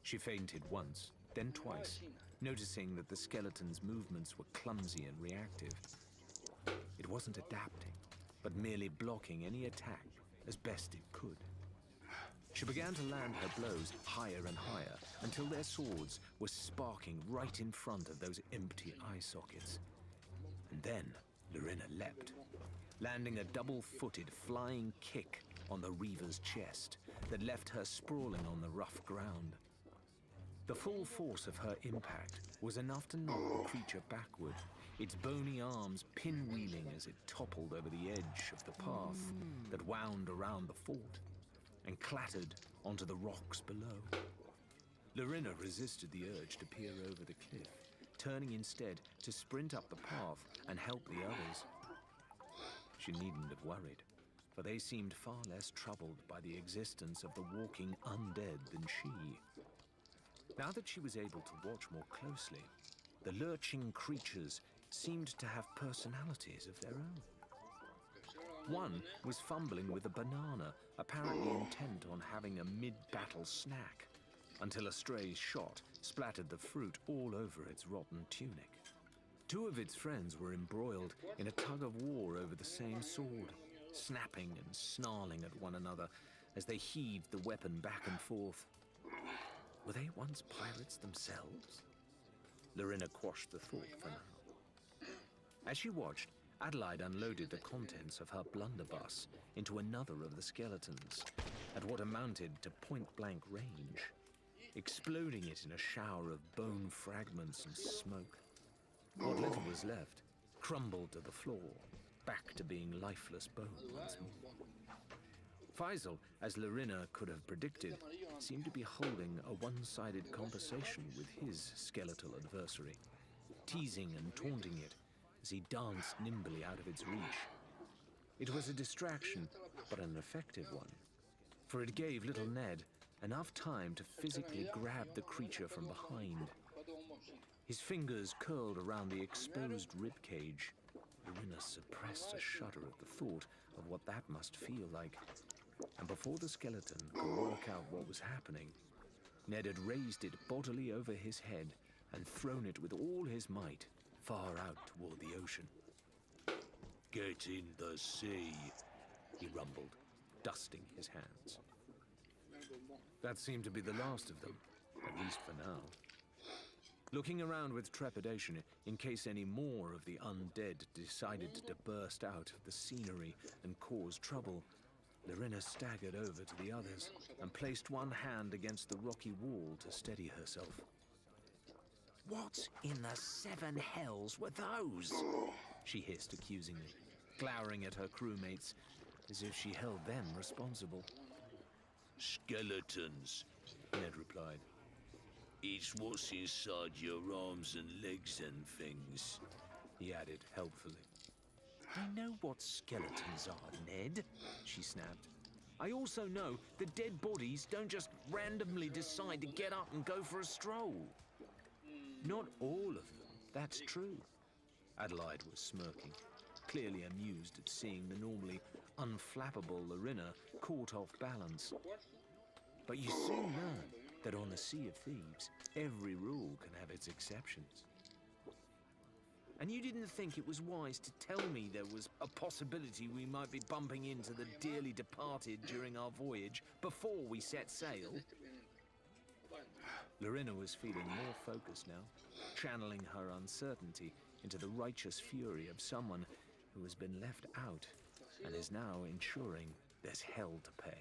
She feinted once, then twice, noticing that the skeleton's movements were clumsy and reactive. It wasn't adapting, but merely blocking any attack as best it could. She began to land her blows higher and higher until their swords were sparking right in front of those empty eye sockets. And then Larina leapt, landing a double-footed flying kick on the Reaver's chest that left her sprawling on the rough ground. The full force of her impact was enough to knock the creature backward, its bony arms pinwheeling as it toppled over the edge of the path that wound around the fort and clattered onto the rocks below. Larina resisted the urge to peer over the cliff, turning instead to sprint up the path and help the others. She needn't have worried, for they seemed far less troubled by the existence of the walking undead than she. Now that she was able to watch more closely, the lurching creatures seemed to have personalities of their own. One was fumbling with a banana, apparently intent on having a mid-battle snack, until a stray shot splattered the fruit all over its rotten tunic. Two of its friends were embroiled in a tug-of-war over the same sword, snapping and snarling at one another as they heaved the weapon back and forth. Were they once pirates themselves? Larina quashed the thought for now. As she watched, Adelaide unloaded the contents of her blunderbuss into another of the skeletons at what amounted to point-blank range, exploding it in a shower of bone fragments and smoke. What little was left crumbled to the floor, back to being lifeless bone once more. Faisal, as Larina could have predicted, seemed to be holding a one-sided conversation with his skeletal adversary, teasing and taunting it as he danced nimbly out of its reach. It was a distraction, but an effective one, for it gave little Ned enough time to physically grab the creature from behind. His fingers curled around the exposed ribcage. Larina suppressed a shudder at the thought of what that must feel like. And before the skeleton could work out what was happening, Ned had raised it bodily over his head and thrown it with all his might far out toward the ocean. Get in the sea, He rumbled, dusting his hands. That seemed to be the last of them, at least for now. Looking around with trepidation in case any more of the undead decided to burst out of the scenery and cause trouble, Lorena staggered over to the others and placed one hand against the rocky wall to steady herself. What in the seven hells were those? She hissed accusingly, glowering at her crewmates as if she held them responsible. Skeletons, Ned replied. it's what's inside your arms and legs and things, He added helpfully. I know what skeletons are, Ned, She snapped. I also know that dead bodies don't just randomly decide to get up and go for a stroll. Not all of them, that's true. Adelaide was smirking, clearly amused at seeing the normally unflappable Lorena caught off balance. But you soon learn that on the Sea of Thieves, every rule can have its exceptions. And you didn't think it was wise to tell me there was a possibility we might be bumping into the dearly departed during our voyage before we set sail? Lorena was feeling more focused now, channeling her uncertainty into the righteous fury of someone who has been left out and is now ensuring there's hell to pay.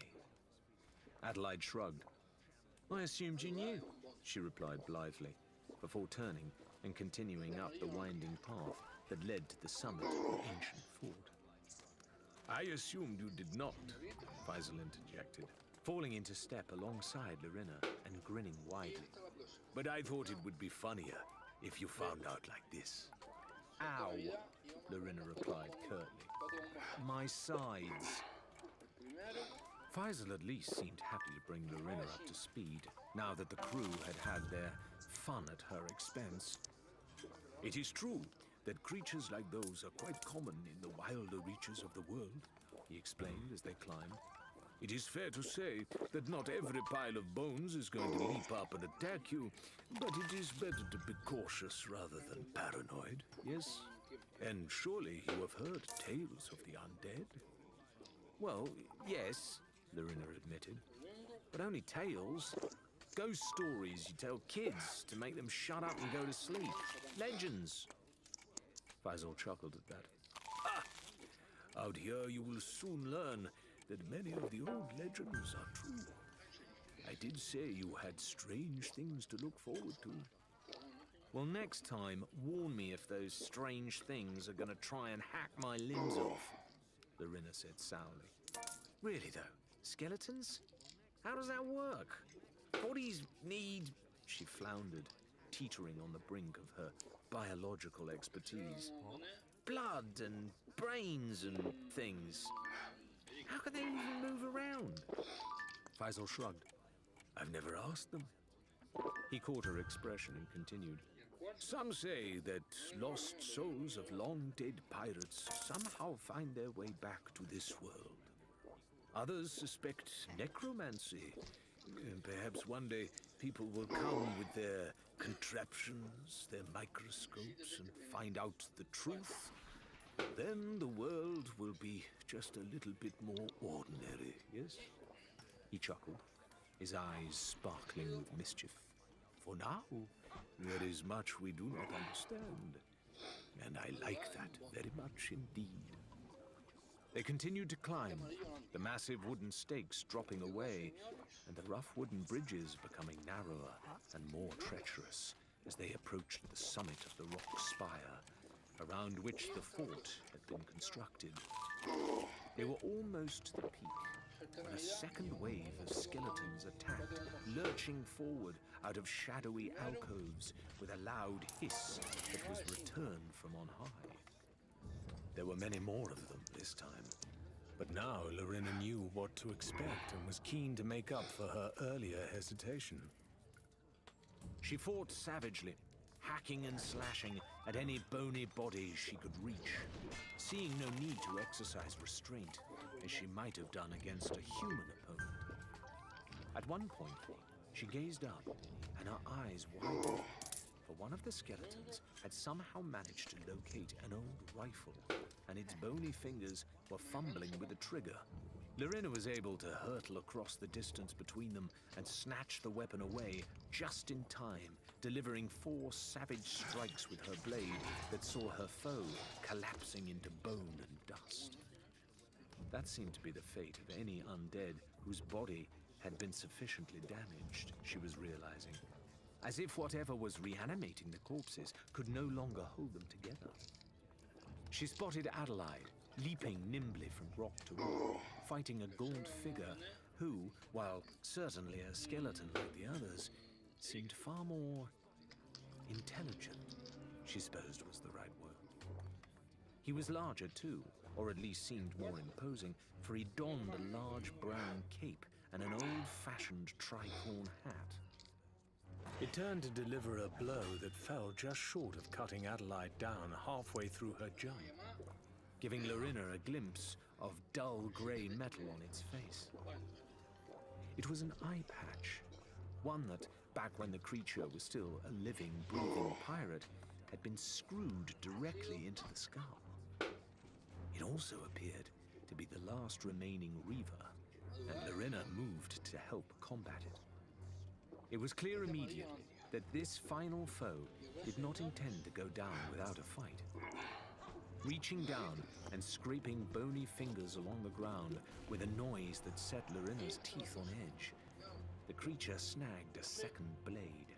Adelaide shrugged. I assumed you knew, She replied blithely, before turning and continuing up the winding path that led to the summit of the ancient fort. I assumed you did not. Faisal interjected, falling into step alongside Lorena and grinning widely. But I thought it would be funnier if you found out like this. Ow, Lorena replied curtly. My sides. Faisal at least seemed happy to bring Lorena up to speed, now that the crew had had their fun at her expense. It is true that creatures like those are quite common in the wilder reaches of the world, He explained as they climbed. It is fair to say that not every pile of bones is going to leap up and attack you, but it is better to be cautious rather than paranoid, yes? And surely you have heard tales of the undead? Well, yes, Lorena admitted, but only tales. Ghost stories you tell kids to make them shut up and go to sleep. Legends. Faisal chuckled at that. Out here you will soon learn that many of the old legends are true. I did say you had strange things to look forward to. Well, next time, warn me if those strange things are going to try and hack my limbs off, Lorena said sourly. Really, though, skeletons? How does that work? Bodies need... She floundered, teetering on the brink of her biological expertise. Blood and brains and things. How can they even move around? Faisal shrugged. I've never asked them. He caught her expression and continued. Some say that lost souls of long-dead pirates somehow find their way back to this world. Others suspect necromancy. Perhaps one day people will come with their contraptions, their microscopes, and find out the truth. Then the world will be just a little bit more ordinary, yes? He chuckled, his eyes sparkling with mischief. For now, there is much we do not understand, and I like that very much indeed. They continued to climb, the massive wooden stakes dropping away, and the rough wooden bridges becoming narrower and more treacherous as they approached the summit of the rock spire, around which the fort had been constructed. They were almost to the peak when a second wave of skeletons attacked, lurching forward out of shadowy alcoves with a loud hiss that was returned from on high. There were many more of them this time, but now Lorena knew what to expect and was keen to make up for her earlier hesitation. She fought savagely, hacking and slashing at any bony body she could reach, seeing no need to exercise restraint, as she might have done against a human opponent. At one point, she gazed up, and her eyes widened, for one of the skeletons had somehow managed to locate an old rifle, and its bony fingers were fumbling with the trigger, Lorena was able to hurtle across the distance between them and snatch the weapon away just in time, delivering 4 savage strikes with her blade that saw her foe collapsing into bone and dust. That seemed to be the fate of any undead whose body had been sufficiently damaged, she was realizing, as if whatever was reanimating the corpses could no longer hold them together. She spotted Adelaide, leaping nimbly from rock to rock, fighting a gaunt figure who, while certainly a skeleton like the others, seemed far more intelligent, she supposed was the right word. He was larger too, or at least seemed more imposing, for he donned a large brown cape and an old-fashioned tricorn hat. It turned to deliver a blow that fell just short of cutting Adelaide down halfway through her jump, giving Lorena a glimpse of dull grey metal on its face. It was an eye patch, one that, back when the creature was still a living, breathing pirate, had been screwed directly into the skull. It also appeared to be the last remaining Reaver, and Lorena moved to help combat it. It was clear immediately that this final foe did not intend to go down without a fight. Reaching down and scraping bony fingers along the ground with a noise that set Lorena's teeth on edge, the creature snagged a second blade.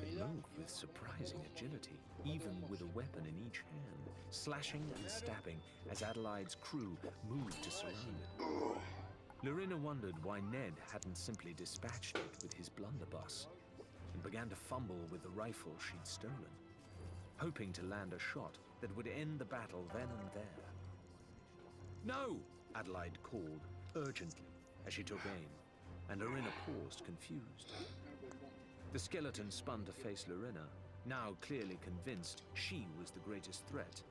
It moved with surprising agility, even with a weapon in each hand, slashing and stabbing as Adelaide's crew moved to surround it. Lorena wondered why Ned hadn't simply dispatched it with his blunderbuss and began to fumble with the rifle she'd stolen, hoping to land a shot that would end the battle then and there. "No!" Adelaide called, urgently, as she took aim, and Lorena paused, confused. The skeleton spun to face Lorena, now clearly convinced she was the greatest threat,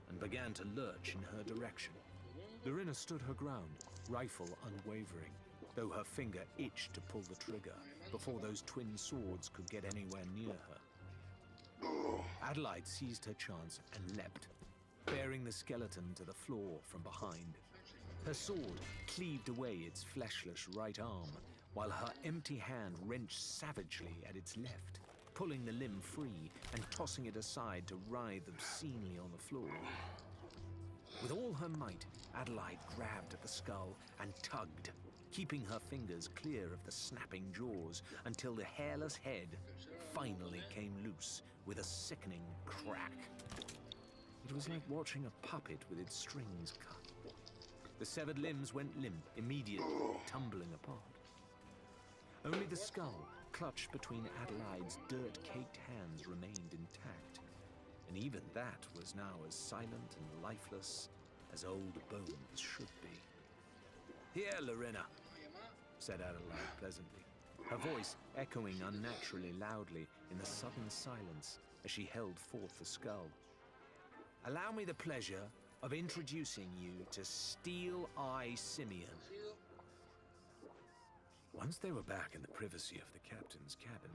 and began to lurch in her direction. Lorena stood her ground, rifle unwavering, though her finger itched to pull the trigger before those twin swords could get anywhere near her. Adelaide seized her chance and leapt, bearing the skeleton to the floor from behind. Her sword cleaved away its fleshless right arm, while her empty hand wrenched savagely at its left, pulling the limb free and tossing it aside to writhe obscenely on the floor. With all her might, Adelaide grabbed at the skull and tugged, keeping her fingers clear of the snapping jaws until the hairless head finally came loose with a sickening crack. It was like watching a puppet with its strings cut. The severed limbs went limp, immediately tumbling apart. Only the skull, clutched between Adelaide's dirt-caked hands, remained intact. And even that was now as silent and lifeless as old bones should be. "Here, Lorena," said Adelaide pleasantly, her voice echoing unnaturally loudly in the sudden silence as she held forth the skull. "Allow me the pleasure of introducing you to Steel Eye Simeon." Once they were back in the privacy of the captain's cabin,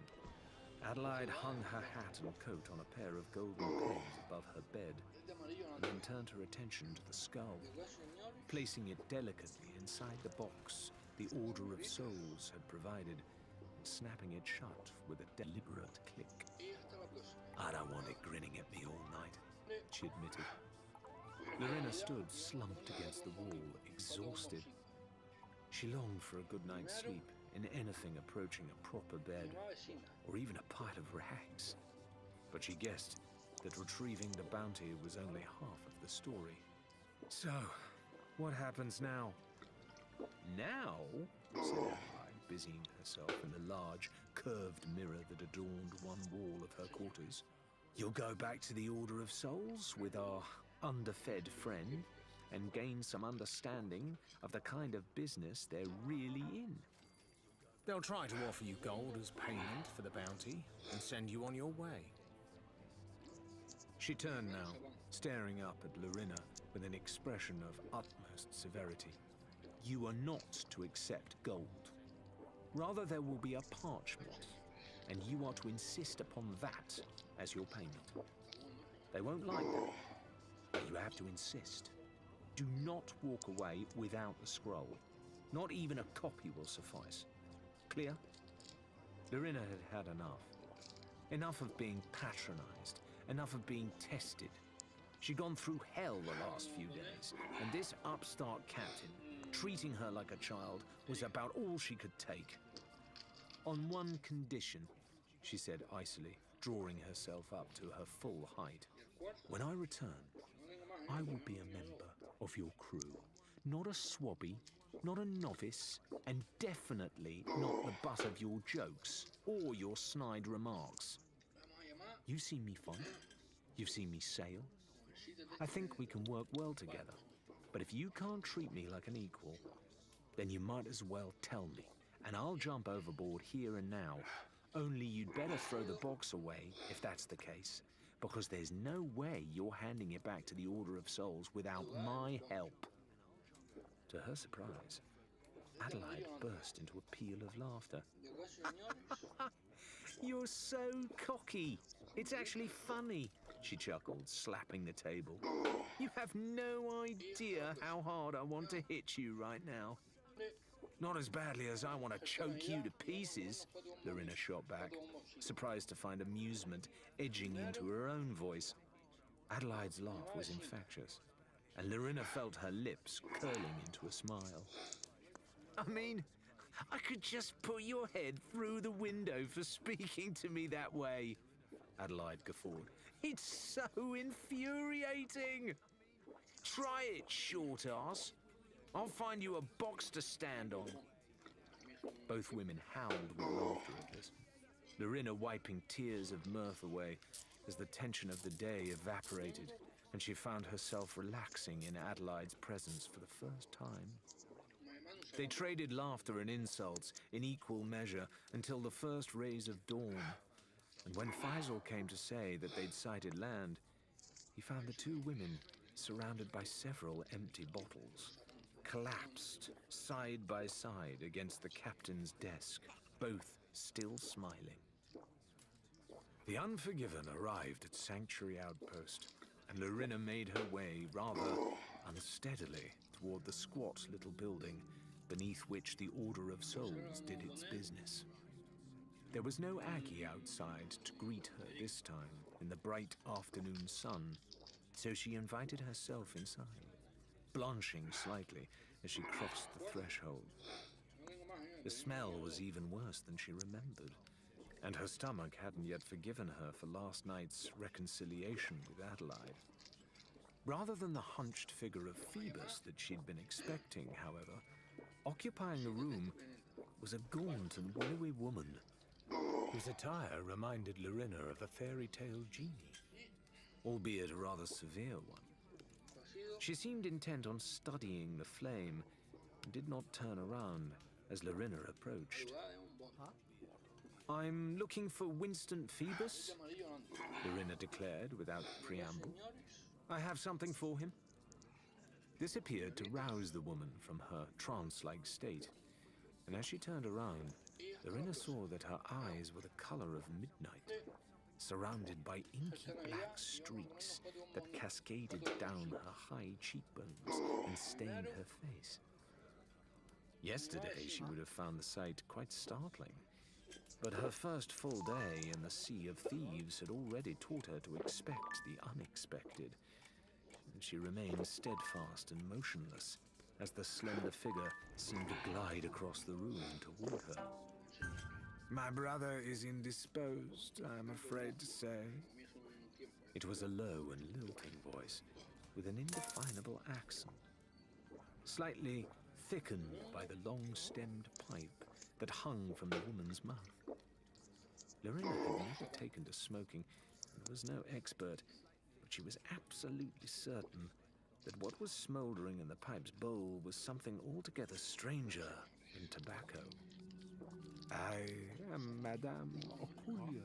Adelaide hung her hat and coat on a pair of golden pegs above her bed, and then turned her attention to the skull, placing it delicately inside the box the Order of Souls had provided, and snapping it shut with a deliberate click. "I don't want it grinning at me all night," she admitted. Lorena stood slumped against the wall, exhausted. She longed for a good night's sleep in anything approaching a proper bed, or even a pile of rags. But she guessed that retrieving the bounty was only half of the story. "So, what happens now?" "Now?" said Adelaide, busying herself in the large, curved mirror that adorned one wall of her quarters. "You'll go back to the Order of Souls with our underfed friend and gain some understanding of the kind of business they're really in. They'll try to offer you gold as payment for the bounty and send you on your way." She turned now, staring up at Lorena with an expression of utmost severity. "You are not to accept gold. Rather, there will be a parchment, and you are to insist upon that as your payment. They won't like that, but you have to insist. Do not walk away without the scroll. Not even a copy will suffice. Clear? Lorena had had enough. Enough of being patronized. Enough of being tested. She'd gone through hell the last few days, and this upstart captain, treating her like a child, was about all she could take. On one condition, she said icily, drawing herself up to her full height. When I return, I will be a member of your crew. Not a swabby, not a novice, and definitely not the butt of your jokes or your snide remarks. You've seen me fight. You've seen me sail. I think we can work well together. But if you can't treat me like an equal, then you might as well tell me, and I'll jump overboard here and now. Only you'd better throw the box away if that's the case, because there's no way you're handing it back to the Order of Souls without my help. To her surprise, Adelaide burst into a peal of laughter. You're so cocky. It's actually funny, she chuckled, slapping the table. You have no idea how hard I want to hit you right now. Not as badly as I want to choke you to pieces, Lorena shot back, surprised to find amusement edging into her own voice. Adelaide's laugh was infectious, and Lorena felt her lips curling into a smile. I mean, I could just put your head through the window for speaking to me that way, Adelaide guffawed. It's so infuriating. Try it, short ass. I'll find you a box to stand on. Both women howled with laughter at this, Lorena wiping tears of mirth away as the tension of the day evaporated and she found herself relaxing in Adelaide's presence for the first time. They traded laughter and insults in equal measure until the first rays of dawn. And when Faisal came to say that they'd sighted land, he found the two women surrounded by several empty bottles, collapsed side by side against the captain's desk, both still smiling. The Unforgiven arrived at Sanctuary Outpost, and Lorena made her way rather unsteadily toward the squat little building beneath which the Order of Souls did its business. There was no Aggie outside to greet her this time in the bright afternoon sun, so she invited herself inside, blanching slightly as she crossed the threshold. The smell was even worse than she remembered, and her stomach hadn't yet forgiven her for last night's reconciliation with Adelaide. Rather than the hunched figure of Phoebus that she'd been expecting, however, occupying the room was a gaunt and willowy woman whose attire reminded Lorena of a fairy tale genie, albeit a rather severe one. She seemed intent on studying the flame and did not turn around as Lorena approached. I'm looking for Winston Phoebus, Lorena declared without preamble. I have something for him. This appeared to rouse the woman from her trance-like state, and as she turned around, Lorena saw that her eyes were the color of midnight, surrounded by inky black streaks that cascaded down her high cheekbones and stained her face. Yesterday, she would have found the sight quite startling, but her first full day in the Sea of Thieves had already taught her to expect the unexpected, and she remained steadfast and motionless as the slender figure seemed to glide across the room toward her. My brother is indisposed, I'm afraid to say. It was a low and lilting voice with an indefinable accent, slightly thickened by the long-stemmed pipe that hung from the woman's mouth. Lorena had never taken to smoking and was no expert, but she was absolutely certain that what was smouldering in the pipe's bowl was something altogether stranger than tobacco. I am Madame Oculia.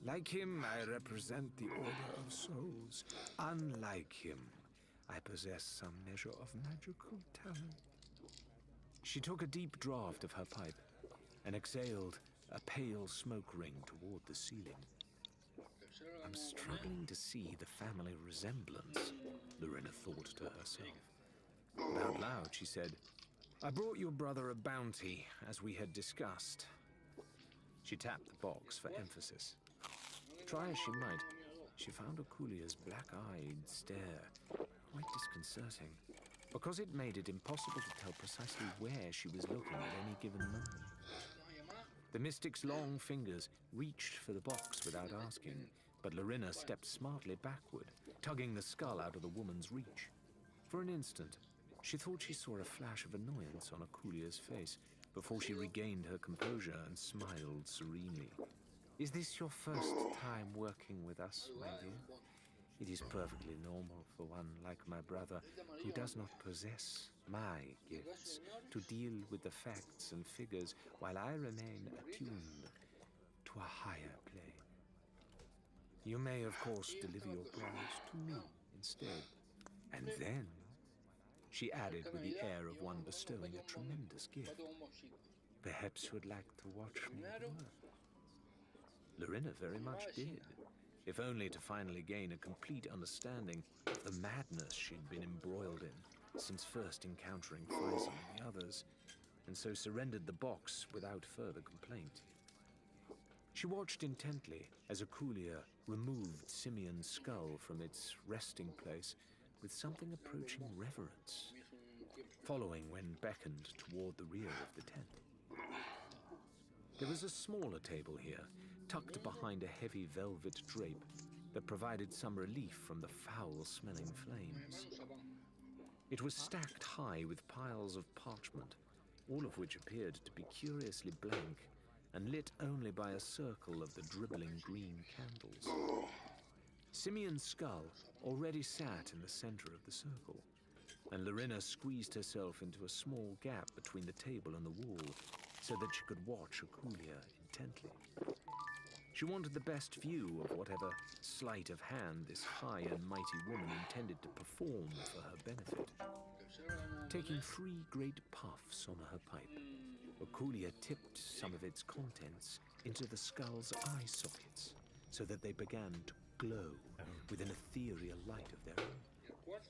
Like him, I represent the Order of Souls. Unlike him, I possess some measure of magical talent. She took a deep draught of her pipe and exhaled a pale smoke ring toward the ceiling. I'm struggling to see the family resemblance, Lorena thought to herself. But out loud, she said, "I brought your brother a bounty, as we had discussed." She tapped the box for emphasis. Try as she might, she found Okulia's black-eyed stare quite disconcerting, because it made it impossible to tell precisely where she was looking at any given moment. The mystic's long fingers reached for the box without asking, but Lorena stepped smartly backward, tugging the skull out of the woman's reach. For an instant, she thought she saw a flash of annoyance on Okulia's face before she regained her composure and smiled serenely. "Is this your first time working with us, my dear? It is perfectly normal for one like my brother, who does not possess my gifts, to deal with the facts and figures while I remain attuned to a higher plane. You may, of course, deliver your prize to me instead. And then," she added with the air of one bestowing a tremendous gift, "perhaps you would like to watch me work." Lorena very much did, if only to finally gain a complete understanding of the madness she'd been embroiled in since first encountering Faisal and the others, and so surrendered the box without further complaint. She watched intently as Okulia removed Simeon's skull from its resting place with something approaching reverence, following when beckoned toward the rear of the tent. There was a smaller table here, tucked behind a heavy velvet drape that provided some relief from the foul-smelling flames. It was stacked high with piles of parchment, all of which appeared to be curiously blank and lit only by a circle of the dribbling green candles. Simeon's skull already sat in the center of the circle, and Lorena squeezed herself into a small gap between the table and the wall so that she could watch Okulia intently. She wanted the best view of whatever sleight of hand this high and mighty woman intended to perform for her benefit. Taking 3 great puffs on her pipe, Okulia tipped some of its contents into the skull's eye sockets so that they began to glow with an ethereal light of their own.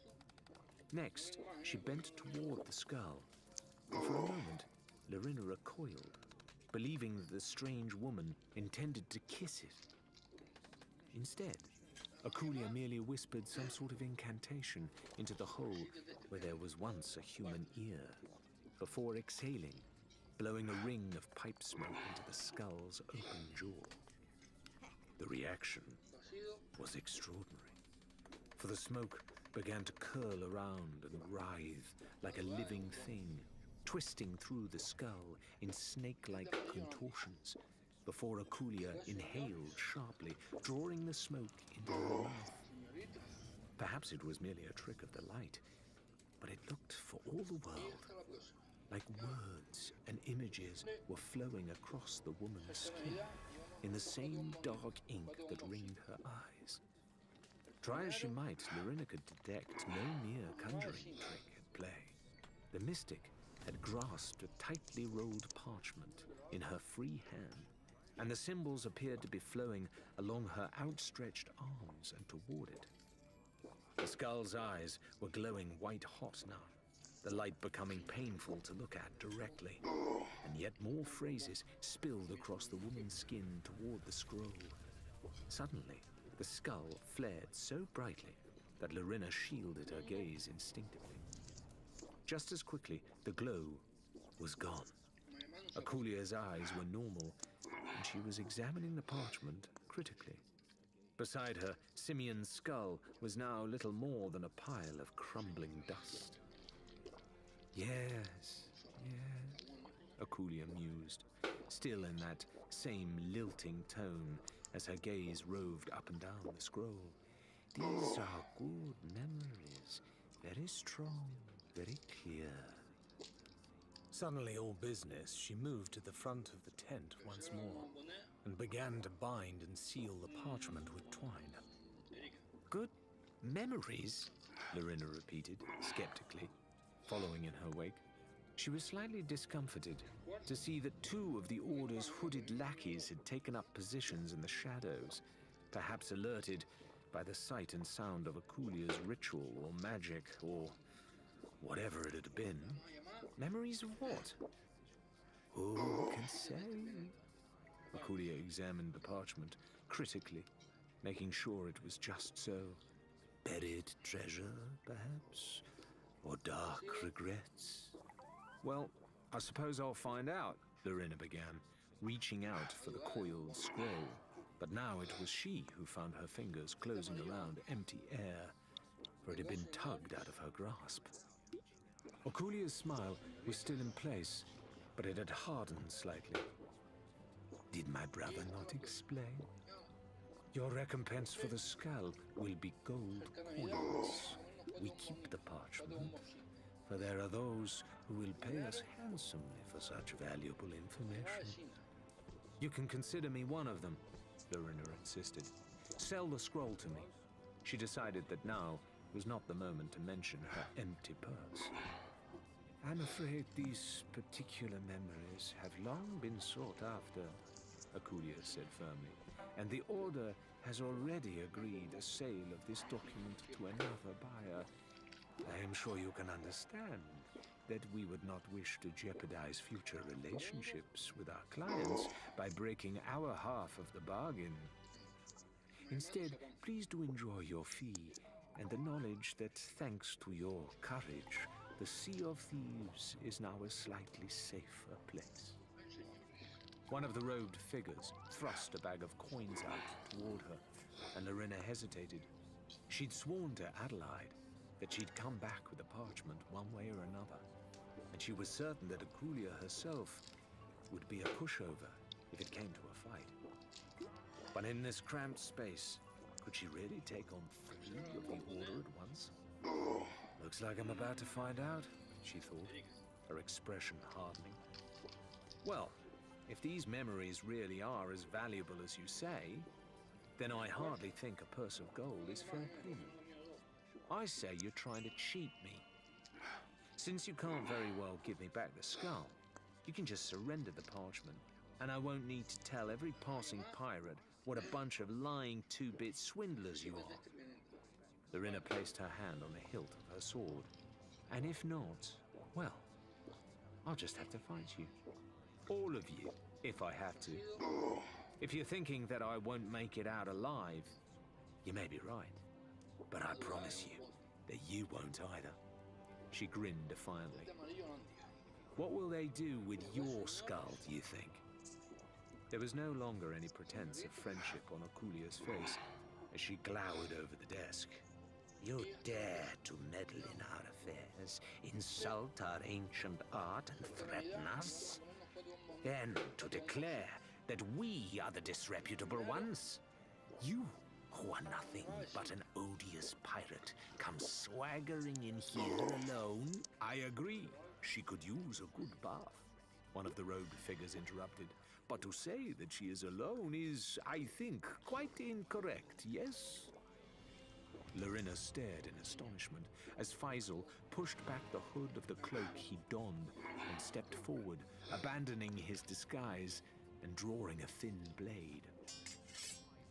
Next, she bent toward the skull, and for a moment, Lorena recoiled, believing that the strange woman intended to kiss it. Instead, Okulia merely whispered some sort of incantation into the hole where there was once a human ear, before exhaling, blowing a ring of pipe smoke into the skull's open jaw. The reaction was extraordinary, for the smoke began to curl around and writhe like a living thing, twisting through the skull in snake-like contortions, before Okulia inhaled sharply, drawing the smoke into her mouth. Perhaps it was merely a trick of the light, but it looked for all the world like words and images were flowing across the woman's skin in the same dark ink that ringed her eyes. Try as she might, Lorena could detect no mere conjuring trick at play. The mystic had grasped a tightly rolled parchment in her free hand, and the symbols appeared to be flowing along her outstretched arms and toward it. The skull's eyes were glowing white-hot now, the light becoming painful to look at directly, and yet more phrases spilled across the woman's skin toward the scroll. Suddenly, the skull flared so brightly that Lorena shielded her gaze instinctively. Just as quickly, the glow was gone. Okulia's eyes were normal, and she was examining the parchment critically. Beside her, Simeon's skull was now little more than a pile of crumbling dust. Yes, Okulia mused, still in that same lilting tone as her gaze roved up and down the scroll. These are good memories, very strong, very clear. Suddenly, all business, she moved to the front of the tent once more and began to bind and seal the parchment with twine. Good memories? Lorena repeated, skeptically, following in her wake. She was slightly discomfited to see that 2 of the Order's hooded lackeys had taken up positions in the shadows, perhaps alerted by the sight and sound of Akulia's ritual or magic or whatever it had been. Memories of what? Who can say? Akulia examined the parchment critically, making sure it was just so. Buried treasure, perhaps? Or dark regrets? Well, I suppose I'll find out, Lorena began, reaching out for the coiled scroll. But now it was she who found her fingers closing around empty air, for it had been tugged out of her grasp. Okulia's smile was still in place, but it had hardened slightly. Did my brother not explain? Your recompense for the skull will be gold coins. We keep the parchment, for there are those who will pay us handsomely for such valuable information. You can consider me one of them, Lorena insisted. Sell the scroll to me. She decided that now was not the moment to mention her empty purse. I'm afraid these particular memories have long been sought after, Akulia said firmly, and the Order has already agreed a sale of this document to another buyer. I am sure you can understand that we would not wish to jeopardize future relationships with our clients by breaking our half of the bargain. Instead, please do enjoy your fee and the knowledge that thanks to your courage, the Sea of Thieves is now a slightly safer place. One of the robed figures thrust a bag of coins out toward her, and Lorena hesitated. She'd sworn to Adelaide that she'd come back with the parchment one way or another, and she was certain that Akulia herself would be a pushover if it came to a fight. But in this cramped space, could she really take on 3 of the Order at once? Looks like I'm about to find out, she thought, her expression hardening. Well, if these memories really are as valuable as you say, then I hardly think a purse of gold is fair payment. I say you're trying to cheat me. Since you can't very well give me back the skull, you can just surrender the parchment, and I won't need to tell every passing pirate what a bunch of lying two-bit swindlers you are. Lorena placed her hand on the hilt of her sword. And if not, well, I'll just have to fight you. All of you, if I have to. If you're thinking that I won't make it out alive, you may be right. But I promise you that you won't either. She grinned defiantly. What will they do with your skull, do you think? There was no longer any pretense of friendship on Akulia's face as she glowered over the desk. You dare to meddle in our affairs, insult our ancient art and threaten us? Then to declare that we are the disreputable ones? You, who are nothing but an odious pirate, come swaggering in here alone? I agree. She could use a good bath. One of the robed figures interrupted. But to say that she is alone is, I think, quite incorrect, yes? Lorena stared in astonishment as Faisal pushed back the hood of the cloak he donned and stepped forward, abandoning his disguise and drawing a thin blade.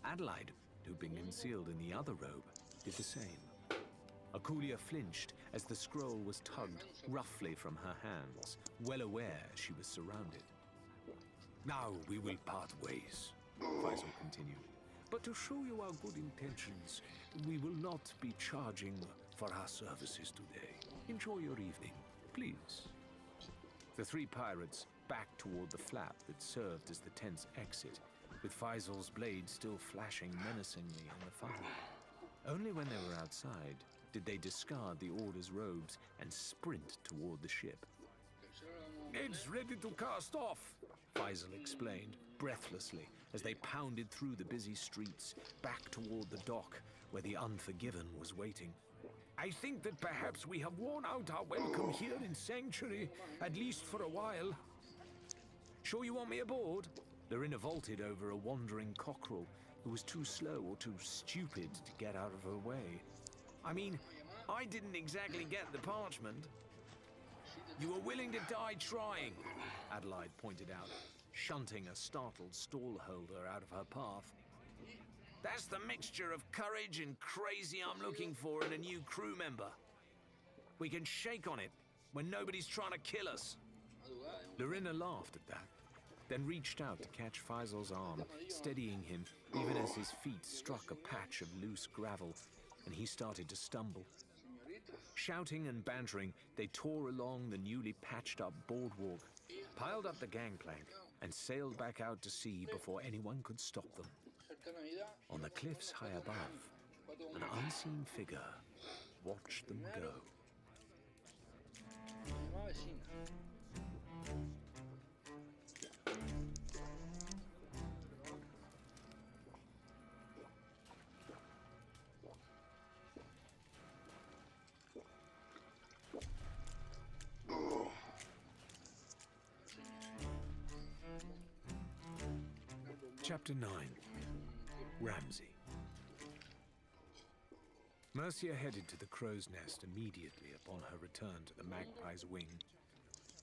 Adelaide, who'd been concealed in the other robe, did the same. Akulia flinched as the scroll was tugged roughly from her hands, well aware she was surrounded. Now we will part ways, Faisal continued. But to show you our good intentions, we will not be charging for our services today. Enjoy your evening, please. The 3 pirates backed toward the flap that served as the tent's exit, with Faisal's blade still flashing menacingly in the fire. Only when they were outside did they discard the Order's robes and sprint toward the ship. It's ready to cast off, Faisal explained, breathlessly, as they pounded through the busy streets, back toward the dock, where the Unforgiven was waiting. I think that perhaps we have worn out our welcome here in Sanctuary, at least for a while. Sure you want me aboard? Lorena vaulted over a wandering cockerel, who was too slow or too stupid to get out of her way. I mean, I didn't exactly get the parchment. You were willing to die trying, Adelaide pointed out, shunting a startled stallholder out of her path. That's the mixture of courage and crazy I'm looking for in a new crew member. We can shake on it when nobody's trying to kill us. Lorena laughed at that, then reached out to catch Faisal's arm, steadying him even as his feet struck a patch of loose gravel and he started to stumble. Shouting and bantering, they tore along the newly patched-up boardwalk, piled up the gangplank, and sailed back out to sea before anyone could stop them. On the cliffs high above, an unseen figure watched them go. Chapter 9. Ramsey. Mercia headed to the crow's nest immediately upon her return to the magpie's wing,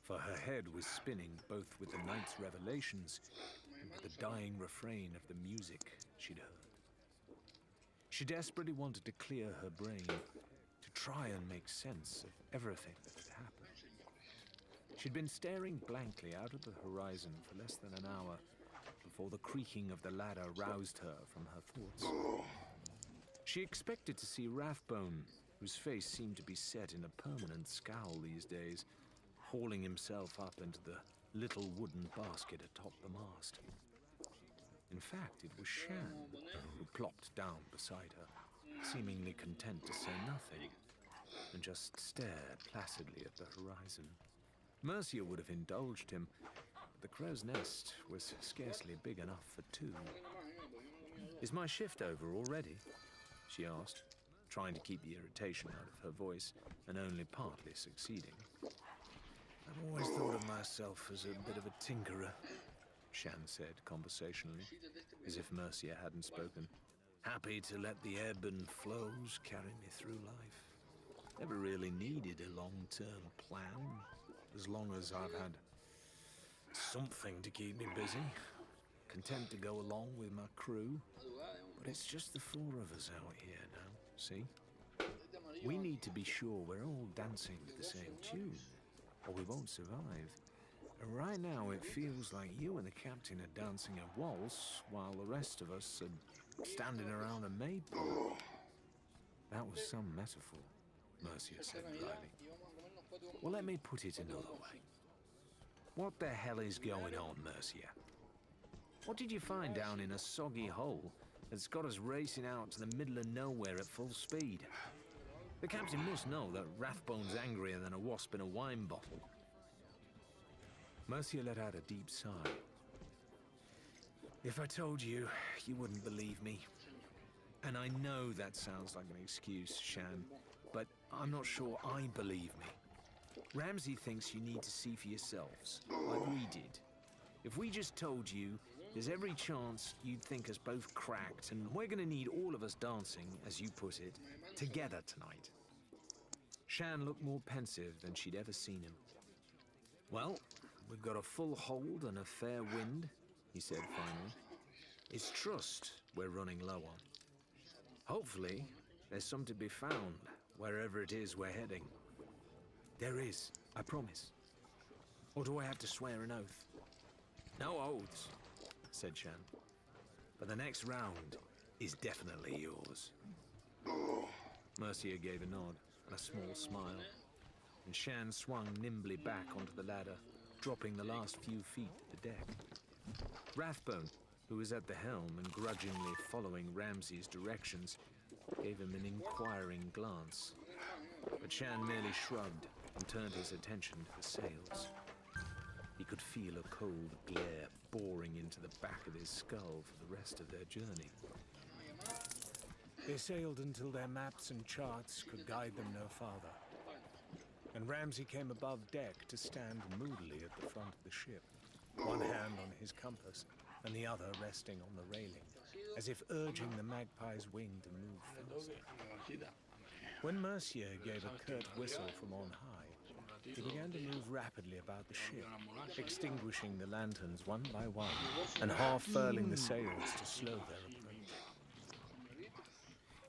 for her head was spinning both with the night's revelations and with the dying refrain of the music she'd heard. She desperately wanted to clear her brain, to try and make sense of everything that had happened. She'd been staring blankly out at the horizon for less than an hour before the creaking of the ladder roused her from her thoughts. She expected to see Rathbone, whose face seemed to be set in a permanent scowl these days, hauling himself up into the little wooden basket atop the mast. In fact, it was Shan who plopped down beside her, seemingly content to say nothing, and just stare placidly at the horizon. Mercia would have indulged him, but the crow's nest was scarcely big enough for two. "Is my shift over already?" she asked, trying to keep the irritation out of her voice, and only partly succeeding. "I've always thought of myself as a bit of a tinkerer," Shan said conversationally, as if Mercia hadn't spoken. "Happy to let the ebb and flows carry me through life. Never really needed a long-term plan, as long as I've had something to keep me busy. Content to go along with my crew. But it's just the four of us out here now, see? We need to be sure we're all dancing to the same tune, or we won't survive. And right now it feels like you and the captain are dancing a waltz, while the rest of us are standing around a maypole." "That was some metaphor," Mercia said dryly. "Well, let me put it another way. What the hell is going on, Mercia? What did you find down in a soggy hole that's got us racing out to the middle of nowhere at full speed? The captain must know that Rathbone's angrier than a wasp in a wine bottle." Mercia let out a deep sigh. "If I told you, you wouldn't believe me. And I know that sounds like an excuse, Shan, but I'm not sure I believe me. Ramsey thinks you need to see for yourselves, like we did. If we just told you, there's every chance you'd think us both cracked, and we're gonna need all of us dancing, as you put it, together tonight." Shan looked more pensive than she'd ever seen him. "Well, we've got a full hold and a fair wind," he said finally. "It's trust we're running low on. Hopefully, there's some to be found, wherever it is we're heading." "There is, I promise. Or do I have to swear an oath?" "No oaths," said Shan. "But the next round is definitely yours." Mercia gave a nod and a small smile, and Shan swung nimbly back onto the ladder, dropping the last few feet to the deck. Rathbone, who was at the helm and grudgingly following Ramsey's directions, gave him an inquiring glance. But Shan merely shrugged and turned his attention to the sails. He could feel a cold glare boring into the back of his skull for the rest of their journey. They sailed until their maps and charts could guide them no farther. And Ramsey came above deck to stand moodily at the front of the ship, one hand on his compass and the other resting on the railing, as if urging the magpie's wing to move faster. When Mercia gave a curt whistle from on high, he began to move rapidly about the ship, extinguishing the lanterns one by one and half furling the sails to slow their approach.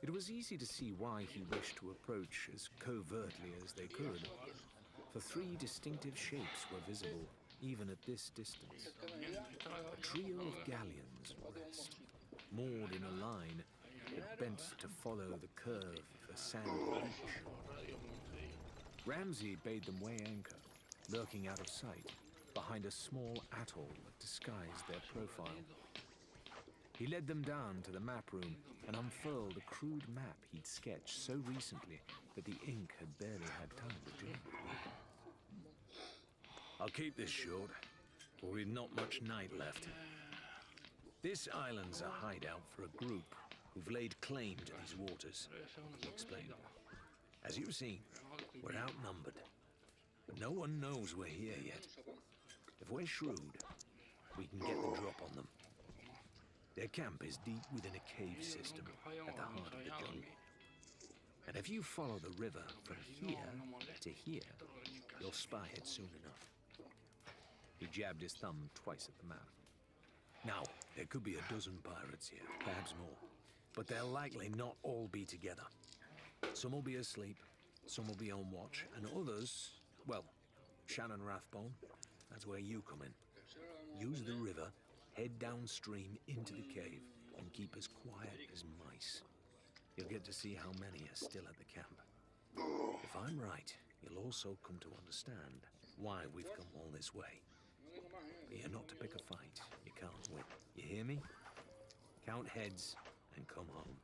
It was easy to see why he wished to approach as covertly as they could, for 3 distinctive shapes were visible, even at this distance. A trio of galleons rest, moored in a line that bent to follow the curve of a sandy beach. Ramsay bade them weigh anchor, lurking out of sight, behind a small atoll that disguised their profile. He led them down to the map room and unfurled a crude map he'd sketched so recently that the ink had barely had time to dry. I'll keep this short, for we've not much night left. This island's a hideout for a group who've laid claim to these waters, he explained. As you've seen, we're outnumbered, but no one knows we're here yet. If we're shrewd, we can get the drop on them. Their camp is deep within a cave system at the heart of the jungle. And if you follow the river from here to here, you'll spy it soon enough. He jabbed his thumb twice at the map. Now, there could be a dozen pirates here, perhaps more, but they'll likely not all be together. Some will be asleep, some will be on watch, and others, well, Shannon Rathbone, that's where you come in. Use the river, head downstream into the cave, and keep as quiet as mice. You'll get to see how many are still at the camp. If I'm right, you'll also come to understand why we've come all this way. But you're not to pick a fight. You can't win. You hear me? Count heads and come home.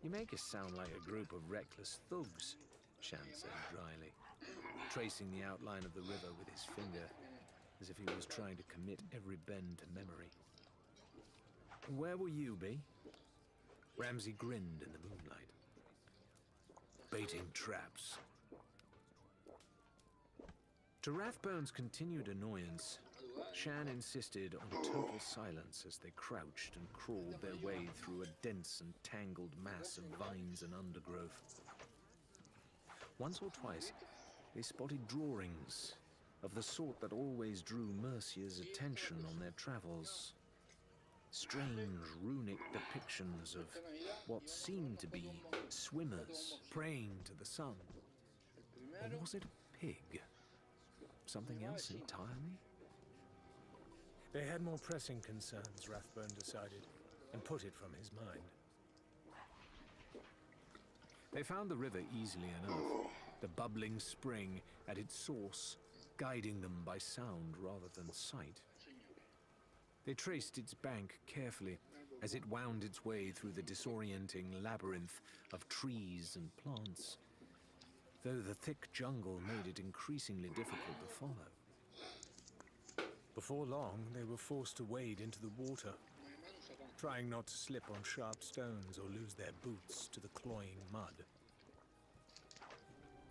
You make us sound like a group of reckless thugs, Shan said dryly, tracing the outline of the river with his finger, as if he was trying to commit every bend to memory. Where will you be? Ramsay grinned in the moonlight. Baiting traps. To Rathbone's continued annoyance, Shan insisted on total silence as they crouched and crawled their way through a dense and tangled mass of vines and undergrowth. Once or twice, they spotted drawings of the sort that always drew Mercia's attention on their travels. Strange runic depictions of what seemed to be swimmers praying to the sun. Or was it a pig? Something else entirely? They had more pressing concerns, Rathbone decided, and put it from his mind. They found the river easily enough, the bubbling spring at its source, guiding them by sound rather than sight. They traced its bank carefully as it wound its way through the disorienting labyrinth of trees and plants, though the thick jungle made it increasingly difficult to follow. Before long, they were forced to wade into the water, trying not to slip on sharp stones or lose their boots to the cloying mud.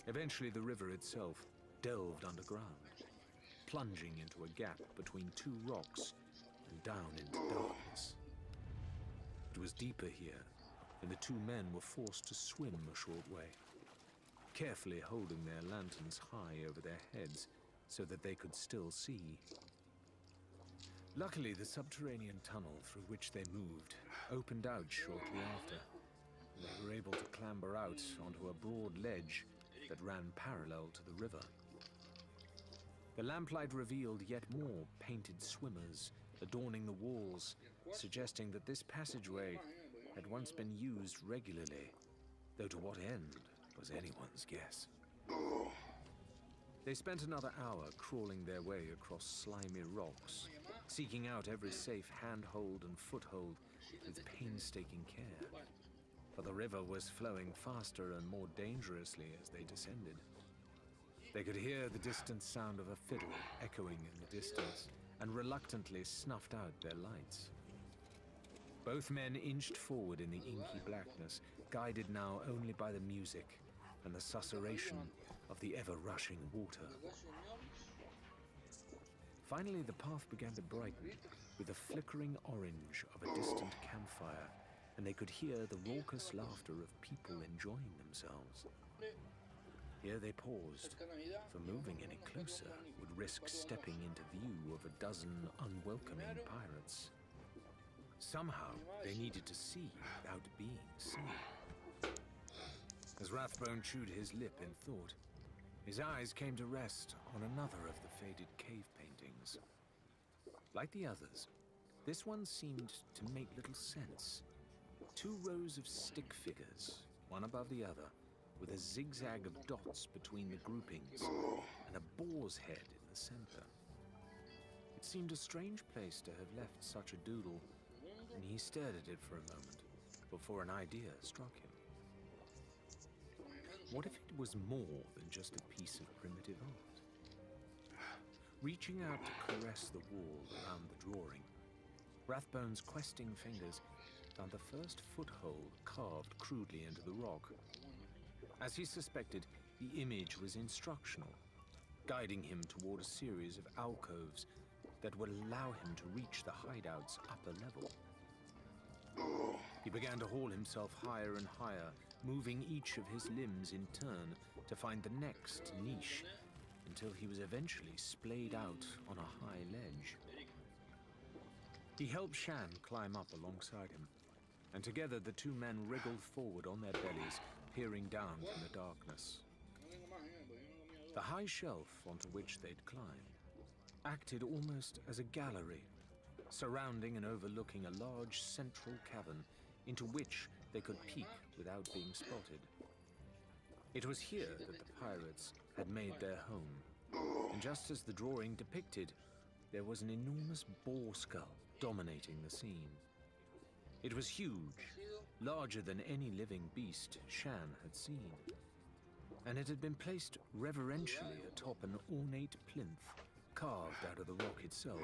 Eventually, the river itself delved underground, plunging into a gap between 2 rocks and down into darkness. It was deeper here, and the 2 men were forced to swim a short way, carefully holding their lanterns high over their heads so that they could still see. Luckily, the subterranean tunnel through which they moved opened out shortly after. They were able to clamber out onto a broad ledge that ran parallel to the river. The lamplight revealed yet more painted swimmers adorning the walls, suggesting that this passageway had once been used regularly, though to what end was anyone's guess. They spent another hour crawling their way across slimy rocks, seeking out every safe handhold and foothold with painstaking care. For the river was flowing faster and more dangerously as they descended. They could hear the distant sound of a fiddle echoing in the distance, and reluctantly snuffed out their lights. Both men inched forward in the inky blackness, guided now only by the music and the susurration of the ever-rushing water. Finally, the path began to brighten with the flickering orange of a distant campfire, and they could hear the raucous laughter of people enjoying themselves. Here they paused, for moving any closer would risk stepping into view of a dozen unwelcoming pirates. Somehow, they needed to see without being seen. As Rathbone chewed his lip in thought, his eyes came to rest on another of the faded cave paintings. Like the others, this one seemed to make little sense. 2 rows of stick figures, one above the other, with a zigzag of dots between the groupings, and a boar's head in the center. It seemed a strange place to have left such a doodle, and he stared at it for a moment before an idea struck him. What if it was more than just a piece of primitive art? Reaching out to caress the wall around the drawing, Rathbone's questing fingers found the first foothold carved crudely into the rock. As he suspected, the image was instructional, guiding him toward a series of alcoves that would allow him to reach the hideout's upper level. He began to haul himself higher and higher, moving each of his limbs in turn to find the next niche, until he was eventually splayed out on a high ledge. He helped Shan climb up alongside him, and together the 2 men wriggled forward on their bellies, peering down from the darkness. The high shelf onto which they'd climbed acted almost as a gallery, surrounding and overlooking a large central cavern into which they could peek without being spotted. It was here that the pirates had made their home, and just as the drawing depicted, there was an enormous boar skull dominating the scene. It was huge, larger than any living beast Shan had seen, and it had been placed reverentially atop an ornate plinth carved out of the rock itself,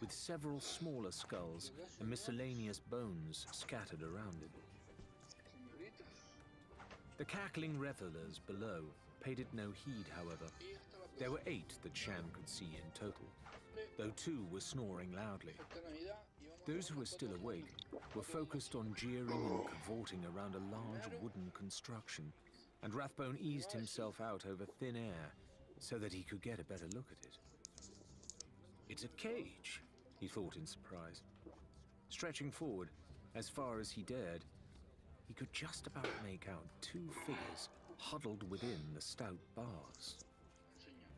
with several smaller skulls and miscellaneous bones scattered around it. The cackling revelers below paid it no heed, however. There were 8 that Shan could see in total, though 2 were snoring loudly. Those who were still awake were focused on jeering and cavorting around a large wooden construction, and Rathbone eased himself out over thin air so that he could get a better look at it. It's a cage, he thought in surprise. Stretching forward as far as he dared, he could just about make out 2 figures huddled within the stout bars.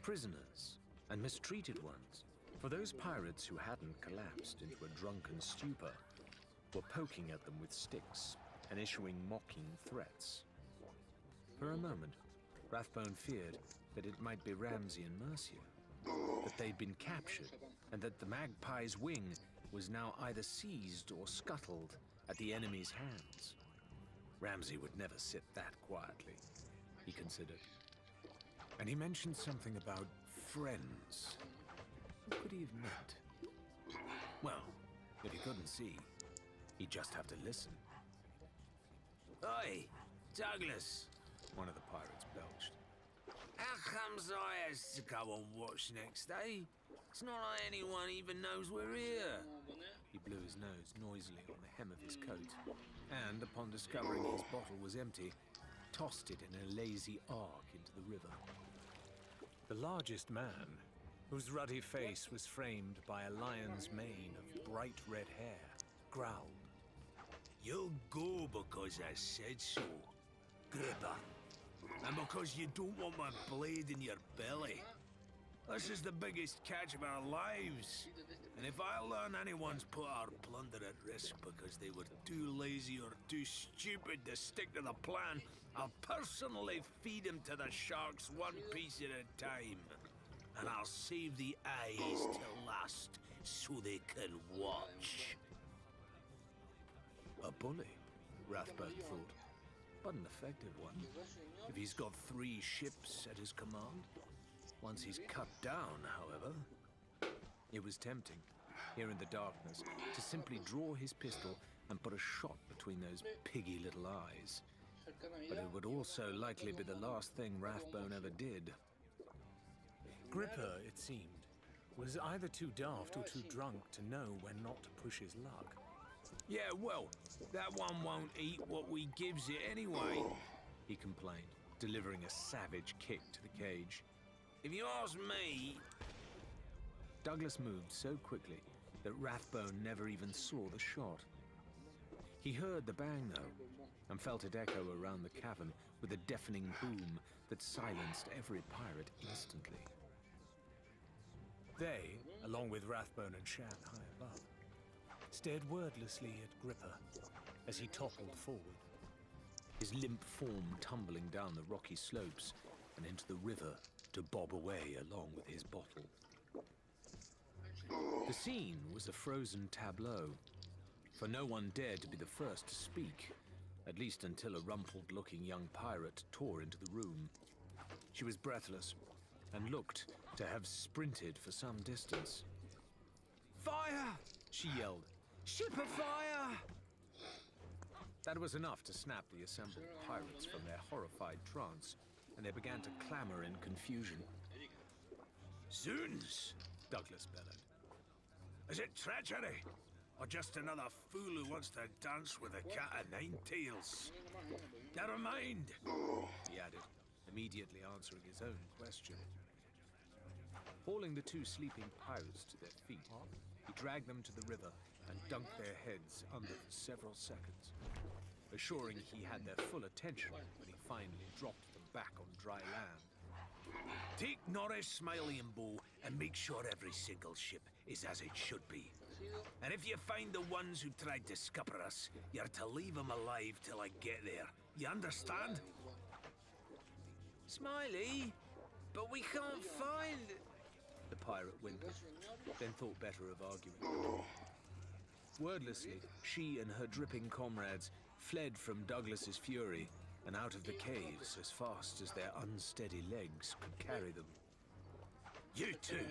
Prisoners, and mistreated ones, for those pirates who hadn't collapsed into a drunken stupor were poking at them with sticks and issuing mocking threats. For a moment, Rathbone feared that it might be Ramsay and Mercia, that they'd been captured, and that the magpie's wing was now either seized or scuttled at the enemy's hands. Ramsay would never sit that quietly, he considered. And he mentioned something about friends. What could he have meant? Well, if he couldn't see, he'd just have to listen. Oi, Douglas, One of the pirates belched. how comes I has to go on watch next day? It's not like anyone even knows we're here. He blew his nose noisily on the hem of his coat, and upon discovering his bottle was empty, tossed it in a lazy arc into the river. The largest man, whose ruddy face was framed by a lion's mane of bright red hair, growled. You'll go because I said so, Gripper. And because you don't want my blade in your belly. This is the biggest catch of our lives. And if I learn anyone's put our plunder at risk because they were too lazy or too stupid to stick to the plan, I'll personally feed him to the sharks 1 piece at a time. And I'll save the eyes to last so they can watch. A bully, Rathbone thought, but an effective one, if he's got 3 ships at his command. Once he's cut down, however, it was tempting, here in the darkness, to simply draw his pistol and put a shot between those piggy little eyes. But it would also likely be the last thing Rathbone ever did. Gripper, it seemed, was either too daft or too drunk to know when not to push his luck. Yeah, well, that one won't eat what we gives it anyway, He complained, delivering a savage kick to the cage. if you ask me. Douglas moved so quickly that Rathbone never even saw the shot. He heard the bang, though, and felt it echo around the cavern with a deafening boom that silenced every pirate instantly. They, along with Rathbone and Shan high above, stared wordlessly at Gripper as he toppled forward, his limp form tumbling down the rocky slopes and into the river to bob away along with his bottle. The scene was a frozen tableau, for no one dared to be the first to speak, at least until a rumpled-looking young pirate tore into the room. She was breathless and looked to have sprinted for some distance. "Fire!" she yelled. "Ship afire!" That was enough to snap the assembled pirates from their horrified trance, and they began to clamor in confusion. Zoons! Douglas bellowed. Is it treachery? Or just another fool who wants to dance with a cat of nine tails? Never mind, He added, immediately answering his own question. Hauling the two sleeping pirates to their feet, he dragged them to the river and dunked their heads under for several seconds, assuring he had their full attention when he finally dropped them back on dry land. Take Norris, Smiley and Bo and make sure every single ship is as it should be. And if you find the ones who've tried to scupper us, you're to leave them alive till I get there. You understand? Smiley, but we can't find... The pirate whimpered, then thought better of arguing. Wordlessly, she and her dripping comrades fled from Douglas's fury and out of the caves as fast as their unsteady legs could carry them. You two!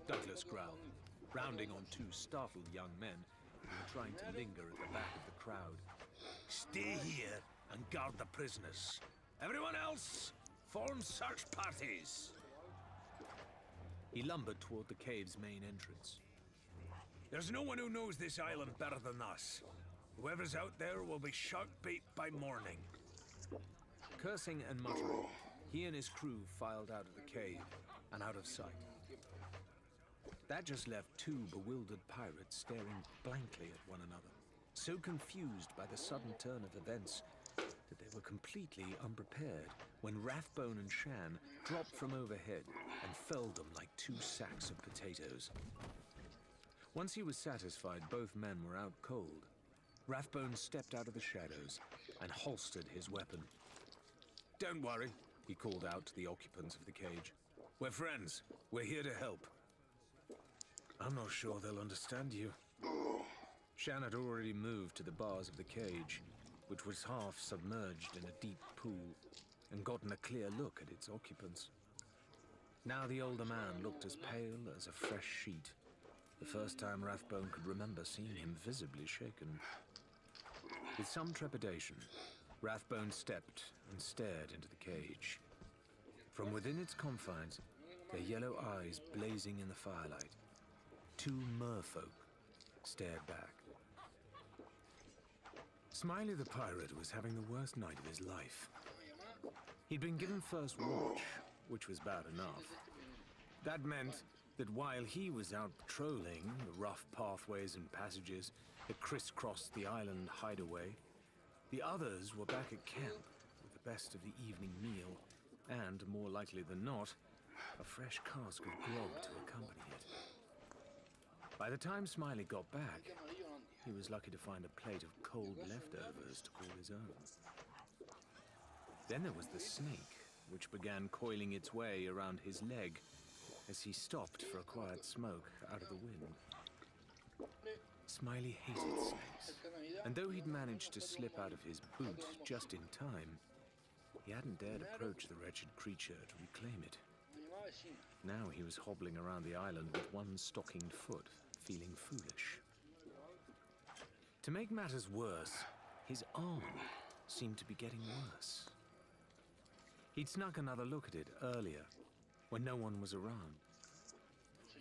Douglas growled, rounding on two startled young men who were trying to linger at the back of the crowd. Stay here and guard the prisoners. Everyone else, form search parties. He lumbered toward the cave's main entrance. There's no one who knows this island better than us. Whoever's out there will be shark bait by morning. Cursing and muttering, he and his crew filed out of the cave and out of sight. That just left two bewildered pirates staring blankly at one another, so confused by the sudden turn of events that they were completely unprepared when Rathbone and Shan dropped from overhead and felled them like two sacks of potatoes. Once he was satisfied both men were out cold, Rathbone stepped out of the shadows and holstered his weapon. "Don't worry," he called out to the occupants of the cage. "We're friends. We're here to help." "I'm not sure they'll understand you." Shan had already moved to the bars of the cage, which was half submerged in a deep pool, and gotten a clear look at its occupants. Now the older man looked as pale as a fresh sheet, the first time Rathbone could remember seeing him visibly shaken. With some trepidation, Rathbone stepped and stared into the cage. From within its confines, their yellow eyes blazing in the firelight, two merfolk stared back. Smiley the pirate was having the worst night of his life. He'd been given first watch, which was bad enough. That meant that while he was out patrolling the rough pathways and passages that crisscrossed the island hideaway, the others were back at camp with the best of the evening meal and, more likely than not, a fresh cask of grog to accompany it. By the time Smiley got back, he was lucky to find a plate of cold leftovers to call his own. Then there was the snake, which began coiling its way around his leg as he stopped for a quiet smoke out of the wind. Smiley hated snakes, and though he'd managed to slip out of his boot just in time, he hadn't dared approach the wretched creature to reclaim it. Now he was hobbling around the island with one stockinged foot, feeling foolish. To make matters worse, his arm seemed to be getting worse. He'd snuck another look at it earlier, when no one was around.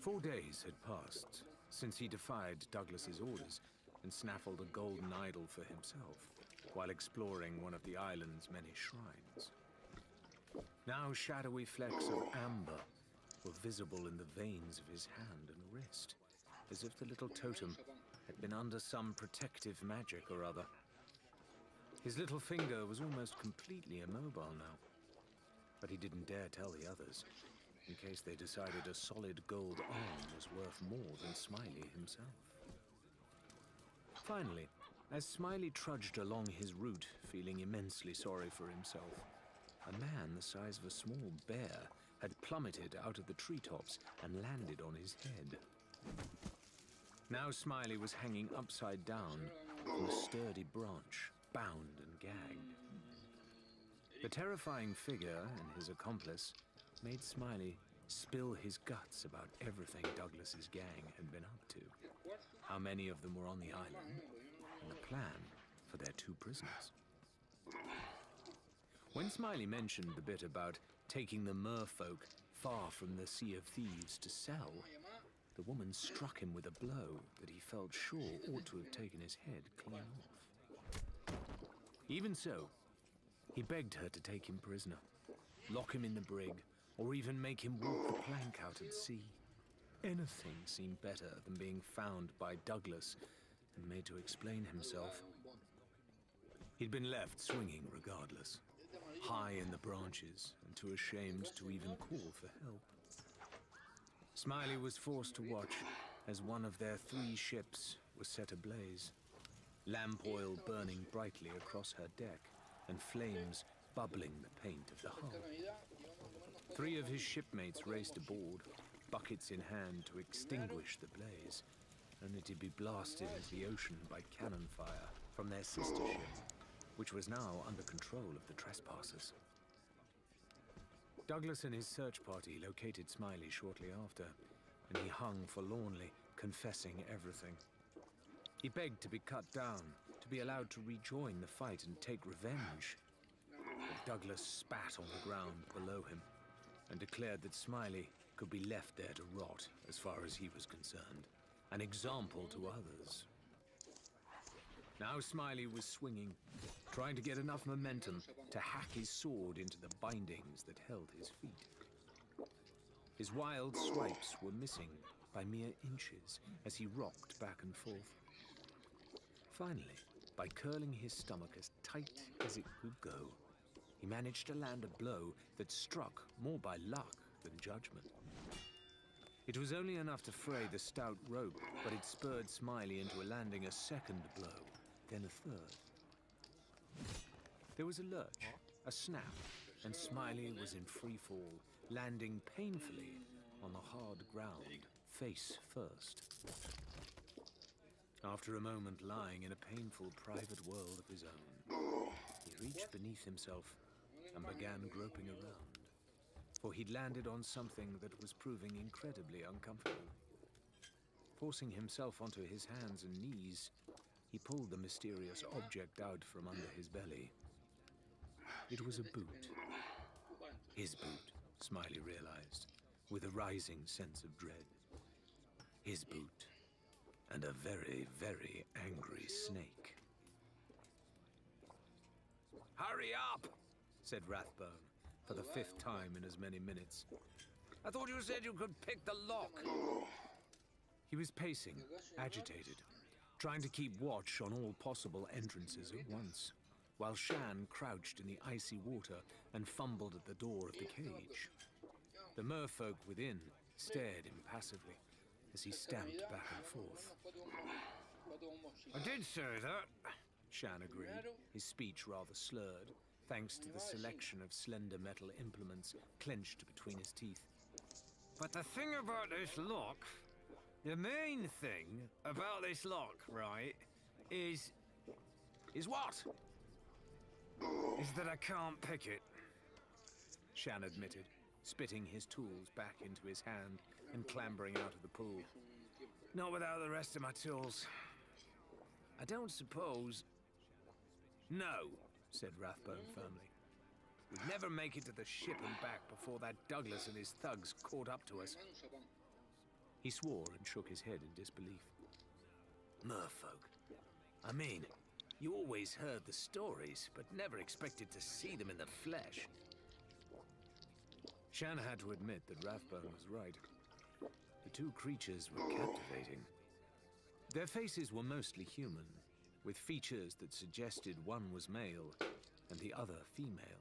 4 days had passed since he defied Douglas's orders and snaffled a golden idol for himself while exploring one of the island's many shrines. Now shadowy flecks of amber were visible in the veins of his hand and wrist, as if the little totem had been under some protective magic or other. His little finger was almost completely immobile now, but he didn't dare tell the others, in case they decided a solid gold arm was worth more than Smiley himself. Finally, as Smiley trudged along his route, feeling immensely sorry for himself, a man the size of a small bear had plummeted out of the treetops and landed on his head. Now Smiley was hanging upside down from a sturdy branch, bound and gagged. The terrifying figure and his accomplice made Smiley spill his guts about everything Douglas's gang had been up to, how many of them were on the island, and the plan for their 2 prisoners. When Smiley mentioned the bit about taking the merfolk far from the Sea of Thieves to sell, the woman struck him with a blow that he felt sure ought to have taken his head clean off. Even so, he begged her to take him prisoner, lock him in the brig, or even make him walk the plank out at sea. Anything seemed better than being found by Douglas and made to explain himself. He'd been left swinging regardless, high in the branches and too ashamed to even call for help. Smiley was forced to watch as one of their 3 ships was set ablaze, lamp oil burning brightly across her deck and flames bubbling the paint of the hull. 3 of his shipmates raced aboard, buckets in hand to extinguish the blaze, only to be blasted into the ocean by cannon fire from their sister ship, which was now under control of the trespassers. Douglas and his search party located Smiley shortly after, and he hung forlornly, confessing everything. He begged to be cut down, to be allowed to rejoin the fight and take revenge. But Douglas spat on the ground below him and declared that Smiley could be left there to rot as far as he was concerned, an example to others. Now Smiley was swinging, trying to get enough momentum to hack his sword into the bindings that held his feet. His wild swipes were missing by mere inches as he rocked back and forth. Finally, by curling his stomach as tight as it could go, he managed to land a blow that struck more by luck than judgment. It was only enough to fray the stout rope, but it spurred Smiley into landing a second blow, then a third. There was a lurch, a snap, and Smiley was in free fall, landing painfully on the hard ground, face first. After a moment lying in a painful private world of his own, he reached beneath himself and began groping around, for he'd landed on something that was proving incredibly uncomfortable. Forcing himself onto his hands and knees, he pulled the mysterious object out from under his belly. It was a boot. His boot, Smiley realized, with a rising sense of dread. His boot, and a very, very angry snake. "Hurry up!" said Rathbone, for the 5th time in as many minutes. "I thought you said you could pick the lock." He was pacing, agitated, trying to keep watch on all possible entrances at once, while Shan crouched in the icy water and fumbled at the door of the cage. The merfolk within stared impassively as he stamped back and forth. "I did say that," Shan agreed, his speech rather slurred, thanks to the selection of slender metal implements clenched between his teeth. "But the thing about this lock, the main thing about this lock, right, is what? Is that I can't pick it," Shan admitted, spitting his tools back into his hand and clambering out of the pool. "Not without the rest of my tools. I don't suppose..." "No," said Rathbone firmly. "We'd never make it to the ship and back before that Douglas and his thugs caught up to us." He swore and shook his head in disbelief. "Merfolk. I mean, you always heard the stories, but never expected to see them in the flesh." Shan had to admit that Rathbone was right. The 2 creatures were captivating, Their faces were mostly human, with features that suggested one was male and the other female,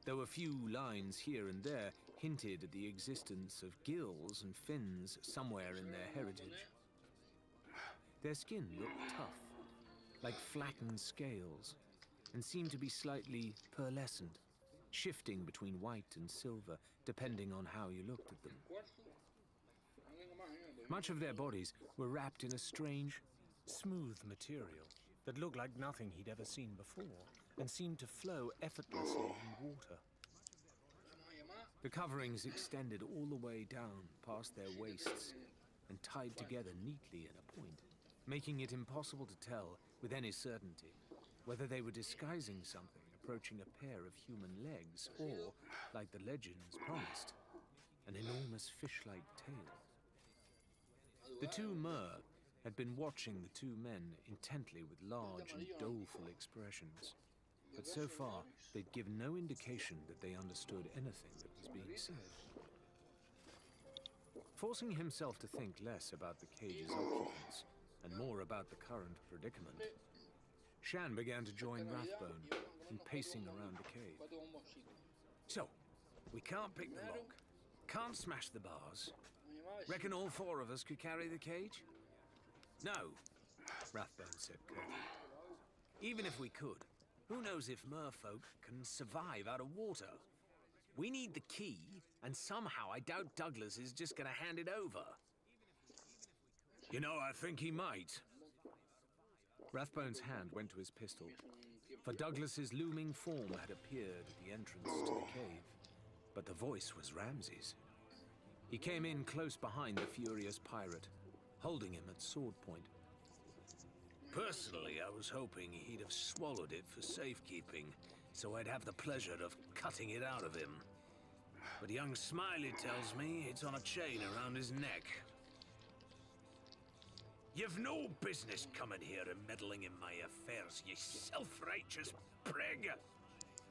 though a few lines here and there hinted at the existence of gills and fins somewhere in their heritage. Their skin looked tough, like flattened scales, and seemed to be slightly pearlescent, shifting between white and silver, depending on how you looked at them. Much of their bodies were wrapped in a strange, smooth material that looked like nothing he'd ever seen before, and seemed to flow effortlessly in water. The coverings extended all the way down past their waists and tied together neatly in a point, making it impossible to tell with any certainty whether they were disguising something approaching a pair of human legs or, like the legends promised, an enormous fish-like tail. The two Mer had been watching the two men intently with large and doleful expressions, but so far they'd given no indication that they understood anything that was being said. Forcing himself to think less about the cage's occupants and more about the current predicament, Shan began to join Rathbone in pacing around the cave. So, we can't pick the lock, can't smash the bars. Reckon all four of us could carry the cage? No, Rathbone said curtly. Even if we could, who knows if merfolk can survive out of water? We need the key, and somehow I doubt Douglas is just going to hand it over. You know, I think he might. Rathbone's hand went to his pistol, for Douglas's looming form had appeared at the entrance to the cave, but the voice was Ramsay's. He came in close behind the furious pirate, holding him at sword point. Personally, I was hoping he'd have swallowed it for safekeeping, so I'd have the pleasure of cutting it out of him. But young Smiley tells me it's on a chain around his neck. You've no business coming here and meddling in my affairs, you self-righteous prig!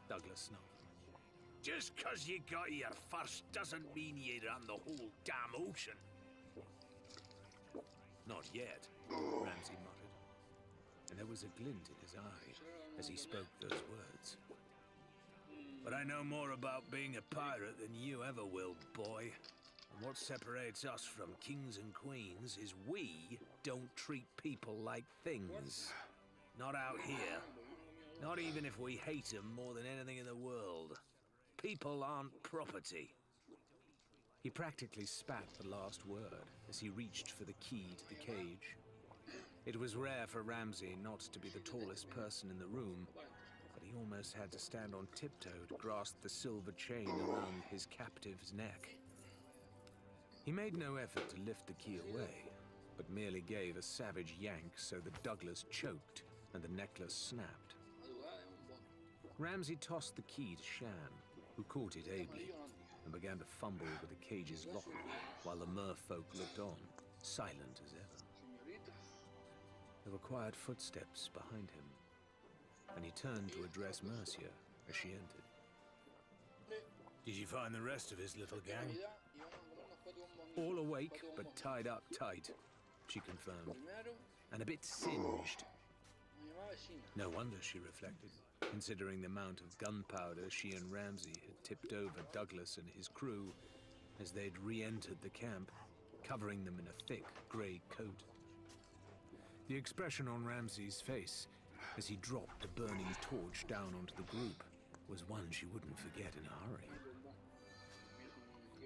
Douglas snarled. Just 'cause you got here first doesn't mean you run the whole damn ocean. Not yet, Ramsay muttered, and there was a glint in his eye as he spoke those words. But I know more about being a pirate than you ever will, boy. And what separates us from kings and queens is we don't treat people like things. Not out here. Not even if we hate them more than anything in the world. People aren't property. He practically spat the last word as he reached for the key to the cage. It was rare for Ramsay not to be the tallest person in the room, but he almost had to stand on tiptoe to grasp the silver chain around his captive's neck. He made no effort to lift the key away, but merely gave a savage yank so that Douglas choked and the necklace snapped. Ramsay tossed the key to Shan, who caught it ably and began to fumble with the cage's lock while the merfolk looked on, silent as ever. There were quiet footsteps behind him, and he turned to address Mercia as she entered. Did you find the rest of his little gang? All awake, but tied up tight, she confirmed, and a bit singed. No wonder, she reflected, considering the amount of gunpowder she and Ramsay had tipped over Douglas and his crew as they'd re-entered the camp, covering them in a thick grey coat. The expression on Ramsay's face as he dropped a burning torch down onto the group was one she wouldn't forget in a hurry.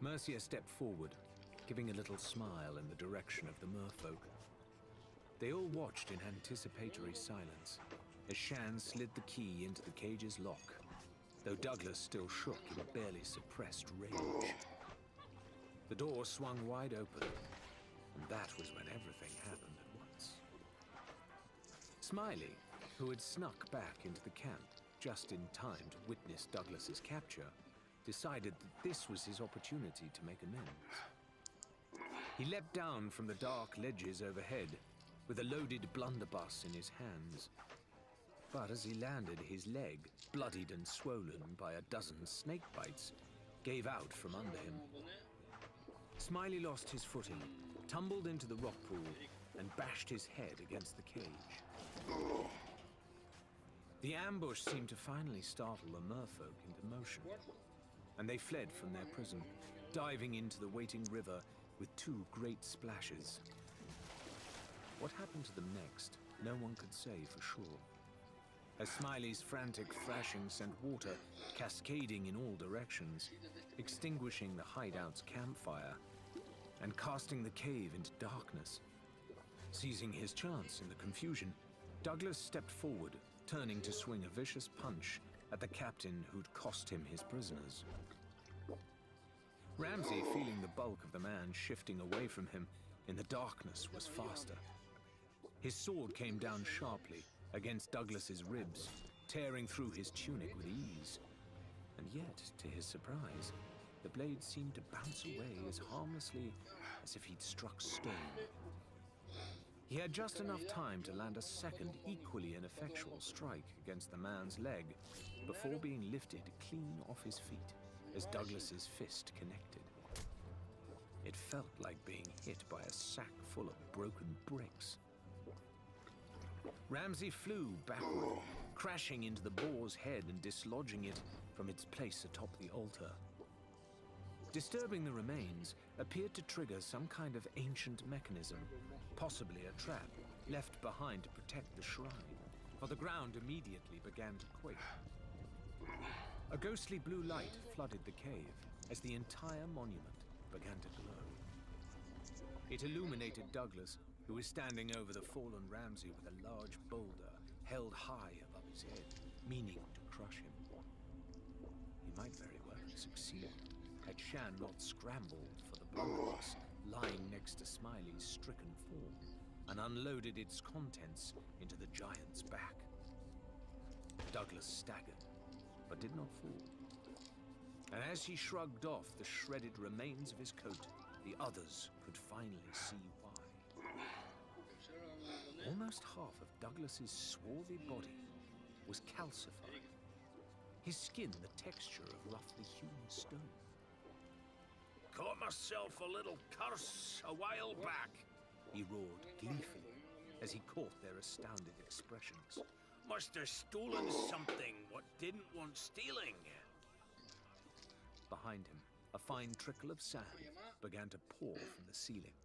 Mercia stepped forward, giving a little smile in the direction of the merfolk. They all watched in anticipatory silence as Shan slid the key into the cage's lock, though Douglas still shook in barely suppressed rage. The door swung wide open, and that was when everything happened at once. Smiley, who had snuck back into the camp just in time to witness Douglas's capture, decided that this was his opportunity to make amends. He leapt down from the dark ledges overhead with a loaded blunderbuss in his hands. But as he landed, his leg, bloodied and swollen by a dozen snake bites, gave out from under him. Smiley lost his footing, tumbled into the rock pool, and bashed his head against the cage. The ambush seemed to finally startle the merfolk into motion, and they fled from their prison, diving into the waiting river with 2 great splashes. What happened to them next, no one could say for sure. As Smiley's frantic thrashing sent water cascading in all directions, extinguishing the hideout's campfire, and casting the cave into darkness. Seizing his chance in the confusion, Douglas stepped forward, turning to swing a vicious punch at the captain who'd cost him his prisoners. Ramsay, feeling the bulk of the man shifting away from him in the darkness, was faster. His sword came down sharply against Douglas's ribs, tearing through his tunic with ease. And yet, to his surprise, the blade seemed to bounce away as harmlessly as if he'd struck stone. He had just enough time to land a second, equally ineffectual strike against the man's leg before being lifted clean off his feet as Douglas's fist connected. It felt like being hit by a sack full of broken bricks. Ramsay flew backward, crashing into the boar's head and dislodging it from its place atop the altar. Disturbing the remains appeared to trigger some kind of ancient mechanism, possibly a trap, left behind to protect the shrine, for the ground immediately began to quake. A ghostly blue light flooded the cave as the entire monument began to glow. It illuminated Douglas, who was standing over the fallen Ramsay with a large boulder held high above his head, meaning to crush him. He might very well have succeeded had Shan not scrambled for the blunderbuss lying next to Smiley's stricken form and unloaded its contents into the giant's back. Douglas staggered, but did not fall. And as he shrugged off the shredded remains of his coat, the others could finally see why. Almost half of Douglas's swarthy body was calcified, his skin the texture of roughly hewn stone. Caught myself a little curse a while back, He roared gleefully as he caught their astounded expressions. Must have stolen something what didn't want stealing. Behind him, a fine trickle of sand began to pour from the ceiling.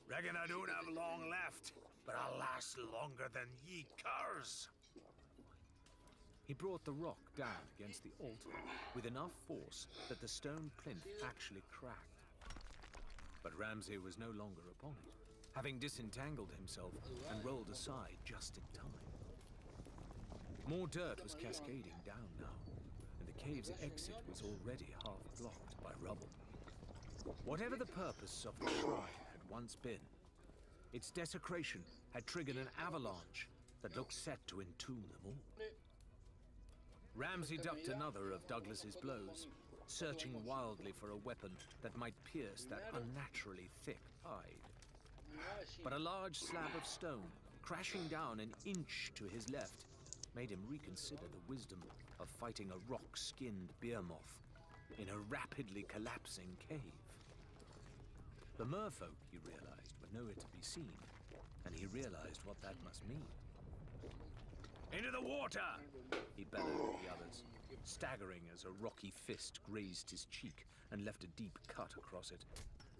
Reckon I don't have long left, but I'll last longer than ye curs. He brought the rock down against the altar with enough force that the stone plinth actually cracked. But Ramsay was no longer upon it, having disentangled himself and rolled aside just in time. More dirt was cascading down now, and the cave's exit was already half blocked by rubble. Whatever the purpose of the shrine had once been, its desecration had triggered an avalanche that looked set to entomb them all. Ramsay ducked another of Douglas's blows, searching wildly for a weapon that might pierce that unnaturally thick hide. But a large slab of stone, crashing down an inch to his left, made him reconsider the wisdom of fighting a rock-skinned bear moth in a rapidly collapsing cave. The merfolk, he realized, were nowhere to be seen, and he realized what that must mean. Into the water! He bellowed at the others, staggering as a rocky fist grazed his cheek and left a deep cut across it.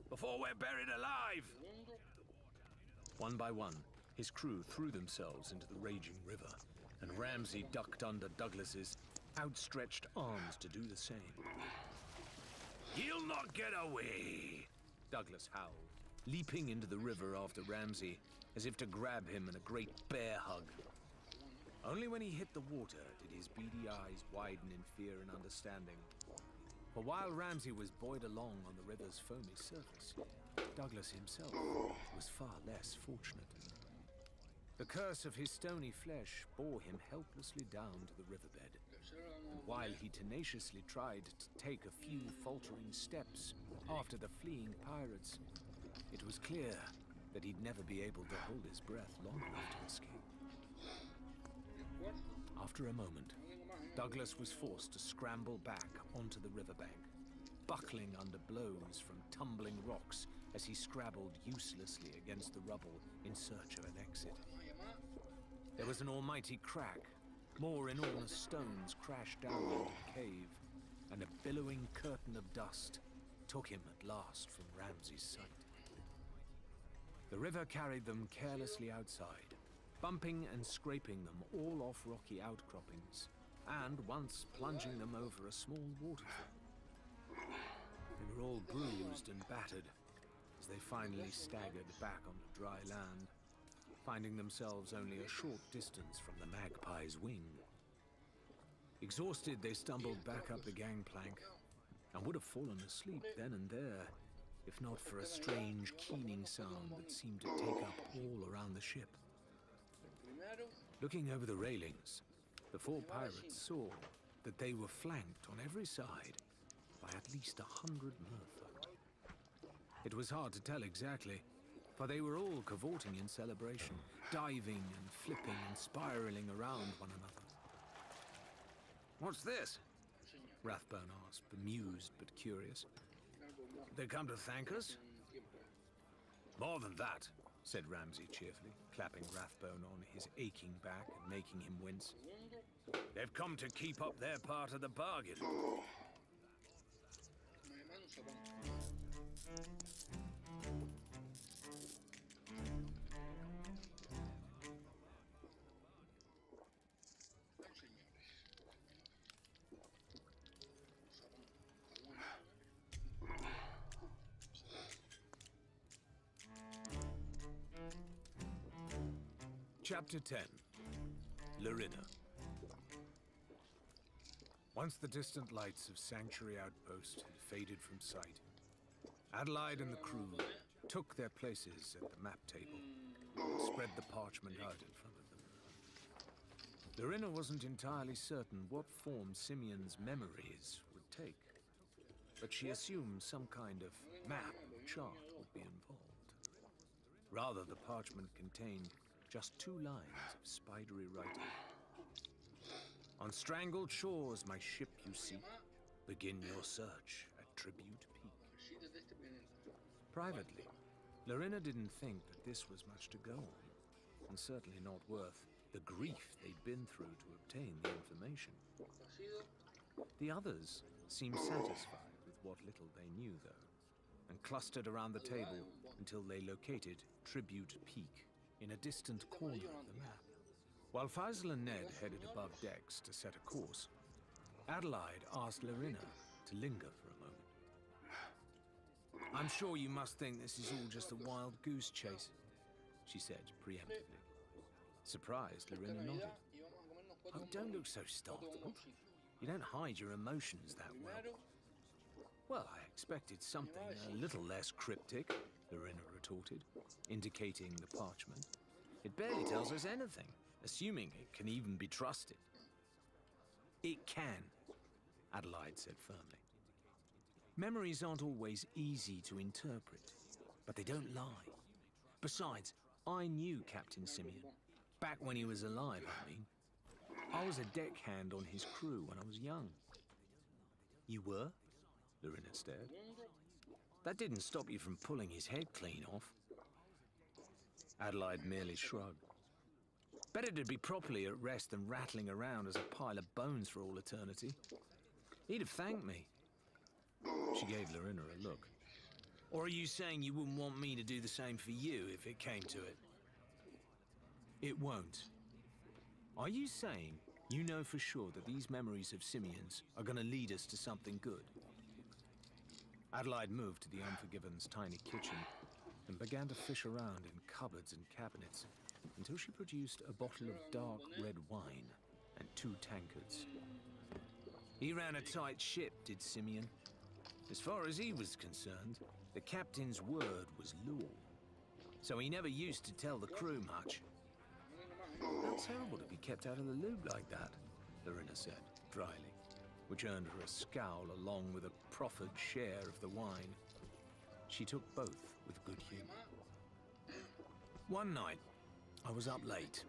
Before we're buried alive! One by one, his crew threw themselves into the raging river, and Ramsay ducked under Douglas's outstretched arms to do the same. You'll not get away! Douglas howled, leaping into the river after Ramsay, as if to grab him in a great bear hug. Only when he hit the water did his beady eyes widen in fear and understanding. For while Ramsay was buoyed along on the river's foamy surface, Douglas himself was far less fortunate. The curse of his stony flesh bore him helplessly down to the riverbed, and while he tenaciously tried to take a few faltering steps after the fleeing pirates, it was clear that he'd never be able to hold his breath long enough to escape. After a moment, Douglas was forced to scramble back onto the riverbank, buckling under blows from tumbling rocks as he scrabbled uselessly against the rubble in search of an exit. There was an almighty crack. More enormous stones crashed down into the cave, and a billowing curtain of dust took him at last from Ramsay's sight. The river carried them carelessly outside, bumping and scraping them all off rocky outcroppings, and once plunging them over a small waterfall. They were all bruised and battered as they finally staggered back onto dry land, finding themselves only a short distance from the magpie's wing. Exhausted, they stumbled back up the gangplank and would have fallen asleep then and there, if not for a strange keening sound that seemed to take up all around the ship. Looking over the railings, the four pirates saw that they were flanked on every side by at least 100 merfolk. It was hard to tell exactly, for they were all cavorting in celebration, diving and flipping and spiraling around one another. "What's this?" Rathbone asked, bemused but curious. "They come to thank us?" "More than that," said Ramsay cheerfully, clapping Rathbone on his aching back and making him wince. "They've come to keep up their part of the bargain." Chapter 10. Larina. Once the distant lights of Sanctuary Outpost had faded from sight, Adelaide and the crew took their places at the map table and spread the parchment out in front of them. Larina wasn't entirely certain what form Simeon's memories would take, but she assumed some kind of map or chart would be involved. Rather, the parchment contained just 2 lines of spidery writing. "On strangled shores, my ship you seek. Begin your search at Tribute Peak." Privately, Larina didn't think that this was much to go on, and certainly not worth the grief they'd been through to obtain the information. The others seemed satisfied with what little they knew, though, and clustered around the table until they located Tribute Peak in a distant corner of the map. While Faisal and Ned headed above decks to set a course, Adelaide asked Larina to linger for a moment. "I'm sure you must think this is all just a wild goose chase," she said preemptively. Surprised, Larina nodded. "Oh, don't look so startled. You don't hide your emotions that well." "Well, I expected something a little less cryptic," Larina retorted, indicating the parchment. "It barely tells us anything, assuming it can even be trusted." "It can," Adelaide said firmly. "Memories aren't always easy to interpret, but they don't lie. Besides, I knew Captain Simeon. Back when he was alive, I mean. I was a deckhand on his crew when I was young." "You were?" Larina stared. "That didn't stop you from pulling his head clean off." Adelaide merely shrugged. "Better to be properly at rest than rattling around as a pile of bones for all eternity. He'd have thanked me." She gave Larina a look. "Or are you saying you wouldn't want me to do the same for you if it came to it?" "It won't. Are you saying you know for sure that these memories of Simeon's are going to lead us to something good?" Adelaide moved to the Unforgiven's tiny kitchen and began to fish around in cupboards and cabinets until she produced a bottle of dark red wine and 2 tankards. "He ran a tight ship, did Simeon. As far as he was concerned, the captain's word was law. So he never used to tell the crew much." "How terrible to be kept out of the loop like that," Larina said, dryly, which earned her a scowl along with a proffered share of the wine. She took both with good humor. "One night, I was up late."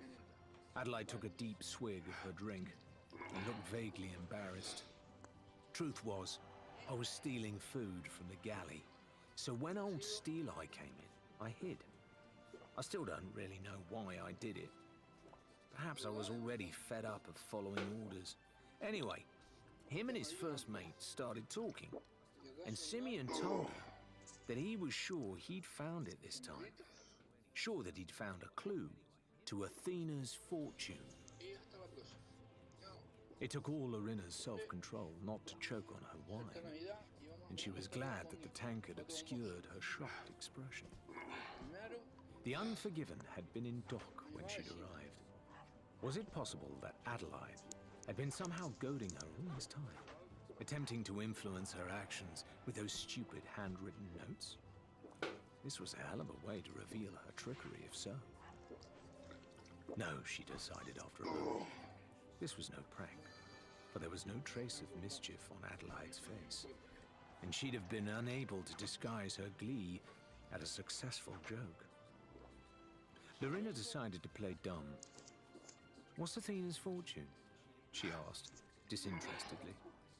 Adelaide took a deep swig of her drink and looked vaguely embarrassed. "Truth was, I was stealing food from the galley. So when old Steel Eye came in, I hid. I still don't really know why I did it. Perhaps I was already fed up of following orders. Anyway, him and his first mate started talking, and Simeon told her that he was sure he'd found it this time. Sure that he'd found a clue to Athena's fortune. It took all Lorina's self-control not to choke on her wine, and she was glad that the tankard obscured her shocked expression. The Unforgiven had been in dock when she'd arrived. Was it possible that Adelaide had been somehow goading her all this time, attempting to influence her actions with those stupid handwritten notes? This was a hell of a way to reveal her trickery, if so. No, she decided after a moment. This was no prank, for there was no trace of mischief on Adelaide's face, and she'd have been unable to disguise her glee at a successful joke. Lorina decided to play dumb. "What's Athena's fortune?" she asked, disinterestedly,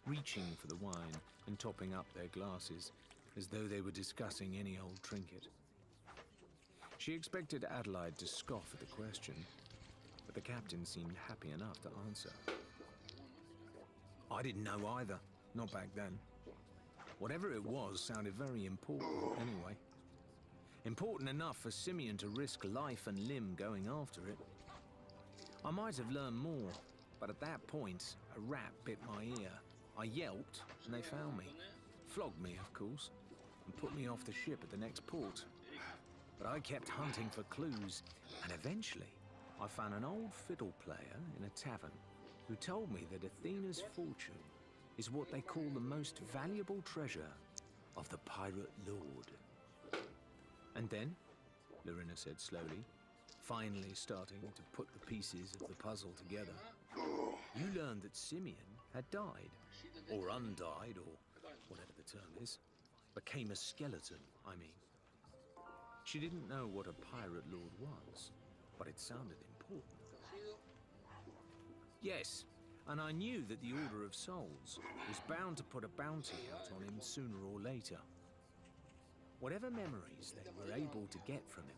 reaching for the wine and topping up their glasses as though they were discussing any old trinket. She expected Adelaide to scoff at the question, but the captain seemed happy enough to answer. "I didn't know either, not back then. Whatever it was sounded very important anyway. Important enough for Simeon to risk life and limb going after it. I might have learned more, but at that point, a rat bit my ear. I yelped, and they found me. Flogged me, of course, and put me off the ship at the next port. But I kept hunting for clues, and eventually, I found an old fiddle player in a tavern who told me that Athena's fortune is what they call the most valuable treasure of the Pirate Lord." "And then," Lorina said slowly, finally starting to put the pieces of the puzzle together, "you learned that Simeon had died, or undied, or whatever the term is. Became a skeleton, I mean." She didn't know what a Pirate Lord was, but it sounded important. "Yes, and I knew that the Order of Souls was bound to put a bounty out on him sooner or later. Whatever memories they were able to get from him,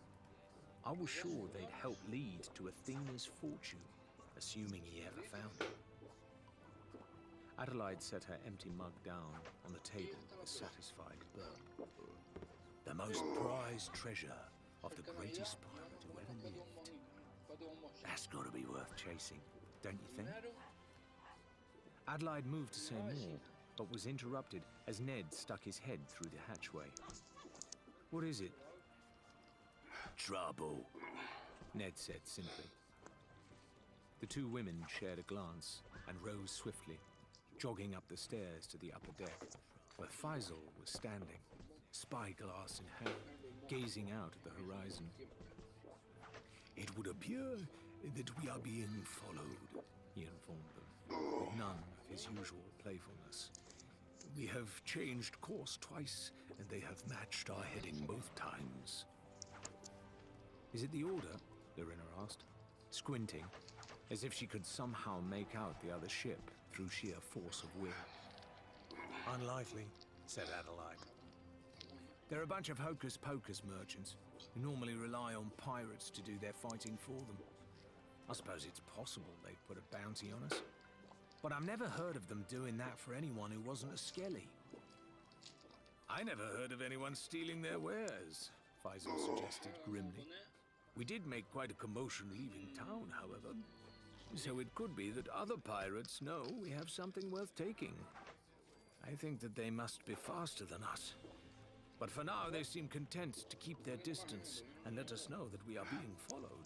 I was sure they'd help lead to Athena's fortune, assuming he ever found it." Adelaide set her empty mug down on the table with a satisfied burp. "The most prized treasure of the greatest pirate who ever lived. That's got to be worth chasing, don't you think?" Adelaide moved to say more, but was interrupted as Ned stuck his head through the hatchway. "What is it?" Trouble. Ned said simply. The two women shared a glance and rose swiftly, jogging up the stairs to the upper deck, where Faisal was standing, spyglass in hand, gazing out at the horizon. It would appear that we are being followed, he informed them, with none of his usual playfulness. We have changed course twice, and they have matched our heading both times. "Is it the Order?" Lorina asked, squinting, as if she could somehow make out the other ship through sheer force of will. "Unlikely," said Adelaide. "They're a bunch of hocus-pocus merchants who normally rely on pirates to do their fighting for them. I suppose it's possible they've put a bounty on us, but I've never heard of them doing that for anyone who wasn't a skelly." "I never heard of anyone stealing their wares," Faisal suggested grimly. "We did make quite a commotion leaving town, however, so it could be that other pirates know we have something worth taking. I think that they must be faster than us. But for now, they seem content to keep their distance and let us know that we are being followed.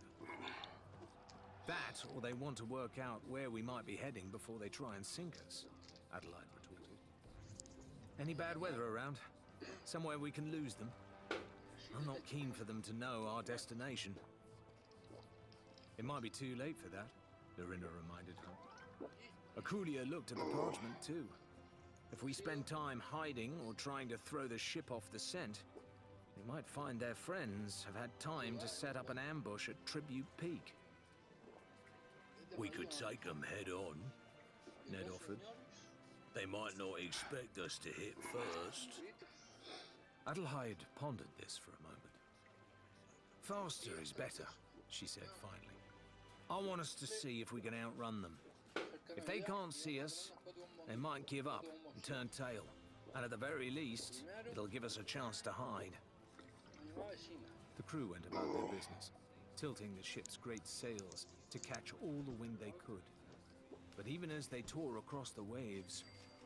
That, or they want to work out where we might be heading before they try and sink us," Adelaide retorted. "Any bad weather around? Somewhere we can lose them? I'm not keen for them to know our destination." "It might be too late for that," Lorina reminded her. "Akulia looked at the parchment too. If we spend time hiding or trying to throw the ship off the scent, we might find their friends have had time to set up an ambush at Tribute Peak." We could take them head on, Ned offered. They might not expect us to hit first. Adelheid pondered this for a moment. Faster is better, she said finally. I want us to see if we can outrun them. If they can't see us, they might give up and turn tail. And at the very least, it'll give us a chance to hide. The crew went about their business, tilting the ship's great sails to catch all the wind they could. But even as they tore across the waves,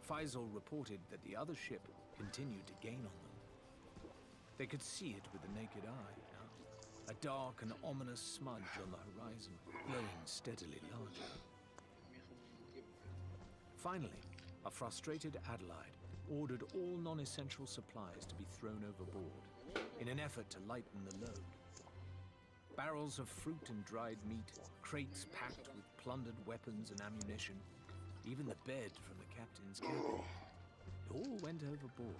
Faisal reported that the other ship continued to gain on them. They could see it with the naked eye now, a dark and ominous smudge on the horizon, growing steadily larger. Finally, a frustrated Adelheid ordered all non-essential supplies to be thrown overboard in an effort to lighten the load. Barrels of fruit and dried meat, crates packed with plundered weapons and ammunition, even the bed from the captain's cabin. It all went overboard,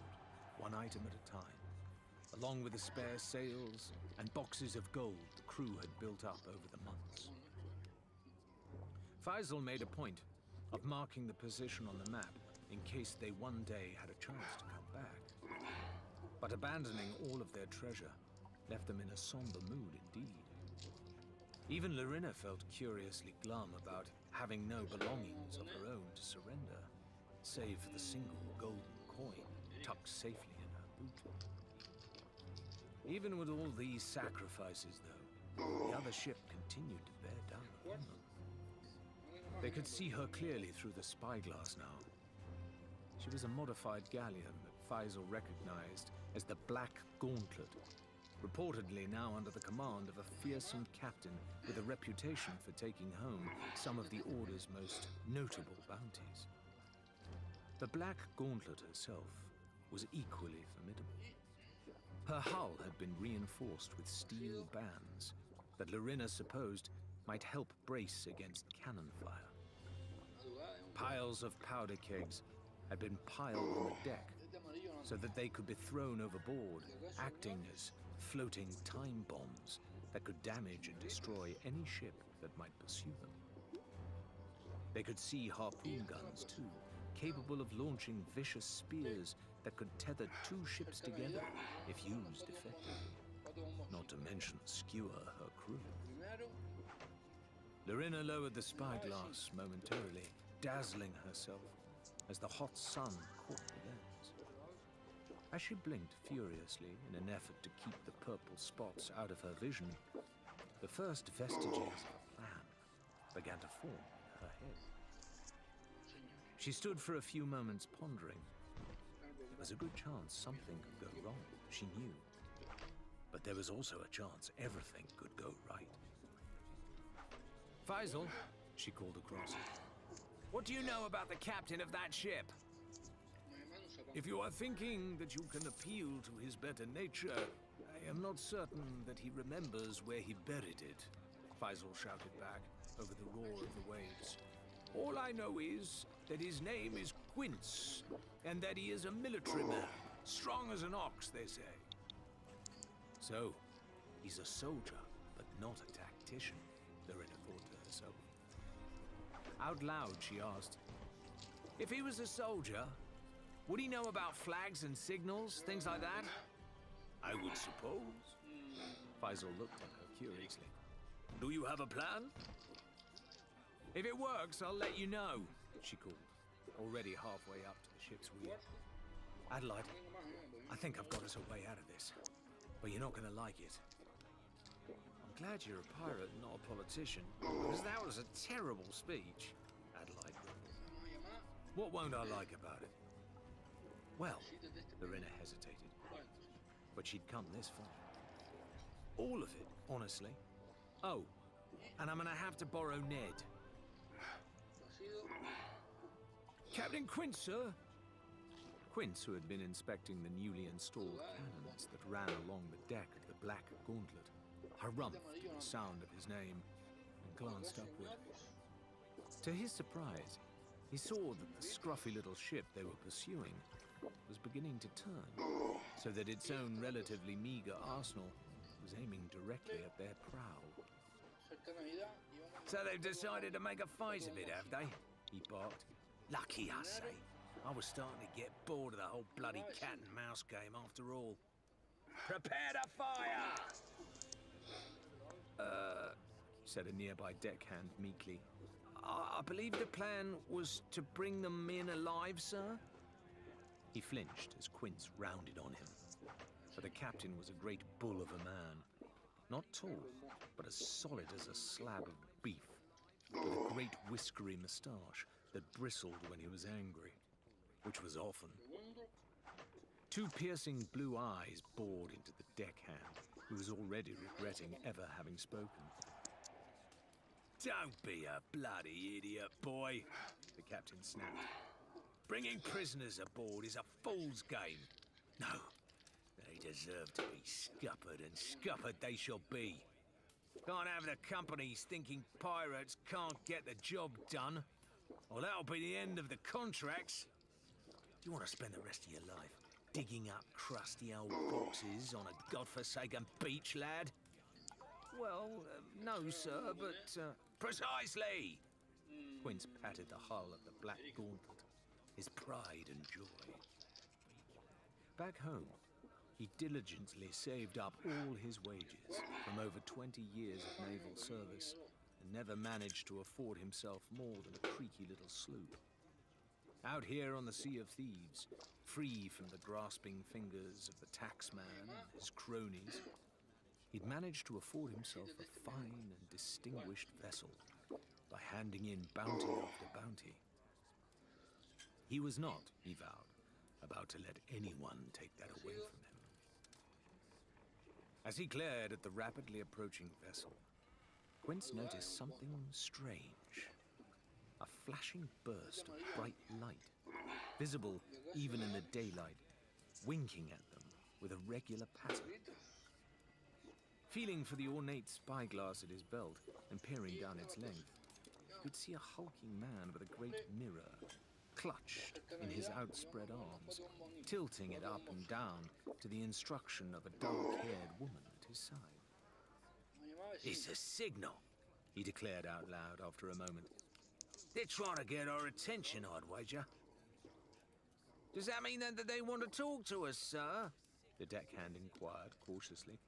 one item at a time, along with the spare sails and boxes of gold the crew had built up over the months. Faisal made a point of marking the position on the map in case they one day had a chance to come back. But abandoning all of their treasure left them in a somber mood indeed. Even Larina felt curiously glum about having no belongings of her own to surrender, save for the single golden coin tucked safely in her boot. Even with all these sacrifices, though, the other ship continued to bear down upon them. They could see her clearly through the spyglass now. She was a modified galleon that Faisal recognized as the Black Gauntlet, reportedly now under the command of a fearsome captain with a reputation for taking home some of the Order's most notable bounties. The Black Gauntlet herself was equally formidable. Her hull had been reinforced with steel bands that Larina supposed might help brace against cannon fire. Piles of powder kegs had been piled on the deck so that they could be thrown overboard, acting as floating time bombs that could damage and destroy any ship that might pursue them. They could see harpoon guns, too, capable of launching vicious spears that could tether two ships together if used effectively, not to mention skewer her crew. Larina lowered the spyglass momentarily, dazzling herself as the hot sun caught the lens. As she blinked furiously in an effort to keep the purple spots out of her vision, the first vestiges of a plan began to form in her head. She stood for a few moments pondering. There was a good chance something could go wrong, she knew. But there was also a chance everything could go right. Faisal, she called across. What do you know about the captain of that ship? If you are thinking that you can appeal to his better nature, I am not certain that he remembers where he buried it, Faisal shouted back over the roar of the waves. All I know is that his name is Quince, and that he is a military man, strong as an ox, they say. So, he's a soldier, but not a tactician, Larina thought to herself. Out loud, she asked, if he was a soldier, would he know about flags and signals, things like that? I would suppose. Faisal looked at her curiously. Do you have a plan? If it works, I'll let you know, she called, already halfway up to the ship's wheel. Adelheid, I think I've got us a way out of this, but you're not going to like it. I'm glad you're a pirate and not a politician, because that was a terrible speech, Adelheid grumbled. What won't I like about it? Well, Larina hesitated, but she'd come this far. All of it, honestly. Oh, and I'm gonna have to borrow Ned. Captain Quince, sir? Quince, who had been inspecting the newly installed cannons that ran along the deck of the Black Gauntlet, harumphed at the sound of his name and glanced upward. To his surprise, he saw that the scruffy little ship they were pursuing was beginning to turn, so that its own relatively meager arsenal was aiming directly at their prow. So they've decided to make a fight of it, have they? He barked. Lucky, I say. I was starting to get bored of the whole bloody cat and mouse game after all. Prepare to fire! Said a nearby deckhand meekly. I believe the plan was to bring them in alive, sir? He flinched as Quince rounded on him. But the captain was a great bull of a man. Not tall, but as solid as a slab of beef, with a great whiskery moustache that bristled when he was angry, which was often. Two piercing blue eyes bored into the deckhand, who was already regretting ever having spoken. Don't be a bloody idiot, boy, the captain snapped. Bringing prisoners aboard is a fool's game. No, they deserve to be scuppered, and scuppered they shall be. Can't have the companies thinking pirates can't get the job done, or that'll be the end of the contracts. Do you want to spend the rest of your life digging up crusty old boxes on a godforsaken beach, lad? Well, no, sir, but... Precisely! Quince patted the hull of the Black Gauntlet, his pride and joy. Back home, he diligently saved up all his wages from over 20 years of naval service and never managed to afford himself more than a creaky little sloop. Out here on the Sea of Thieves, free from the grasping fingers of the taxman and his cronies, he'd managed to afford himself a fine and distinguished vessel by handing in bounty after bounty. He was not, he vowed, about to let anyone take that away from him. As he glared at the rapidly approaching vessel, Quince noticed something strange. A flashing burst of bright light, visible even in the daylight, winking at them with a regular pattern. Feeling for the ornate spyglass at his belt and peering down its length, he could see a hulking man with a great mirror, clutched in his outspread arms, tilting it up and down to the instruction of a dark-haired woman at his side. It's a signal, he declared out loud after a moment. They're trying to get our attention, I'd wager. Does that mean that they want to talk to us, sir? The deckhand inquired cautiously.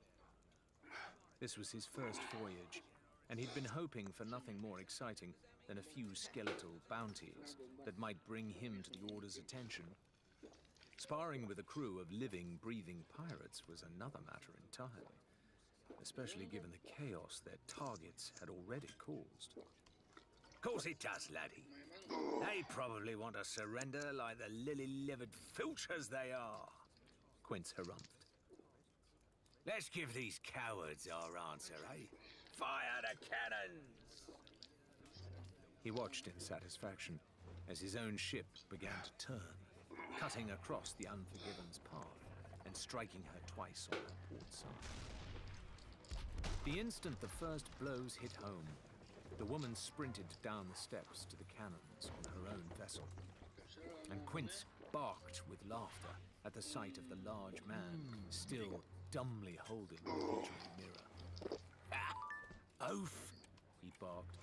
This was his first voyage, and he'd been hoping for nothing more exciting than a few skeletal bounties that might bring him to the Order's attention. Sparring with a crew of living, breathing pirates was another matter entirely, especially given the chaos their targets had already caused. Of course it does, laddie. They probably want to surrender like the lily-livered filchers they are, Quince harumphed. Let's give these cowards our answer, eh? Fire the cannons! He watched in satisfaction as his own ship began to turn, cutting across the Unforgiven's path and striking her twice on her port side. The instant the first blows hit home, the woman sprinted down the steps to the cannons on her own vessel, and Quince barked with laughter at the sight of the large man still dumbly holding the glittering mirror. Ah! Oaf! He barked,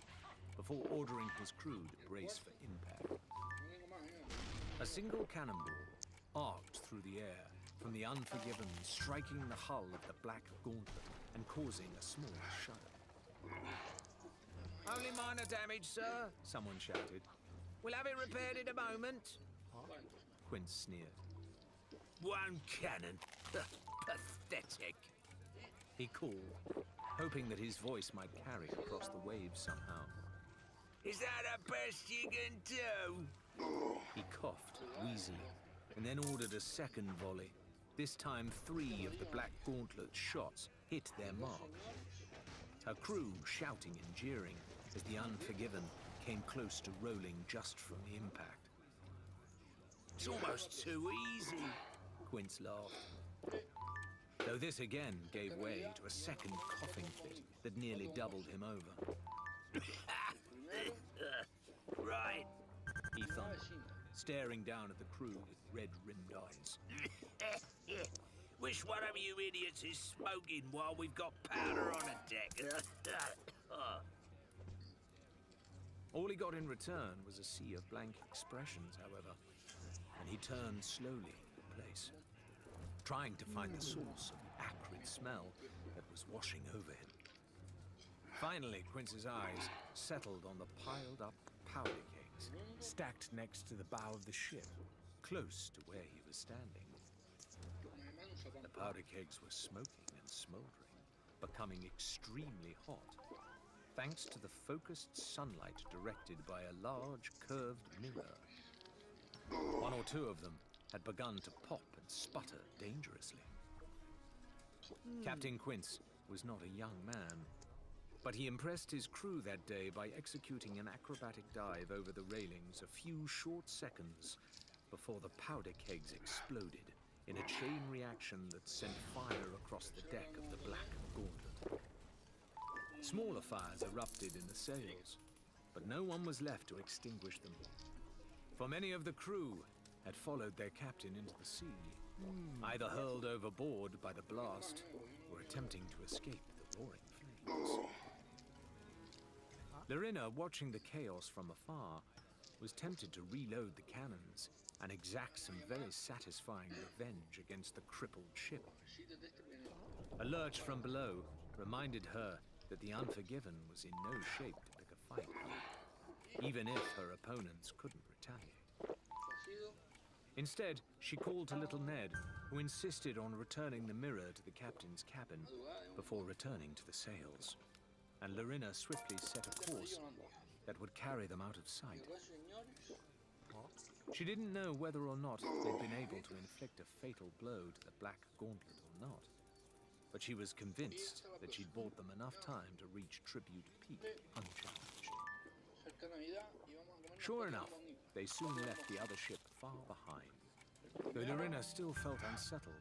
before ordering his crew to brace for impact. A single cannonball arced through the air from the Unforgiven, striking the hull of the Black Gauntlet and causing a small shudder. Only minor damage, sir, someone shouted. We'll have it repaired in a moment. Quince sneered. One cannon? Pathetic. He called, hoping that his voice might carry across the waves somehow. Is that the best you can do? He coughed wheezily, and then ordered a second volley. This time 3 of the Black Gauntlet's shots hit their mark. Her crew shouting and jeering as the Unforgiven came close to rolling just from the impact. It's almost too easy, Quince laughed. Though this again gave way to a second coughing fit that nearly doubled him over. Right, he thundered, staring down at the crew with red-rimmed eyes. Wish one of you idiots is smoking while we've got powder on the deck. All he got in return was a sea of blank expressions, however, and he turned slowly in place, trying to find the source of the putrid smell that was washing over him. Finally, Quince's eyes settled on the piled-up powder kegs, stacked next to the bow of the ship, close to where he was standing. The powder kegs were smoking and smoldering, becoming extremely hot, thanks to the focused sunlight directed by a large, curved mirror. One or two of them had begun to pop and sputter dangerously. Captain Quince was not a young man, but he impressed his crew that day by executing an acrobatic dive over the railings a few short seconds before the powder kegs exploded in a chain reaction that sent fire across the deck of the Black Gauntlet. Smaller fires erupted in the sails, but no one was left to extinguish them, for many of the crew had followed their captain into the sea, either hurled overboard by the blast or attempting to escape the roaring flames. Larina, watching the chaos from afar, was tempted to reload the cannons and exact some very satisfying revenge against the crippled ship. A lurch from below reminded her that the Unforgiven was in no shape to pick a fight, even if her opponents couldn't retaliate. Instead, she called to little Ned, who insisted on returning the mirror to the captain's cabin before returning to the sails. And Larina swiftly set a course that would carry them out of sight. She didn't know whether or not they'd been able to inflict a fatal blow to the Black Gauntlet or not, but she was convinced that she'd bought them enough time to reach Tribute Peak unchallenged. Sure enough, they soon left the other ship far behind, though Larina still felt unsettled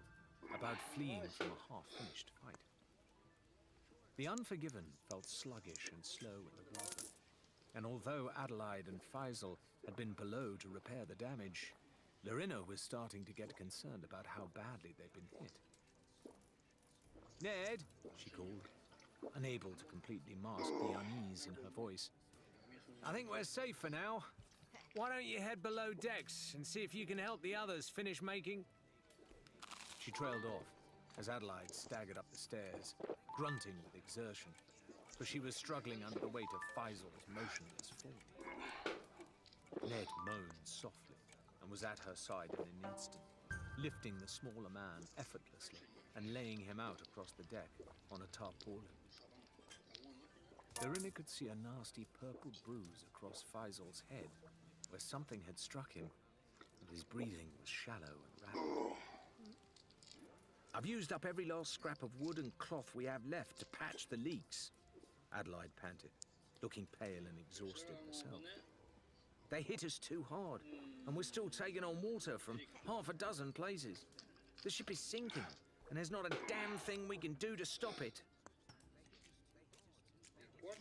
about fleeing from a half-finished fight. The Unforgiven felt sluggish and slow in the water, and although Adelaide and Faisal had been below to repair the damage, Larina was starting to get concerned about how badly they'd been hit. "Ned," she called, unable to completely mask the unease in her voice. "I think we're safe for now. Why don't you head below decks and see if you can help the others finish making..." She trailed off as Adelaide staggered up the stairs, grunting with exertion, for she was struggling under the weight of Faisal's motionless form. Ned moaned softly and was at her side in an instant, lifting the smaller man effortlessly and laying him out across the deck on a tarpaulin. Larina could see a nasty purple bruise across Faisal's head, where something had struck him, and his breathing was shallow and rapid. "I've used up every last scrap of wood and cloth we have left to patch the leaks," Adelaide panted, looking pale and exhausted herself. "They hit us too hard, and we're still taking on water from half a dozen places. The ship is sinking, and there's not a damn thing we can do to stop it."